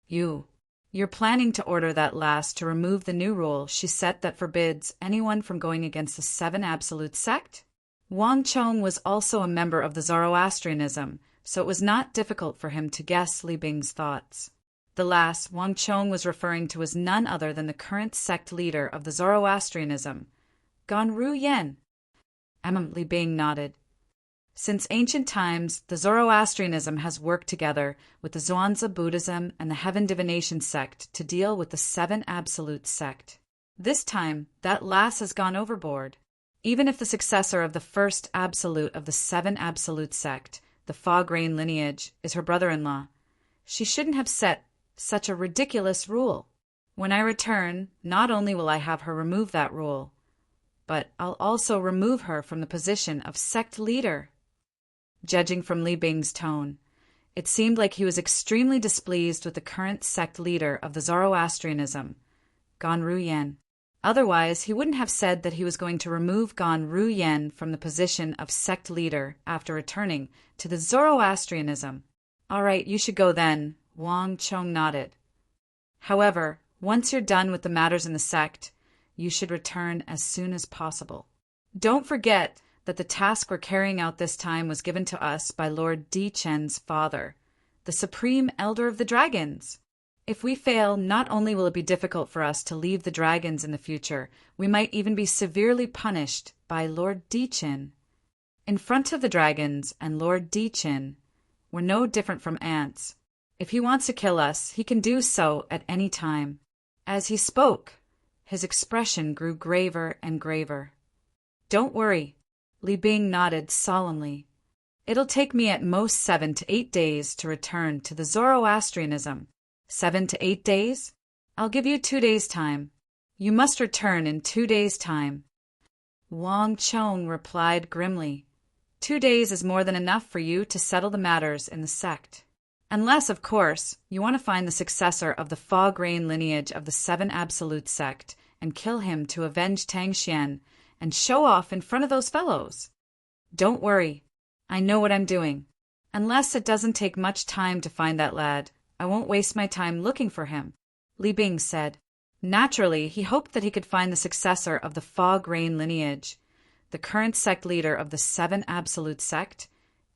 You're planning to order that lass to remove the new rule she set that forbids anyone from going against the seven absolute sect? Wang Chong was also a member of the Zoroastrianism, so it was not difficult for him to guess Li Bing's thoughts. The lass Wang Chong was referring to was none other than the current sect leader of the Zoroastrianism, Ganru Yen. Li Bing nodded. Since ancient times, the Zoroastrianism has worked together with the Zhuangzi Buddhism and the Heaven Divination sect to deal with the Seven Absolute sect. This time, that lass has gone overboard. Even if the successor of the first absolute of the Seven Absolute sect, the Fog Rain lineage, is her brother-in-law, she shouldn't have set such a ridiculous rule. When I return, not only will I have her remove that rule, but I'll also remove her from the position of sect leader. Judging from Li Bing's tone, it seemed like he was extremely displeased with the current sect leader of the Zoroastrianism, Ganru Yen. Otherwise, he wouldn't have said that he was going to remove Ganru Yen from the position of sect leader after returning to the Zoroastrianism. All right, you should go then, Wang Chong nodded. However, once you're done with the matters in the sect, you should return as soon as possible. Don't forget that the task we're carrying out this time was given to us by Lord Di Chen's father, the Supreme Elder of the Dragons. If we fail, not only will it be difficult for us to leave the dragons in the future, we might even be severely punished by Lord Di Chen. In front of the dragons and Lord Di Chen, we're no different from ants. If he wants to kill us, he can do so at any time. As he spoke, his expression grew graver and graver. Don't worry, Li Bing nodded solemnly. It'll take me at most 7 to 8 days to return to the Zoroastrianism. 7 to 8 days? I'll give you 2 days' time. You must return in 2 days' time. Wang Chong replied grimly. 2 days is more than enough for you to settle the matters in the sect. Unless, of course, you want to find the successor of the Fog Rain lineage of the Seven Absolute sect and kill him to avenge Tang Xian and show off in front of those fellows. Don't worry. I know what I'm doing. Unless it doesn't take much time to find that lad, I won't waste my time looking for him, Li Bing said. Naturally, he hoped that he could find the successor of the Fog Rain lineage, the current sect leader of the Seven Absolute sect,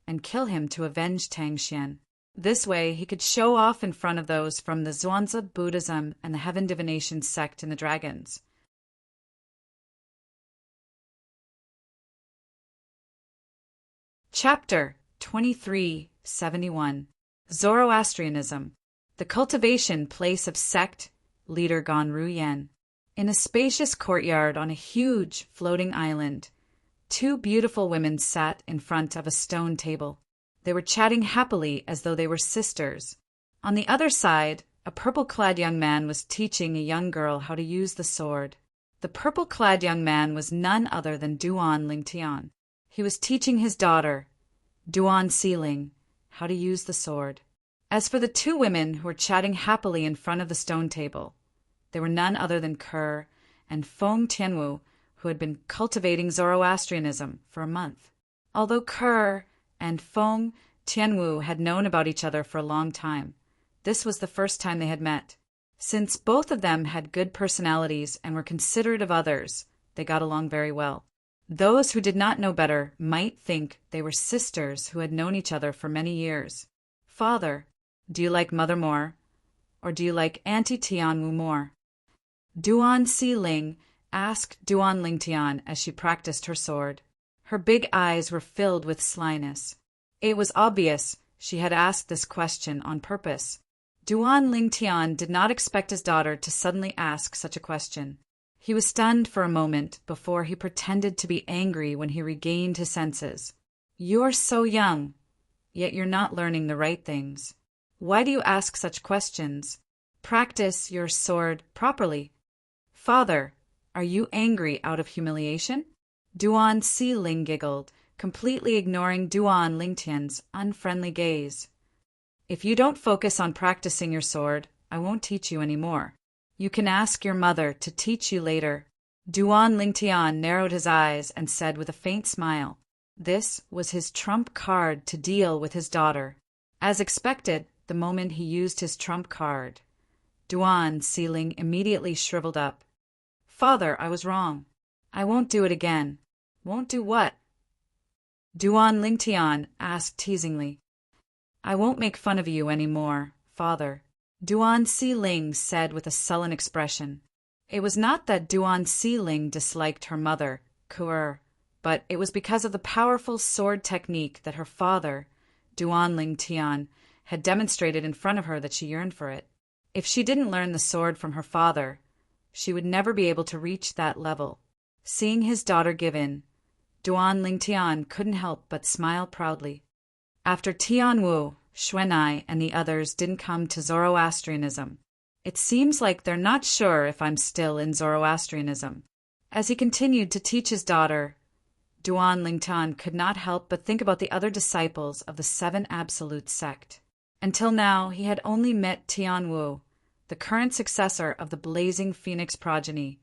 and kill him to avenge Tang Xian. This way, he could show off in front of those from the Zhuangzi Buddhism and the Heaven Divination sect in the dragons. Chapter 2371. Zoroastrianism. The cultivation place of sect leader gone Ruyen. In a spacious courtyard on a huge floating island, two beautiful women sat in front of a stone table. They were chatting happily as though they were sisters. On the other side, a purple-clad young man was teaching a young girl how to use the sword. The purple-clad young man was none other than Duan Lingtian. He was teaching his daughter, Duan Sealing, how to use the sword. As for the two women who were chatting happily in front of the stone table, they were none other than Kerr and Feng Tianwu, who had been cultivating Zoroastrianism for a month. Although Kerr and Feng Tianwu had known about each other for a long time, this was the first time they had met. Since both of them had good personalities and were considerate of others, they got along very well. Those who did not know better might think they were sisters who had known each other for many years. Father, do you like Mother more, or do you like Auntie Tianwu more? Duan Sealing asked Duan Lingtian as she practiced her sword. Her big eyes were filled with slyness. It was obvious she had asked this question on purpose. Duan Lingtian did not expect his daughter to suddenly ask such a question. He was stunned for a moment before he pretended to be angry when he regained his senses. You're so young, yet you're not learning the right things. Why do you ask such questions? Practice your sword properly. Father, are you angry out of humiliation? Duan Sealing giggled, completely ignoring Duan Lingtian's unfriendly gaze. If you don't focus on practicing your sword, I won't teach you any more. You can ask your mother to teach you later. Duan Lingtian narrowed his eyes and said with a faint smile, this was his trump card to deal with his daughter. As expected, the moment he used his trump card, Duan Sealing immediately shriveled up. Father, I was wrong. I won't do it again. Won't do what? Duan Lingtian asked teasingly. I won't make fun of you any more, Father. Duan Sealing said with a sullen expression. It was not that Duan Sealing disliked her mother, Kuer, but it was because of the powerful sword technique that her father, Duan Lingtian, had demonstrated in front of her that she yearned for it. If she didn't learn the sword from her father, she would never be able to reach that level. Seeing his daughter give in, Duan Lingtian couldn't help but smile proudly. After Tianwu, Xuanai, and the others didn't come to Zoroastrianism, it seems like they're not sure if I'm still in Zoroastrianism. As he continued to teach his daughter, Duan Lingtian could not help but think about the other disciples of the Seven Absolute sect. Until now, he had only met Tianwu, the current successor of the blazing Phoenix progeny,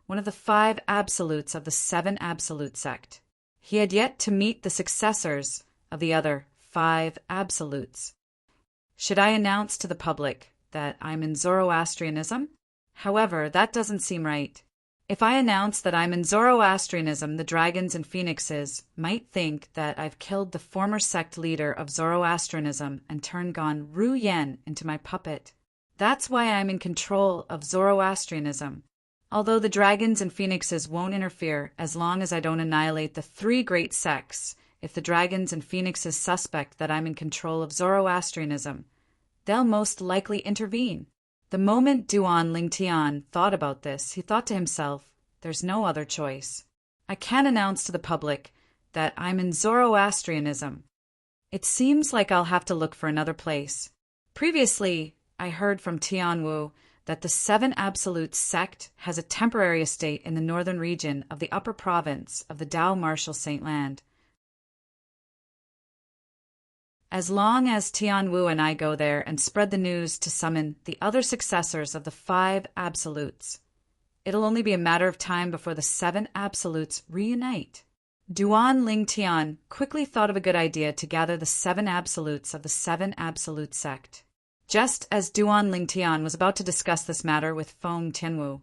one of the 5 absolutes of the 7 Absolute sect. He had yet to meet the successors of the other 5 absolutes. Should I announce to the public that I'm in Zoroastrianism? However, that doesn't seem right. If I announce that I'm in Zoroastrianism, the dragons and phoenixes might think that I've killed the former sect leader of Zoroastrianism and turned Gon Ruyen into my puppet. That's why I'm in control of Zoroastrianism. Although the dragons and phoenixes won't interfere as long as I don't annihilate the 3 great sects, if the dragons and phoenixes suspect that I'm in control of Zoroastrianism, they'll most likely intervene. The moment Duan Lingtian thought about this, he thought to himself, there's no other choice. I can't announce to the public that I'm in Zoroastrianism. It seems like I'll have to look for another place. Previously, I heard from Tianwu that the 7 Absolute sect has a temporary estate in the northern region of the upper province of the Dao Marshal Saint Land. As long as Tianwu and I go there and spread the news to summon the other successors of the 5 Absolutes, it'll only be a matter of time before the 7 Absolutes reunite. Duan Lingtian quickly thought of a good idea to gather the 7 Absolutes of the 7 Absolute sect. Just as Duan Lingtian was about to discuss this matter with Feng Tianwu,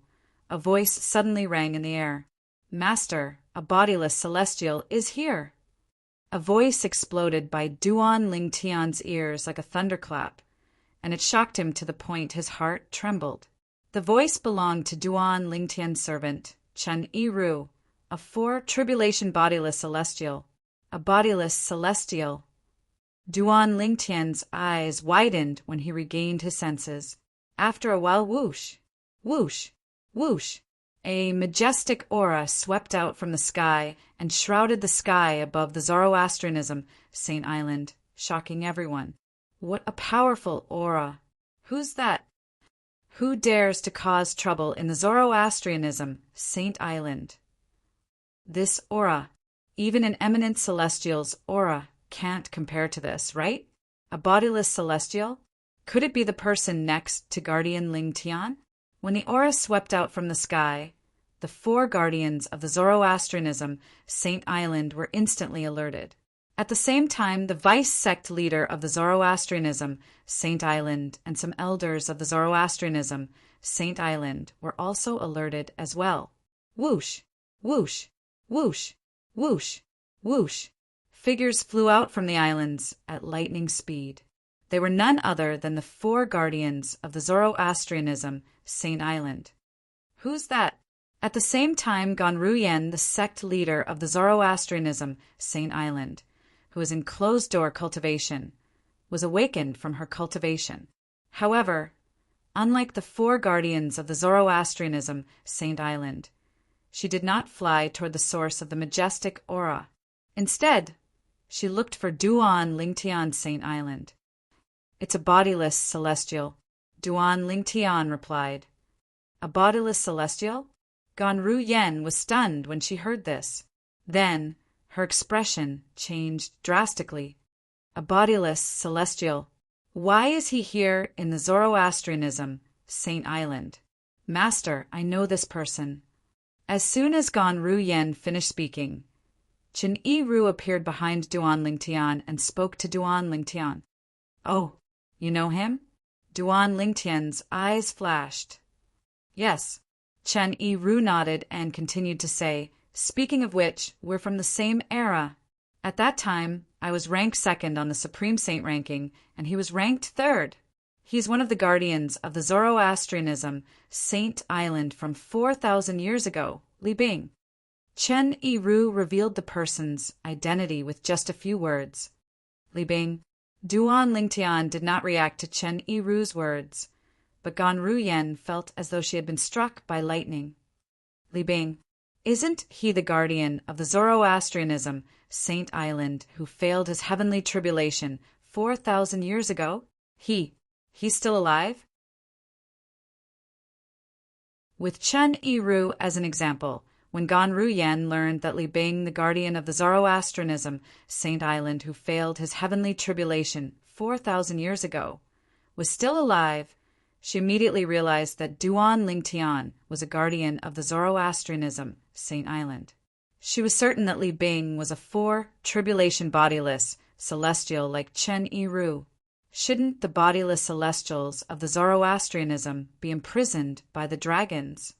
a voice suddenly rang in the air. Master, a bodiless celestial is here. A voice exploded by Duan Lingtian's ears like a thunderclap, and it shocked him to the point his heart trembled. The voice belonged to Duan Lingtian's servant, Chen Yiru, a 4 tribulation bodiless celestial. a bodiless celestial. Duan Lingtian's eyes widened when he regained his senses. After a while, whoosh, whoosh, whoosh, a majestic aura swept out from the sky and shrouded the sky above the Zoroastrianism Saint Island, shocking everyone. What a powerful aura! Who's that? Who dares to cause trouble in the Zoroastrianism Saint Island? This aura, even an eminent celestial's aura, can't compare to this, right? A bodiless celestial? Could it be the person next to Guardian Ling Tian? When the aura swept out from the sky, the 4 guardians of the Zoroastrianism Saint Island were instantly alerted. At the same time, the vice-sect leader of the Zoroastrianism Saint Island and some elders of the Zoroastrianism Saint Island were also alerted as well. Whoosh, whoosh, whoosh, whoosh, whoosh. Figures flew out from the islands at lightning speed. They were none other than the 4 guardians of the Zoroastrianism Saint Island. Who's that? At the same time, Gonruyen, the sect leader of the Zoroastrianism Saint Island, who was in closed-door cultivation, was awakened from her cultivation. However, unlike the 4 guardians of the Zoroastrianism Saint Island, she did not fly toward the source of the majestic aura. Instead, she looked for Duan Lingtian Saint Island. It's a bodiless celestial, Duan Lingtian replied. A bodiless celestial? Gonruyen was stunned when she heard this. Then, her expression changed drastically. A bodiless celestial. Why is he here in the Zoroastrianism Saint Island? Master, I know this person. As soon as Gonruyen finished speaking, Chen Yiru appeared behind Duan Lingtian and spoke to Duan Lingtian. Oh, you know him? Duan Lingtian's eyes flashed. Yes. Chen Yiru nodded and continued to say, speaking of which, we're from the same era. At that time, I was ranked 2nd on the Supreme Saint ranking, and he was ranked 3rd. He's one of the guardians of the Zoroastrianism Saint Island from 4,000 years ago, Li Bing. Chen Yiru revealed the person's identity with just a few words. Li Bing. Duan Lingtian did not react to Chen Yiru's words, but Gonruyen felt as though she had been struck by lightning. Li Bing. Isn't he the guardian of the Zoroastrianism Saint Island who failed his heavenly tribulation 4,000 years ago? He's still alive? With Chen Yiru as an example, when Gonruyen learned that Li Bing, the guardian of the Zoroastrianism Saint Island who failed his heavenly tribulation 4,000 years ago, was still alive, she immediately realized that Duan Lingtian was a guardian of the Zoroastrianism Saint Island. She was certain that Li Bing was a 4 tribulation bodiless celestial like Chen Yiru. Shouldn't the bodiless celestials of the Zoroastrianism be imprisoned by the dragons?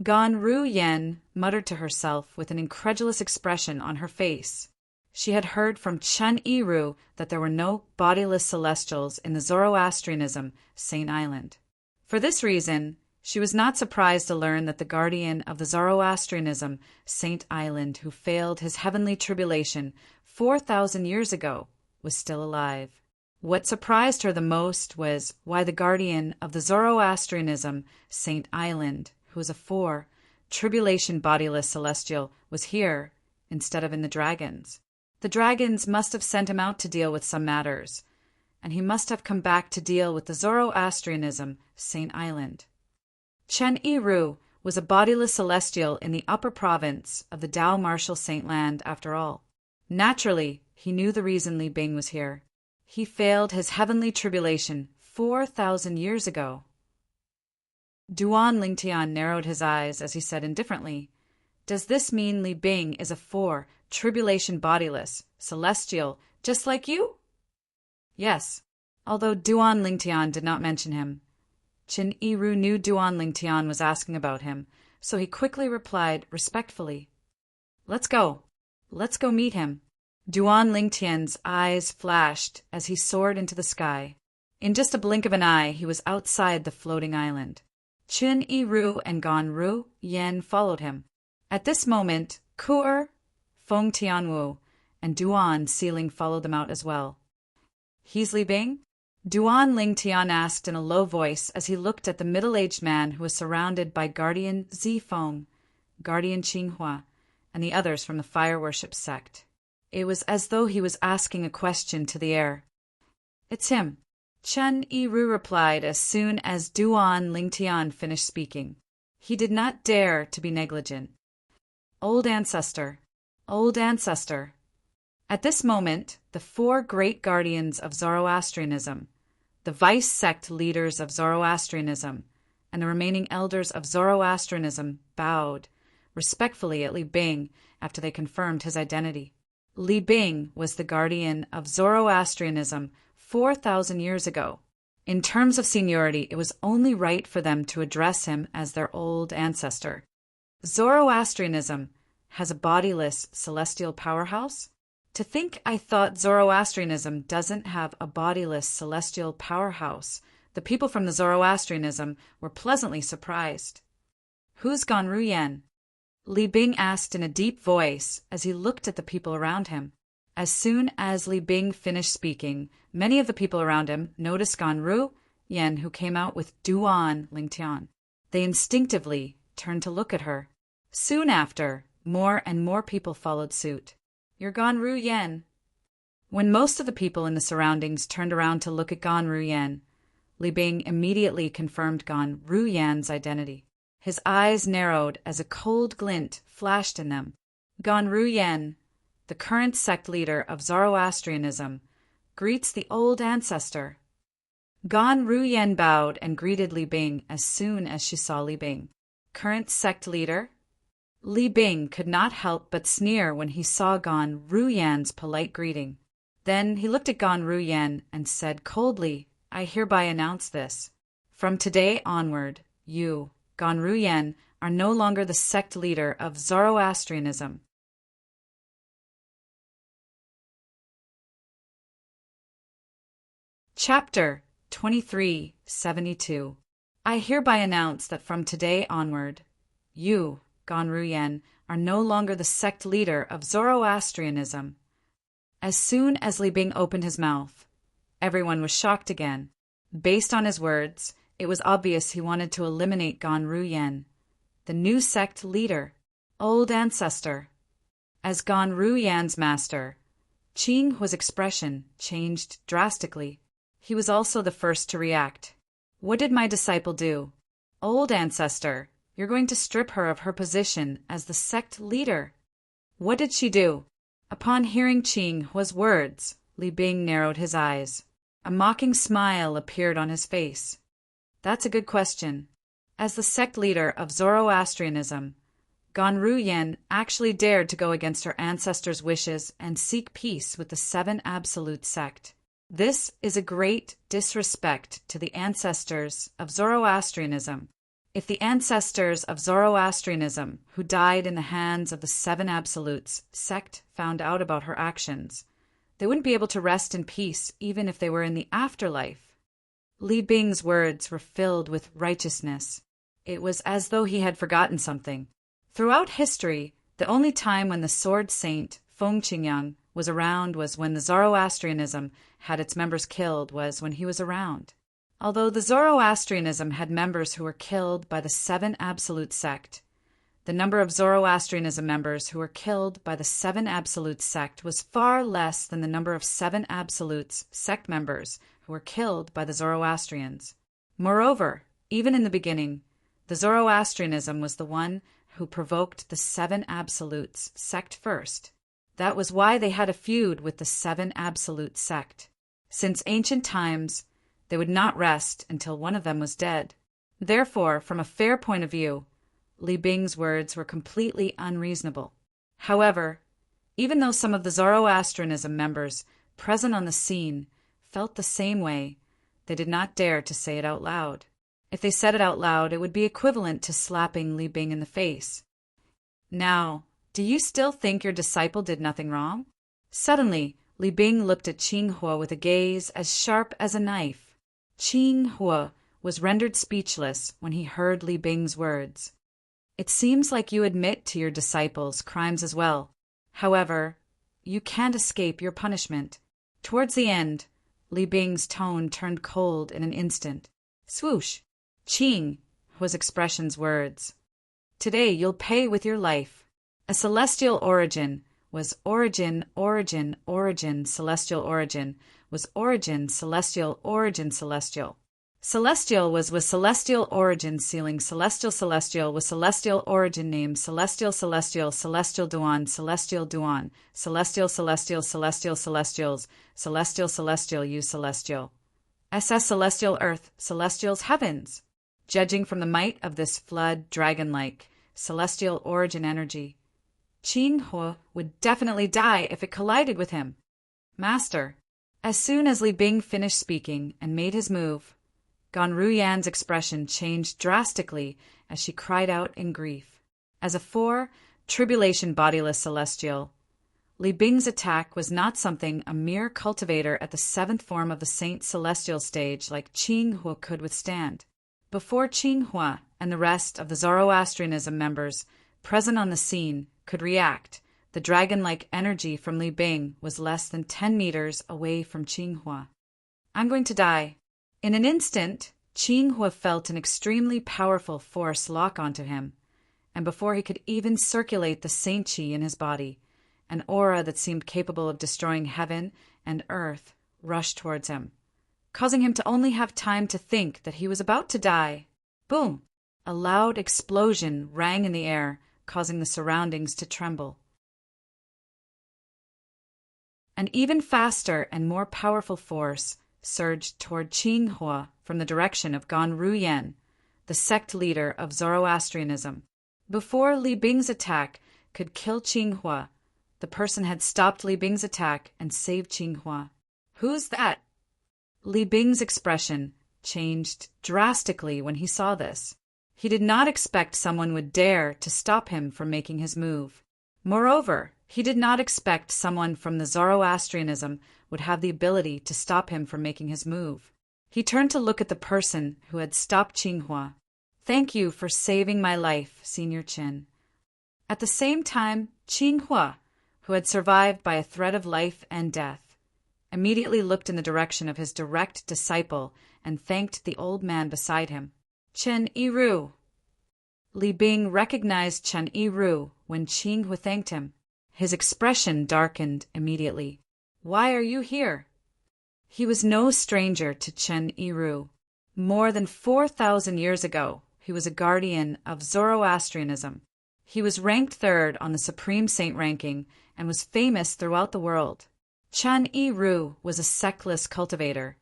Gonruyen muttered to herself with an incredulous expression on her face. She had heard from Chen Yiru that there were no bodiless celestials in the Zoroastrianism Saint Island. For this reason, she was not surprised to learn that the guardian of the Zoroastrianism Saint Island who failed his heavenly tribulation 4,000 years ago was still alive. What surprised her the most was why the guardian of the Zoroastrianism Saint Island, who was a 4 tribulation bodiless celestial, was here instead of in the dragons. The dragons must have sent him out to deal with some matters, and he must have come back to deal with the Zoroastrianism Saint Island. Chen Yiru was a bodiless celestial in the upper province of the Dao Martial Saint Land after all. Naturally, he knew the reason Li Bing was here. He failed his heavenly tribulation 4,000 years ago. Duan Lingtian narrowed his eyes as he said indifferently, "Does this mean Li Bing is a 4 tribulation bodiless celestial just like you?" Yes, although Duan Lingtian did not mention him. Chen Yiru knew Duan Lingtian was asking about him, so he quickly replied respectfully, Let's go meet him." Duan Lingtian's eyes flashed as he soared into the sky. In just a blink of an eye, he was outside the floating island. Chen Yiru and Gonruyen followed him. At this moment, Ku'er, Feng Tianwu, and Duan Sealing followed them out as well. "He's Li Bing?" Duan Lingtian asked in a low voice as he looked at the middle-aged man who was surrounded by Guardian Zifeng, Guardian Qinghua, and the others from the fire worship sect. It was as though he was asking a question to the air. "It's him," Chen Yiru replied as soon as Duan Lingtian finished speaking. He did not dare to be negligent. "Old ancestor, old ancestor." At this moment, the 4 great guardians of Zoroastrianism, the vice-sect leaders of Zoroastrianism, and the remaining elders of Zoroastrianism bowed respectfully at Li Bing after they confirmed his identity. Li Bing was the guardian of Zoroastrianism 4,000 years ago. In terms of seniority, it was only right for them to address him as their old ancestor. Zoroastrianism has a bodiless celestial powerhouse? To think I thought Zoroastrianism doesn't have a bodiless celestial powerhouse. The people from the Zoroastrianism were pleasantly surprised. "Who's Ganru Yen?" Li Bing asked in a deep voice as he looked at the people around him. As soon as Li Bing finished speaking, many of the people around him noticed Ganru Yen, who came out with Duan Lingtian. They instinctively turned to look at her. Soon after, more and more people followed suit. "You're Ganru Yen." When most of the people in the surroundings turned around to look at Ganru Yen, Li Bing immediately confirmed Ganru Yan's identity. His eyes narrowed as a cold glint flashed in them. "Ganru Yen, the current sect leader of Zoroastrianism, greets the old ancestor." Ganru Yen bowed and greeted Li Bing as soon as she saw Li Bing. "Current sect leader?" Li Bing could not help but sneer when he saw Ganru Yan's polite greeting. Then he looked at Ganru Yan and said coldly, "I hereby announce this. From today onward, you, Ganru Yan, are no longer the sect leader of Zoroastrianism." Chapter 2372. I hereby announce that from today onward, you, Ganru Yen, are no longer the sect leader of Zoroastrianism. As soon as Li Bing opened his mouth, everyone was shocked again. Based on his words, it was obvious he wanted to eliminate Ganru Yen, the new sect leader, old ancestor. As Ganru Yan's master, Qinghua's expression changed drastically. He was also the first to react. "What did my disciple do?" "Old ancestor, you're going to strip her of her position as the sect leader." "What did she do?" Upon hearing Qinghua's words, Li Bing narrowed his eyes. A mocking smile appeared on his face. "That's a good question. As the sect leader of Zoroastrianism, Ganru Yen actually dared to go against her ancestors' wishes and seek peace with the 7 Absolute sect. This is a great disrespect to the ancestors of Zoroastrianism. If the ancestors of Zoroastrianism, who died in the hands of the 7 Absolutes sect, found out about her actions, they wouldn't be able to rest in peace even if they were in the afterlife." Li Bing's words were filled with righteousness. It was as though he had forgotten something. Throughout history, the only time when the sword saint Feng Qingyang was around was when the Zoroastrianism had its members killed was when he was around. Although the Zoroastrianism had members who were killed by the 7 Absolute sect, the number of Zoroastrianism members who were killed by the 7 Absolute sect was far less than the number of 7 Absolutes sect members who were killed by the Zoroastrians. Moreover, even in the beginning, the Zoroastrianism was the one who provoked the 7 Absolutes sect first. That was why they had a feud with the 7 Absolute sect. Since ancient times, they would not rest until one of them was dead. Therefore, from a fair point of view, Li Bing's words were completely unreasonable. However, even though some of the Zoroastrianism members present on the scene felt the same way, they did not dare to say it out loud. If they said it out loud, it would be equivalent to slapping Li Bing in the face. "Now, do you still think your disciple did nothing wrong?" Suddenly, Li Bing looked at Qinghua with a gaze as sharp as a knife. Qinghua was rendered speechless when he heard Li Bing's words. "It seems like you admit to your disciples' crimes as well. However, you can't escape your punishment. Towards the end, Li Bing's tone turned cold in an instant. Swoosh! Qing was Expression's words. Today you'll pay with your life. A celestial origin was origin, celestial origin was origin, celestial. Celestial was with celestial origin sealing celestial with celestial origin name celestial duan, celestial use celestial. SS celestial earth, celestials heavens. Judging from the might of this flood dragon-like, celestial origin energy, Qing Hua would definitely die if it collided with him. Master. As soon as Li Bing finished speaking and made his move, Gan Ruyan's expression changed drastically as she cried out in grief. As a tribulation bodiless celestial, Li Bing's attack was not something a mere cultivator at the 7th form of the Saint Celestial stage like Qing Hua could withstand. Before Qing Hua and the rest of the Zoroastrianism members present on the scene could react, the dragon-like energy from Li Bing was less than 10 meters away from Qing Hua. I'm going to die. In an instant, Qing Hua felt an extremely powerful force lock onto him, and before he could even circulate the Saint Qi in his body, an aura that seemed capable of destroying heaven and earth rushed towards him, causing him to only have time to think that he was about to die. Boom! A loud explosion rang in the air, causing the surroundings to tremble. An even faster and more powerful force surged toward Qing Hua from the direction of Gan Ruyan, the sect leader of Zoroastrianism. Before Li Bing's attack could kill Qing Hua, the person had stopped Li Bing's attack and saved Qing Hua. Who's that? Li Bing's expression changed drastically when he saw this. He did not expect someone would dare to stop him from making his move. Moreover, he did not expect someone from the Zoroastrianism would have the ability to stop him from making his move. He turned to look at the person who had stopped Qing Hua. Thank you for saving my life, Senior Qin. At the same time, Qing Hua, who had survived by a threat of life and death, immediately looked in the direction of his direct disciple and thanked the old man beside him. Chen Yiru. Li Bing recognized Chen Yiru when Qing Hua thanked him. His expression darkened immediately. Why are you here? He was no stranger to Chen Yiru. More than 4,000 years ago, he was a guardian of Zoroastrianism. He was ranked 3rd on the Supreme Saint ranking and was famous throughout the world. Chen Yiru was a sectless cultivator,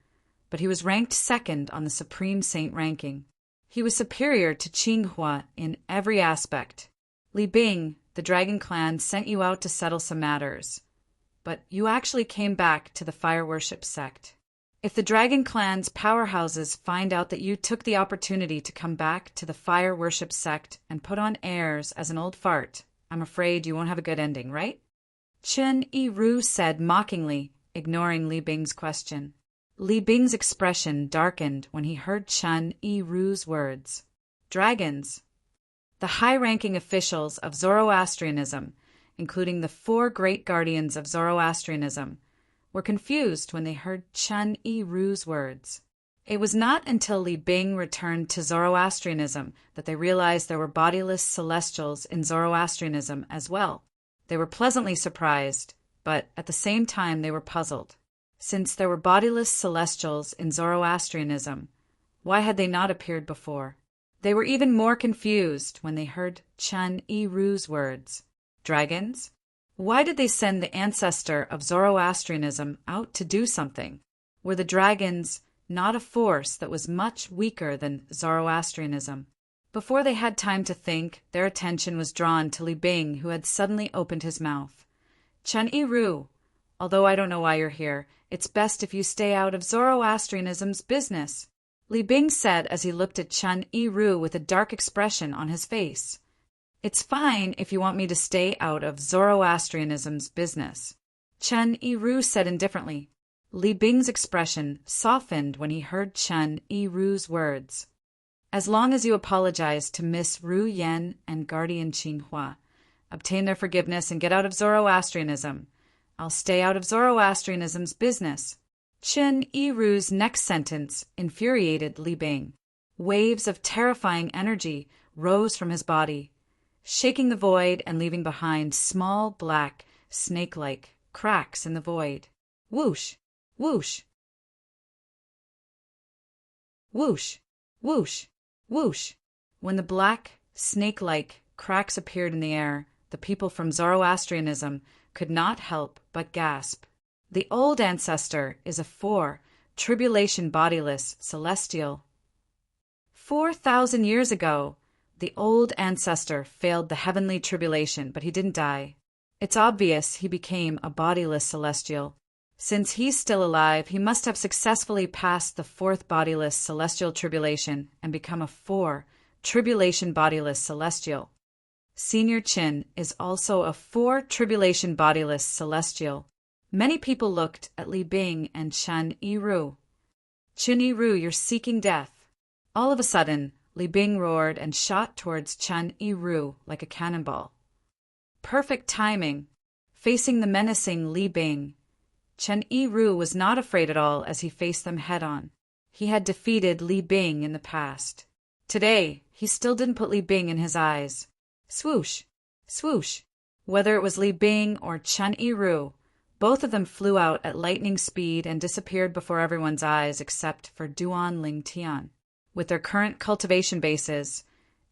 but he was ranked 2nd on the Supreme Saint ranking. He was superior to Qing Hua in every aspect. Li Bing, the Dragon Clan, sent you out to settle some matters, but you actually came back to the fire worship sect. If the Dragon Clan's powerhouses find out that you took the opportunity to come back to the fire worship sect and put on airs as an old fart, I'm afraid you won't have a good ending, right? Chen Yiru said mockingly, ignoring Li Bing's question. Li Bing's expression darkened when he heard Chen Yiru's words. Dragons. The high-ranking officials of Zoroastrianism, including the 4 great guardians of Zoroastrianism, were confused when they heard Chen Yiru's words. It was not until Li Bing returned to Zoroastrianism that they realized there were bodiless celestials in Zoroastrianism as well. They were pleasantly surprised, but at the same time they were puzzled. Since there were bodiless celestials in Zoroastrianism, why had they not appeared before? They were even more confused when they heard Chen Yiru's words. Dragons? Why did they send the ancestor of Zoroastrianism out to do something? Were the dragons not a force that was much weaker than Zoroastrianism? Before they had time to think, their attention was drawn to Li Bing, who had suddenly opened his mouth. Chen Yiru, although I don't know why you're here, it's best if you stay out of Zoroastrianism's business, Li Bing said as he looked at Chen Yiru with a dark expression on his face. It's fine if you want me to stay out of Zoroastrianism's business, Chen Yiru said indifferently. Li Bing's expression softened when he heard Chen Yiru's words. As long as you apologize to Miss Ru Yan and Guardian Qing Hua, obtain their forgiveness and get out of Zoroastrianism, I'll stay out of Zoroastrianism's business. Qin Yiru's next sentence infuriated Li Bing. Waves of terrifying energy rose from his body, shaking the void and leaving behind small, black, snake-like cracks in the void. Whoosh! Whoosh! Whoosh! Whoosh! Whoosh! When the black, snake-like cracks appeared in the air, the people from Zoroastrianism could not help but gasp. The old ancestor is a tribulation bodiless celestial. 4,000 years ago, the old ancestor failed the heavenly tribulation, but he didn't die. It's obvious he became a bodiless celestial. Since he's still alive, he must have successfully passed the fourth bodiless celestial tribulation and become a tribulation bodiless celestial. Senior Qin is also a tribulation bodiless celestial. Many people looked at Li Bing and Qin Yiru. Qin Yiru, you're seeking death. All of a sudden, Li Bing roared and shot towards Qin Yiru like a cannonball. Perfect timing. Facing the menacing Li Bing, Qin Yiru was not afraid at all as he faced them head-on. He had defeated Li Bing in the past. Today, he still didn't put Li Bing in his eyes. Swoosh! Swoosh! Whether it was Li Bing or Qin Yiru, both of them flew out at lightning speed and disappeared before everyone's eyes except for Duan Lingtian. With their current cultivation bases,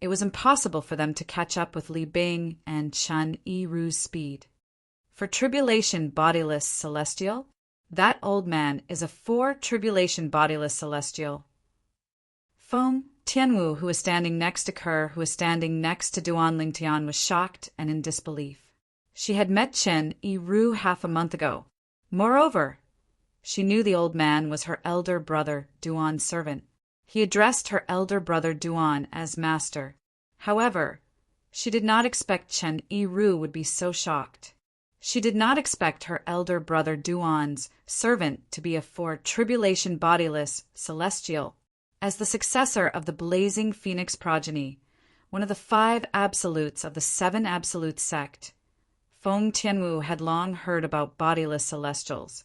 it was impossible for them to catch up with Li Bing and Qin Yiru's speed. For tribulation bodiless celestial, that old man is a tribulation bodiless celestial. Feng Tianwu, who was standing next to Kerr, who was standing next to Duan Lingtian, was shocked and in disbelief. She had met Qin Yiru half a month ago. Moreover, she knew the old man was her elder brother Duan's servant. He addressed her elder brother Duan as master. However, she did not expect Qin Yiru would be so shocked. She did not expect her elder brother Duan's servant to be a tribulation bodiless celestial. As the successor of the blazing phoenix progeny, one of the 5 absolutes of the 7 absolute sect, Feng Tianwu had long heard about bodiless celestials.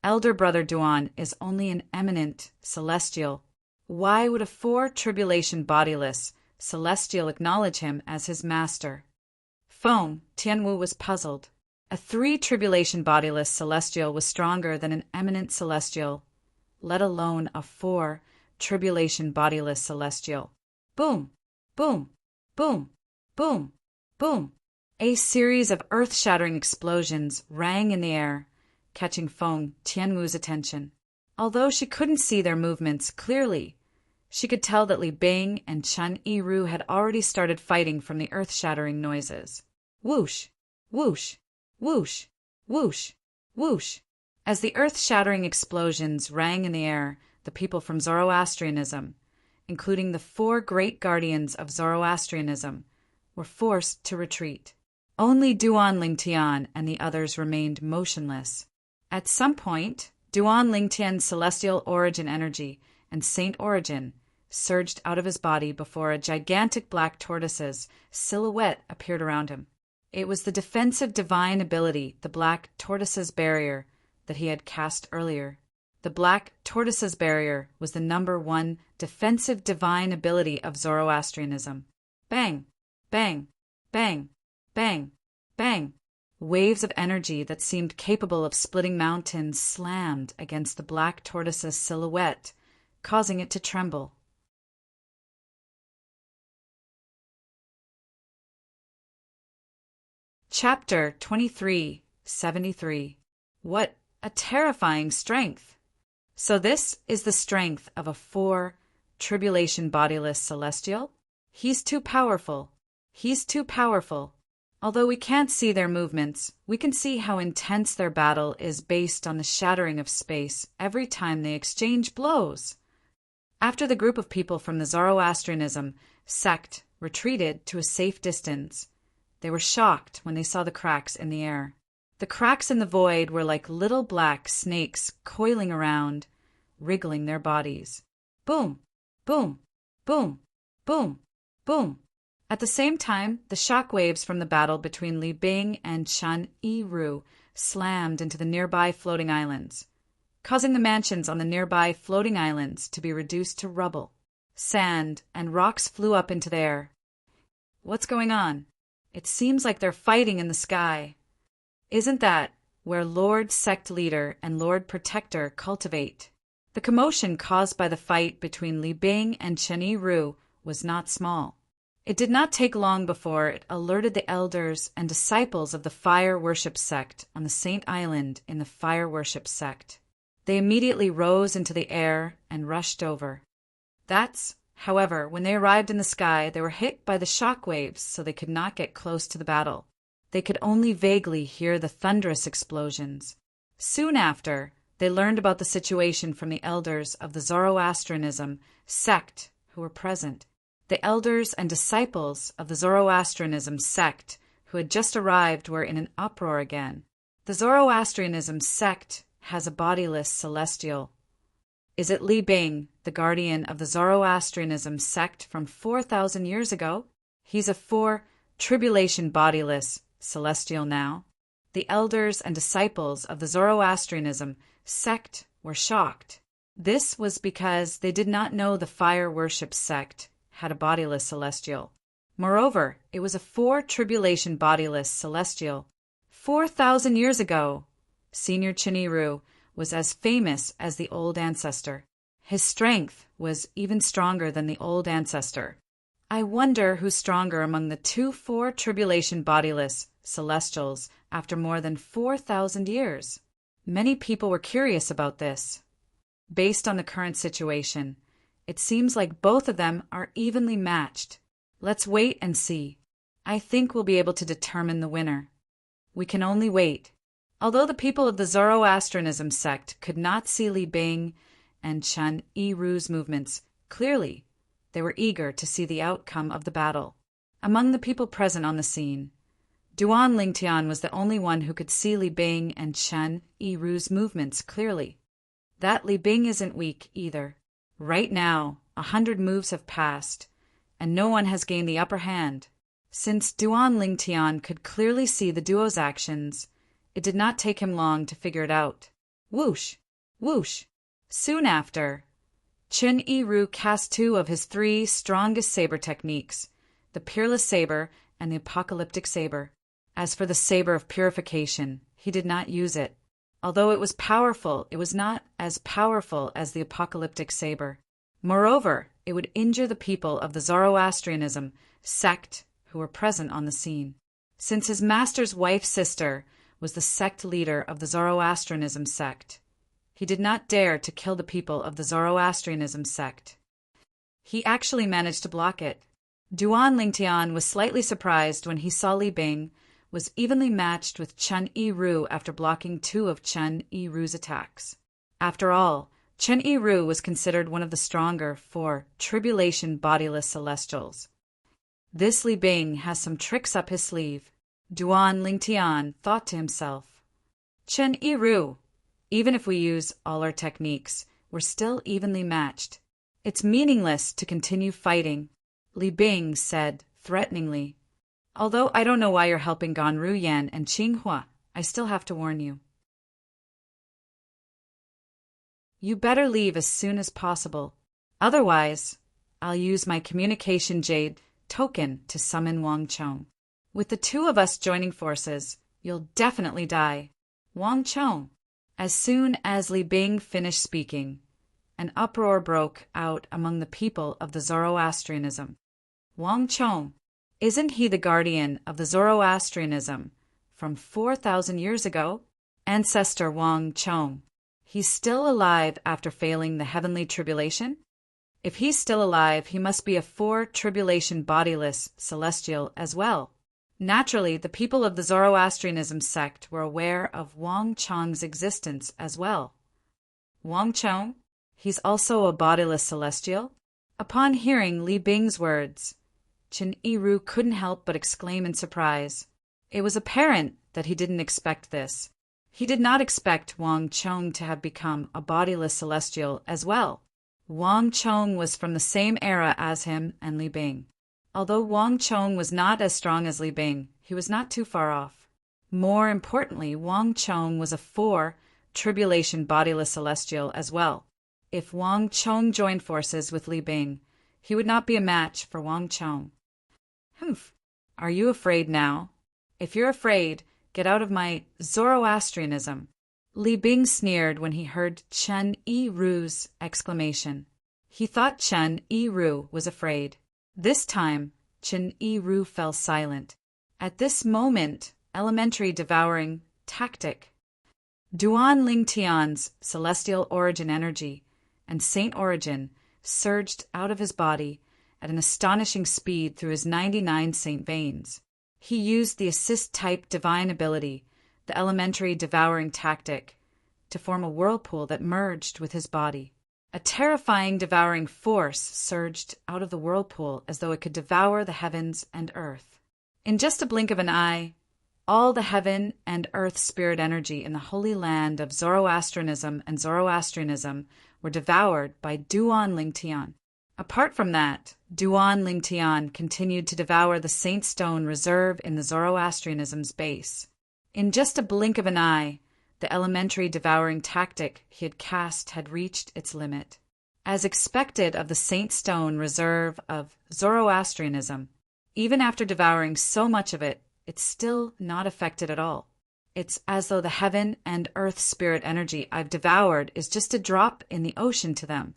Elder brother Duan is only an eminent celestial. Why would a tribulation bodiless celestial acknowledge him as his master? Feng Tianwu was puzzled. A 3 tribulation bodiless celestial was stronger than an eminent celestial, let alone a 4 tribulation bodiless celestial. Boom! Boom! Boom! Boom! Boom! A series of earth-shattering explosions rang in the air, catching Feng Tianwu's attention. Although she couldn't see their movements clearly, she could tell that Li Bing and Qin Yiru had already started fighting from the earth-shattering noises. Whoosh! Whoosh! Whoosh! Whoosh! Whoosh! As the earth-shattering explosions rang in the air, the people from Zoroastrianism, including the 4 great guardians of Zoroastrianism, were forced to retreat. Only Duan Lingtian and the others remained motionless. At some point, Duan Lingtian's celestial origin energy and saint origin surged out of his body before a gigantic black tortoise's silhouette appeared around him. It was the defensive divine ability, the black tortoise's barrier, that he had cast earlier. The black tortoise's barrier was the number 1 defensive divine ability of Zoroastrianism. Bang! Bang! Bang! Bang! Bang! Waves of energy that seemed capable of splitting mountains slammed against the black tortoise's silhouette, causing it to tremble. Chapter 2373. What a terrifying strength! So this is the strength of a tribulation bodiless celestial? He's too powerful. He's too powerful. Although we can't see their movements, we can see how intense their battle is based on the shattering of space every time they exchange blows. After the group of people from the Zoroastrianism sect retreated to a safe distance, they were shocked when they saw the cracks in the air. The cracks in the void were like little black snakes coiling around, wriggling their bodies. Boom! Boom! Boom! Boom! Boom! At the same time, the shock waves from the battle between Li Bing and Qin Yiru slammed into the nearby floating islands, causing the mansions on the nearby floating islands to be reduced to rubble. Sand and rocks flew up into the air. What's going on? It seems like they're fighting in the sky. Isn't that where Lord Sect Leader and Lord Protector cultivate? The commotion caused by the fight between Li Bing and Chen Yiru was not small. It did not take long before it alerted the elders and disciples of the Fire Worship Sect on the Saint Island in the Fire Worship Sect. They immediately rose into the air and rushed over. However, when they arrived in the sky, they were hit by the shock waves, so they could not get close to the battle. They could only vaguely hear the thunderous explosions. Soon after, they learned about the situation from the elders of the Zoroastrianism sect who were present. The elders and disciples of the Zoroastrianism sect who had just arrived were in an uproar again. The Zoroastrianism sect has a bodiless celestial. Is it Li Bing, the guardian of the Zoroastrianism sect from 4,000 years ago? He's a tribulation bodiless celestial now. The elders and disciples of the Zoroastrianism sect were shocked. This was because they did not know the Fire Worship sect had a bodiless celestial. Moreover, it was a tribulation bodiless celestial. 4,000 years ago, Senior Chen Yiru was as famous as the old ancestor. His strength was even stronger than the old ancestor. I wonder who's stronger among the two tribulation bodiless celestials after more than 4,000 years. Many people were curious about this. Based on the current situation, it seems like both of them are evenly matched. Let's wait and see. I think we'll be able to determine the winner. We can only wait. Although the people of the Zoroastrianism sect could not see Li Bing and Chen Yiru's movements clearly, they were eager to see the outcome of the battle. Among the people present on the scene, Duan Lingtian was the only one who could see Li Bing and Chen Yiru's movements clearly. That Li Bing isn't weak either. Right now, 100 moves have passed, and no one has gained the upper hand. Since Duan Lingtian could clearly see the duo's actions, it did not take him long to figure it out. Whoosh! Whoosh! Soon after, Chen Yiru cast 2 of his 3 strongest saber techniques, the Peerless Saber and the Apocalyptic Saber. As for the Saber of Purification, he did not use it. Although it was powerful, it was not as powerful as the Apocalyptic Saber. Moreover, it would injure the people of the Zoroastrianism sect who were present on the scene. Since his master's wife's sister was the sect leader of the Zoroastrianism sect, he did not dare to kill the people of the Zoroastrianism sect. He actually managed to block it. Duan Lingtian was slightly surprised when he saw Li Bing was evenly matched with Chen Yiru after blocking 2 of Chen Yiru's attacks. After all, Chen Yiru was considered one of the stronger tribulation bodiless celestials. This Li Bing has some tricks up his sleeve, Duan Lingtian thought to himself. Chen Yiru, even if we use all our techniques, we're still evenly matched. It's meaningless to continue fighting, Li Bing said threateningly. Although I don't know why you're helping Gan Ruyan and Qinghua, I still have to warn you. You better leave as soon as possible. Otherwise, I'll use my communication jade token to summon Wang Chong. With the 2 of us joining forces, you'll definitely die. Wang Chong. As soon as Li Bing finished speaking, an uproar broke out among the people of the Zoroastrianism. Wang Chong. Isn't he the guardian of the Zoroastrianism from 4,000 years ago? Ancestor Wang Chong. He's still alive after failing the heavenly tribulation? If he's still alive, he must be a tribulation bodiless celestial as well. Naturally, the people of the Zoroastrianism sect were aware of Wang Chong's existence as well. Wang Chong? He's also a bodiless celestial? Upon hearing Li Bing's words, Chen Yiru couldn't help but exclaim in surprise. It was apparent that he didn't expect this. He did not expect Wang Chong to have become a bodiless celestial as well. Wang Chong was from the same era as him and Li Bing. Although Wang Chong was not as strong as Li Bing, he was not too far off. More importantly, Wang Chong was a 4 tribulation bodiless celestial as well. If Wang Chong joined forces with Li Bing, he would not be a match for Wang Chong. Humph. Are you afraid now? If you're afraid, get out of my Zoroastrianism. Li Bing sneered when he heard Chen Yiru's exclamation. He thought Chen Yiru was afraid. This time, Chen Yiru fell silent. At this moment, elementary devouring tactic. Duan Ling Tian's celestial origin energy and saint origin surged out of his body at an astonishing speed through his 99 saint veins. He used the assist-type divine ability, the elementary devouring tactic, to form a whirlpool that merged with his body. A terrifying devouring force surged out of the whirlpool as though it could devour the heavens and earth. In just a blink of an eye, all the heaven and earth spirit energy in the holy land of Zoroastrianism and Zoroastrianism were devoured by Duan Ling Tian. Apart from that, Duan Ling Tian continued to devour the saint stone reserve in the Zoroastrianism's base. In just a blink of an eye, the elementary devouring tactic he had cast had reached its limit. As expected of the saint stone reserve of Zoroastrianism, even after devouring so much of it, it's still not affected at all. It's as though the heaven and earth spirit energy I've devoured is just a drop in the ocean to them.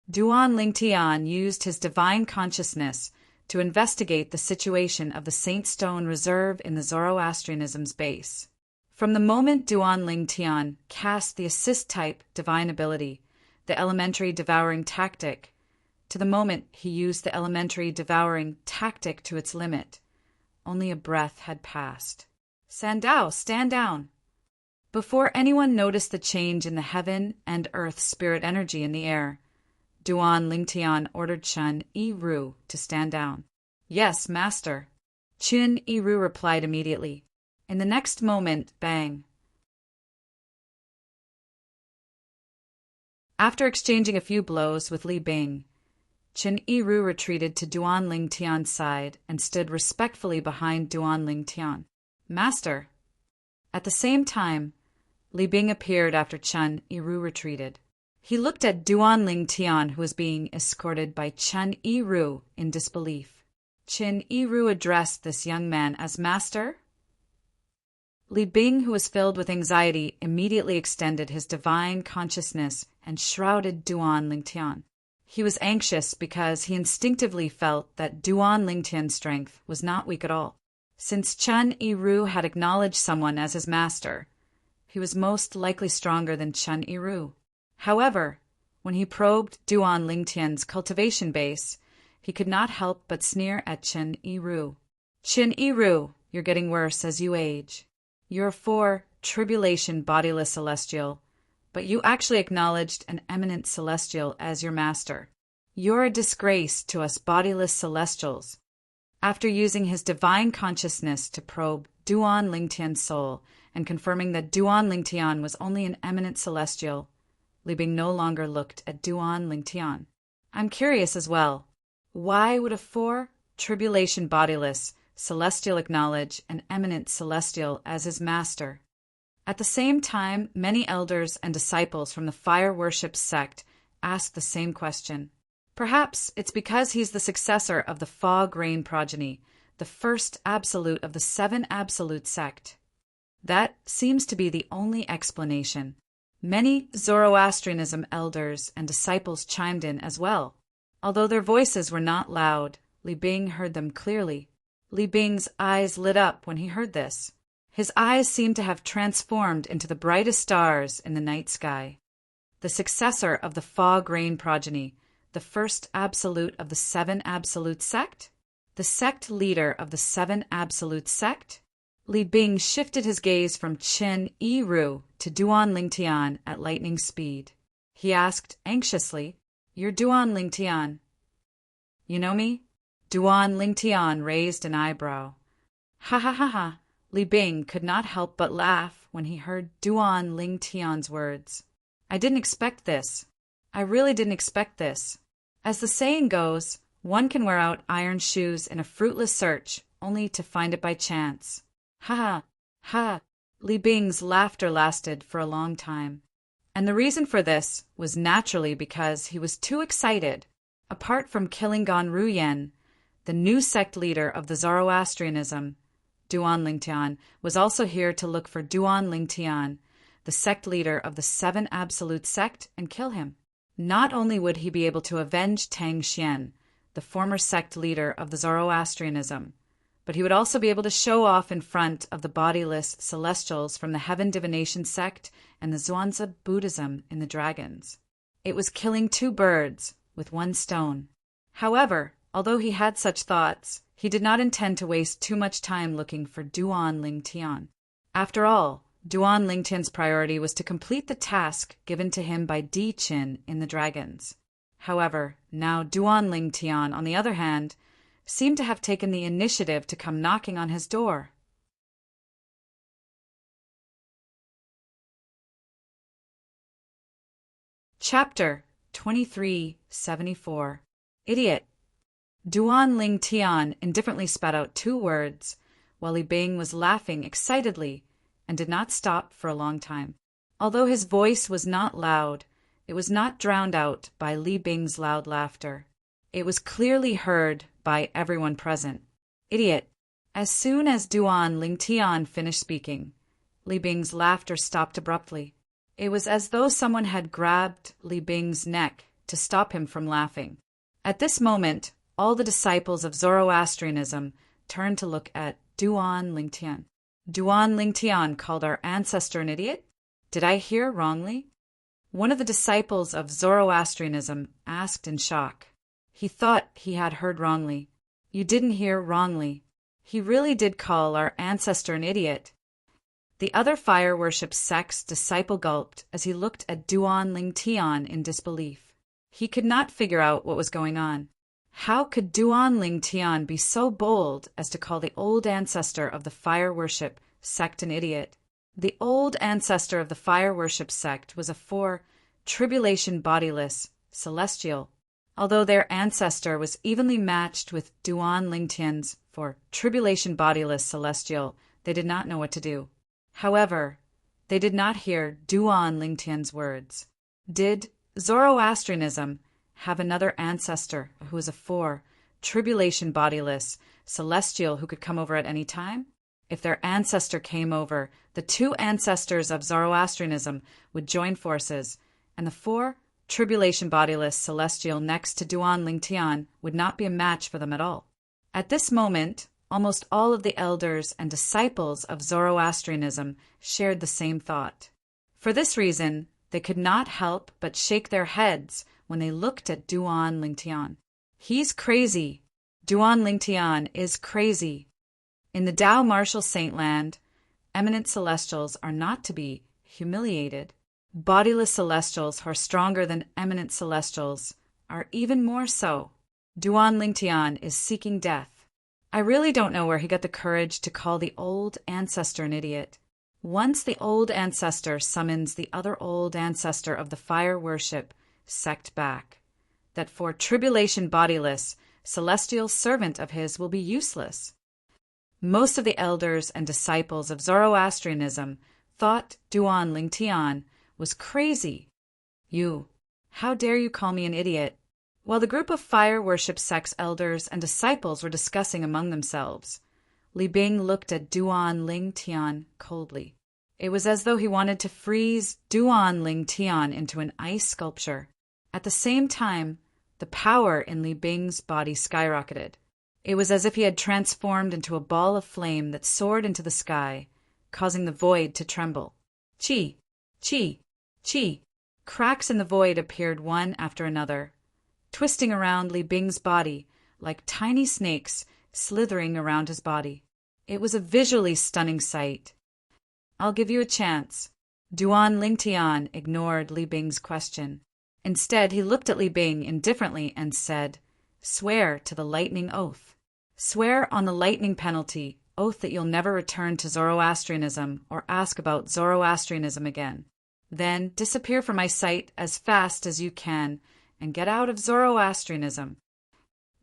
Duan Ling Tian used his divine consciousness to investigate the situation of the saint stone reserve in the Zoroastrianism's base. From the moment Duan Ling Tian cast the assist-type divine ability, the elementary devouring tactic, to the moment he used the elementary devouring tactic to its limit, only a breath had passed. Sandao, stand down! Before anyone noticed the change in the heaven and earth spirit energy in the air, Duan Ling Tian ordered Chen Yiru to stand down. Yes, master. Chen Yiru replied immediately. In the next moment, bang. After exchanging a few blows with Li Bing, Chen Yiru retreated to Duan Ling Tian's side and stood respectfully behind Duan Ling Tian. Master. At the same time, Li Bing appeared after Chen Yiru retreated. He looked at Duan Ling Tian, who was being escorted by Chen Yiru, in disbelief. Chen Yiru addressed this young man as master. Li Bing, who was filled with anxiety, immediately extended his divine consciousness and shrouded Duan Ling Tian. He was anxious because he instinctively felt that Duan Ling Tian's strength was not weak at all. Since Chen Yiru had acknowledged someone as his master, he was most likely stronger than Chen Yiru. However, when he probed Duan Ling Tian's cultivation base, he could not help but sneer at Chen Yiru. Chen Yiru, you're getting worse as you age. You're 4 tribulation bodiless celestial, but you actually acknowledged an eminent celestial as your master. You're a disgrace to us bodiless celestials. After using his divine consciousness to probe Duan Ling Tian's soul and confirming that Duan Ling Tian was only an eminent celestial, Li Bing no longer looked at Duan Ling Tian. I'm curious as well. Why would a 4 tribulation bodiless celestial acknowledge an eminent celestial as his master? At the same time, many elders and disciples from the fire worship sect asked the same question. Perhaps it's because he's the successor of the fog rain progeny, the first absolute of the 7 absolute sect. That seems to be the only explanation. Many Zoroastrianism elders and disciples chimed in as well. Although their voices were not loud, Li Bing heard them clearly. Li Bing's eyes lit up when he heard this. His eyes seemed to have transformed into the brightest stars in the night sky. The successor of the fog rain progeny, the first absolute of the 7 absolute sect? The sect leader of the 7 absolute sect? Li Bing shifted his gaze from Chen Yiru to Duan Ling Tian at lightning speed. He asked anxiously, You're Duan Ling Tian. You know me? Duan Ling Tian raised an eyebrow. Ha ha ha ha. Li Bing could not help but laugh when he heard Duan Ling Tian's words. I didn't expect this. I really didn't expect this. As the saying goes, one can wear out iron shoes in a fruitless search only to find it by chance. Ha ha. Ha! Li Bing's laughter lasted for a long time. And the reason for this was naturally because he was too excited. Apart from killing Gan Ruyen, the new sect leader of the Zoroastrianism, Duan Lingtian, was also here to look for Duan Lingtian, the sect leader of the Seven Absolute sect, and kill him. Not only would he be able to avenge Tang Xian, the former sect leader of the Zoroastrianism, but he would also be able to show off in front of the bodiless celestials from the Heaven Divination sect and the Zhuangzi Buddhism in the Dragons. It was killing two birds with one stone. However, although he had such thoughts, he did not intend to waste too much time looking for Duan Lingtian. After all, Duan Lingtian's priority was to complete the task given to him by Di Qin in the Dragons. However, now Duan Lingtian, on the other hand, seemed to have taken the initiative to come knocking on his door. Chapter 2374. Idiot. Duan Lingtian indifferently spat out two words, while Li Bing was laughing excitedly and did not stop for a long time. Although his voice was not loud, it was not drowned out by Li Bing's loud laughter. It was clearly heard by everyone present. Idiot. As soon as Duan Lingtian finished speaking, Li Bing's laughter stopped abruptly. It was as though someone had grabbed Li Bing's neck to stop him from laughing. At this moment, all the disciples of Zoroastrianism turned to look at Duan Lingtian. Duan Lingtian called our ancestor an idiot? Did I hear wrongly? One of the disciples of Zoroastrianism asked in shock. He thought he had heard wrongly. You didn't hear wrongly. He really did call our ancestor an idiot. The other fire worship sect's disciple gulped as he looked at Duan Lingtian in disbelief. He could not figure out what was going on. How could Duan Lingtian be so bold as to call the old ancestor of the fire worship sect an idiot? The old ancestor of the fire worship sect was a tribulation bodiless celestial. Although their ancestor was evenly matched with Duan Lingtian's tribulation bodiless celestial, they did not know what to do. However, they did not hear Duan Lingtian's words. Did Zoroastrianism have another ancestor who was a tribulation bodiless celestial who could come over at any time? If their ancestor came over, the two ancestors of Zoroastrianism would join forces, and the tribulation bodiless celestial next to Duan Lingtian would not be a match for them at all. At this moment, almost all of the elders and disciples of Zoroastrianism shared the same thought. For this reason, they could not help but shake their heads when they looked at Duan Lingtian. He's crazy. Duan Lingtian is crazy. In the Tao Martial Saintland, eminent celestials are not to be humiliated. Bodiless celestials who are stronger than eminent celestials are even more so. Duan Lingtian is seeking death. I really don't know where he got the courage to call the old ancestor an idiot. Once the old ancestor summons the other old ancestor of the fire worship sect back, that tribulation bodiless celestial servant of his will be useless. Most of the elders and disciples of Zoroastrianism thought Duan Lingtian was crazy. How dare you call me an idiot? While the group of fire worship sect's elders and disciples were discussing among themselves, Li Bing looked at Duan Lingtian coldly. It was as though he wanted to freeze Duan Lingtian into an ice sculpture. At the same time, the power in Li Bing's body skyrocketed. It was as if he had transformed into a ball of flame that soared into the sky, causing the void to tremble. Chi! Chi! Chi! Cracks in the void appeared one after another, twisting around Li Bing's body like tiny snakes slithering around his body. It was a visually stunning sight. I'll give you a chance. Duan Lingtian ignored Li Bing's question. Instead, he looked at Li Bing indifferently and said, "Swear to the lightning oath. Swear on the lightning penalty, oath that you'll never return to Zoroastrianism or ask about Zoroastrianism again. Then disappear from my sight as fast as you can and get out of Zoroastrianism."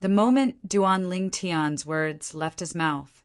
The moment Duan Lingtian's words left his mouth,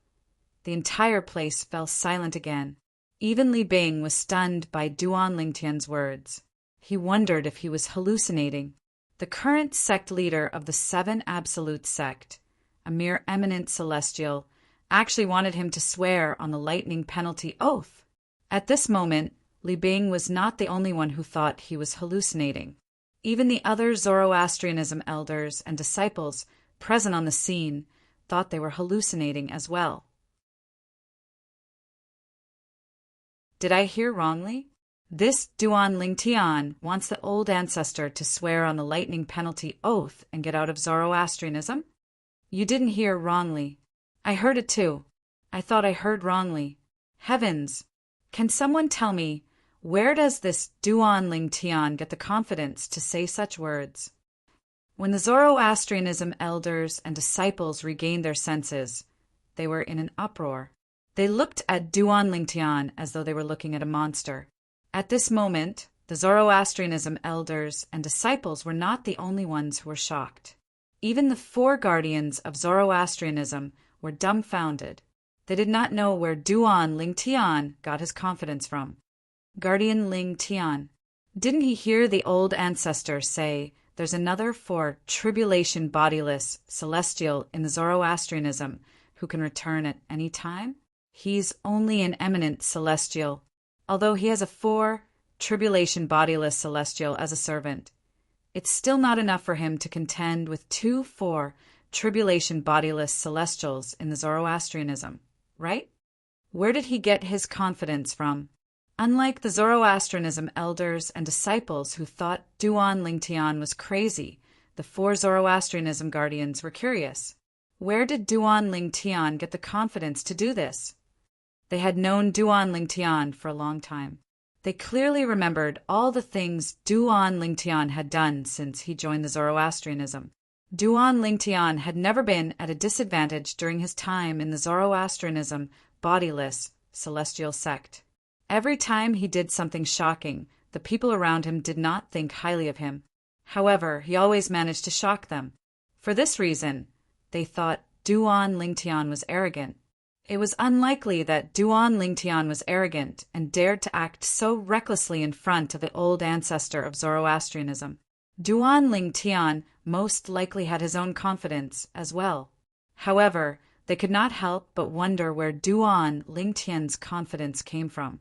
The entire place fell silent again. Even Li Bing was stunned by Duan Lingtian's words. He wondered if he was hallucinating. The current sect leader of the Seven Absolute sect, a mere eminent celestial, actually wanted him to swear on the lightning penalty oath. At this moment, Li Bing was not the only one who thought he was hallucinating. Even the other Zoroastrianism elders and disciples present on the scene thought they were hallucinating as well. Did I hear wrongly? This Duan Lingtian wants the old ancestor to swear on the lightning penalty oath and get out of Zoroastrianism? You didn't hear wrongly. I heard it too. I thought I heard wrongly. Heavens! Can someone tell me, where does this Duan Lingtian get the confidence to say such words? When the Zoroastrianism elders and disciples regained their senses, they were in an uproar. They looked at Duan Lingtian as though they were looking at a monster. At this moment, the Zoroastrianism elders and disciples were not the only ones who were shocked. Even the four guardians of Zoroastrianism were dumbfounded. They did not know where Duan Lingtian got his confidence from. Guardian Lingtian, didn't he hear the old ancestor say there's another for tribulation bodiless celestial in the Zoroastrianism who can return at any time? He's only an eminent celestial, although he has a 4 tribulation bodiless celestial as a servant. It's still not enough for him to contend with 2 4 tribulation bodiless celestials in the Zoroastrianism, right? Where did he get his confidence from? Unlike the Zoroastrianism elders and disciples who thought Duan Lingtian was crazy, the 4 Zoroastrianism guardians were curious. Where did Duan Lingtian get the confidence to do this? They had known Duan Lingtian for a long time. They clearly remembered all the things Duan Lingtian had done since he joined the Zoroastrianism. Duan Lingtian had never been at a disadvantage during his time in the Zoroastrianism bodiless celestial sect. Every time he did something shocking, the people around him did not think highly of him. However, he always managed to shock them. For this reason, they thought Duan Lingtian was arrogant. It was unlikely that Duan Lingtian was arrogant and dared to act so recklessly in front of the old ancestor of Zoroastrianism. Duan Lingtian most likely had his own confidence as well. However, they could not help but wonder where Duan Lingtian's confidence came from.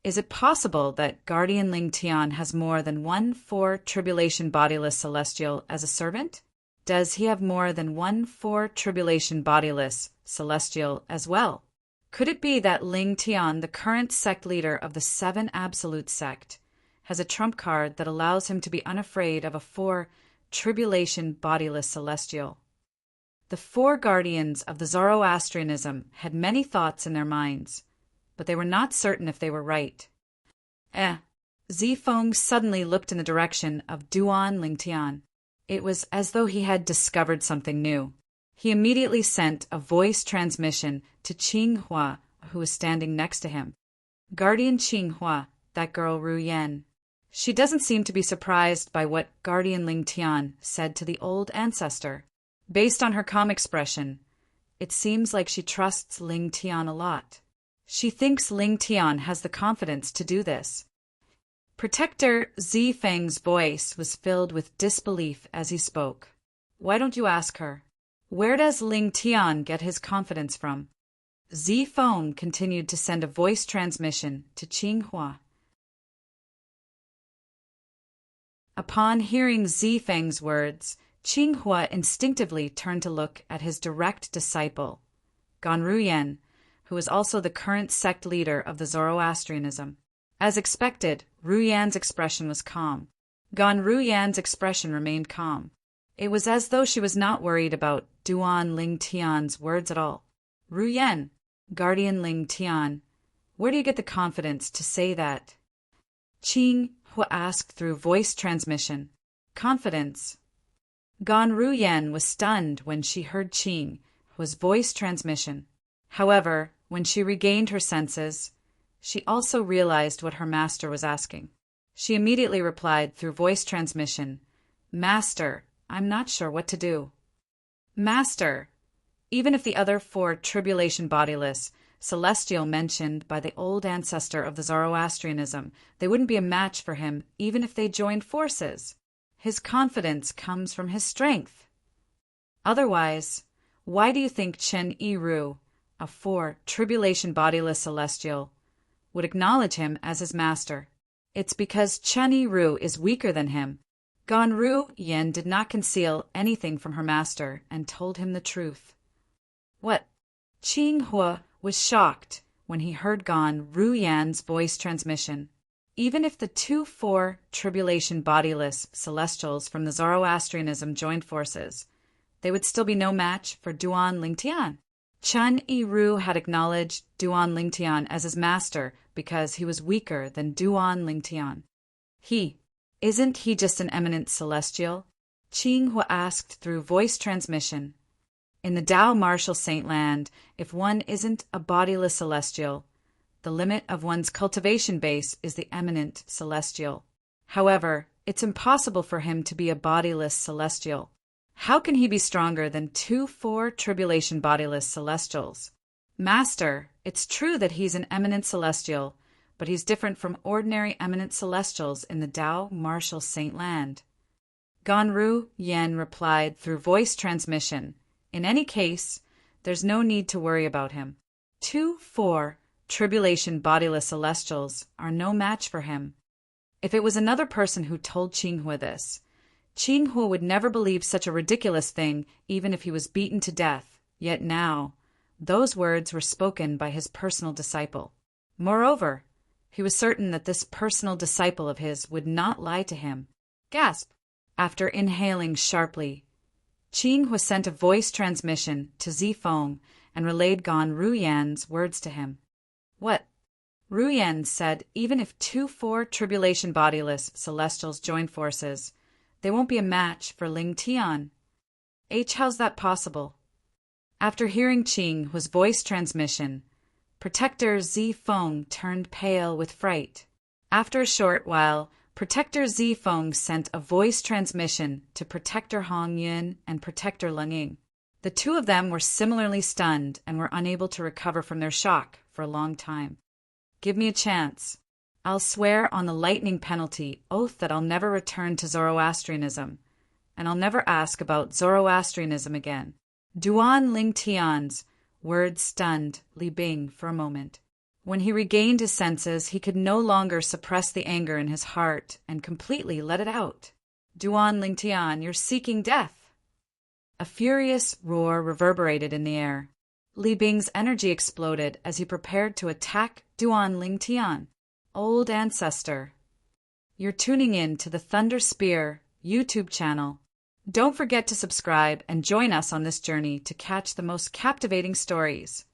Is it possible that Guardian Lingtian has more than 1 4 tribulation bodiless celestial as a servant? Does he have more than 1 4 tribulation bodiless celestial as well? Could it be that Lingtian, the current sect leader of the 7 Absolute sect, has a trump card that allows him to be unafraid of a 4 tribulation bodiless celestial? The 4 guardians of the Zoroastrianism had many thoughts in their minds, but they were not certain if they were right. Zifeng suddenly looked in the direction of Duan Lingtian. It was as though he had discovered something new. He immediately sent a voice transmission to Qinghua, who was standing next to him. Guardian Qinghua, that girl Ru Yan. She doesn't seem to be surprised by what Guardian Lingtian said to the old ancestor. Based on her calm expression, it seems like she trusts Lingtian a lot. She thinks Lingtian has the confidence to do this. Protector Zifeng's voice was filled with disbelief as he spoke. Why don't you ask her? Where does Lingtian get his confidence from? Zifeng continued to send a voice transmission to Qinghua. Upon hearing Zifeng's words, Qinghua instinctively turned to look at his direct disciple, Gan Ruyen, who was also the current sect leader of the Zoroastrianism. As expected, Ruyan's expression was calm. Gan Ruyan's expression remained calm. It was as though she was not worried about Duan Lingtian's words at all. Ruyan, Guardian Lingtian, where do you get the confidence to say that? Qinghua asked through voice transmission. Confidence. Gan Ruyan was stunned when she heard Qinghua's voice transmission. However, when she regained her senses, she also realized what her master was asking. She immediately replied through voice transmission, Master, I'm not sure what to do. Master, Even if the other four tribulation bodiless, celestial mentioned by the old ancestor of the Zoroastrianism, they wouldn't be a match for him even if they joined forces. His confidence comes from his strength. Otherwise, why do you think Chen Yiru, a four tribulation bodiless celestial, would acknowledge him as his master? It's because Chen Yiru is weaker than him. Ganru Yin did not conceal anything from her master and told him the truth. What? Qing Hua was shocked when he heard Ganru Yan's voice transmission. Even if the two four tribulation bodiless celestials from the Zoroastrianism joined forces, they would still be no match for Duan Lingtian. Chen Yiru had acknowledged Duan Lingtian as his master because he was weaker than Duan Lingtian. Isn't he just an eminent celestial? Qing Hua asked through voice transmission. In the Tao martial saint land, if one isn't a bodiless celestial, the limit of one's cultivation base is the eminent celestial. However, it's impossible for him to be a bodiless celestial. How can he be stronger than two four tribulation bodiless celestials? Master, it's true that he's an eminent celestial, but he's different from ordinary eminent celestials in the Tao martial saint land. Ganru Yen replied through voice transmission. In any case, there's no need to worry about him. Two four tribulation bodiless celestials are no match for him. If it was another person who told Qing Hua this, Qing Hua would never believe such a ridiculous thing even if he was beaten to death. Yet now, those words were spoken by his personal disciple. Moreover, he was certain that this personal disciple of his would not lie to him. Gasp! After inhaling sharply, Qing Hua sent a voice transmission to Zifeng and relayed Ganru Yan's words to him. What? Ruyan said even if two four tribulation bodiless celestials join forces, they won't be a match for Ling Tian. How's that possible? After hearing Qing Hua's voice transmission, Protector Zifeng turned pale with fright. After a short while, Protector Zifeng sent a voice transmission to Protector Hong Yun and Protector Leng Ying. The two of them were similarly stunned and were unable to recover from their shock for a long time. Give me a chance. I'll swear on the lightning penalty oath that I'll never return to Zoroastrianism, and I'll never ask about Zoroastrianism again. Duan Lingtian's words stunned Li Bing for a moment. When he regained his senses, he could no longer suppress the anger in his heart and completely let it out. Duan Lingtian, you're seeking death. A furious roar reverberated in the air. Li Bing's energy exploded as he prepared to attack Duan Lingtian. Old ancestor. You're tuning in to the Thunder Spear YouTube channel. Don't forget to subscribe and join us on this journey to catch the most captivating stories.